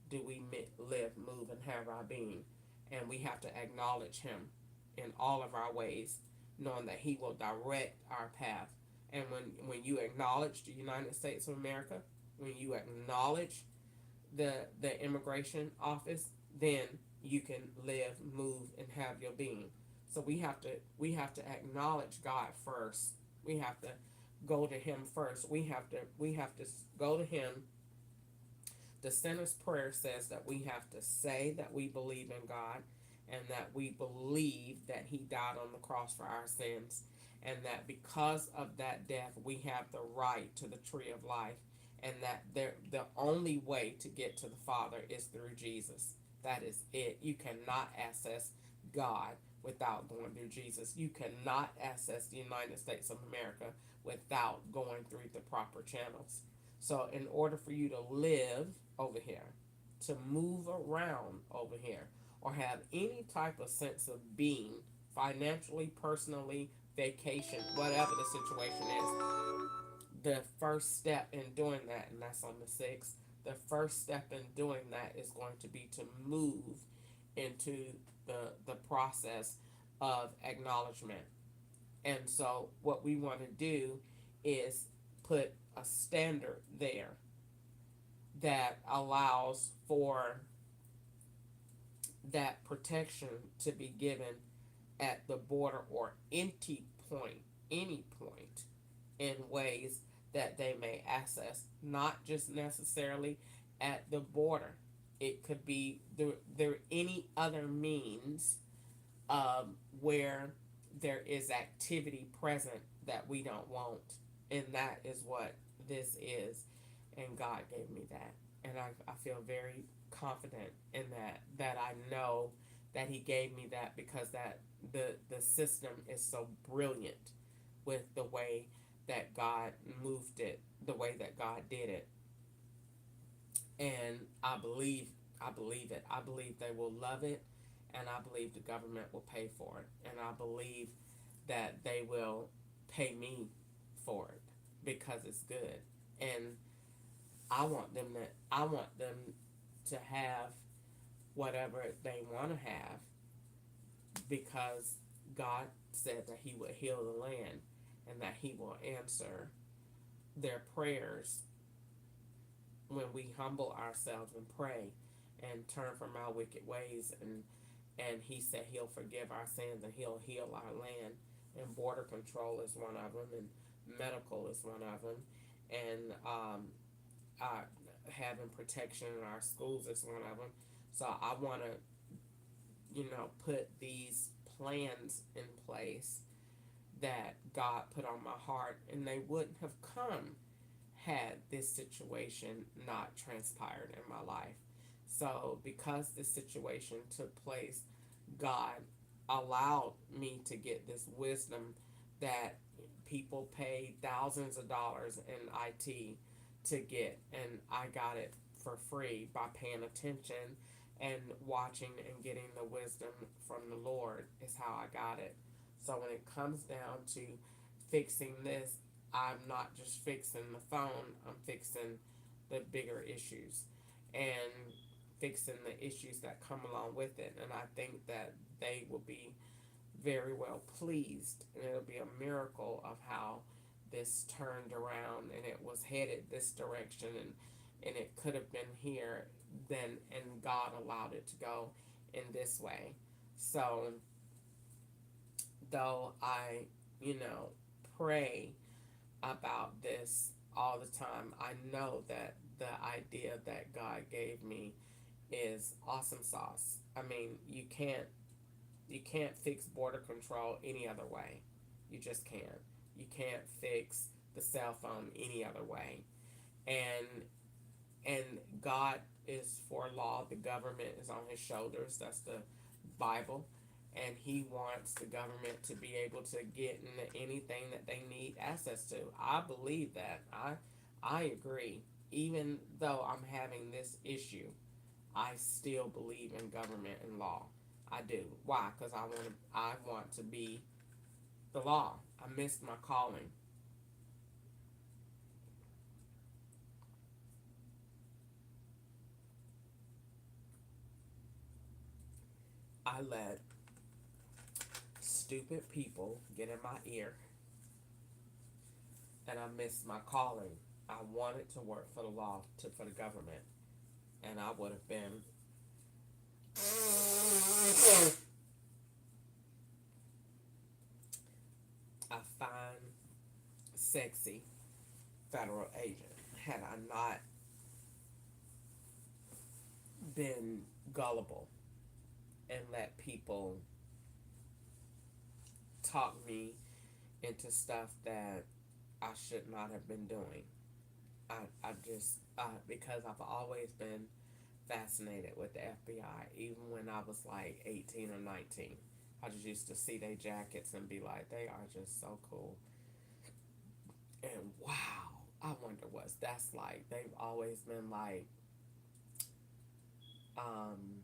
do we live, move, and have our being. And we have to acknowledge Him in all of our ways, knowing that He will direct our path. And when you acknowledge the United States of America, when you acknowledge the immigration office, then you can live, move, and have your being. So we have to acknowledge God first. We have to go to Him first. We have to go to Him. The sinner's prayer says that we have to say that we believe in God, and that we believe that He died on the cross for our sins, and that because of that death we have the right to the tree of life, and that the only way to get to the Father is through Jesus. That is it. You cannot access God without going through Jesus. You cannot access the United States of America without going through the proper channels. So in order for you to live over here, to move around over here, or have any type of sense of being, financially, personally, vacation, whatever the situation is, the first step in doing that, and that's on the 6th, the first step in doing that is going to be to move into the process of acknowledgement. And so what we want to do is put a standard there that allows for that protection to be given at the border, or any point in ways that they may access, not just necessarily at the border. It could be there any other means where there is activity present that we don't want, and that is what this is. And God gave me that, and I feel very confident in that I know that He gave me that because that the system is so brilliant with the way that God moved it, the way that God did it. And I believe it. I believe they will love it, and I believe the government will pay for it, and I believe that they will pay me for it because it's good. And I want them to have whatever they want to have, because God said that He would heal the land, and that He will answer their prayers when we humble ourselves and pray and turn from our wicked ways. And He said He'll forgive our sins and He'll heal our land. And border control is one of them, and medical is one of them, and having protection in our schools is one of them. So I want to, put these plans in place that God put on my heart, and they wouldn't have come had this situation not transpired in my life. So, because this situation took place, God allowed me to get this wisdom that people pay thousands of dollars in IT to get, and I got it for free by paying attention and watching and getting the wisdom from the Lord is how I got it. So when it comes down to fixing this, I'm not just fixing the phone, I'm fixing the bigger issues and fixing the issues that come along with it. And I think that they will be very well pleased, and it'll be a miracle of how this turned around and it was headed this direction, and it could have been here then, and God allowed it to go in this way. So though I, you know, pray about this all the time, I know that the idea that God gave me is awesome sauce. I mean, you can't fix border control any other way. You just can't. You can't fix the cell phone any other way. And and God is for law. The government is on his shoulders. That's the Bible. And he wants the government to be able to get into anything that they need access to. I believe that. I agree. Even though I'm having this issue, I still believe in government and law. I do. Why? Because I want to be the law. I missed my calling. I let stupid people get in my ear, and I missed my calling. I wanted to work for the law, for the government, and I would have been a fine, sexy federal agent had I not been gullible and let people talk me into stuff that I should not have been doing. I just, because I've always been fascinated with the FBI, even when I was like 18 or 19. I just used to see their jackets and be like, they are just so cool. And wow, I wonder what that's like. They've always been like, um,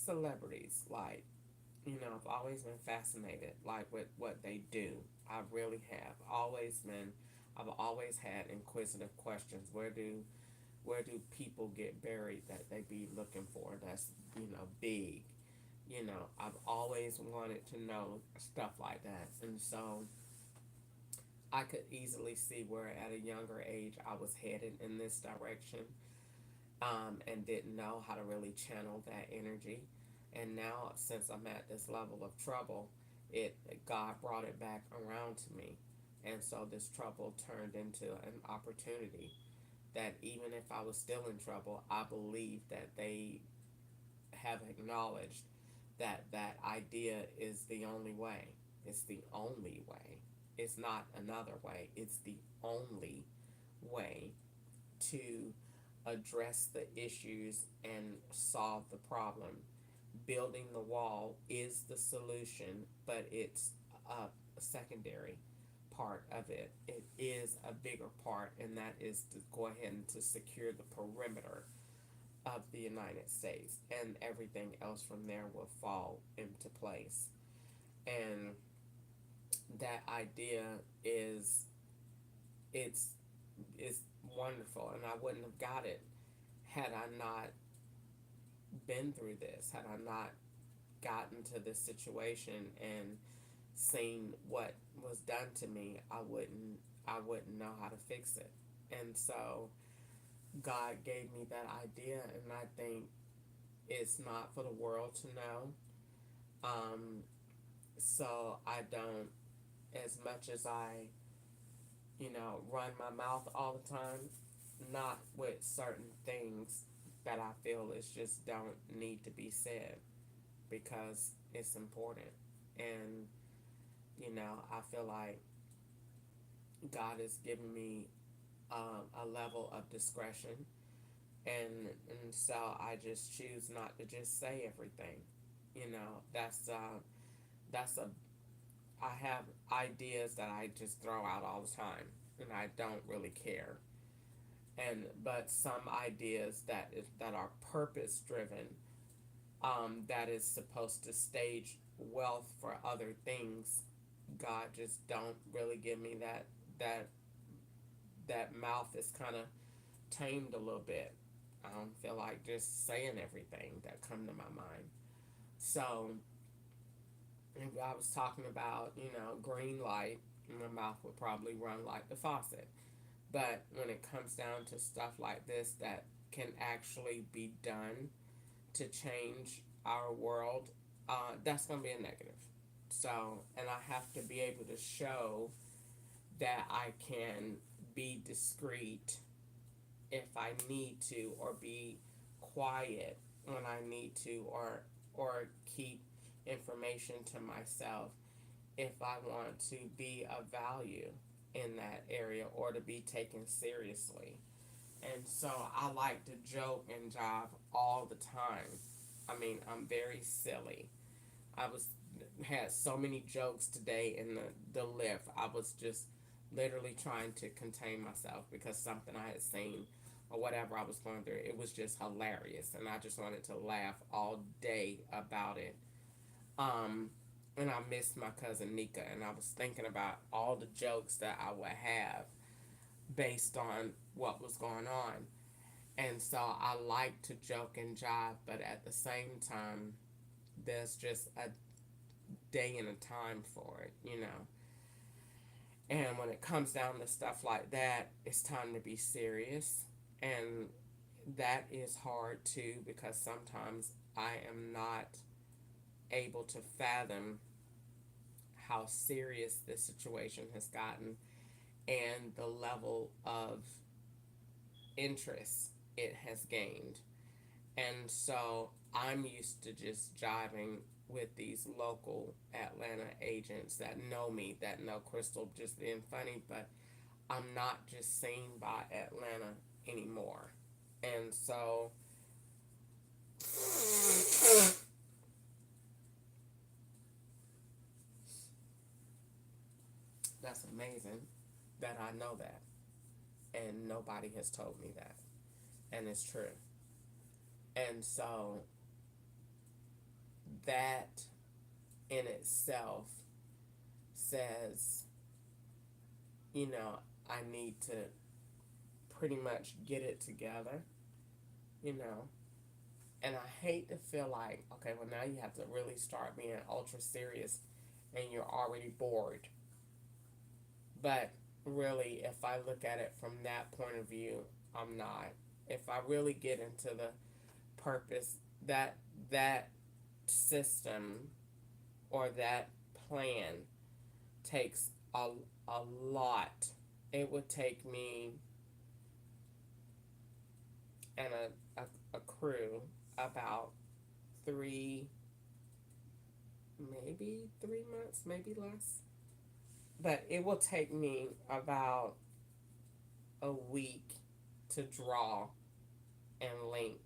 celebrities. Like, I've always been fascinated, like, with what they do. I really have. I've always had inquisitive questions. Where do people get buried that they be looking for that's, big? I've always wanted to know stuff like that. And so I could easily see where at a younger age I was headed in this direction, and didn't know how to really channel that energy. And now, since I'm at this level of trouble, it God brought it back around to me, and so this trouble turned into an opportunity. That even if I was still in trouble, I believe that they have acknowledged that that idea is the only way. It's the only way. It's not another way. It's the only way to address the issues and solve the problem. Building the wall is the solution, but it's a secondary part of it. It is a bigger part, and that is to go ahead and to secure the perimeter of the United States, and everything else from there will fall into place. And that idea it's is wonderful, and I wouldn't have got it had I not been through this, had I not gotten to this situation and seen what was done to me. I wouldn't know how to fix it. And so God gave me that idea, and I think it's not for the world to know. Um, so I don't, as much as I, run my mouth all the time, not with certain things that I feel is just don't need to be said. because it's important. And, I feel like God has given me a level of discretion, and so I just choose not to just say everything. That's a I have ideas that I just throw out all the time, and I don't really care. And but some ideas that are purpose driven, that is supposed to stage wealth for other things. God just don't really give me that that mouth is kind of tamed a little bit. I don't feel like just saying everything that come to my mind. So if I was talking about, green light, my mouth would probably run like the faucet. But when it comes down to stuff like this that can actually be done to change our world, that's going to be a negative. So, and I have to be able to show that I can be discreet if I need to, or be quiet when I need to, or keep information to myself if I want to be of value in that area or to be taken seriously. And so I like to joke and jive all the time. I mean, I'm very silly. I was had so many jokes today in the lift. I was just literally trying to contain myself because something I had seen or whatever I was going through, it was just hilarious, and I just wanted to laugh all day about it. Um, and I missed my cousin Nika, and I was thinking about all the jokes that I would have based on what was going on. And so I like to joke and jive, but at the same time, there's just a day and a time for it. And when it comes down to stuff like that, it's time to be serious. And that is hard too, because sometimes I am not able to fathom how serious this situation has gotten and the level of interest it has gained. And so I'm used to just jiving with these local Atlanta agents that know me, that know Crystal just being funny, but I'm not just seen by Atlanta anymore. And so that's amazing that I know that. And nobody has told me that. And it's true. And so that in itself says, I need to pretty much get it together, you know. And I hate to feel like, okay, well, now you have to really start being ultra serious and you're already bored. But really, if I look at it from that point of view, I'm not. If I really get into the purpose, that system or that plan takes a lot. It would take me and a crew about maybe 3 months, maybe less. But it will take me about a week to draw and link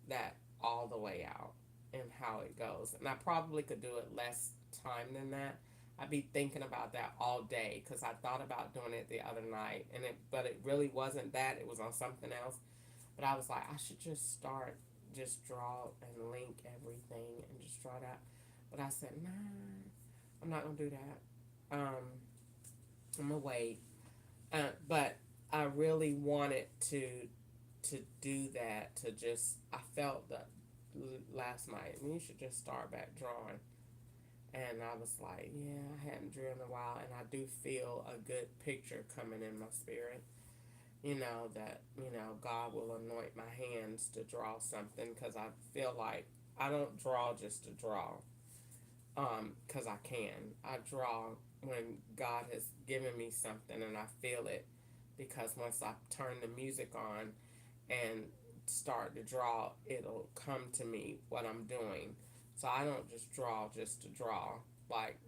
that all the way out and how it goes. And I probably could do it less time than that. I'd be thinking about that all day because I thought about doing it the other night, but it really wasn't that. It was on something else. But I was like, I should just start, just draw and link everything and just draw it out. But I said, nah, I'm not gonna do that. I'm gonna wait. But I really wanted to do that. I felt that last night, and you should just start back drawing. And I was like, yeah, I hadn't drawn in a while, and I do feel a good picture coming in my spirit. That, God will anoint my hands to draw something, because I feel like I don't draw just to draw, because I can. I draw when God has given me something and I feel it, because once I turn the music on and start to draw, it'll come to me what I'm doing. So I don't just draw just to draw. Like,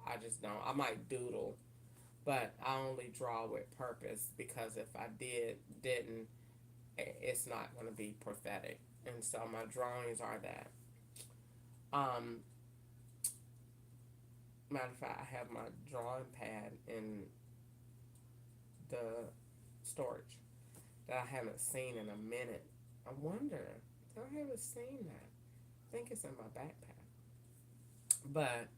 I just don't. I might doodle, but I only draw with purpose because if I didn't, it's not going to be prophetic. And so my drawings are that. Um, Matter of fact, I have my drawing pad in the storage that I haven't seen in a minute. I wonder, I haven't seen that. I think it's in my backpack. But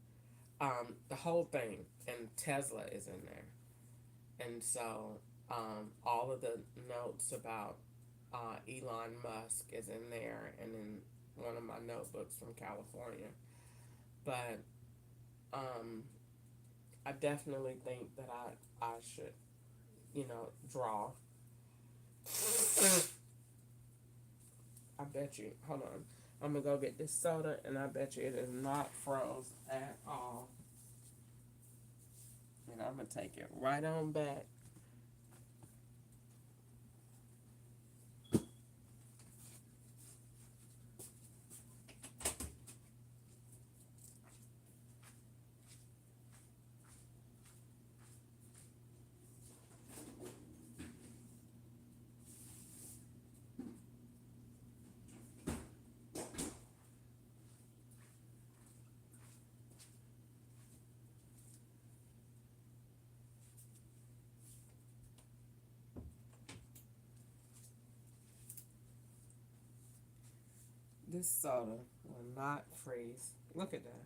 the whole thing, and Tesla is in there. And so all of the notes about Elon Musk is in there, and in one of my notebooks from California. But I definitely think that I should, draw. I bet you. Hold on. I'm gonna go get this soda, and I bet you it is not froze at all. And I'm gonna take it right on back. This soda will not freeze. Look at that.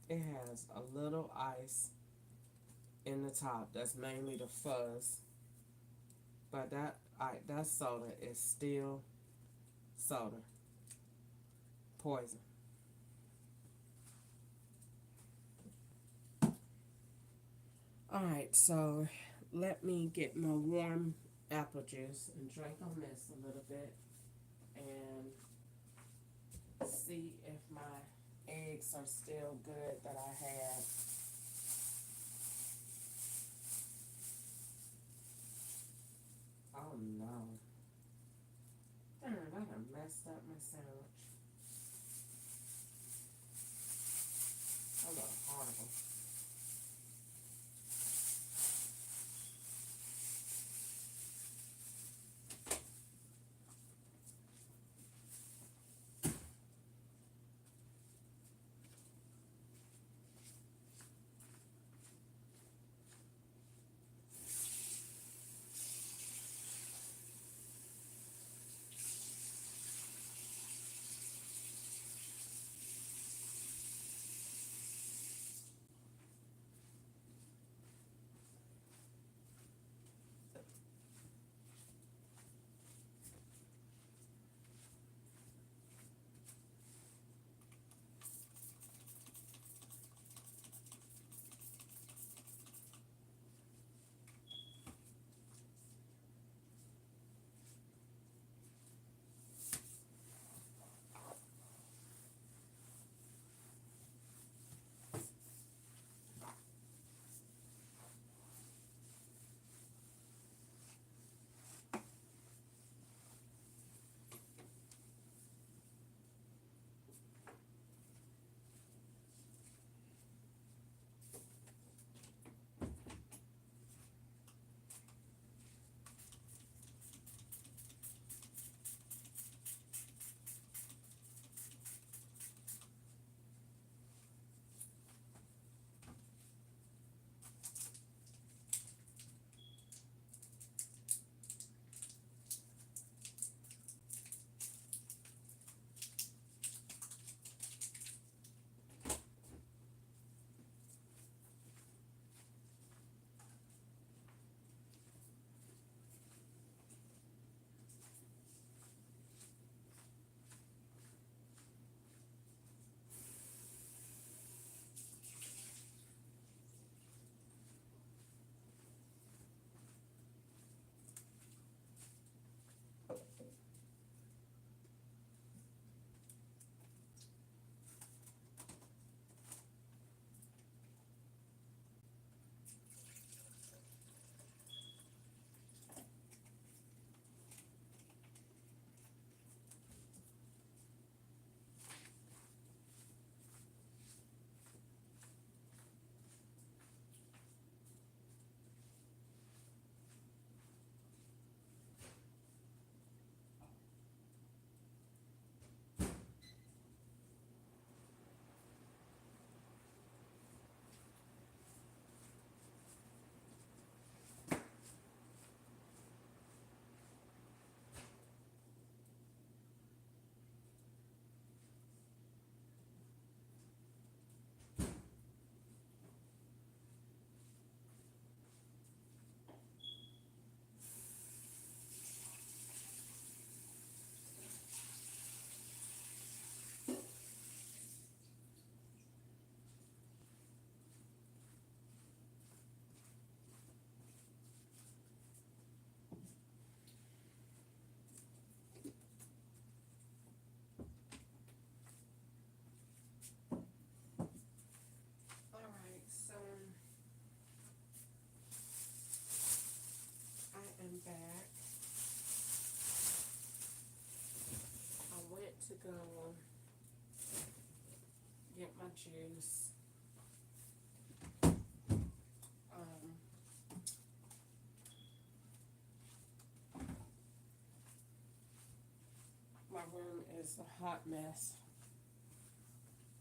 It has a little ice in the top. That's mainly the fuzz. But that soda is still soda. Poison. Alright, so let me get my warm apple juice and drink on this a little bit and see if my eggs are still good that I had. Oh no. Darn, I done messed up my sandwich. That look horrible. back. I went to go get my juice. My room is a hot mess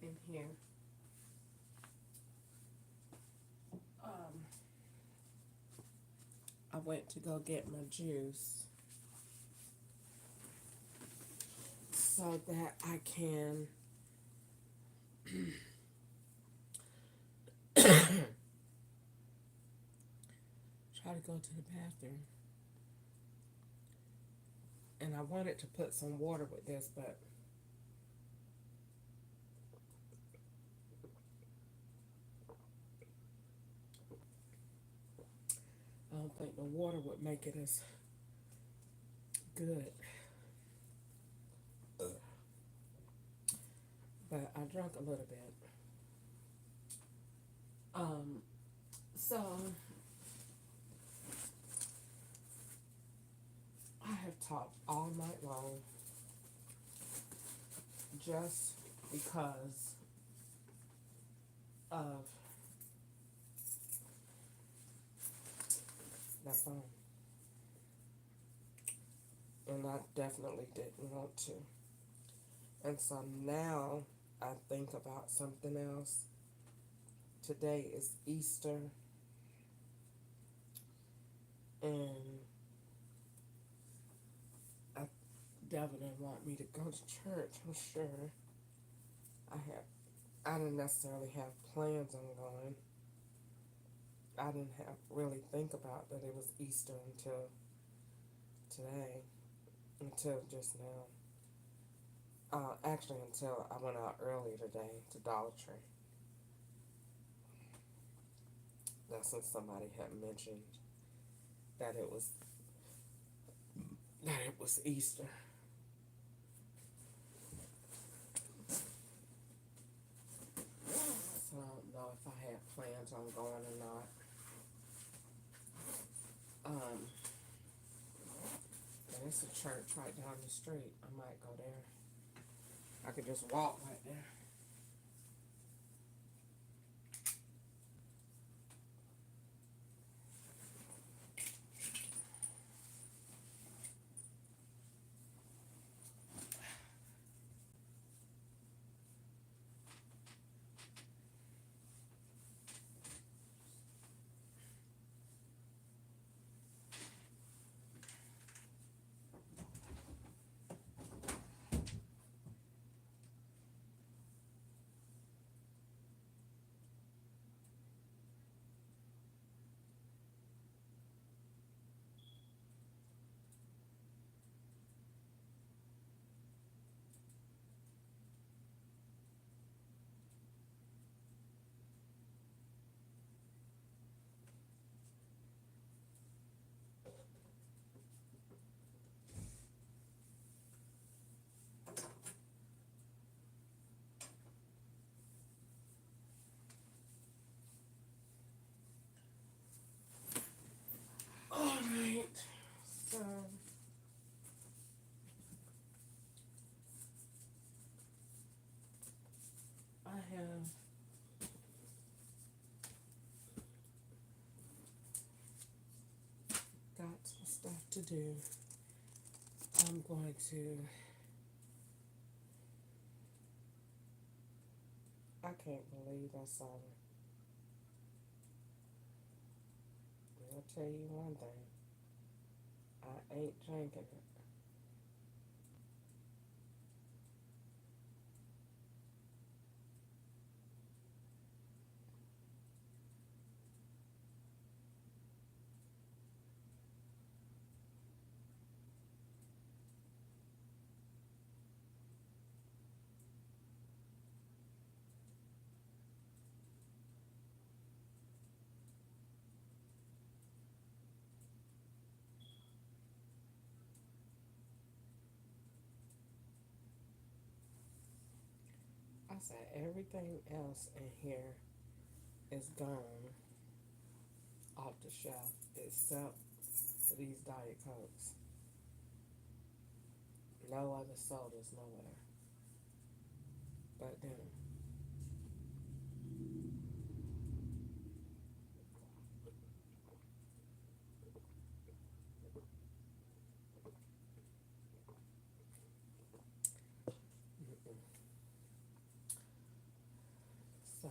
in here. I went to go get my juice so that I can try to go to the bathroom. And I wanted to put some water with this, but I don't think the water would make it as good. But I drank a little bit. So I have talked all night long just because of that phone. And I definitely didn't want to. And so now I think about something else. Today is Easter. And Devin didn't want me to go to church, I'm sure. I didn't necessarily have plans on going. I didn't really think about that it was Easter until today, until just now. Actually, until I went out early today to Dollar Tree. That's when somebody had mentioned that it was Easter. So I don't know if I had plans on going or not. And it's a church right down the street. I might go there. I could just walk right there. Alright, so I have got some stuff to do. I'm going to, I can't believe I saw it. I'll tell you one thing, I ain't drinking it. I said everything else in here is gone off the shelf except of these Diet Cokes. No other sodas nowhere. But then, so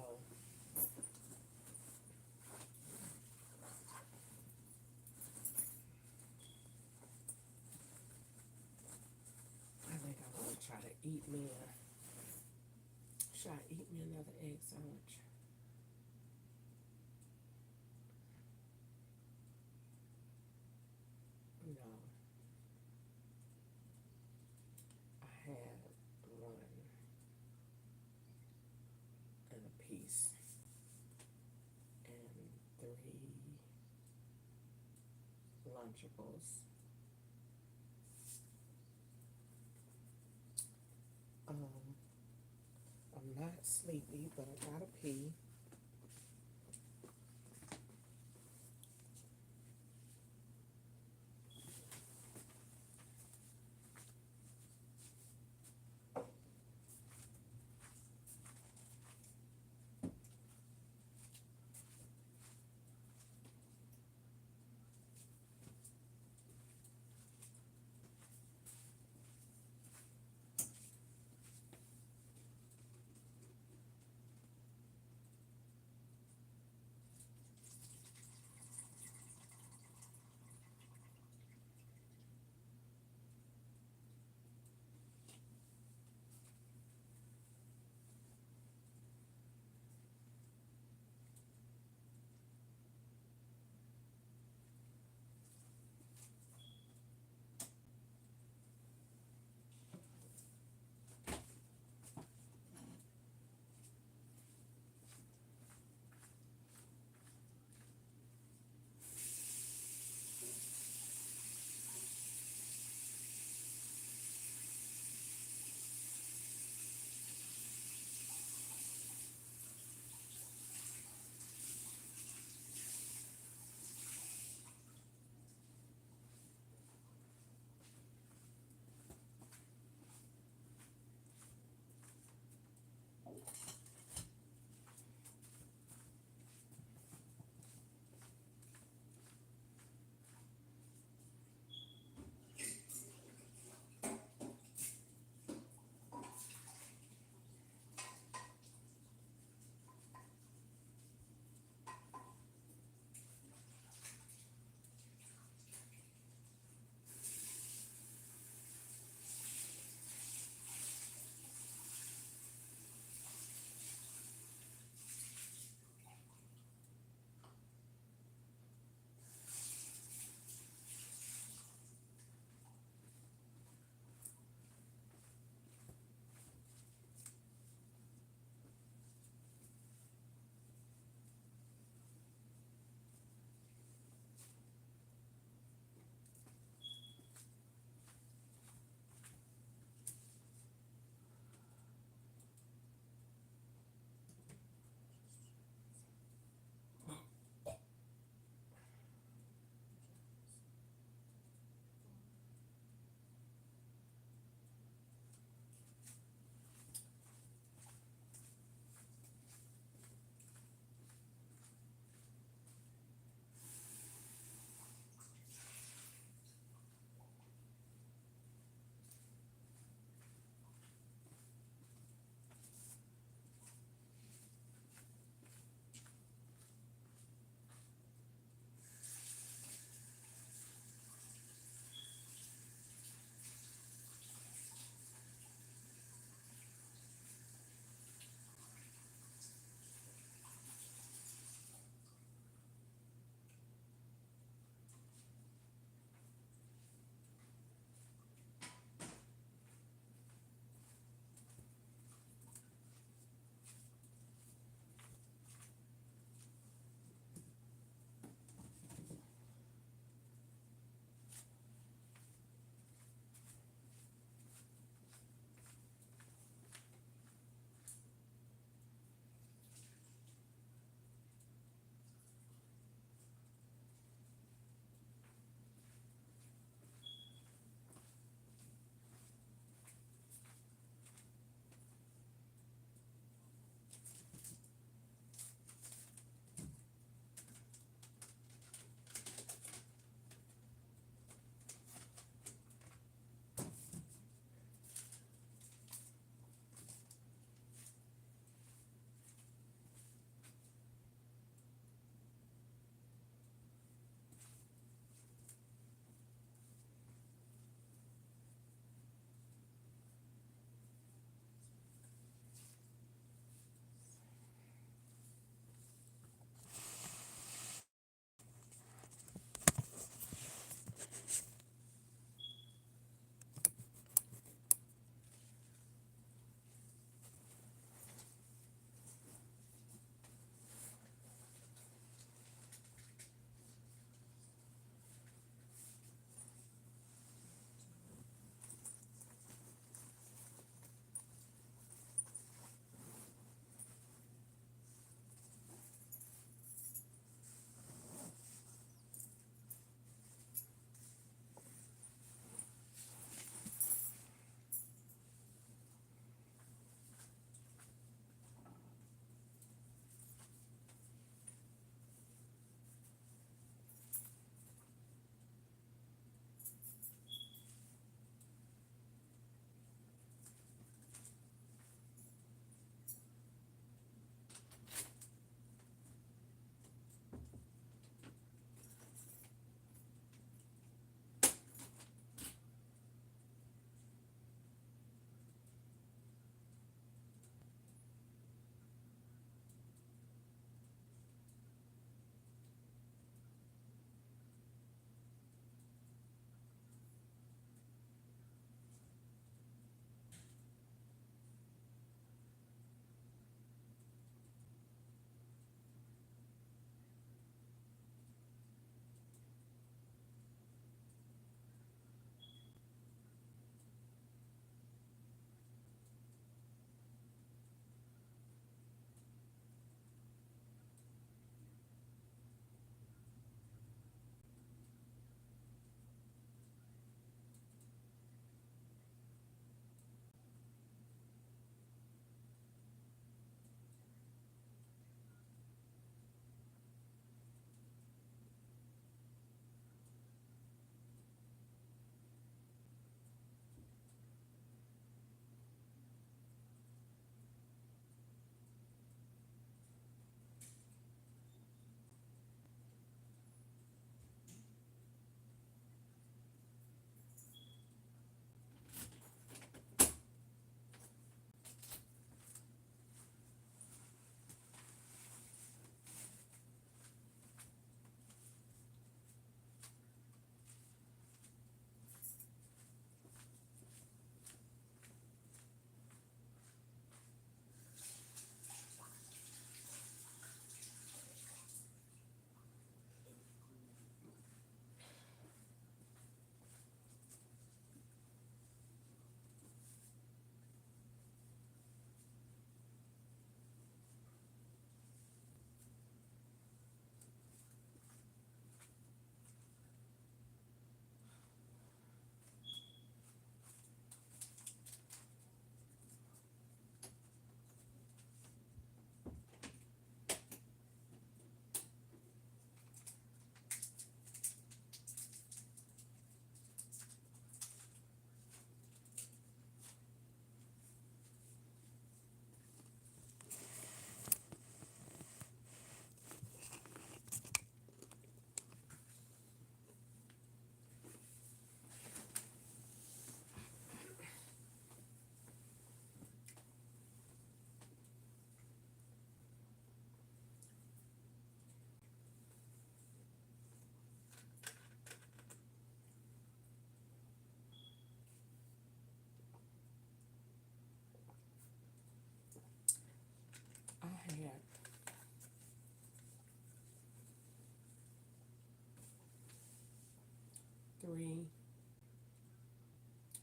I think I'm gonna try to eat me should I eat me another egg sandwich? No. I had one and a piece and 3 Lunchables. I'm not sleepy, but I gotta pee.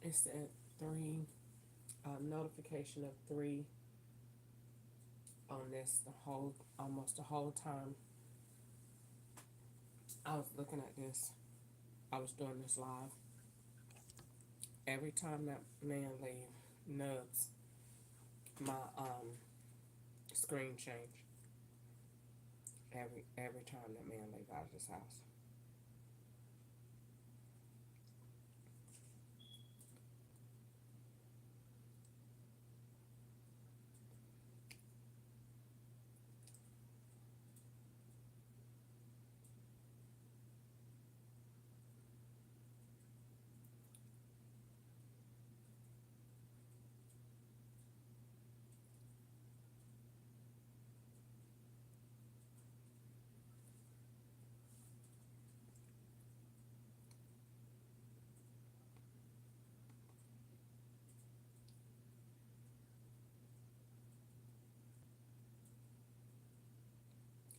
It said three, notification of three on this almost the whole time I was looking at this. I was doing this live. Every time that man leave, nubs, my screen change. Every time that man leave out of this house.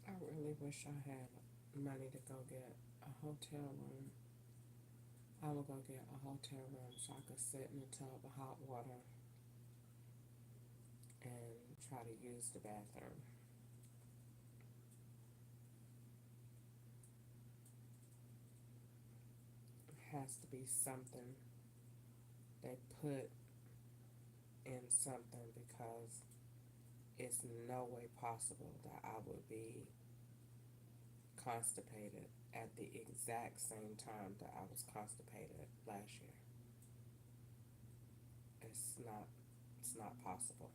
I really wish I had money to go get a hotel room. I would go get a hotel room so I could sit in a tub of hot water and try to use the bathroom. It has to be something they put in something because it's no way possible that I would be constipated at the exact same time that I was constipated last year. It's not possible.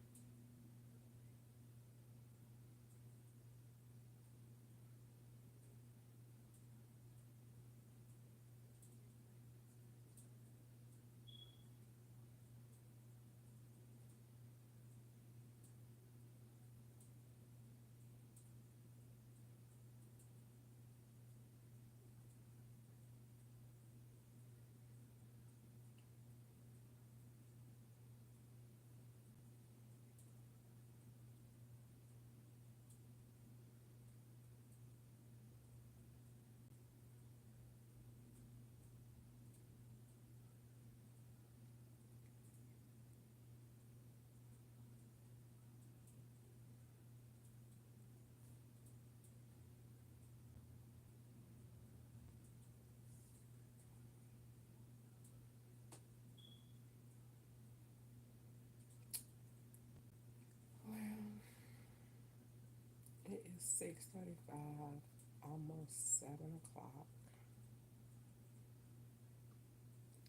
Well, it is 6:35, almost 7 o'clock,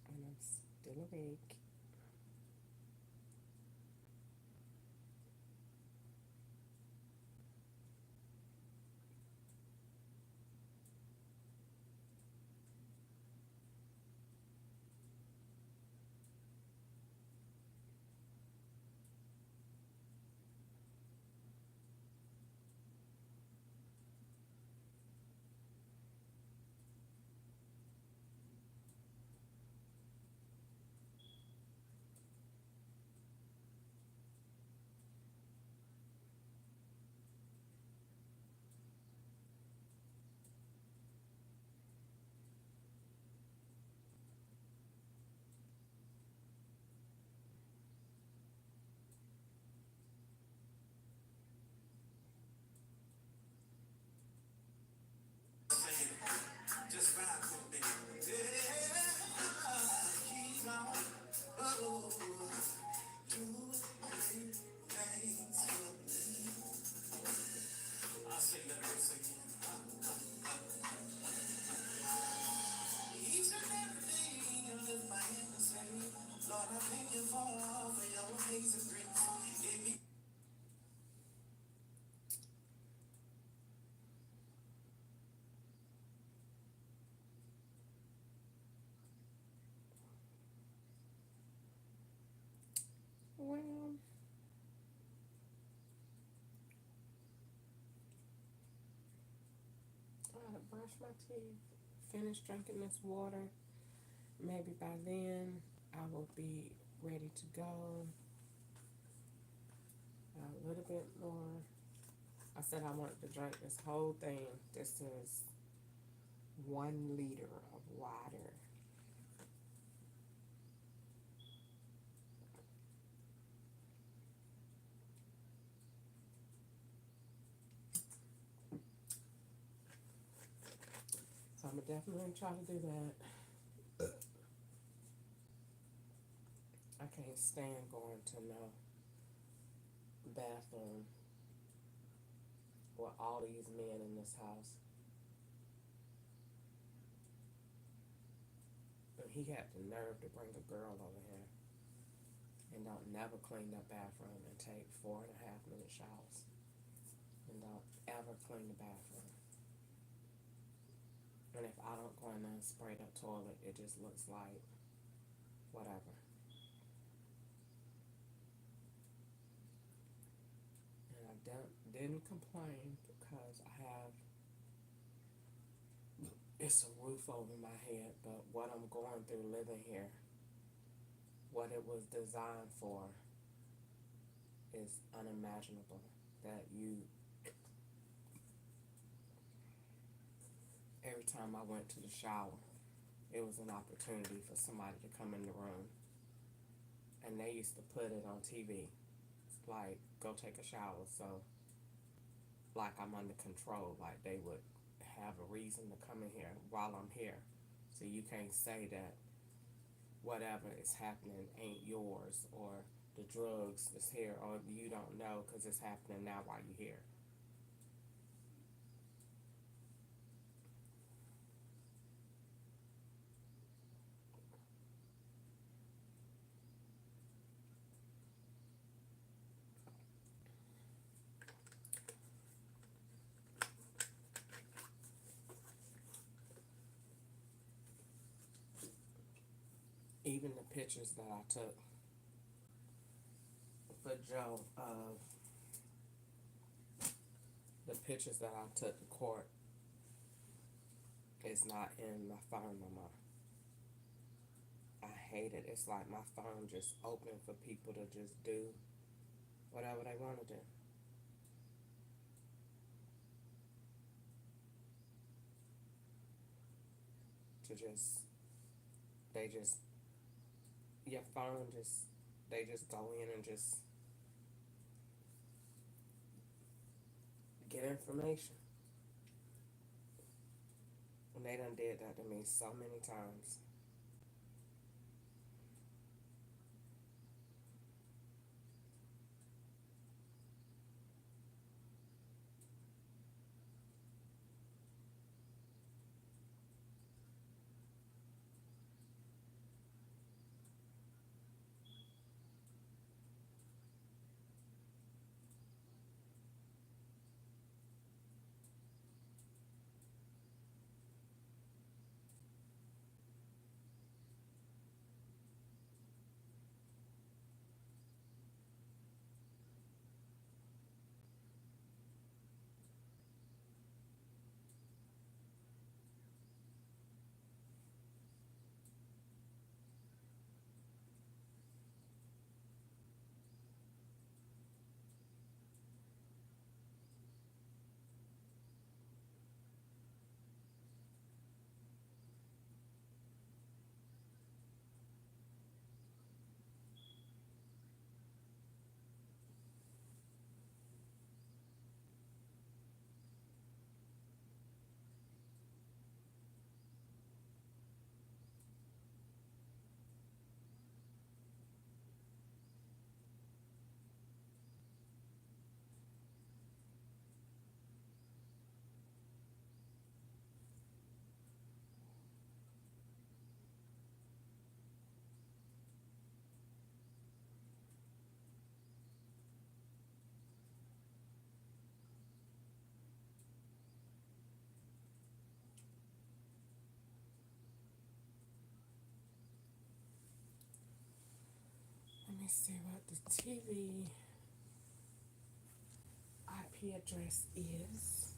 and I'm still awake. Well, I gotta brush my teeth, finish drinking this water. Maybe by then I will be ready to go. A little bit more. I said I wanted to drink this whole thing. This is 1 liter of water. would definitely try to do that. I can't stand going to no bathroom with all these men in this house. And he had the nerve to bring a girl over here and don't never clean the bathroom and take 4.5 minute showers. And don't ever clean the bathroom. And if I don't go in there and spray the toilet, it just looks like whatever. And I didn't complain because I have, it's a roof over my head, but what I'm going through living here, what it was designed for, is unimaginable. That you, every time I went to the shower, it was an opportunity for somebody to come in the room. And they used to put it on TV. It's like, go take a shower. So, like I'm under control. Like they would have a reason to come in here while I'm here. So you can't say that whatever is happening ain't yours, or the drugs is here, or you don't know because it's happening now while you're here. Even the pictures that I took for Joe of the pictures that I took to court is not in my phone no more. I hate it. It's like my phone just open for people to just do whatever they want to do. To just, they just, your phone just, they just go in and just get information. And they done did that to me so many times. Let me see what the TV IP address is.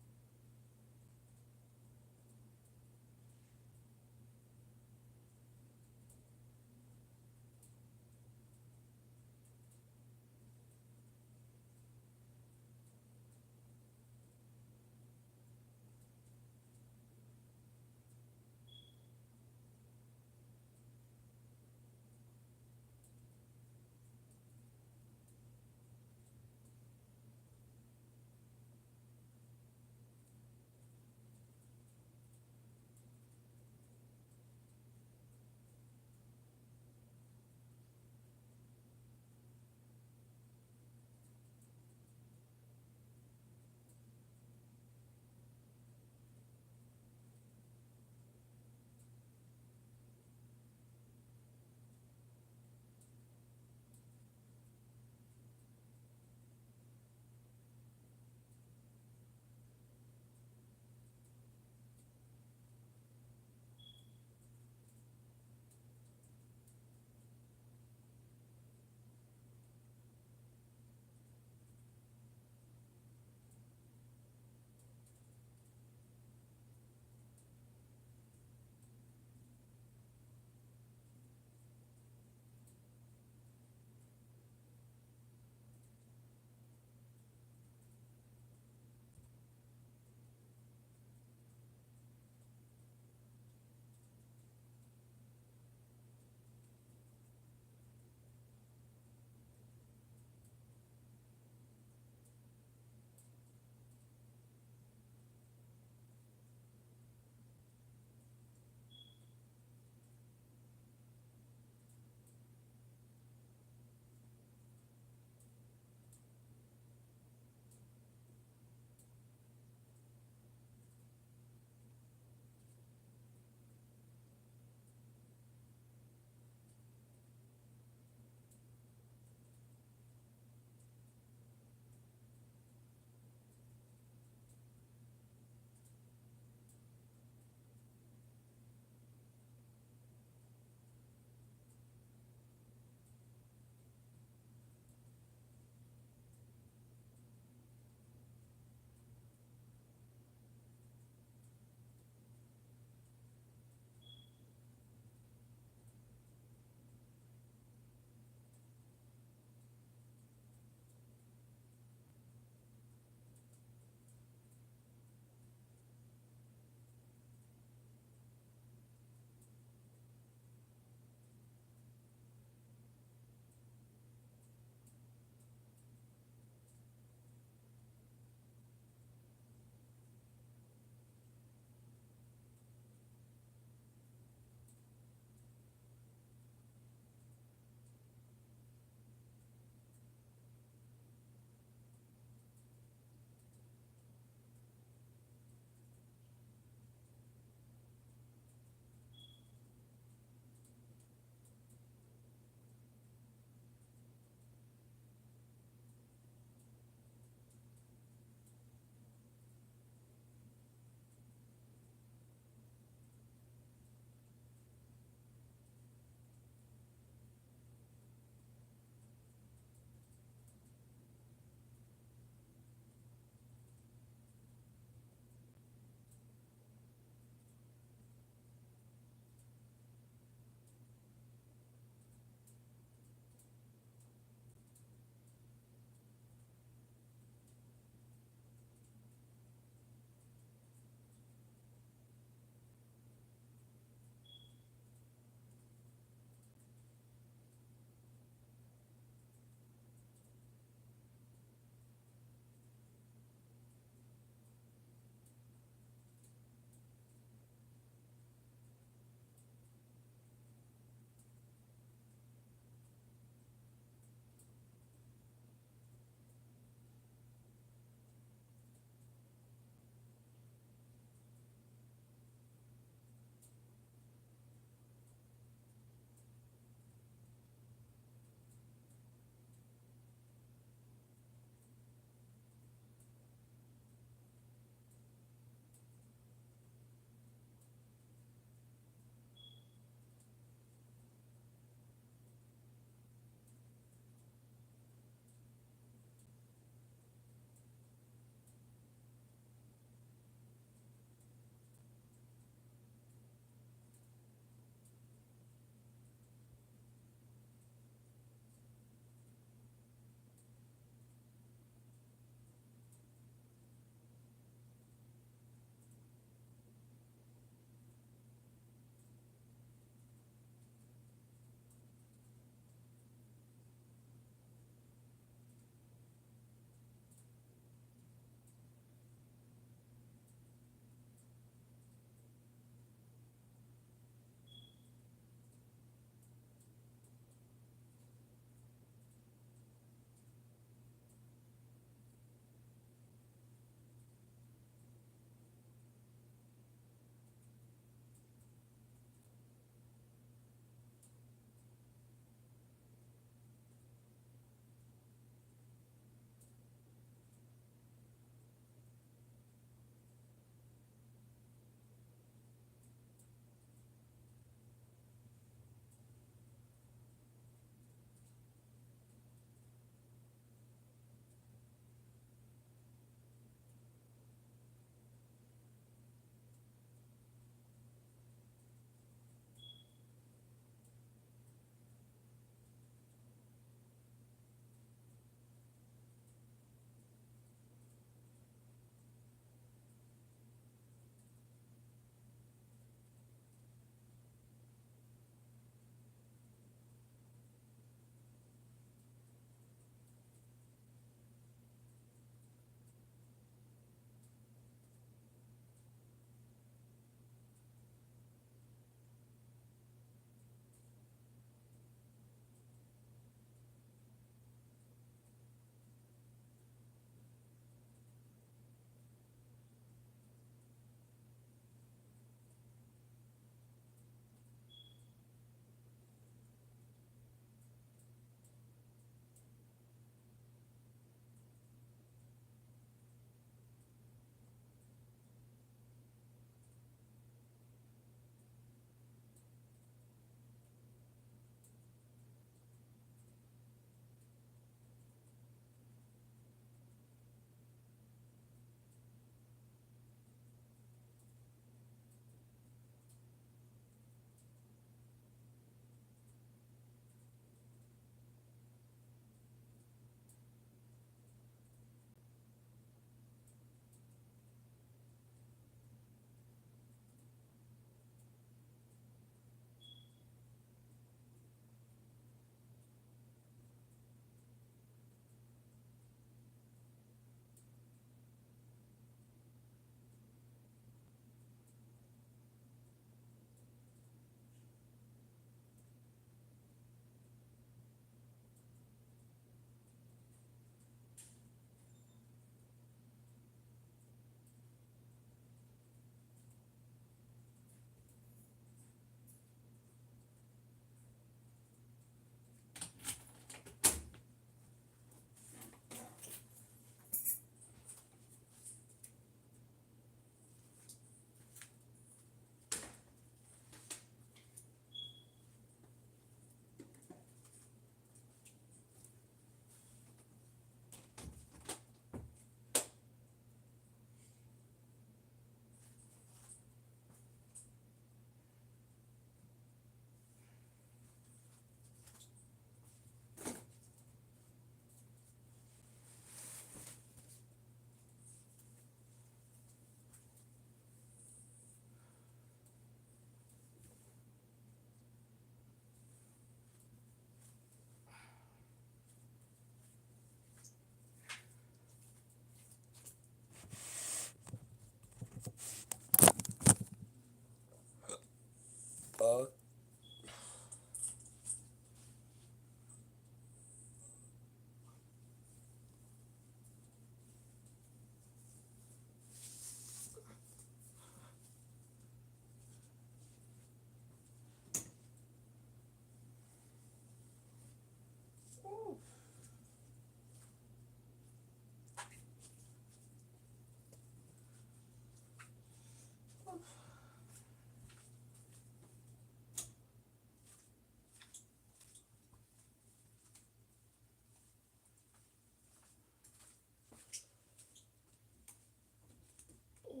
Oh,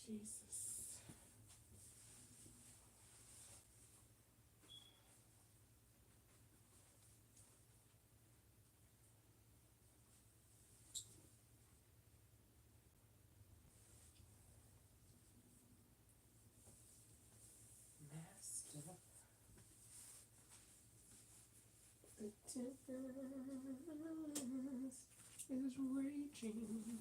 Jesus. Master, the tempest is raging.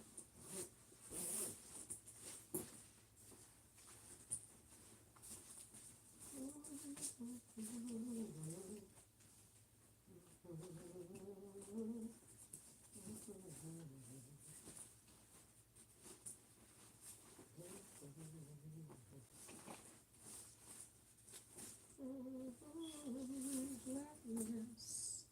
Gladness.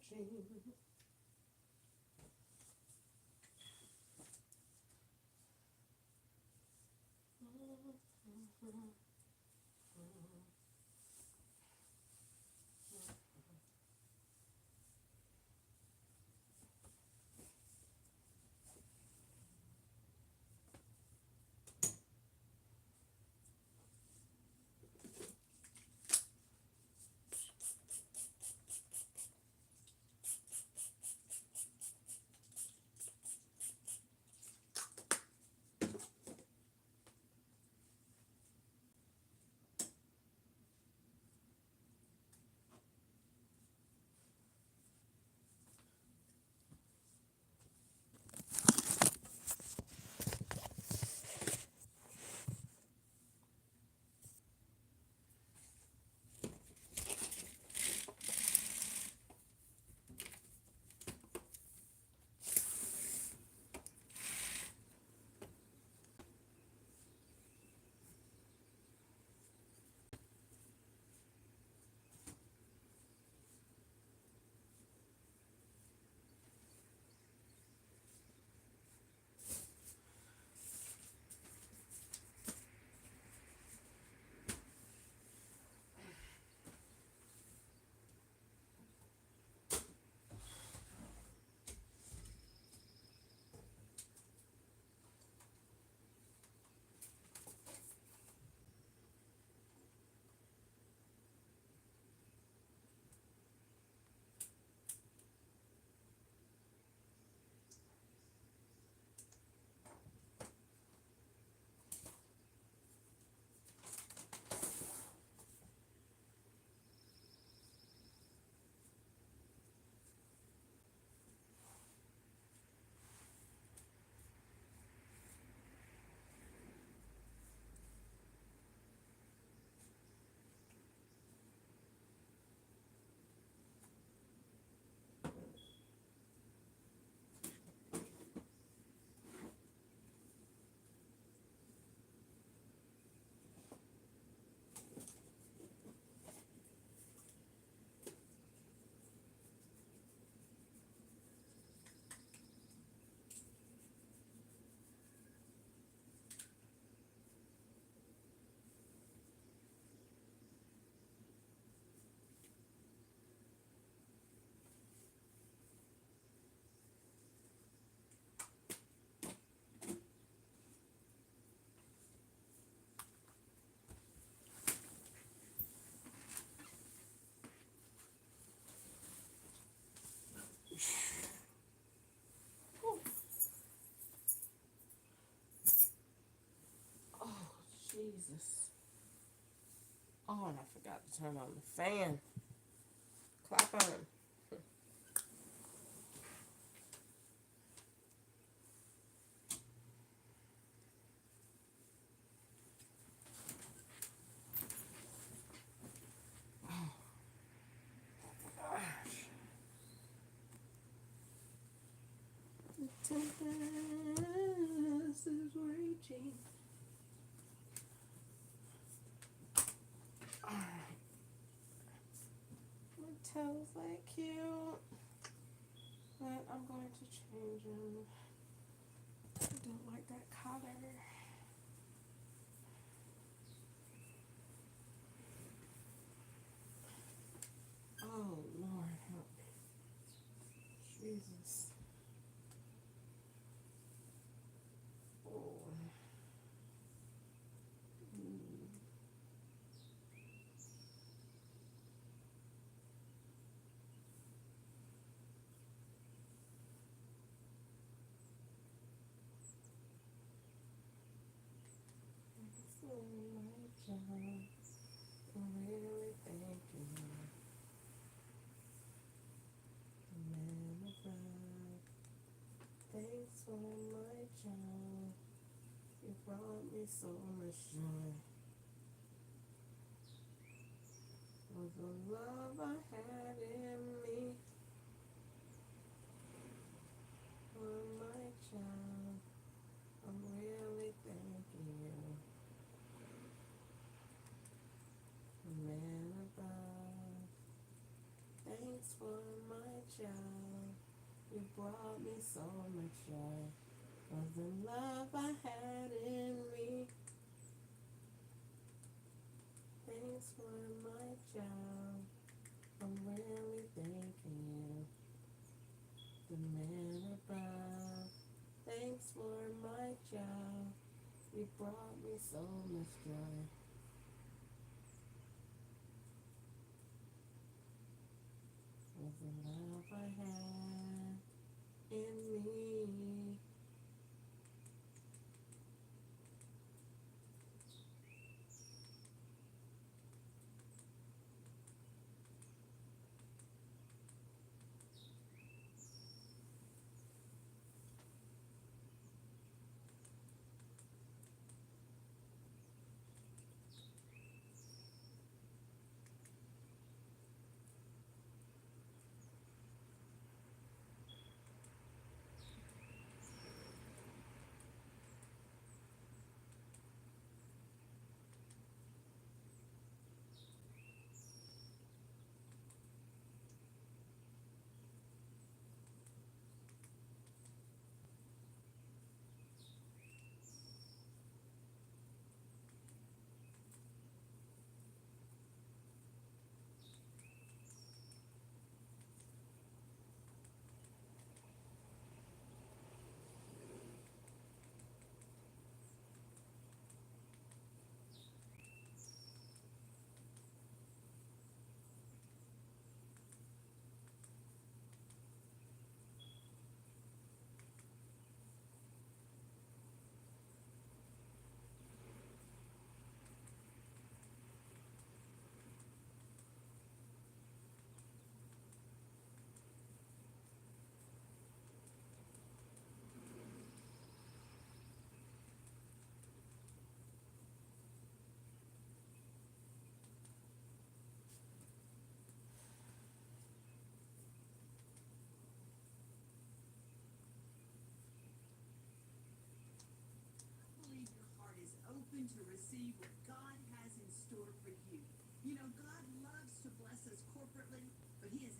Raging. Jesus. Oh, and I forgot to turn on the fan. Clap on him. The tempest is raging. Alright. My toes like cute. But I'm going to change them. I don't like that color. Oh, Lord, help me. Jesus. Oh. Thanks for my job. Really thank you. Man of God. Thanks for my job. You brought me so much joy. For the love I had in me. For my child, I'm really thanking you. Man above, thanks for my child. You brought me so much joy. For the love I had in me. Thanks for my child. I'm really thanking you. The man above, thanks for my child. You brought me so much joy. For the love I had in me. Believe your heart is open to receive what God has in store for you. You know, God loves to bless us corporately, but He is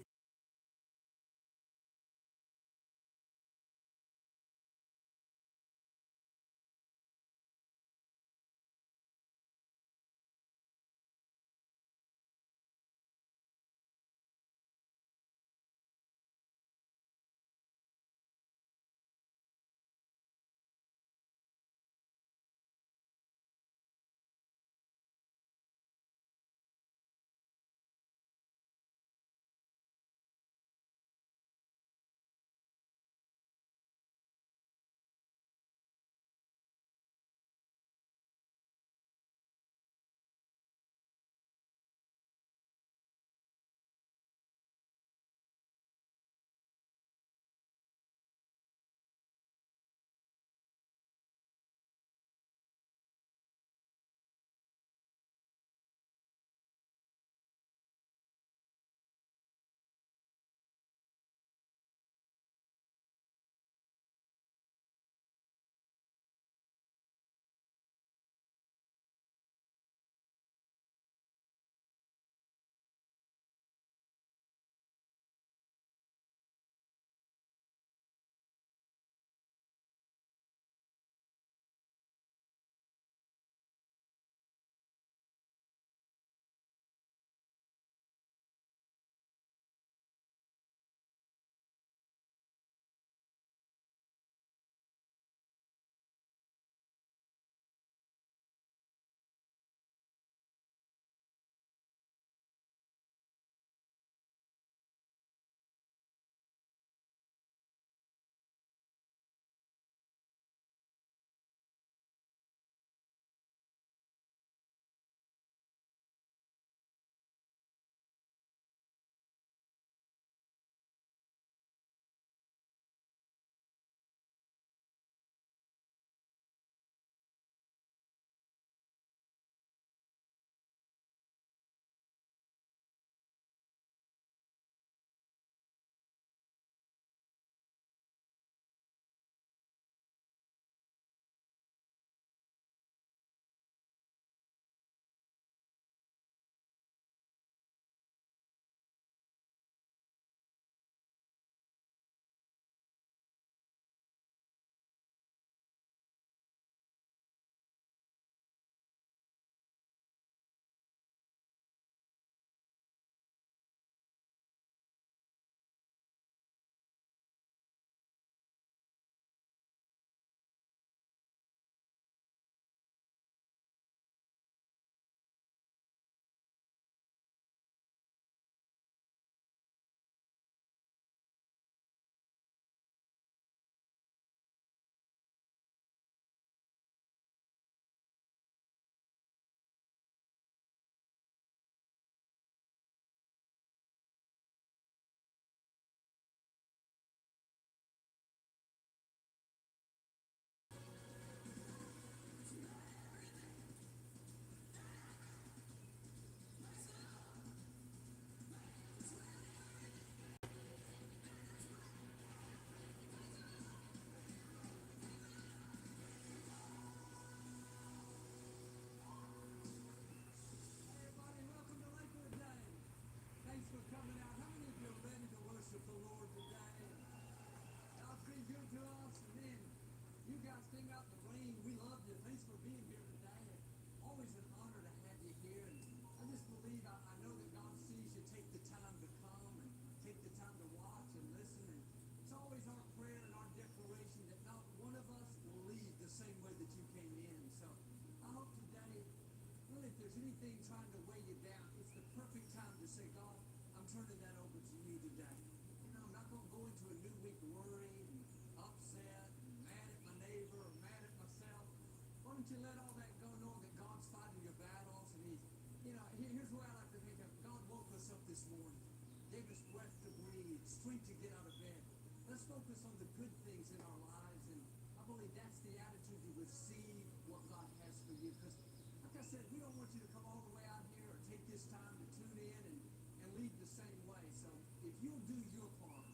Thanks for being here today. And always an honor to have you here. And I just believe, I know that God sees you take the time to come and take the time to watch and listen. And it's always our prayer and our declaration that not one of us will leave the same way that you came in. So I hope today, really, if there's anything trying to weigh you down, it's the perfect time to say, God, I'm turning that over to you today. You know, I'm not going to go into a new week worried and upset and mad at my neighbor or mad at myself. Why don't you let all that go, knowing that God's fighting your battles and He's, you know, here's the way I like to think of it. God woke us up this morning, gave us breath to breathe, strength to get out of bed. Let's focus on the good things in our lives, and I believe that's the attitude to receive what God has for you. Because, like I said, we don't want you to come all the way out here or take this time to tune in and leave the same way. So if you'll do your part,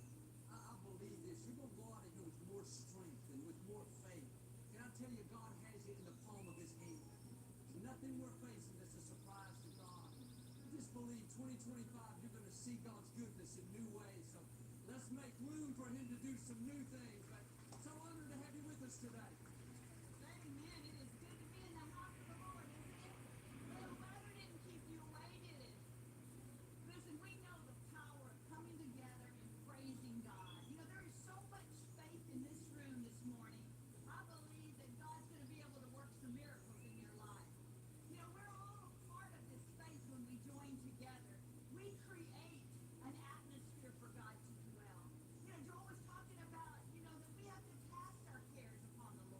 I believe this. You're going to go out of here with more strength and with more faith. And I tell you, God has you in the palm of His hand. There's nothing we're facing that's a surprise to God. I just believe 2025, you're going to see God's goodness in new ways. So let's make room for Him to do some new things. But so honored to have you with us today. Amen. It is good to be in the house of the Lord, isn't it? The weather didn't keep you away, did it? Listen, we know the power of coming together and praising God. You know, there is so much faith in this room this morning. I believe that God's going to be able to work some miracles in your life. You know, we're all a part of this faith when we join together. We create an atmosphere for God to dwell. You know, Joel was talking about, you know, that we have to cast our cares upon the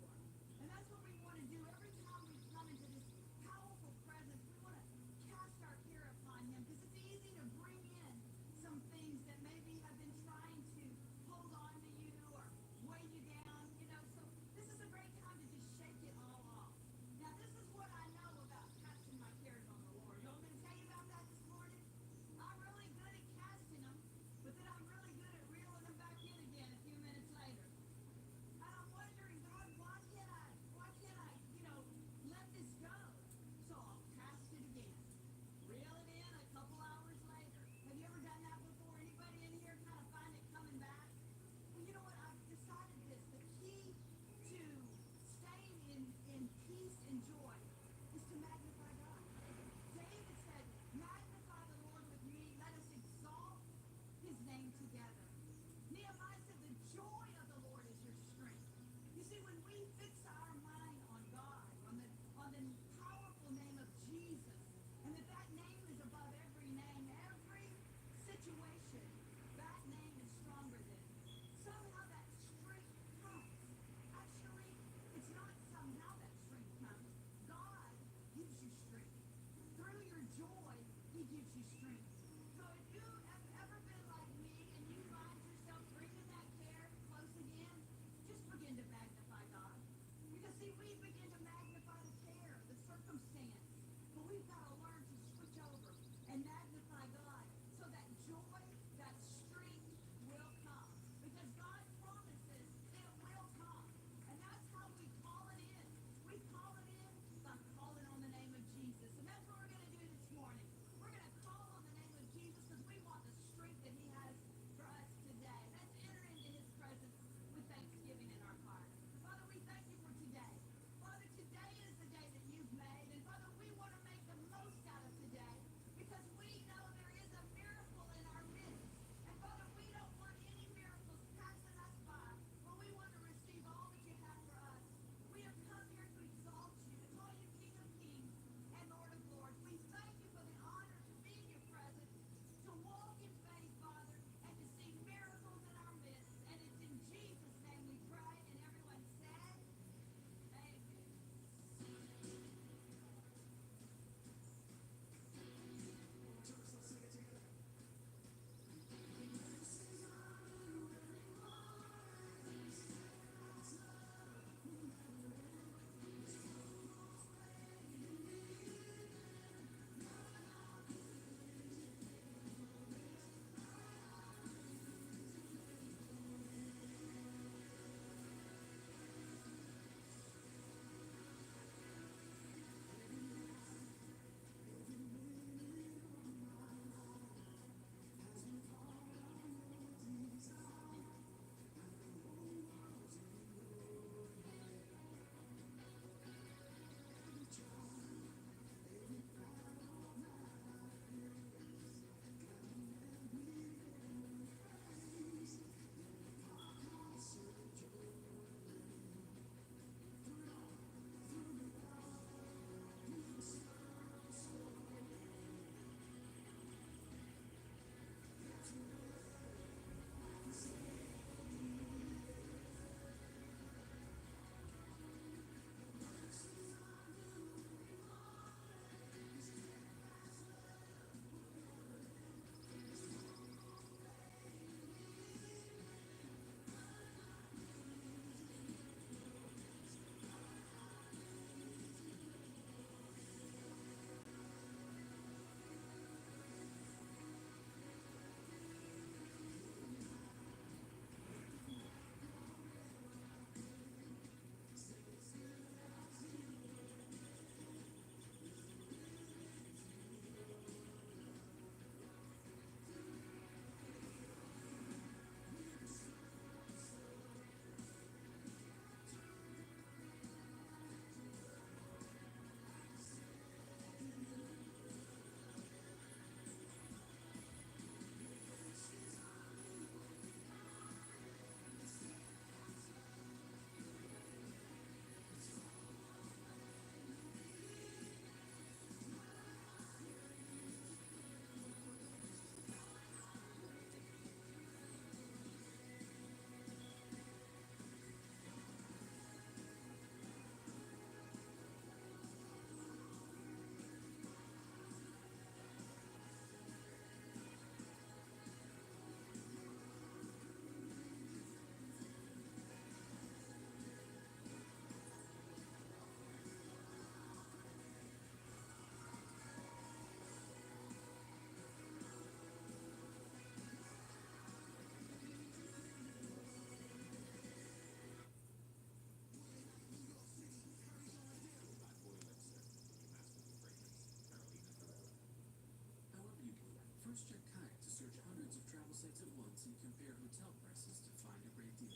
Launch your Kayak to search hundreds of travel sites at once and compare hotel prices to find a great deal.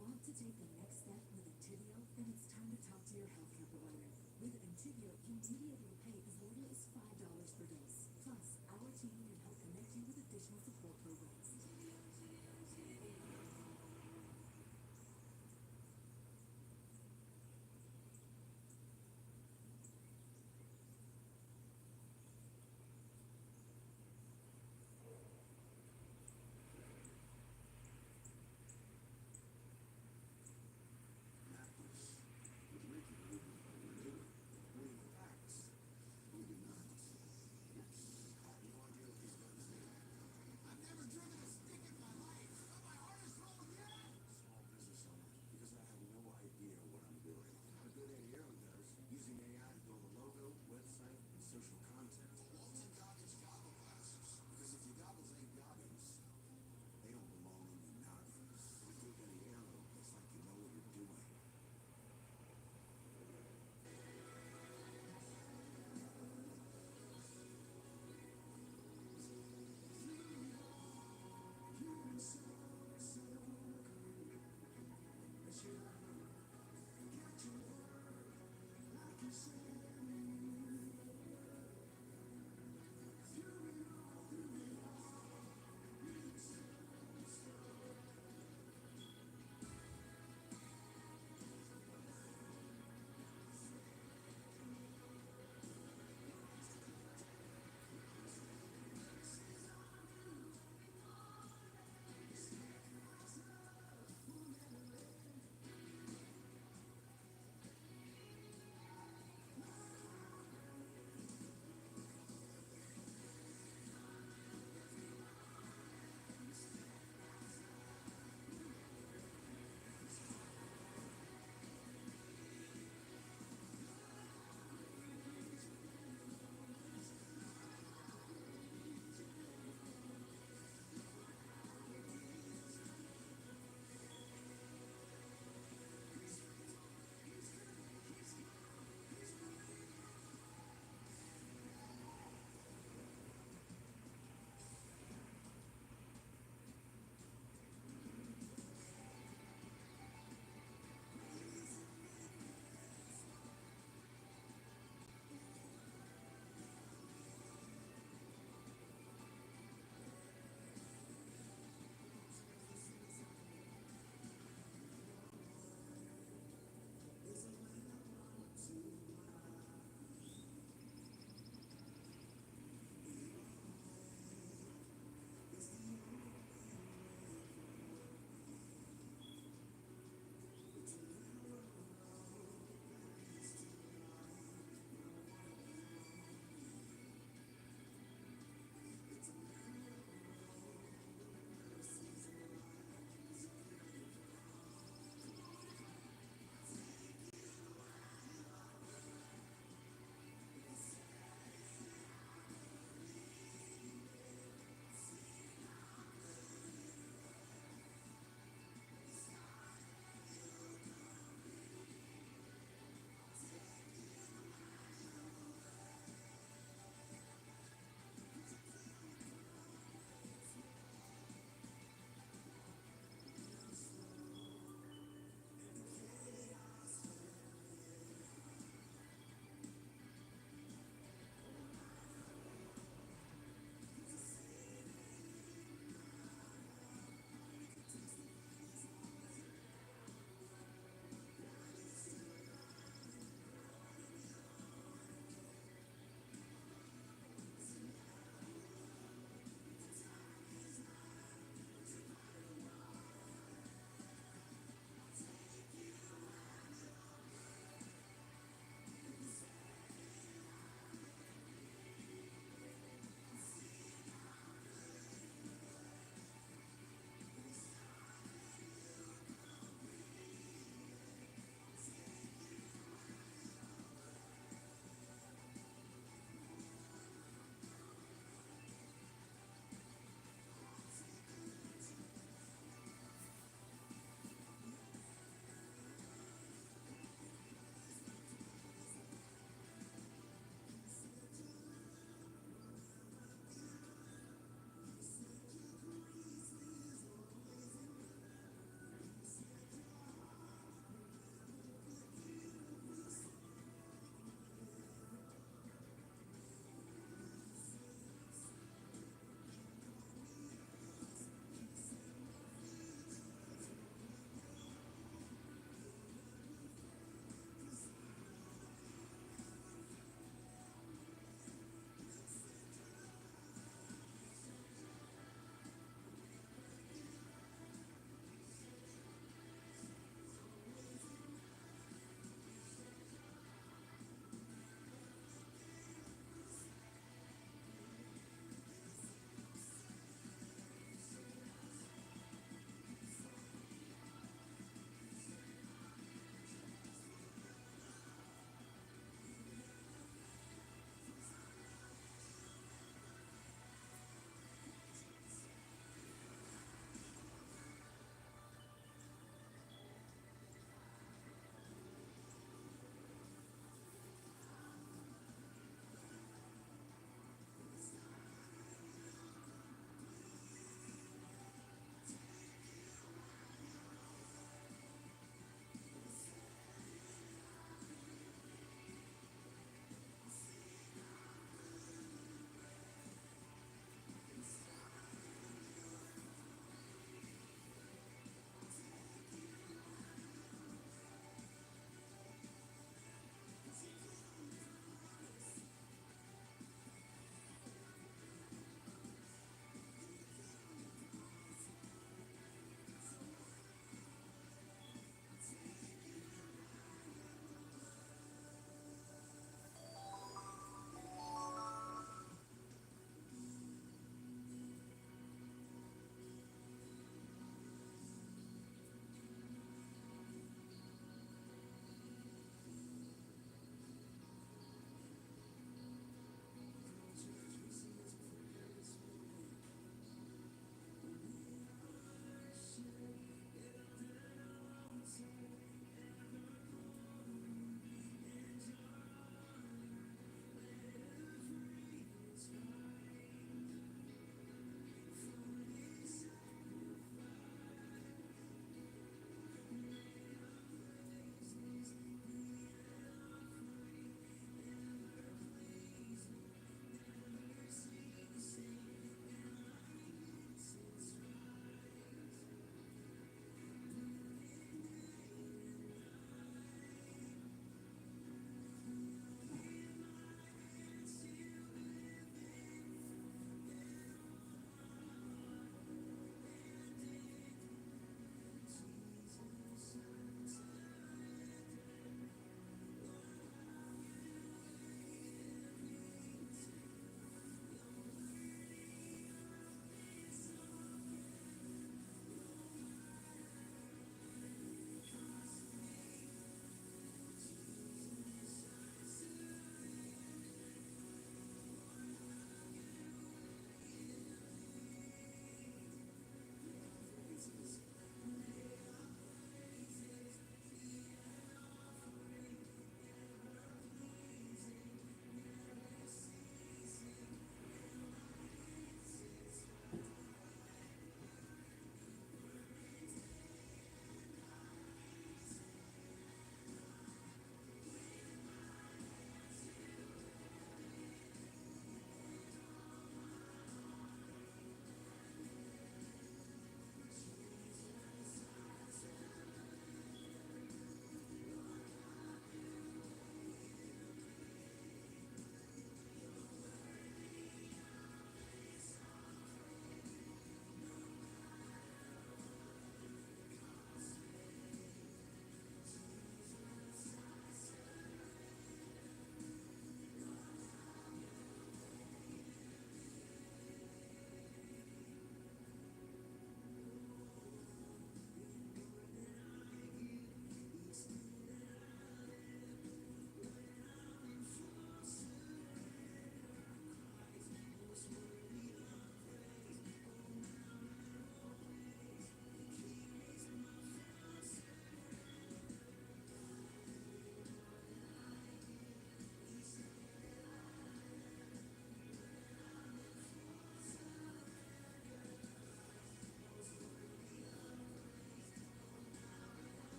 Want to take the next step with Intivio? Then it's time to talk to your healthcare provider. With Intivio, you immediately pay as little as $5 per dose. Plus, our team can help connect you with additional support programs. With Ricky Ruben, we're facts.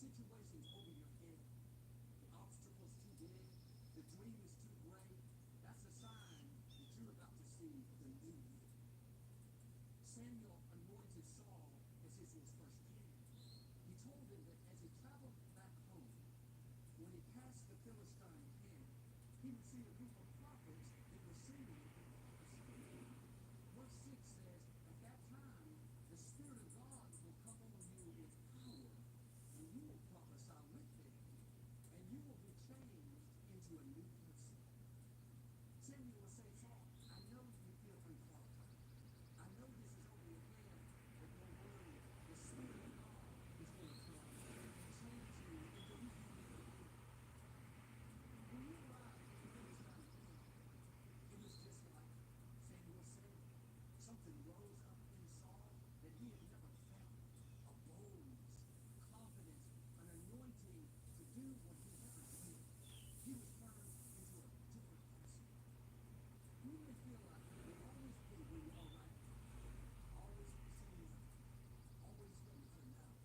situation's over your head, the obstacle's too big, the dream is too great, that's a sign that you're about to see the new you. Samuel anointed Saul as his first king. He told him that as he traveled back home, when he passed the Philistine camp, he would see a group of prophets that were singing and prophesying. Verse 6 says, at that time, the Spirit of God will come on you with power, and you will prophesy with them, and you will be changed into a new person. Samuel will say, Saul, I know you feel unqualified. I know this is over your head, but don't worry. The Spirit of God is going to come and change you into who you need to be. When you arrived in the Philistine camp, it was just like Samuel said. Something rose up in Saul that he had never felt. A boldness, confidence, an anointing to do what he never did. He was turned into a different person. You may feel like you will always be where you are right now. Always saying no. Always getting turned out.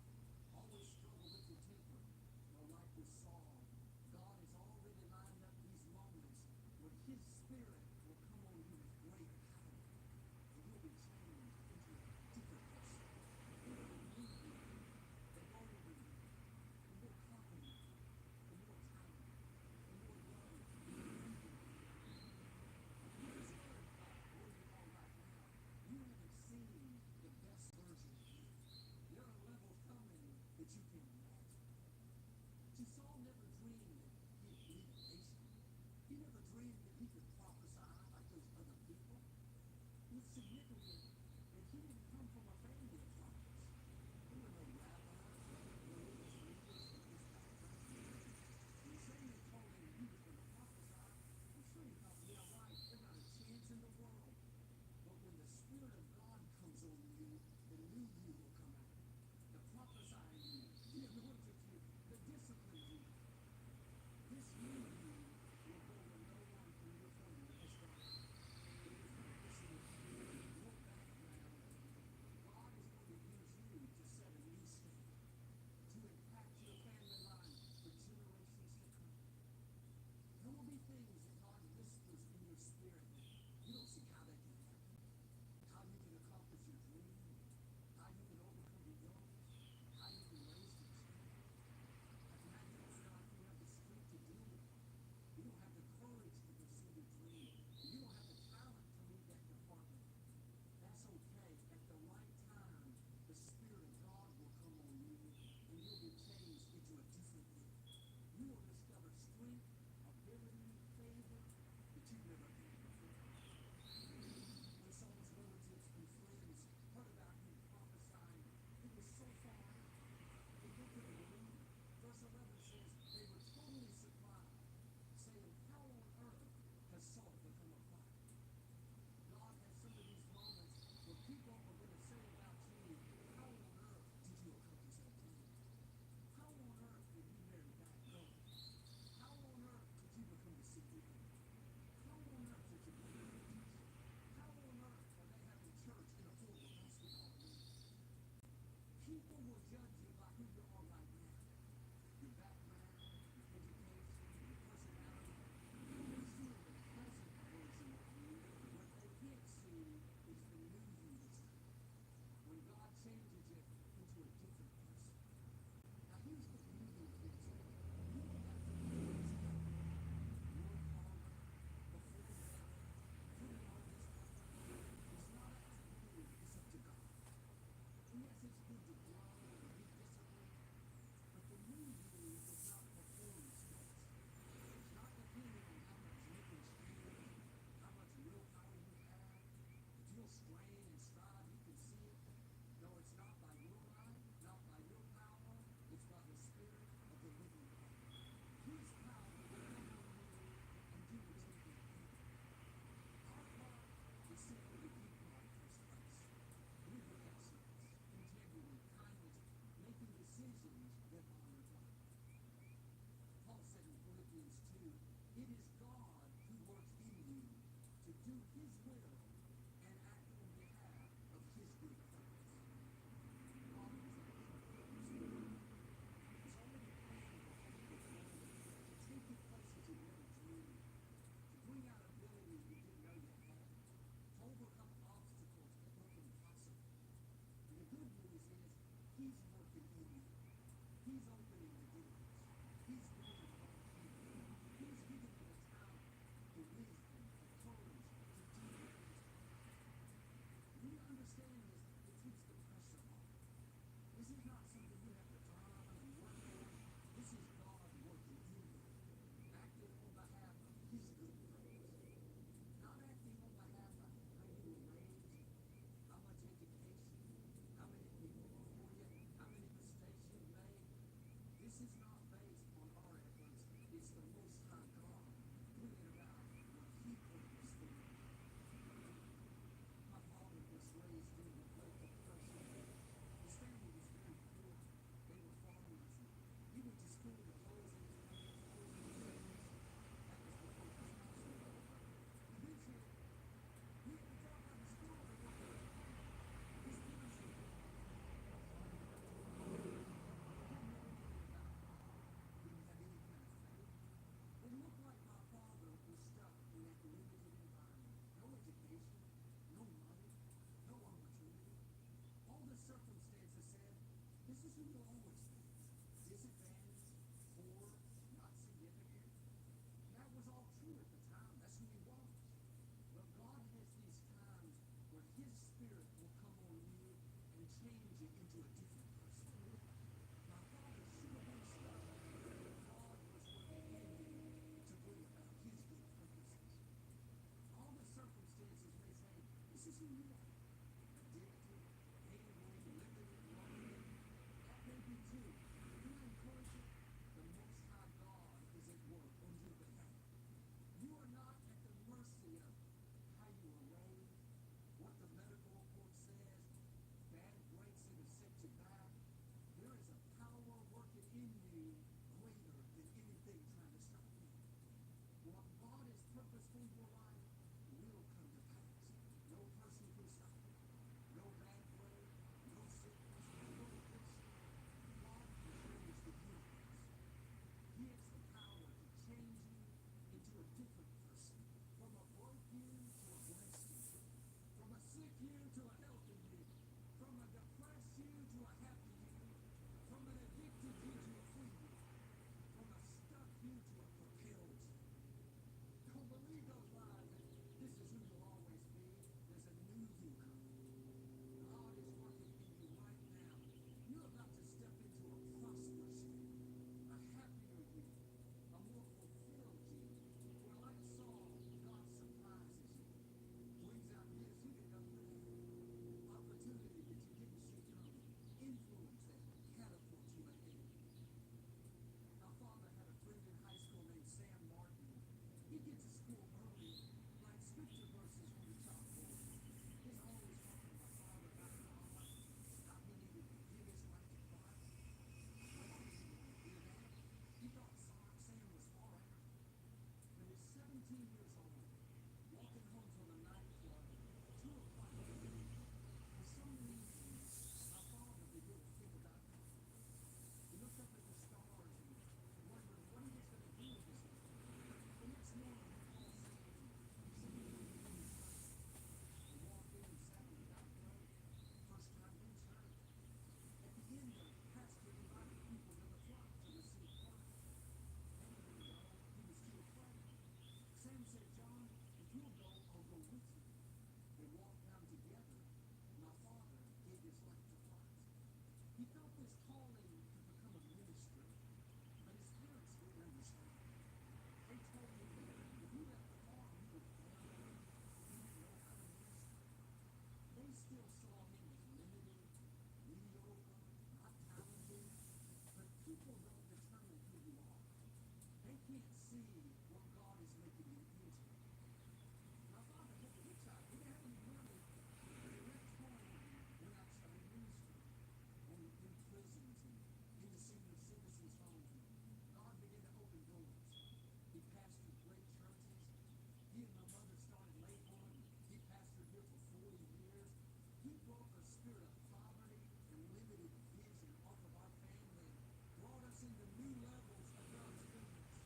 Always struggle with your temper. No, like with Saul, God has already lined up these moments where his spirit will come on you with great power. And you'll be changed into a different person. Into a new you. The bolder you. The more confident you. The more talented. The more loving. The more thinking. You're discouraged by where you are right now. You haven't seen the best version of you. There are levels coming that you can't imagine. See, Saul never dreamed that he'd lead a nation. He never dreamed that he could prophesy like those other people. It's significant that he didn't come from a family of prophets. There were no rabbis, no religious leaders in his background. When Samuel told him he was going to prophesy, I'm sure he thought, yeah, right, there's not a chance in the world. But when the Spirit of God comes on you, the new you will come out. The prophesying you, the anointed you, the disciplined you. This new you will go where no one from your family has gone. It is not listen to your background. God is going to use you to set a new standard, to impact your family line for generations to come. There will be things that God whispers in your spirit that you don't see how that can happen, how you can accomplish your dream, how you can overcome your illness, how you can raise the children. Like now you don't feel like you have the strength to do it. You don't have the courage to pursue your dream. You don't have the talent to lead that department. That's okay. At the right time, the Spirit of God will come on you, and you'll be changed into a different you. You will discover strength, ability, favor that you've never had before. When Saul's relatives and friends heard about him prophesying, it was so far out that they couldn't believe it. Verse 11 says they were totally surprised, saying, how on earth has Saul become a prophet? God has some of these moments where people are going to say about you, how on earth did you accomplish that dream? How on earth did you marry that girl? How on earth did you become the CEO? How on earth did you become a teacher? How on earth are they having church in a portable basketball arena? People will judge you by who you are right now. Your background, your education, your personality. They only see the present version of you. What they can't see is the new you that's coming. When God changes you into a different person. Now here's the beauty of this. You don't have to do this stuff. Work harder, perform better, put in all this effort. It's not up to you, it's up to God. And yes, it's good to grow and be disciplined, but the new you is not performance based. It's not depending on how much you can stand, how much willpower you have. If you'll strain and strive, you can see it. No, it's not by your might, not by your power. It's by the Spirit of the living God. His power will come on you and do what you can do. Our part is simply to keep God first place. Live with excellence, integrity, kindness, making decisions that honor God. Paul said in Philippians 2, it is God who works in you to do his will and act on behalf of his good purpose. God is at work. It's only see what God is making you into. My father took a hitchhike. He didn't have any money, but he left home and went out started ministry in prisons and in the senior citizens' homes. God began to open doors. He pastored great churches. He and my mother started Lakewood. He pastored here for 40 years. He broke a spirit of poverty and limited vision off of our family and brought us into new levels of God's goodness.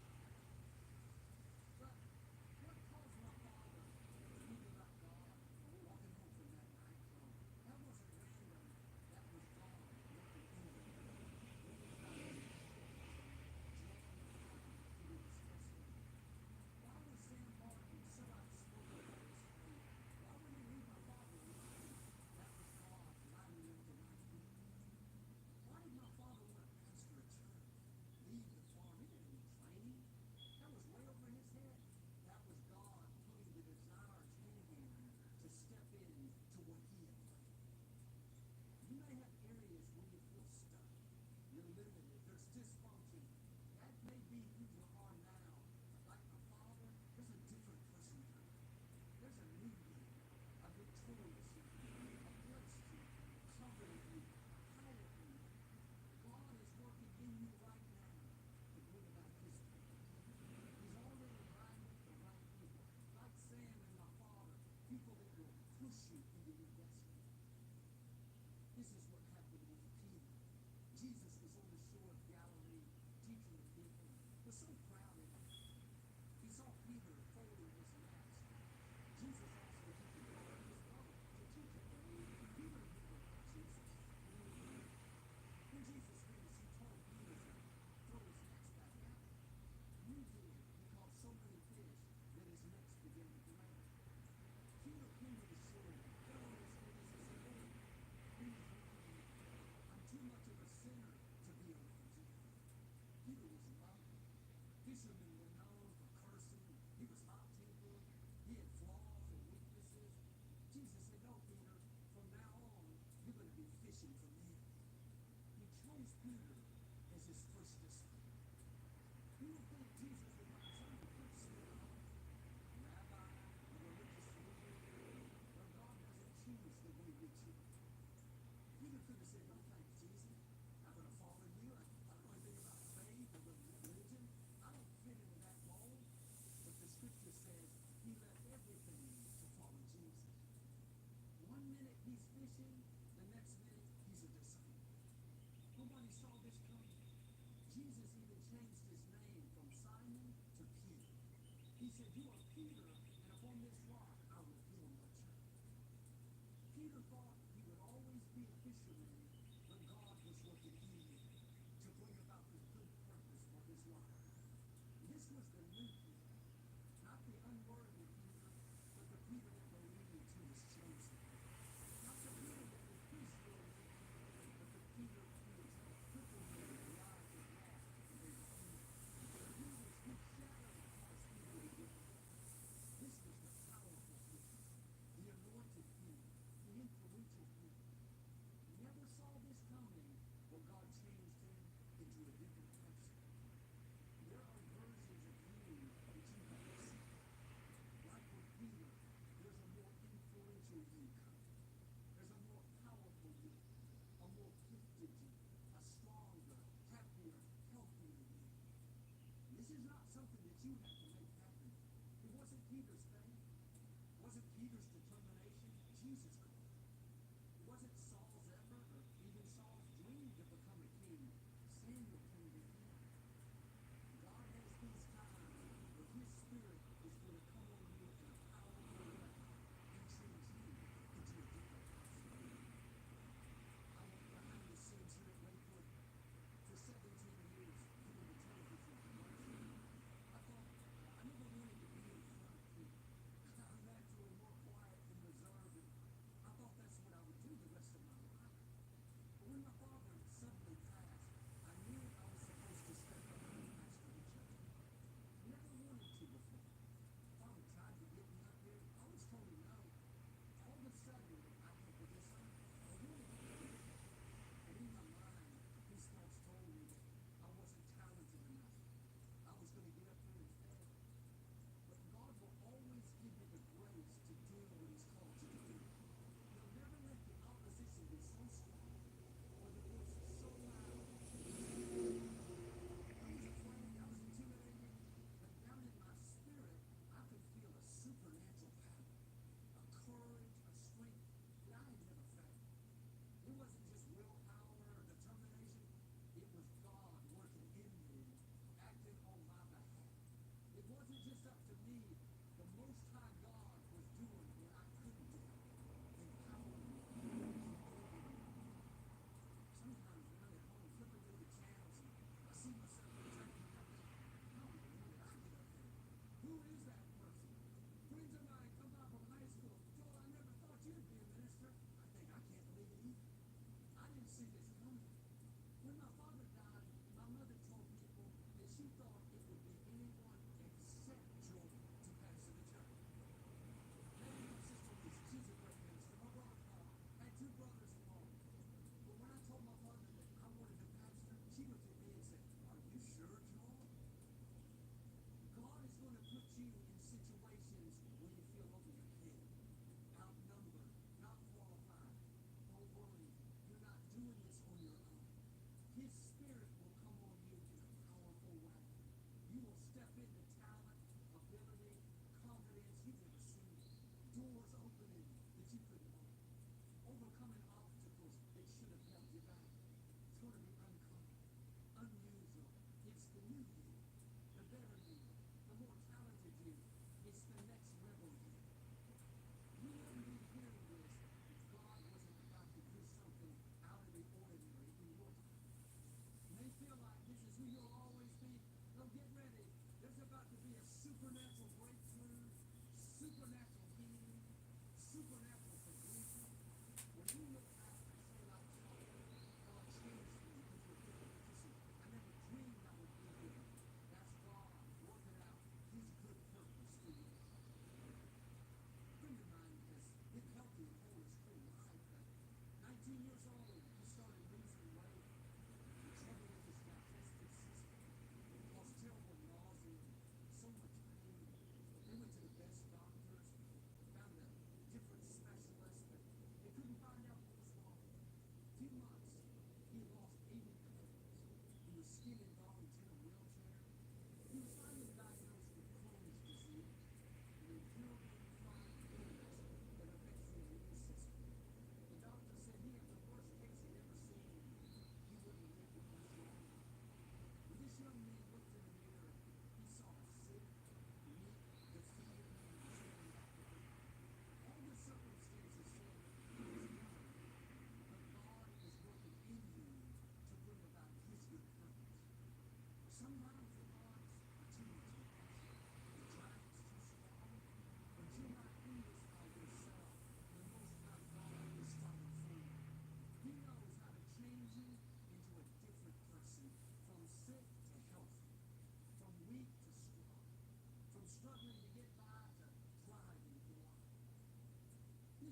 But what caused my father to think about God walking home from that nightclub? That wasn't random. That was God working in him. When he was about 18 Jan 9, he was testimony. Why was Sam Martin so outspoken about his faith? Why would he leave my father alone? That was God lining up the right people. Why did my father want to pastor a church? Leave the farm? He didn't need training. That was way over his head. That was God putting the desires in him to step in to what he had planned. You may have areas where you feel stuck. You're limited. There's dysfunction. That may be who you are now. Like my father, there's a different person coming. There's a new you, a victorious you, a blessed you, a confident you, a powerful you. God is working in you right now to bring about his plan. He's already lined up the right people, like Sam and my father, people that will push you into your destiny. This is what happened with Peter. Jesus was on the shore of Galilee teaching the people. It was so crowded. He saw Peter folding his nets. Jesus asked him if he could go in his boat to teach him. Peter knew about Jesus. When Jesus finished, he told Peter to throw his nets back out. You did. He caught so many fish that his nets began to break. Peter came to the shore, fell on his knees, and said, Lord, please rescue me. I'm too much of a sinner to be around you. Peter was lovely. Fishermen were known for cursing. He was hot-tempered. He had flaws and weaknesses. Jesus said, no, Peter, from now on, you're going to be fishing for men. He chose Peter as his first disciple. You would think Jesus would find something to put Peter on, a rabbi, a religious leader, but God doesn't choose the way we choose. Peter could have said, no thanks, Jesus. I'm going to follow you. I don't know anything about faith or religion. I don't fit into that mold. But the scripture says he left everything to follow Jesus. 1 minute he's fishing, the next minute he's a disciple. Nobody saw this coming. Jesus even changed his name from Simon to Peter. He said, you are Peter, and upon this rock I will build my church. Peter thought he would always be a fisherman, but God was working in him to bring about the good purpose for his life. This was the new Peter, not the unworthy Peter, but the Peter that believed he was chosen. Not the Peter that was visually, but the Peter who was crippled with the eyes of God and they were healed. The Peters whose shadow caused people to get better. This was the powerful Peter, the anointed Peter, the influential Peter. Never saw this coming, but God changed him into a different person. There are versions of you that you haven't seen. Like with Peter, there's a more influential you coming. There's a more powerful you, a more gifted you, a stronger, happier, healthier you. This is not something that you have to make happen. It wasn't Peter's thing. It wasn't Peter's determination. Jesus called it. It wasn't Saul's effort or even Saul's dream to become a king. Samuel came before him. God has these times where his spirit is going to come on you in a powerful way and change you into a different person. I went behind the scenes here at Lakewood for 17 years doing the television commercial. I thought, I never wanted to be in front of people. I'm naturally more quiet and reserved.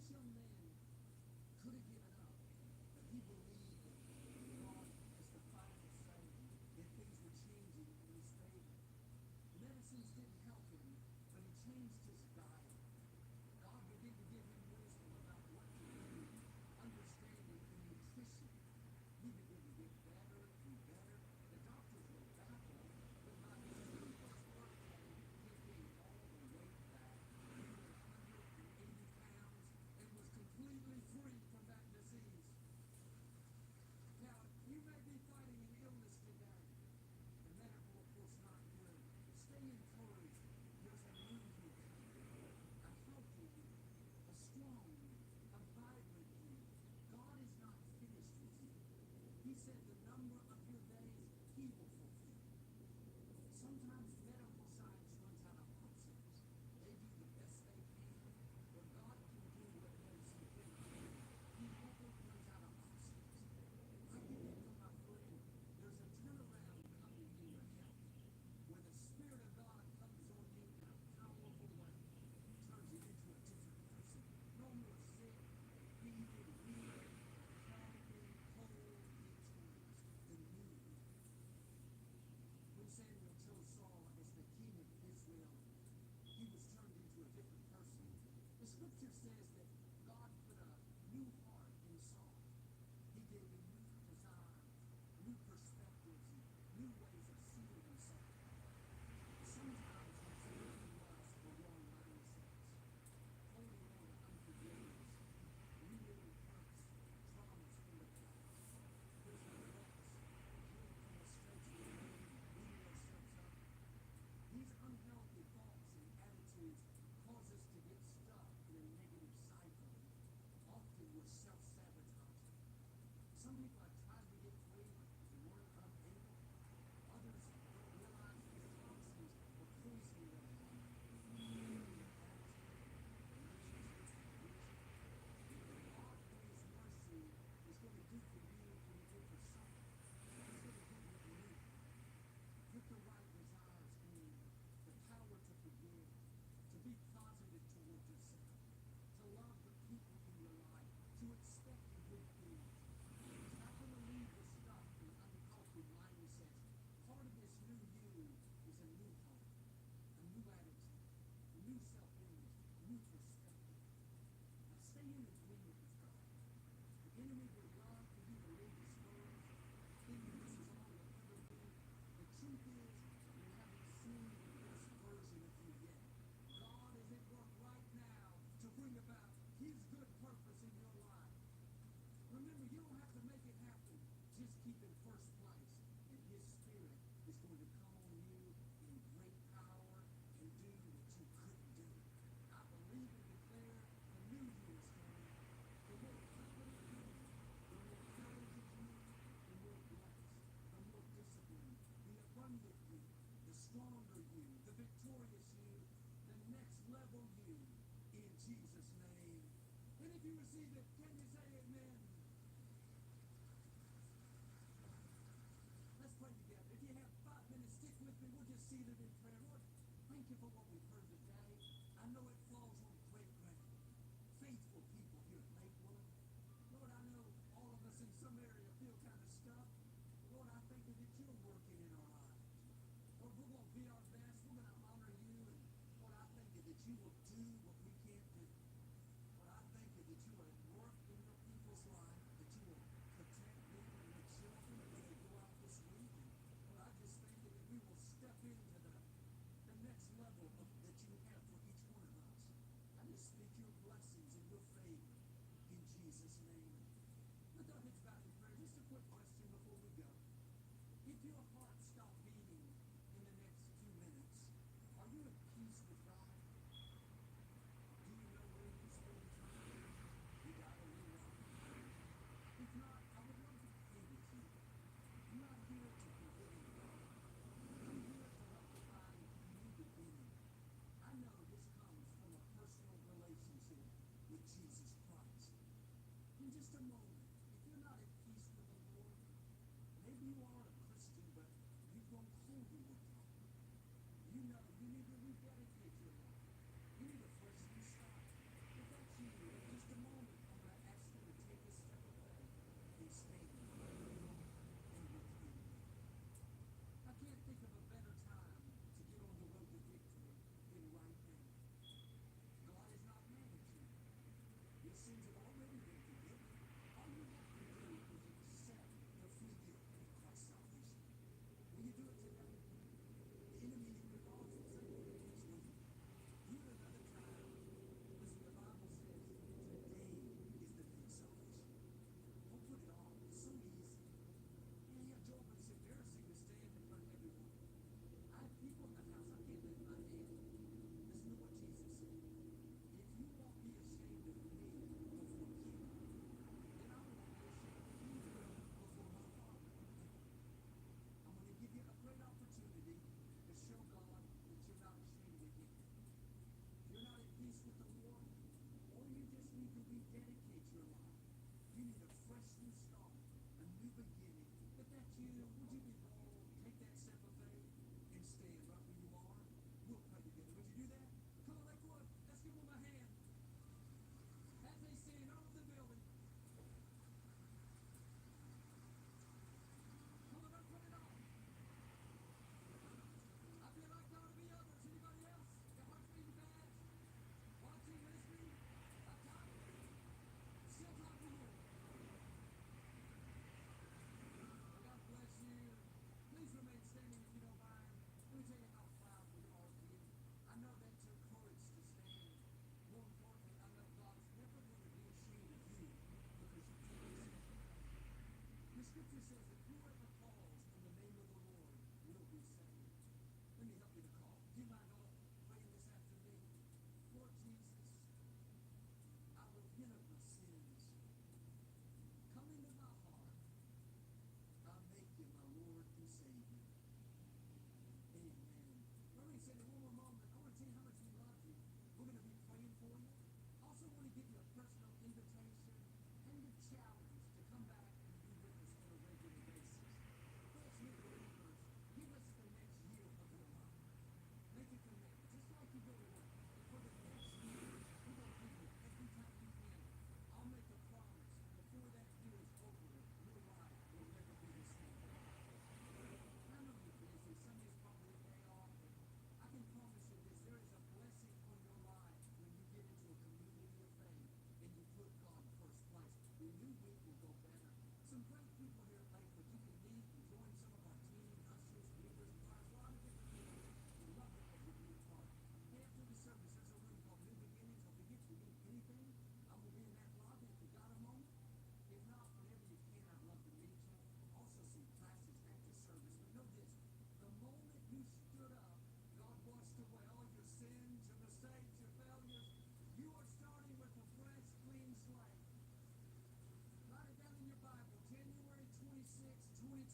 this young man could have given up, but he believed that God has the final say, that things were changing in his favor. Medicines didn't help him, but he changed his diet. God began to give him wisdom about what to do, understanding in nutrition. He began to get better and better. The doctors were baffled, but by his 21st birthday, he gained all the weight back. He was 180 pounds and was completely free from that disease. Now, you may be fighting an illness today. The medical report's not good. Stay encouraged. There's a new you coming, a healthy you, a strong you, a vibrant you. God is not finished with you. He said the number of your days he will fulfill. Sometimes medical science runs out of options. They do the best they can, but God can do what makes him think. He never runs out of options. I get it from my friend. There's a turnaround coming in your health. When the Spirit of God comes on you in a powerful way, turns you into a different person. No more sick, beaten, weak, crawling, cold, victorious. The new you. When Samuel chose Saul as the king of Israel, he was turned into a different person. The scripture says that God put a new heart in Saul. He gave him new desires, new perspectives, and new ways of seeing himself. Sometimes what's leading us the wrong mindsets, holding on to unforgiveness, reliving hurts, traumas from the past. There's regrets, guilt from mistakes we made, beating ourselves up. These unhealthy thoughts and attitudes cause us to get stuck in a negative cycle. Often we're self-sabotaging. Some people have tried to get free and weren't unable. Others don't realize these toxins are poisoning their heart, ruining their attitude, relationships, and vision. God, in his mercy, is going to do for you what he did for Saul. He's going to do what you need. Put the right desires in you, the power to forgive, to be positive toward yourself, to love the people in your life, to expect good things. He's not going to leave you stuck in unhealthy mindsets. Part of this new you is a new heart, a new attitude, a new self-image, a new perspective. Now stay in agreement with God. The enemy would love for you to live discouraged, thinking this is all you'll ever be. The truth is, you haven't seen the best version of you yet. God is at work right now to bring about his good purpose in your life. Remember, you don't have to make it happen. Just keep in first place, and his Spirit is going to come on you in great power and do what you couldn't do. I believe and declare the new you is coming. The more confident you, the more talented you, the more blessed, the more disciplined, the abundant you, the stronger you, the victorious you, the next level you, in Jesus' name. And if you receive it, can you say amen? Let's pray together. If you have 5 minutes, stick with me. We'll just seal it in prayer. Lord, thank you for what we've heard today. I know it falls on great ground. Faithful people here at Lakewood. Lord, I know all of us in some area feel kind of stuck. Lord, I thank you that you're working in our lives. Lord, we're going to be our best. We're going to honor you. And Lord, I thank you that you will do what we can't do. Lord, I thank you that you are at work in your people's life, that you will protect them and their children as they go out this week. And Lord, I just thank you that we will step into the next level that you have for each one of us. I just speak your blessings and your favor in Jesus' name. With our heads bowed in prayer, just a quick question before we go. If your heart stopped beating in the next few minutes, are you at peace with God? Do you know where you spend time? You got a little while. If not, I would love to pray with you. I'm not here to condemn anybody. I'm here to help you find a new beginning. I know this comes from a personal relationship with Jesus Christ. In just a moment, if you're not at peace with the Lord, maybe you are a Christian, but you've grown colder with God. You know you need to rededicate your life. You need a fresh new start. If that's you, in just a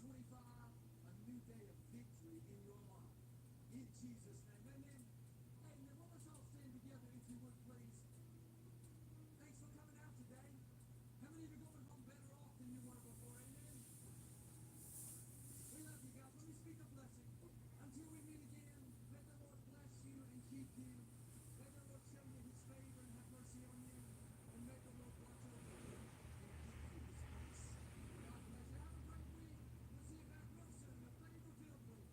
2025 a new day of victory in your life. In Jesus' name. Amen. Amen. Well, let's all stand together if you would, please. Thanks for coming out today. How many of you are going home better off than you were before? Amen. We love you guys. Let me speak a blessing. Until we meet again, may the Lord bless you and keep you. May the Lord show you his favor and have mercy on you. And may the Lord watch over you and give you his peace. God bless you. Have a great week. We'll see you back real soon. A favor-filled week.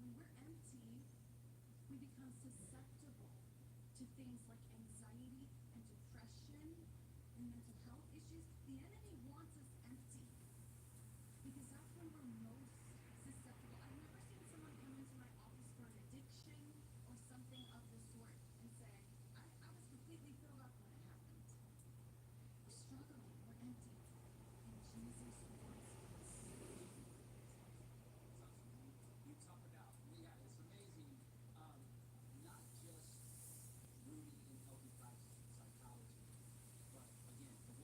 when we're empty, we become susceptible to things like anxiety and depression and mental health issues. The enemy wants us empty because that's when we're most susceptible. I've never seen someone come into my office for an addiction or something of the sort and say, I was completely filled up when it happened. We're struggling, we're empty. And Jesus wants us. You talk about, yeah, it's amazing, not just rooted in healthy practice of psychology, but again, the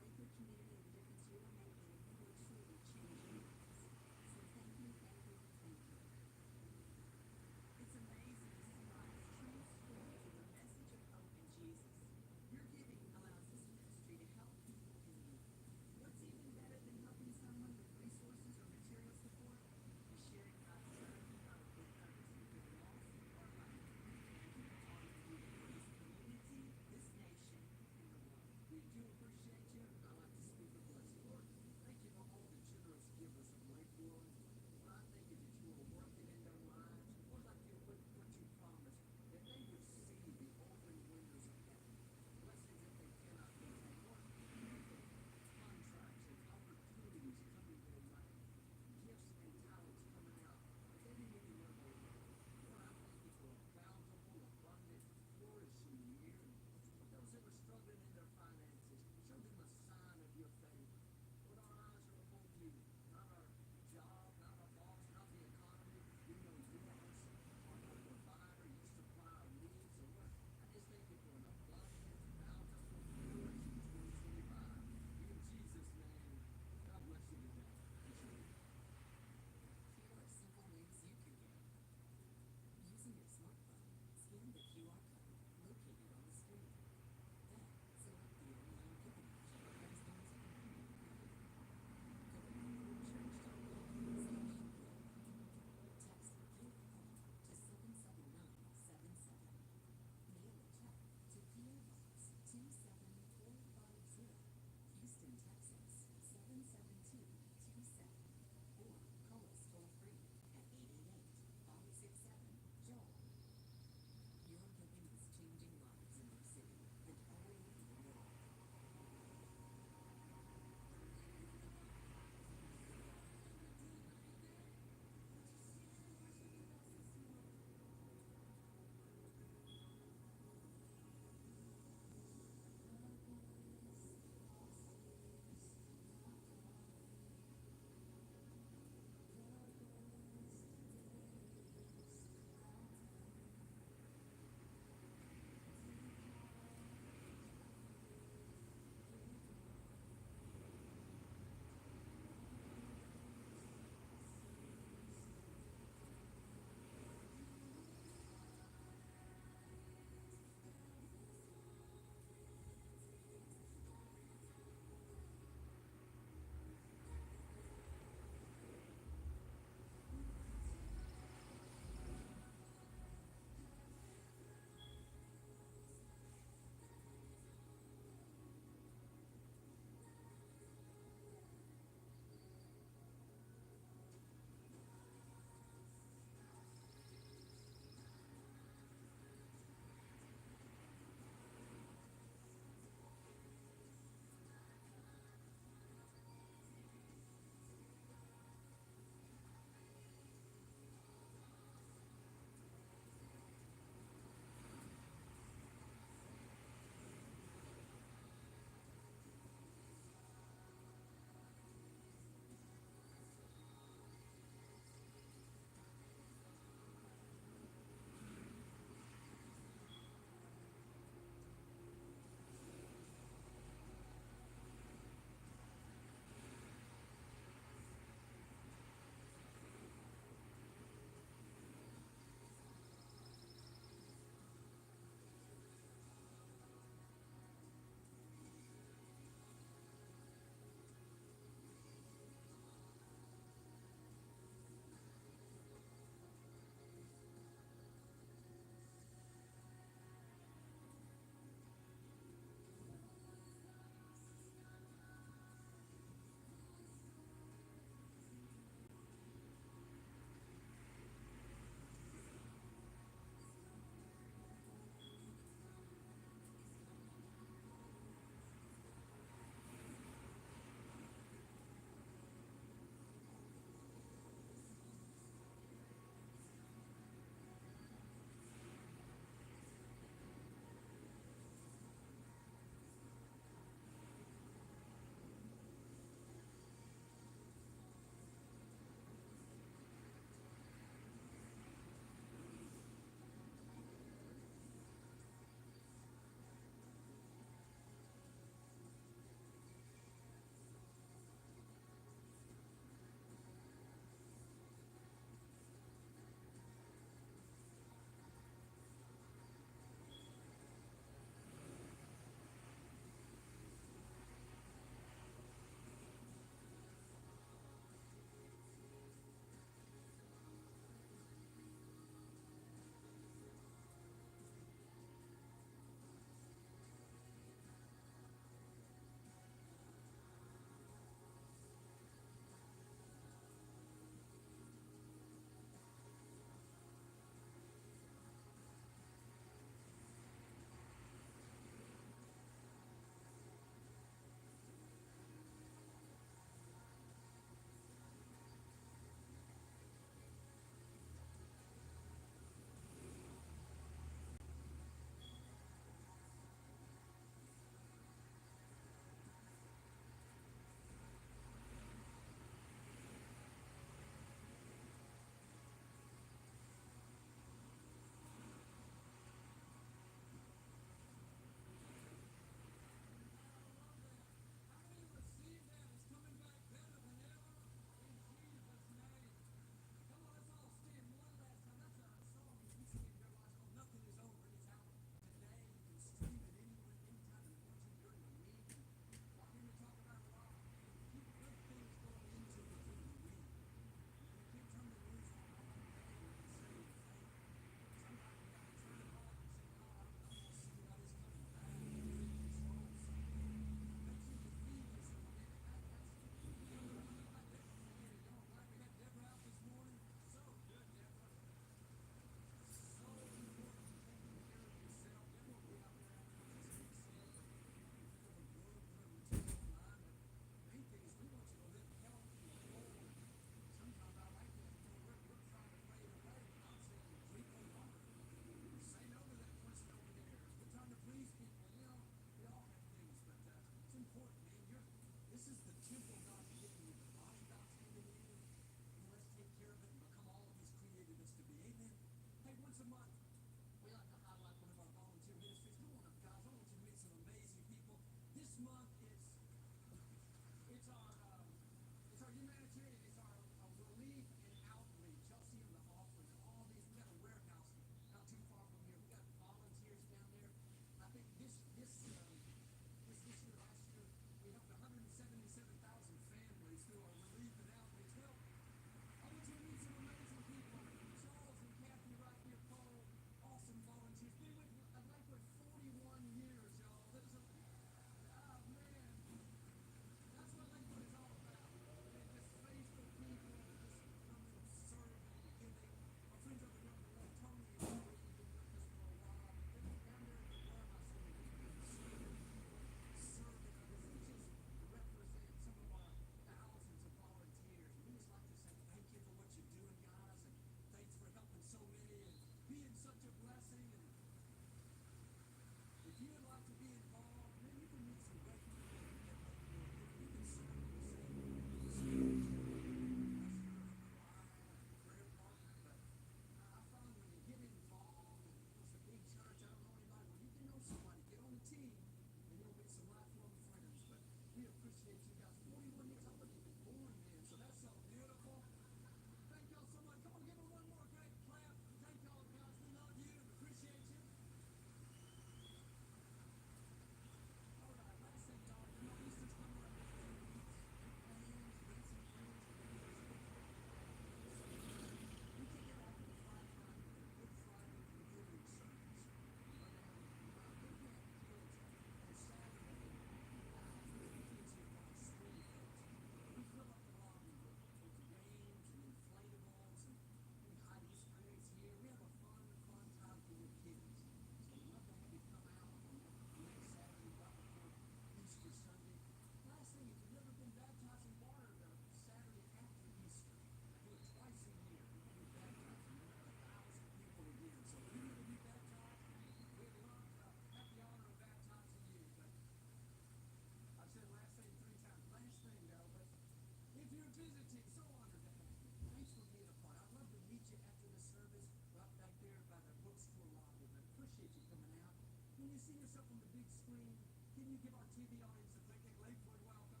give the audience a quick Lakewood welcome.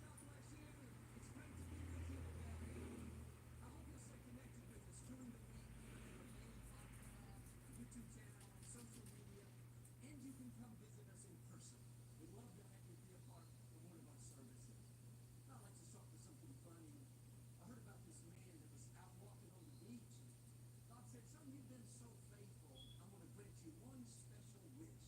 God bless you. It's great to be with you again. I hope you'll stay connected with us during the week, either in our daily podcast, YouTube channel, and social media, and you can come visit us in person. We'd love to have you be a part of one of our services. I'd like to start with something funny. I heard about this man that was out walking on the beach. God said, son, you've been so faithful. I'm going to grant you one special wish.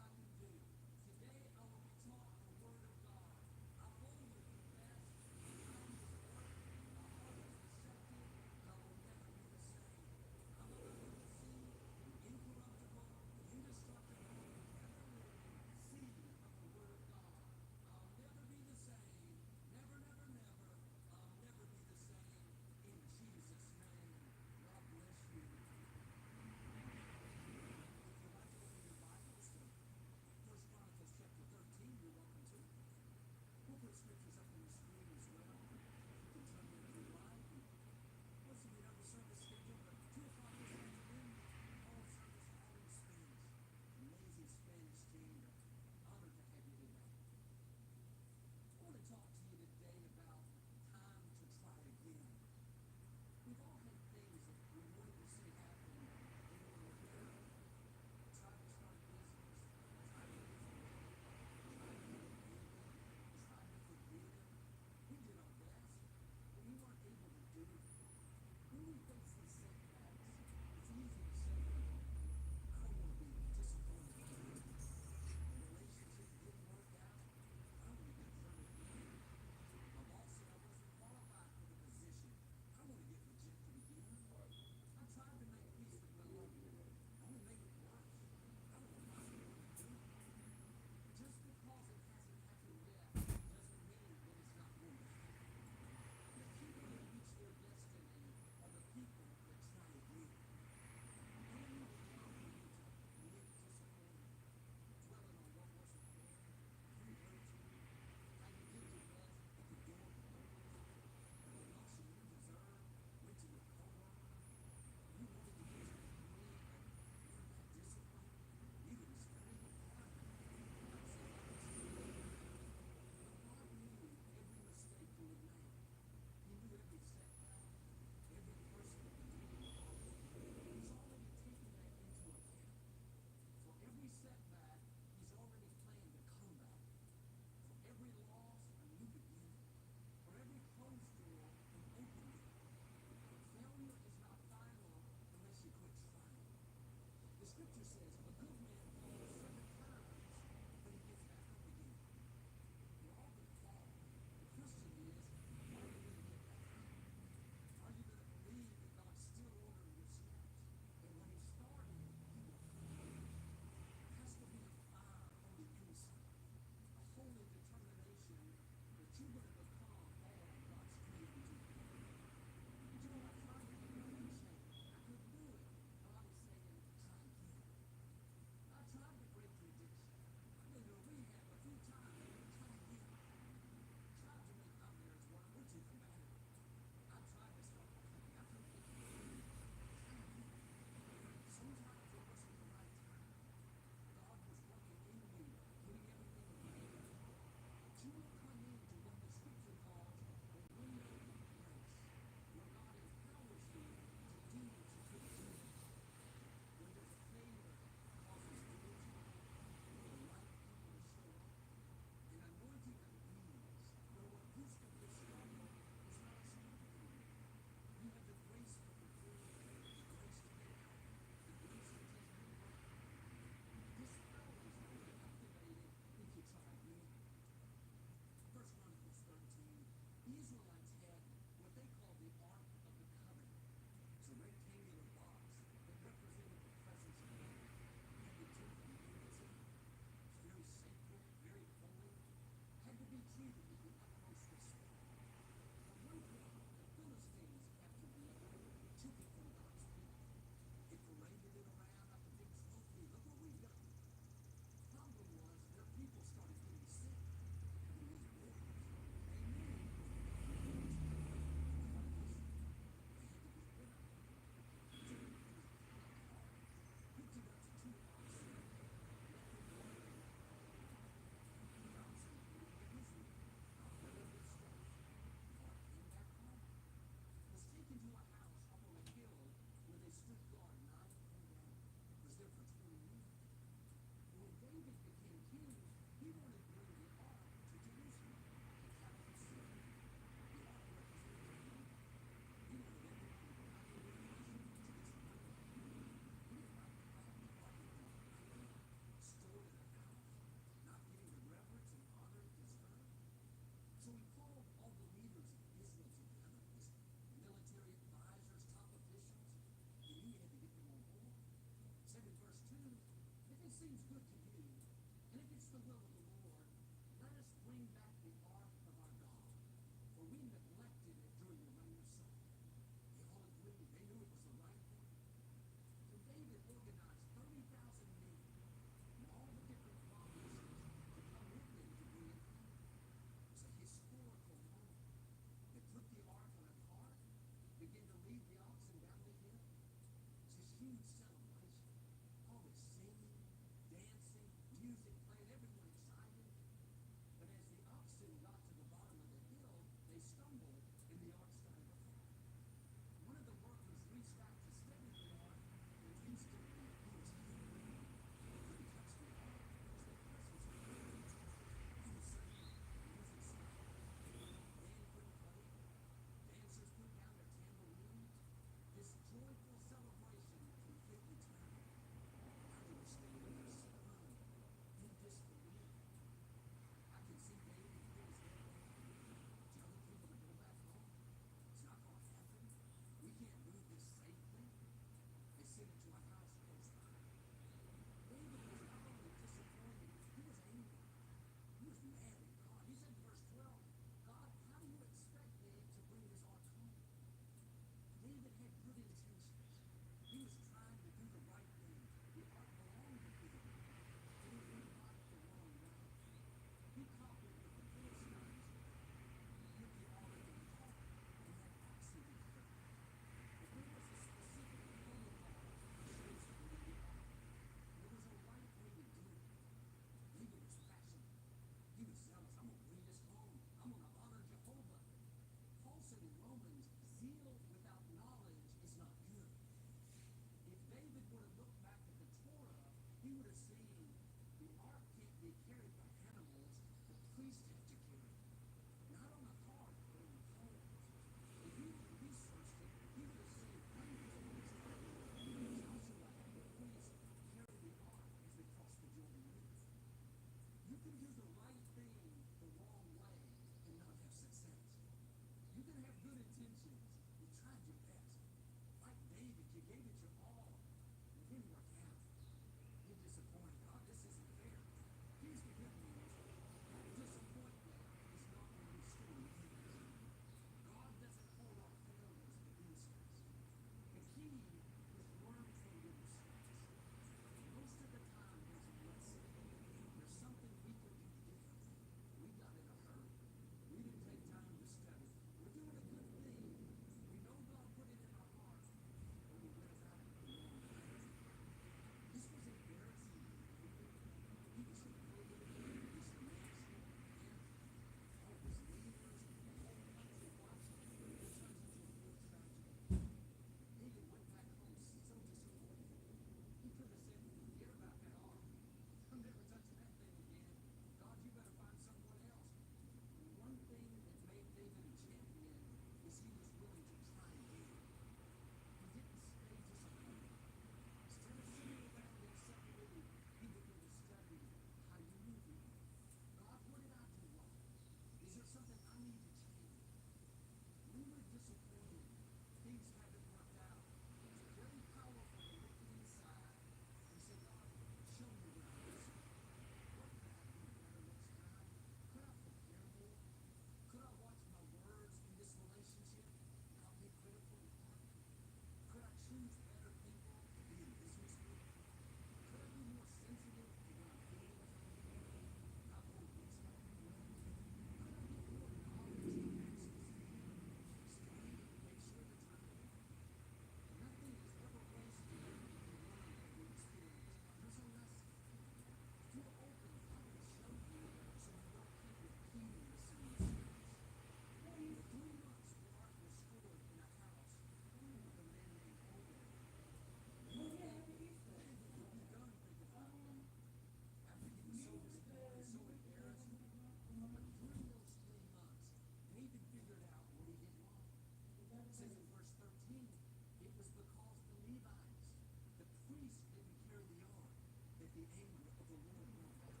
the anger of the Lord broke out.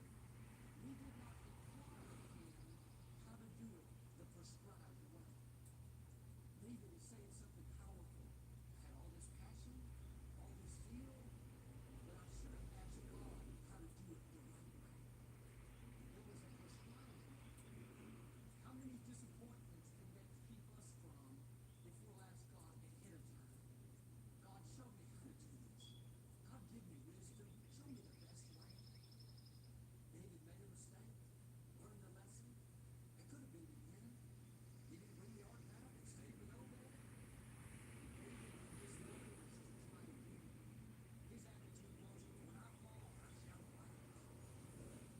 We did not inquire of him how to do it the prescribed way. David is saying something powerful. I had all this passion, all this zeal, but I should have asked God how to do it the right way. It was a prescribed way. How many disappointments can that keep us from if we'll ask God ahead of time? God, show me how to do this. God, give me wisdom. Show me the best way. David made a mistake, learned the lesson. It could have been the end. He didn't bring the ark out and stayed with Obed. David his motive was to try and win. His attitude was, when I fall, I shall rise.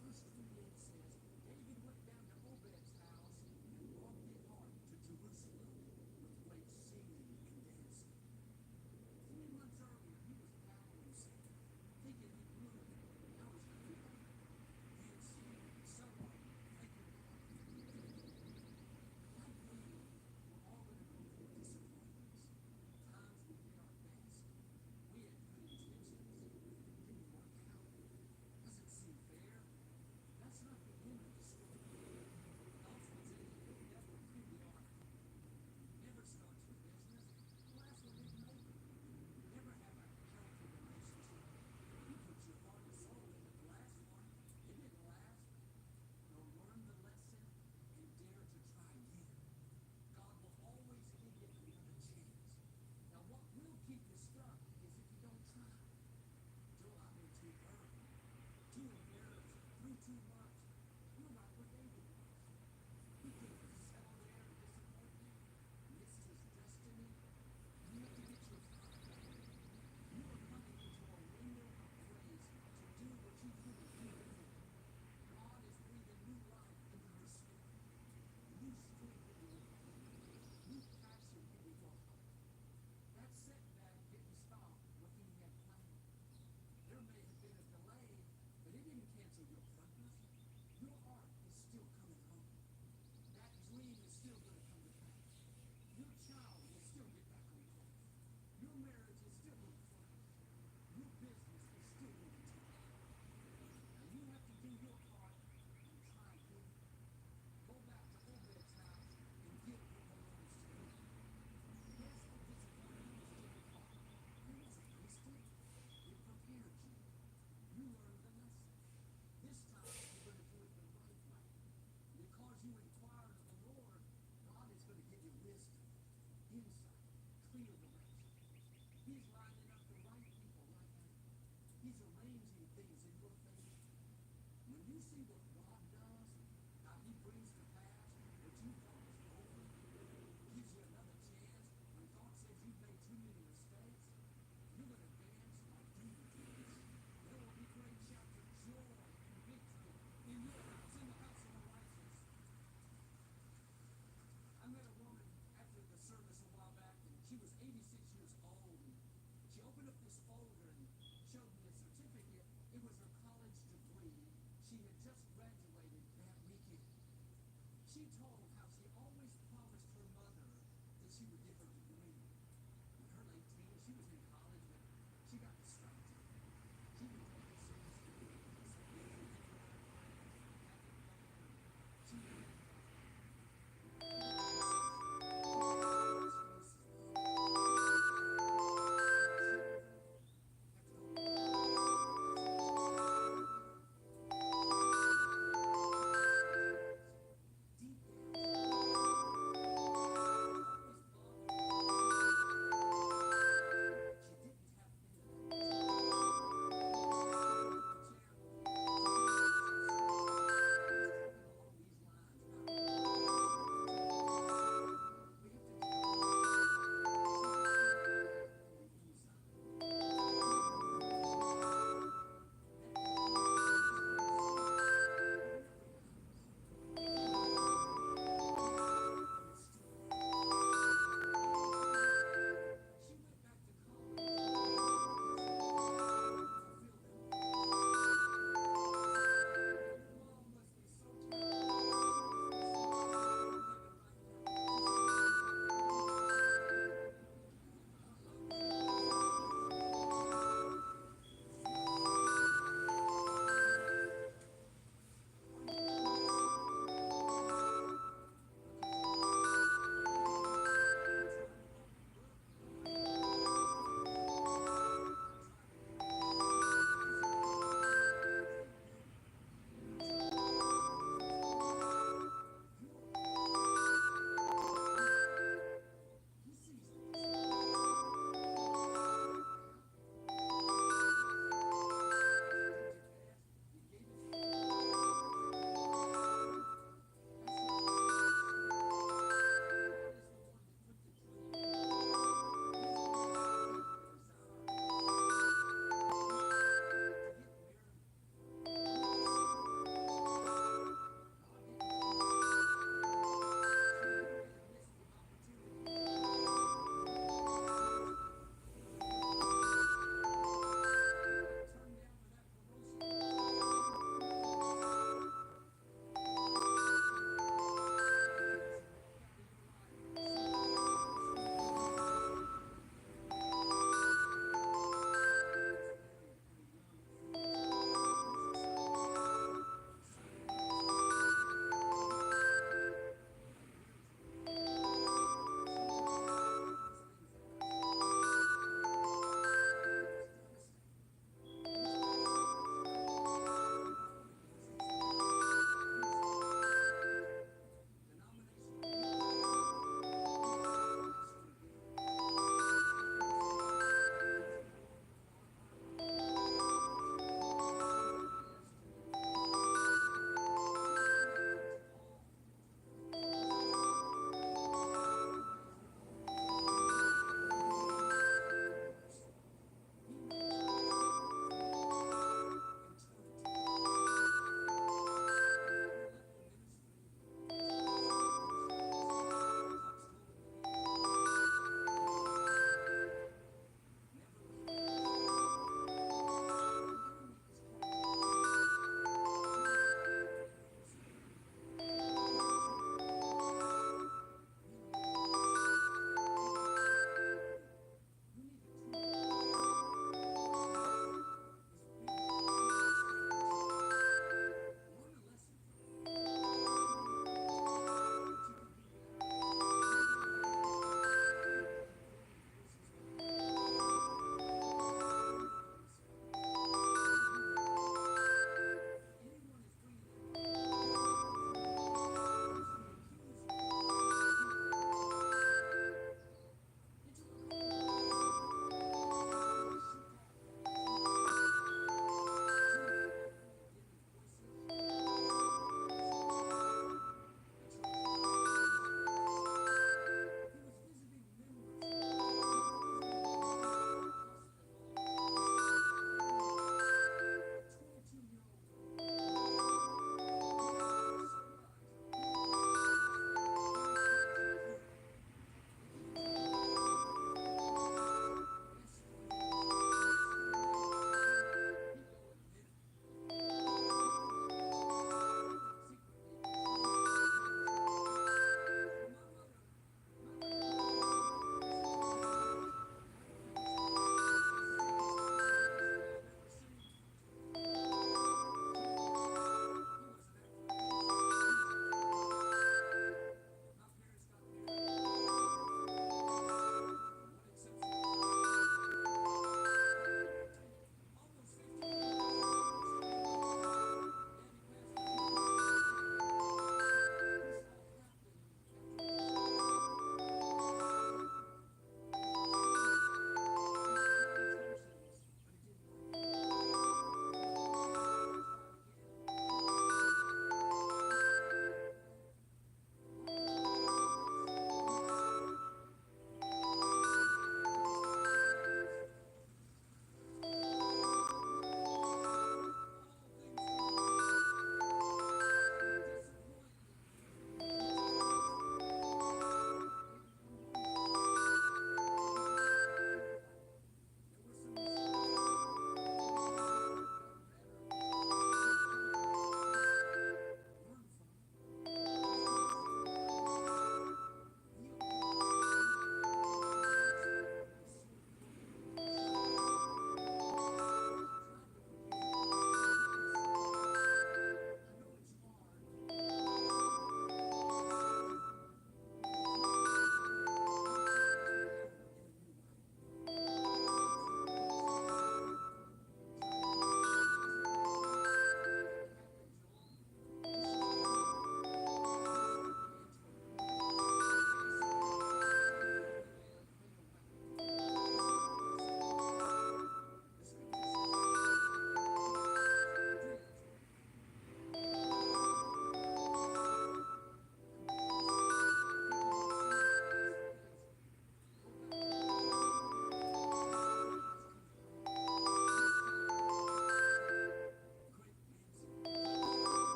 Verse 28 says, David went down to Obed's house and brought the ark to Jerusalem with great singing and dancing. 3 months earlier, he was down on himself, thinking he'd ruined it. Now he's coming back, dancing, celebrating, thanking God. I believe we're all going to go through disappointments. Times we did our best. We had good intentions. Didn't work out. Doesn't seem fair. That's not the end of the story. God's one said, never read the article. Never start your business. The last one didn't make it. Never have a healthy relationship. You put your heart and soul into the last one. It didn't last. No, learn the lesson and dare to try again. God will always give you another chance. Now, what will keep you stuck is if you don't try. Joel, I've been too early, too embarrassed, through too much. You're right where David was. He could have settled there in disappointment, missed his destiny. You have to get your fire back. You are coming into a window of praise to do what you couldn't do before. God is breathing new life into your spirit, new strength into your body, new passion into your heart. That setback didn't stop what he had planned. There may have been a delay, but it didn't cancel your purpose. Your ark is still coming home. That dream is still going to come to pass. Your child will still get back on course. Your marriage is still going to flourish. Your business is still going to take off. Now you have to do your part and try again. Go back to Obed's house and get what belongs to him. Yes, the disappointment was difficult. It wasn't wasted. It prepared you. You learned the lesson. This time you're going to do it the right way. Because you inquired of the Lord, God is going to give you wisdom, insight, clear direction. He's lining up the right people right now. He's arranging things in your favor. When you see what God does, how he brings to pass what you thought was over, gives you another chance, when God says you've made too many mistakes, you're going to dance like David danced. There will be great shouts of joy and victory in your house, in the house of the righteous. I met a woman after the service a while back, and she was 86 years old, and she opened up this folder and showed me a certificate. It was her college degree. She had just graduated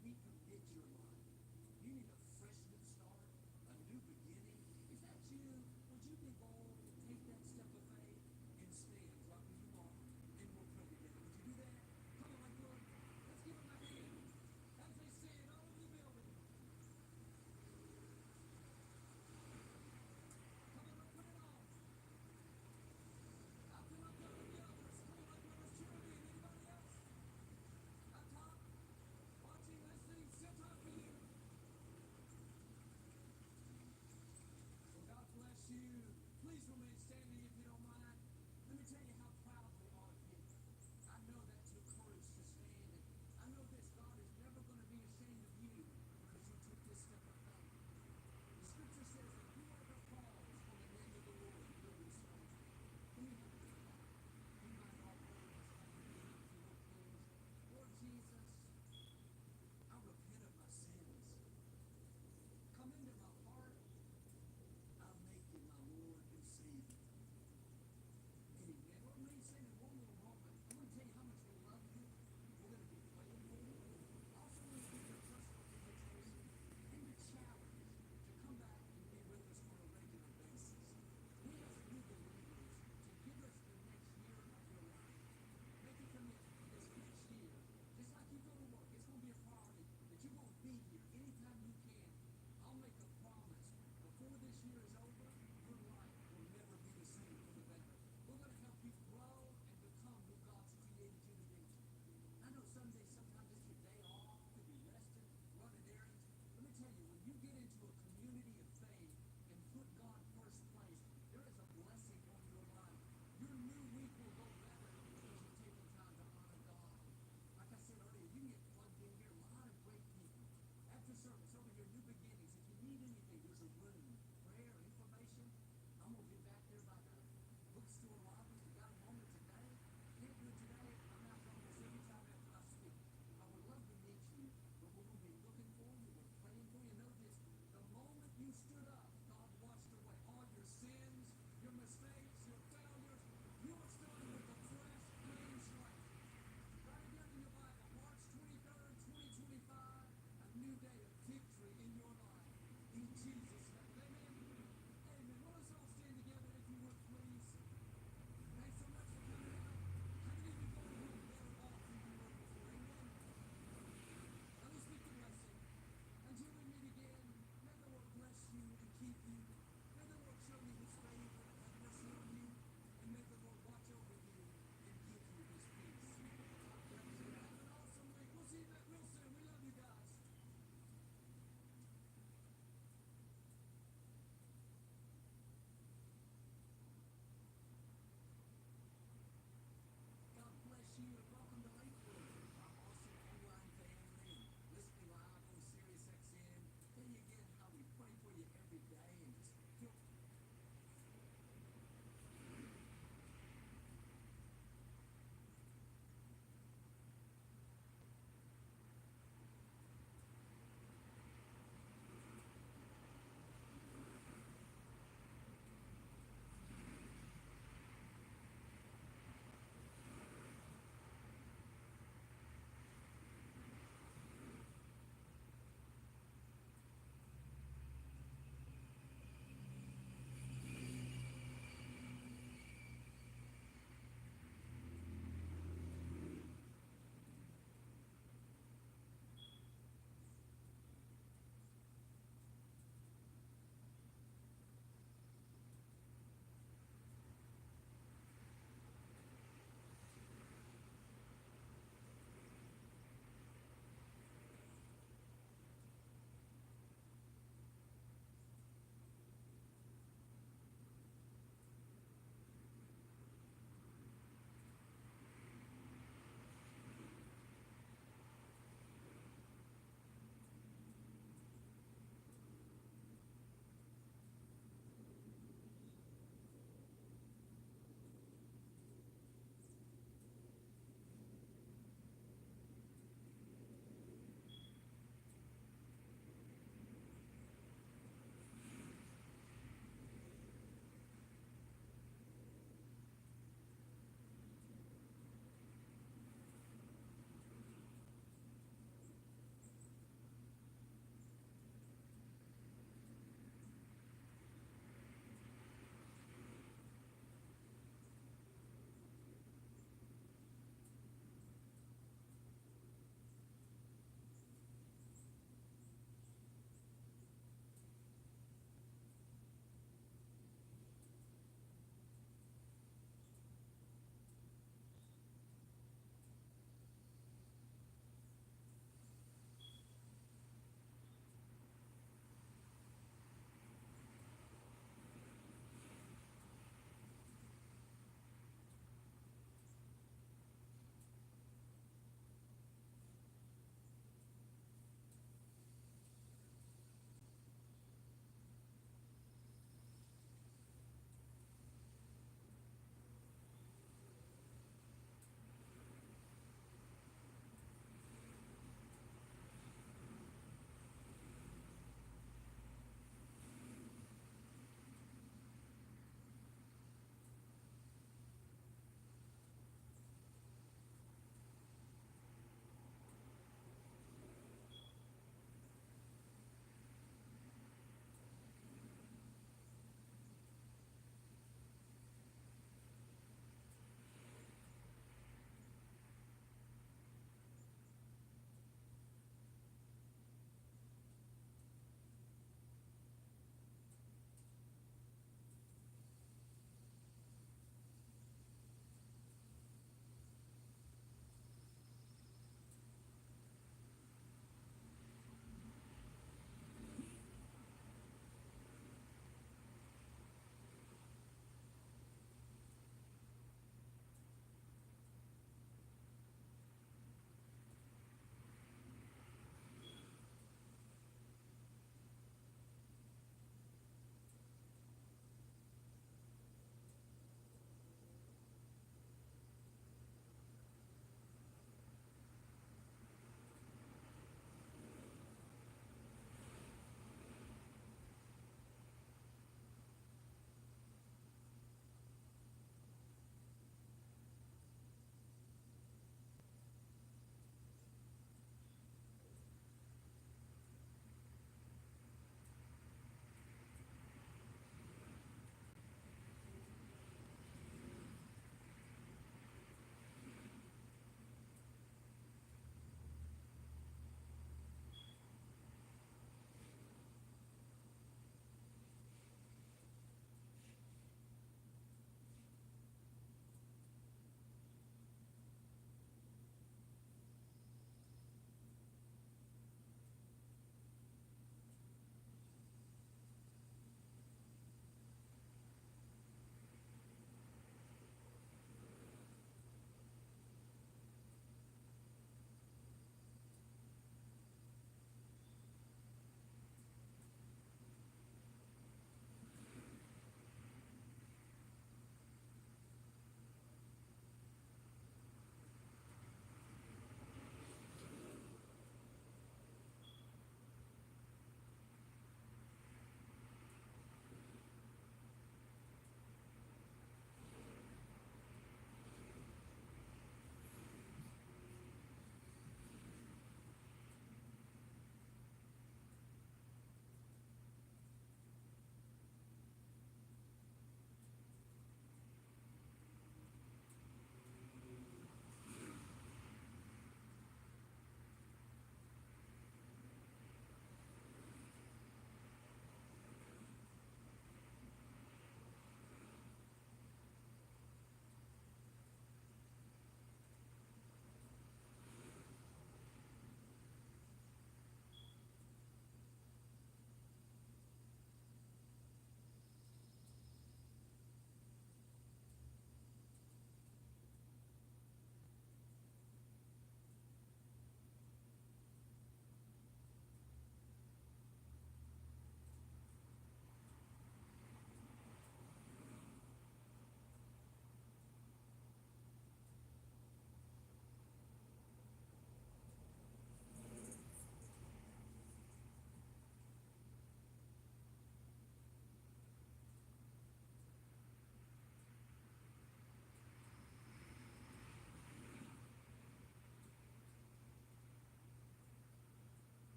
recommit your life. You need a fresh new start, a new beginning. Is that you? Would you be bold to take that step of faith and stand right where you are? And we'll pray together. Would you do that? Come on, Lakewood. Let's give them a hand as they say it all over the building. Come on, let's put it on. I feel like one of the others. Come on, Lakewood, let's cheer them in. Anybody else? Up top, watching, let's sing. Sit top for you.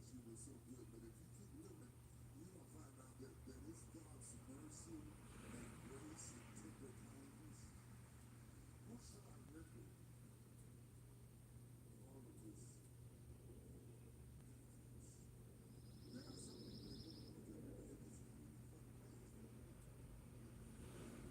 because you were so good. But if you keep living, you're going to find out that it's God's mercy and grace and tender kindness. What's our record? All of this. There are some people that go to work every day and just don't even fucking praise God.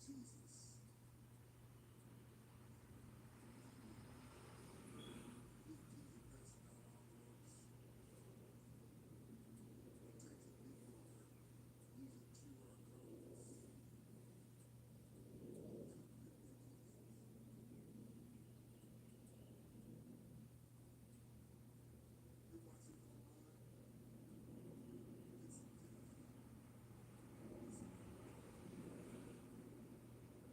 Jesus. Lifting your best now, envelopes. Take it any further. Using QR codes. You're watching online. It's death.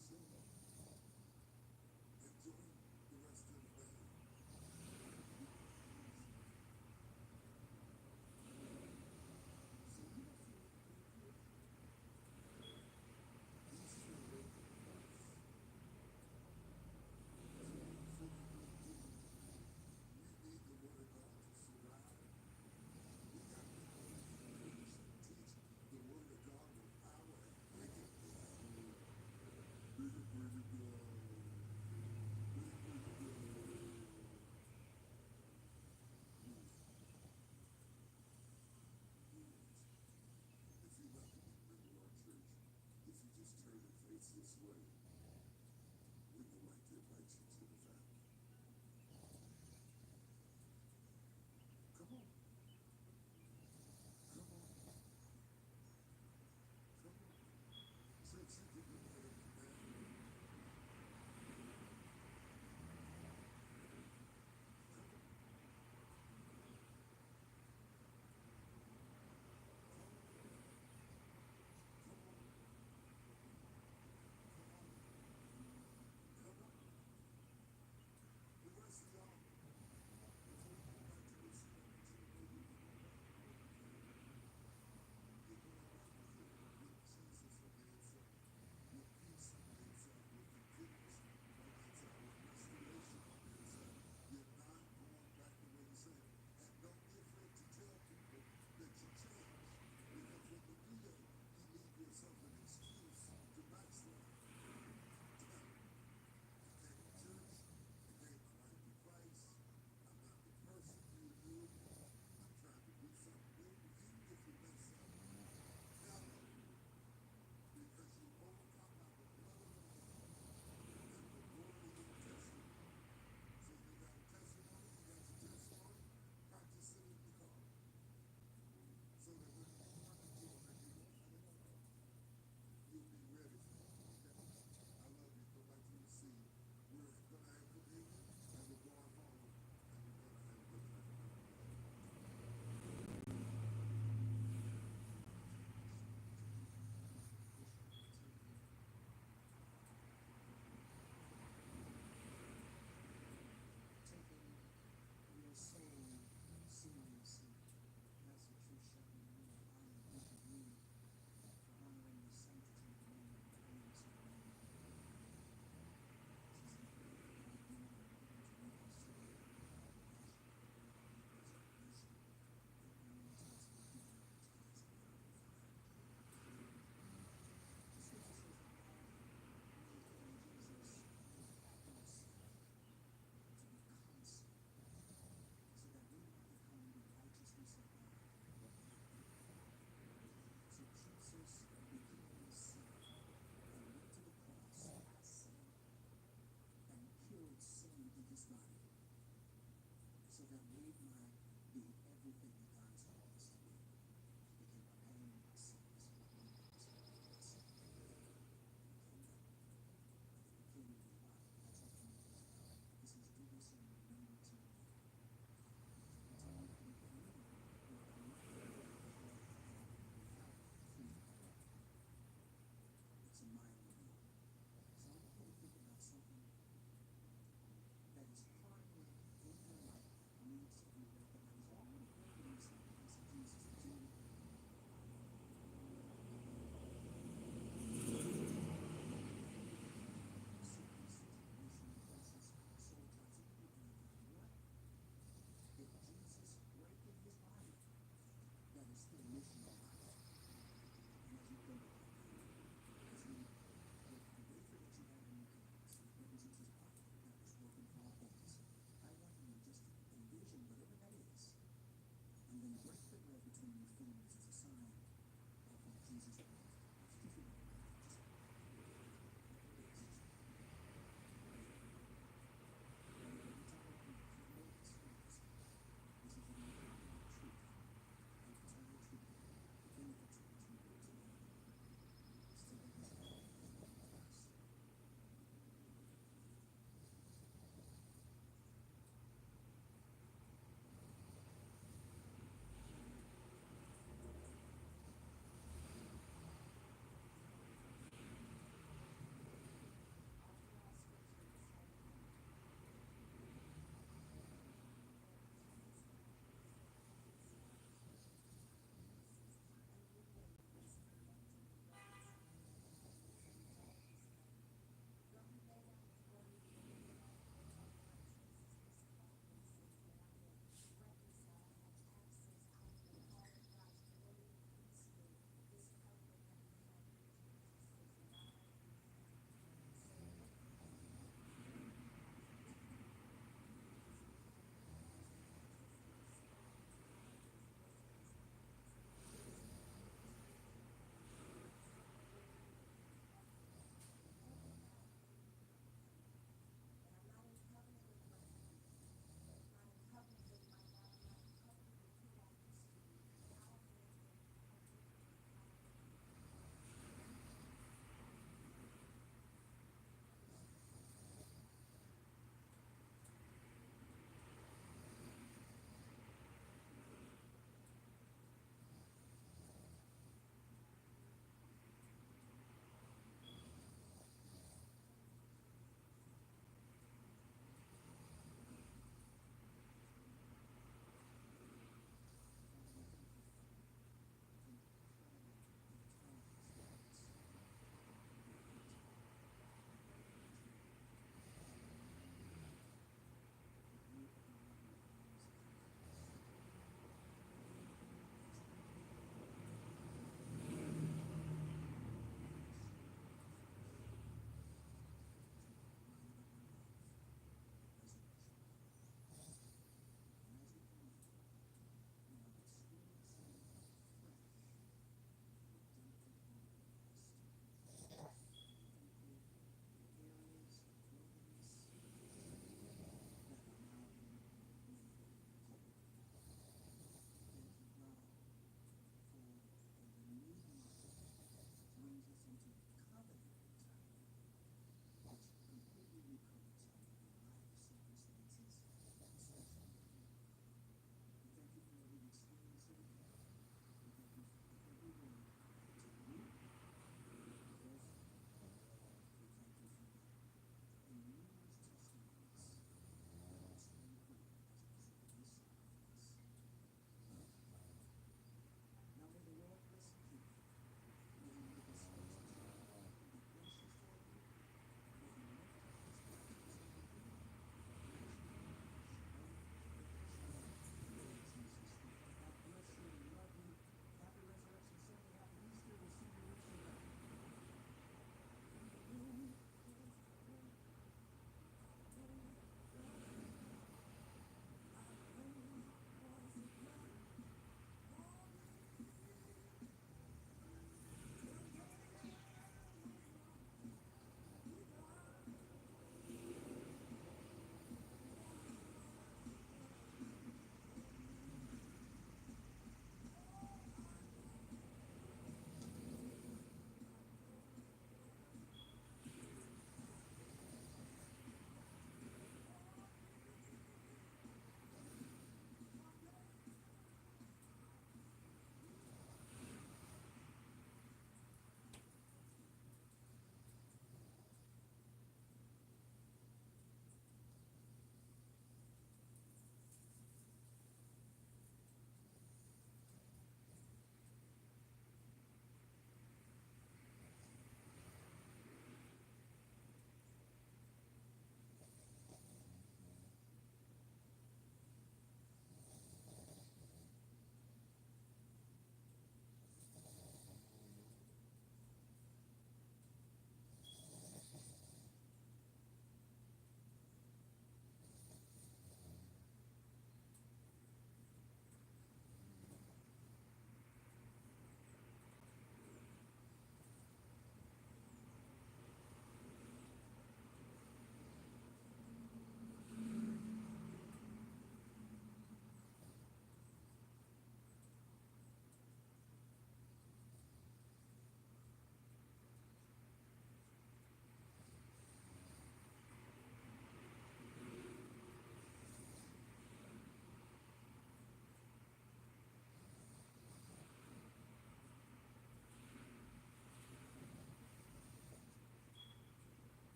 simple. Enjoy the rest of the day. We need the word of God to surround. We got to teach the word of God with power and bring it down. Bring it down. Bring it down. If you love to be a member of our church, if you just turn and face this way,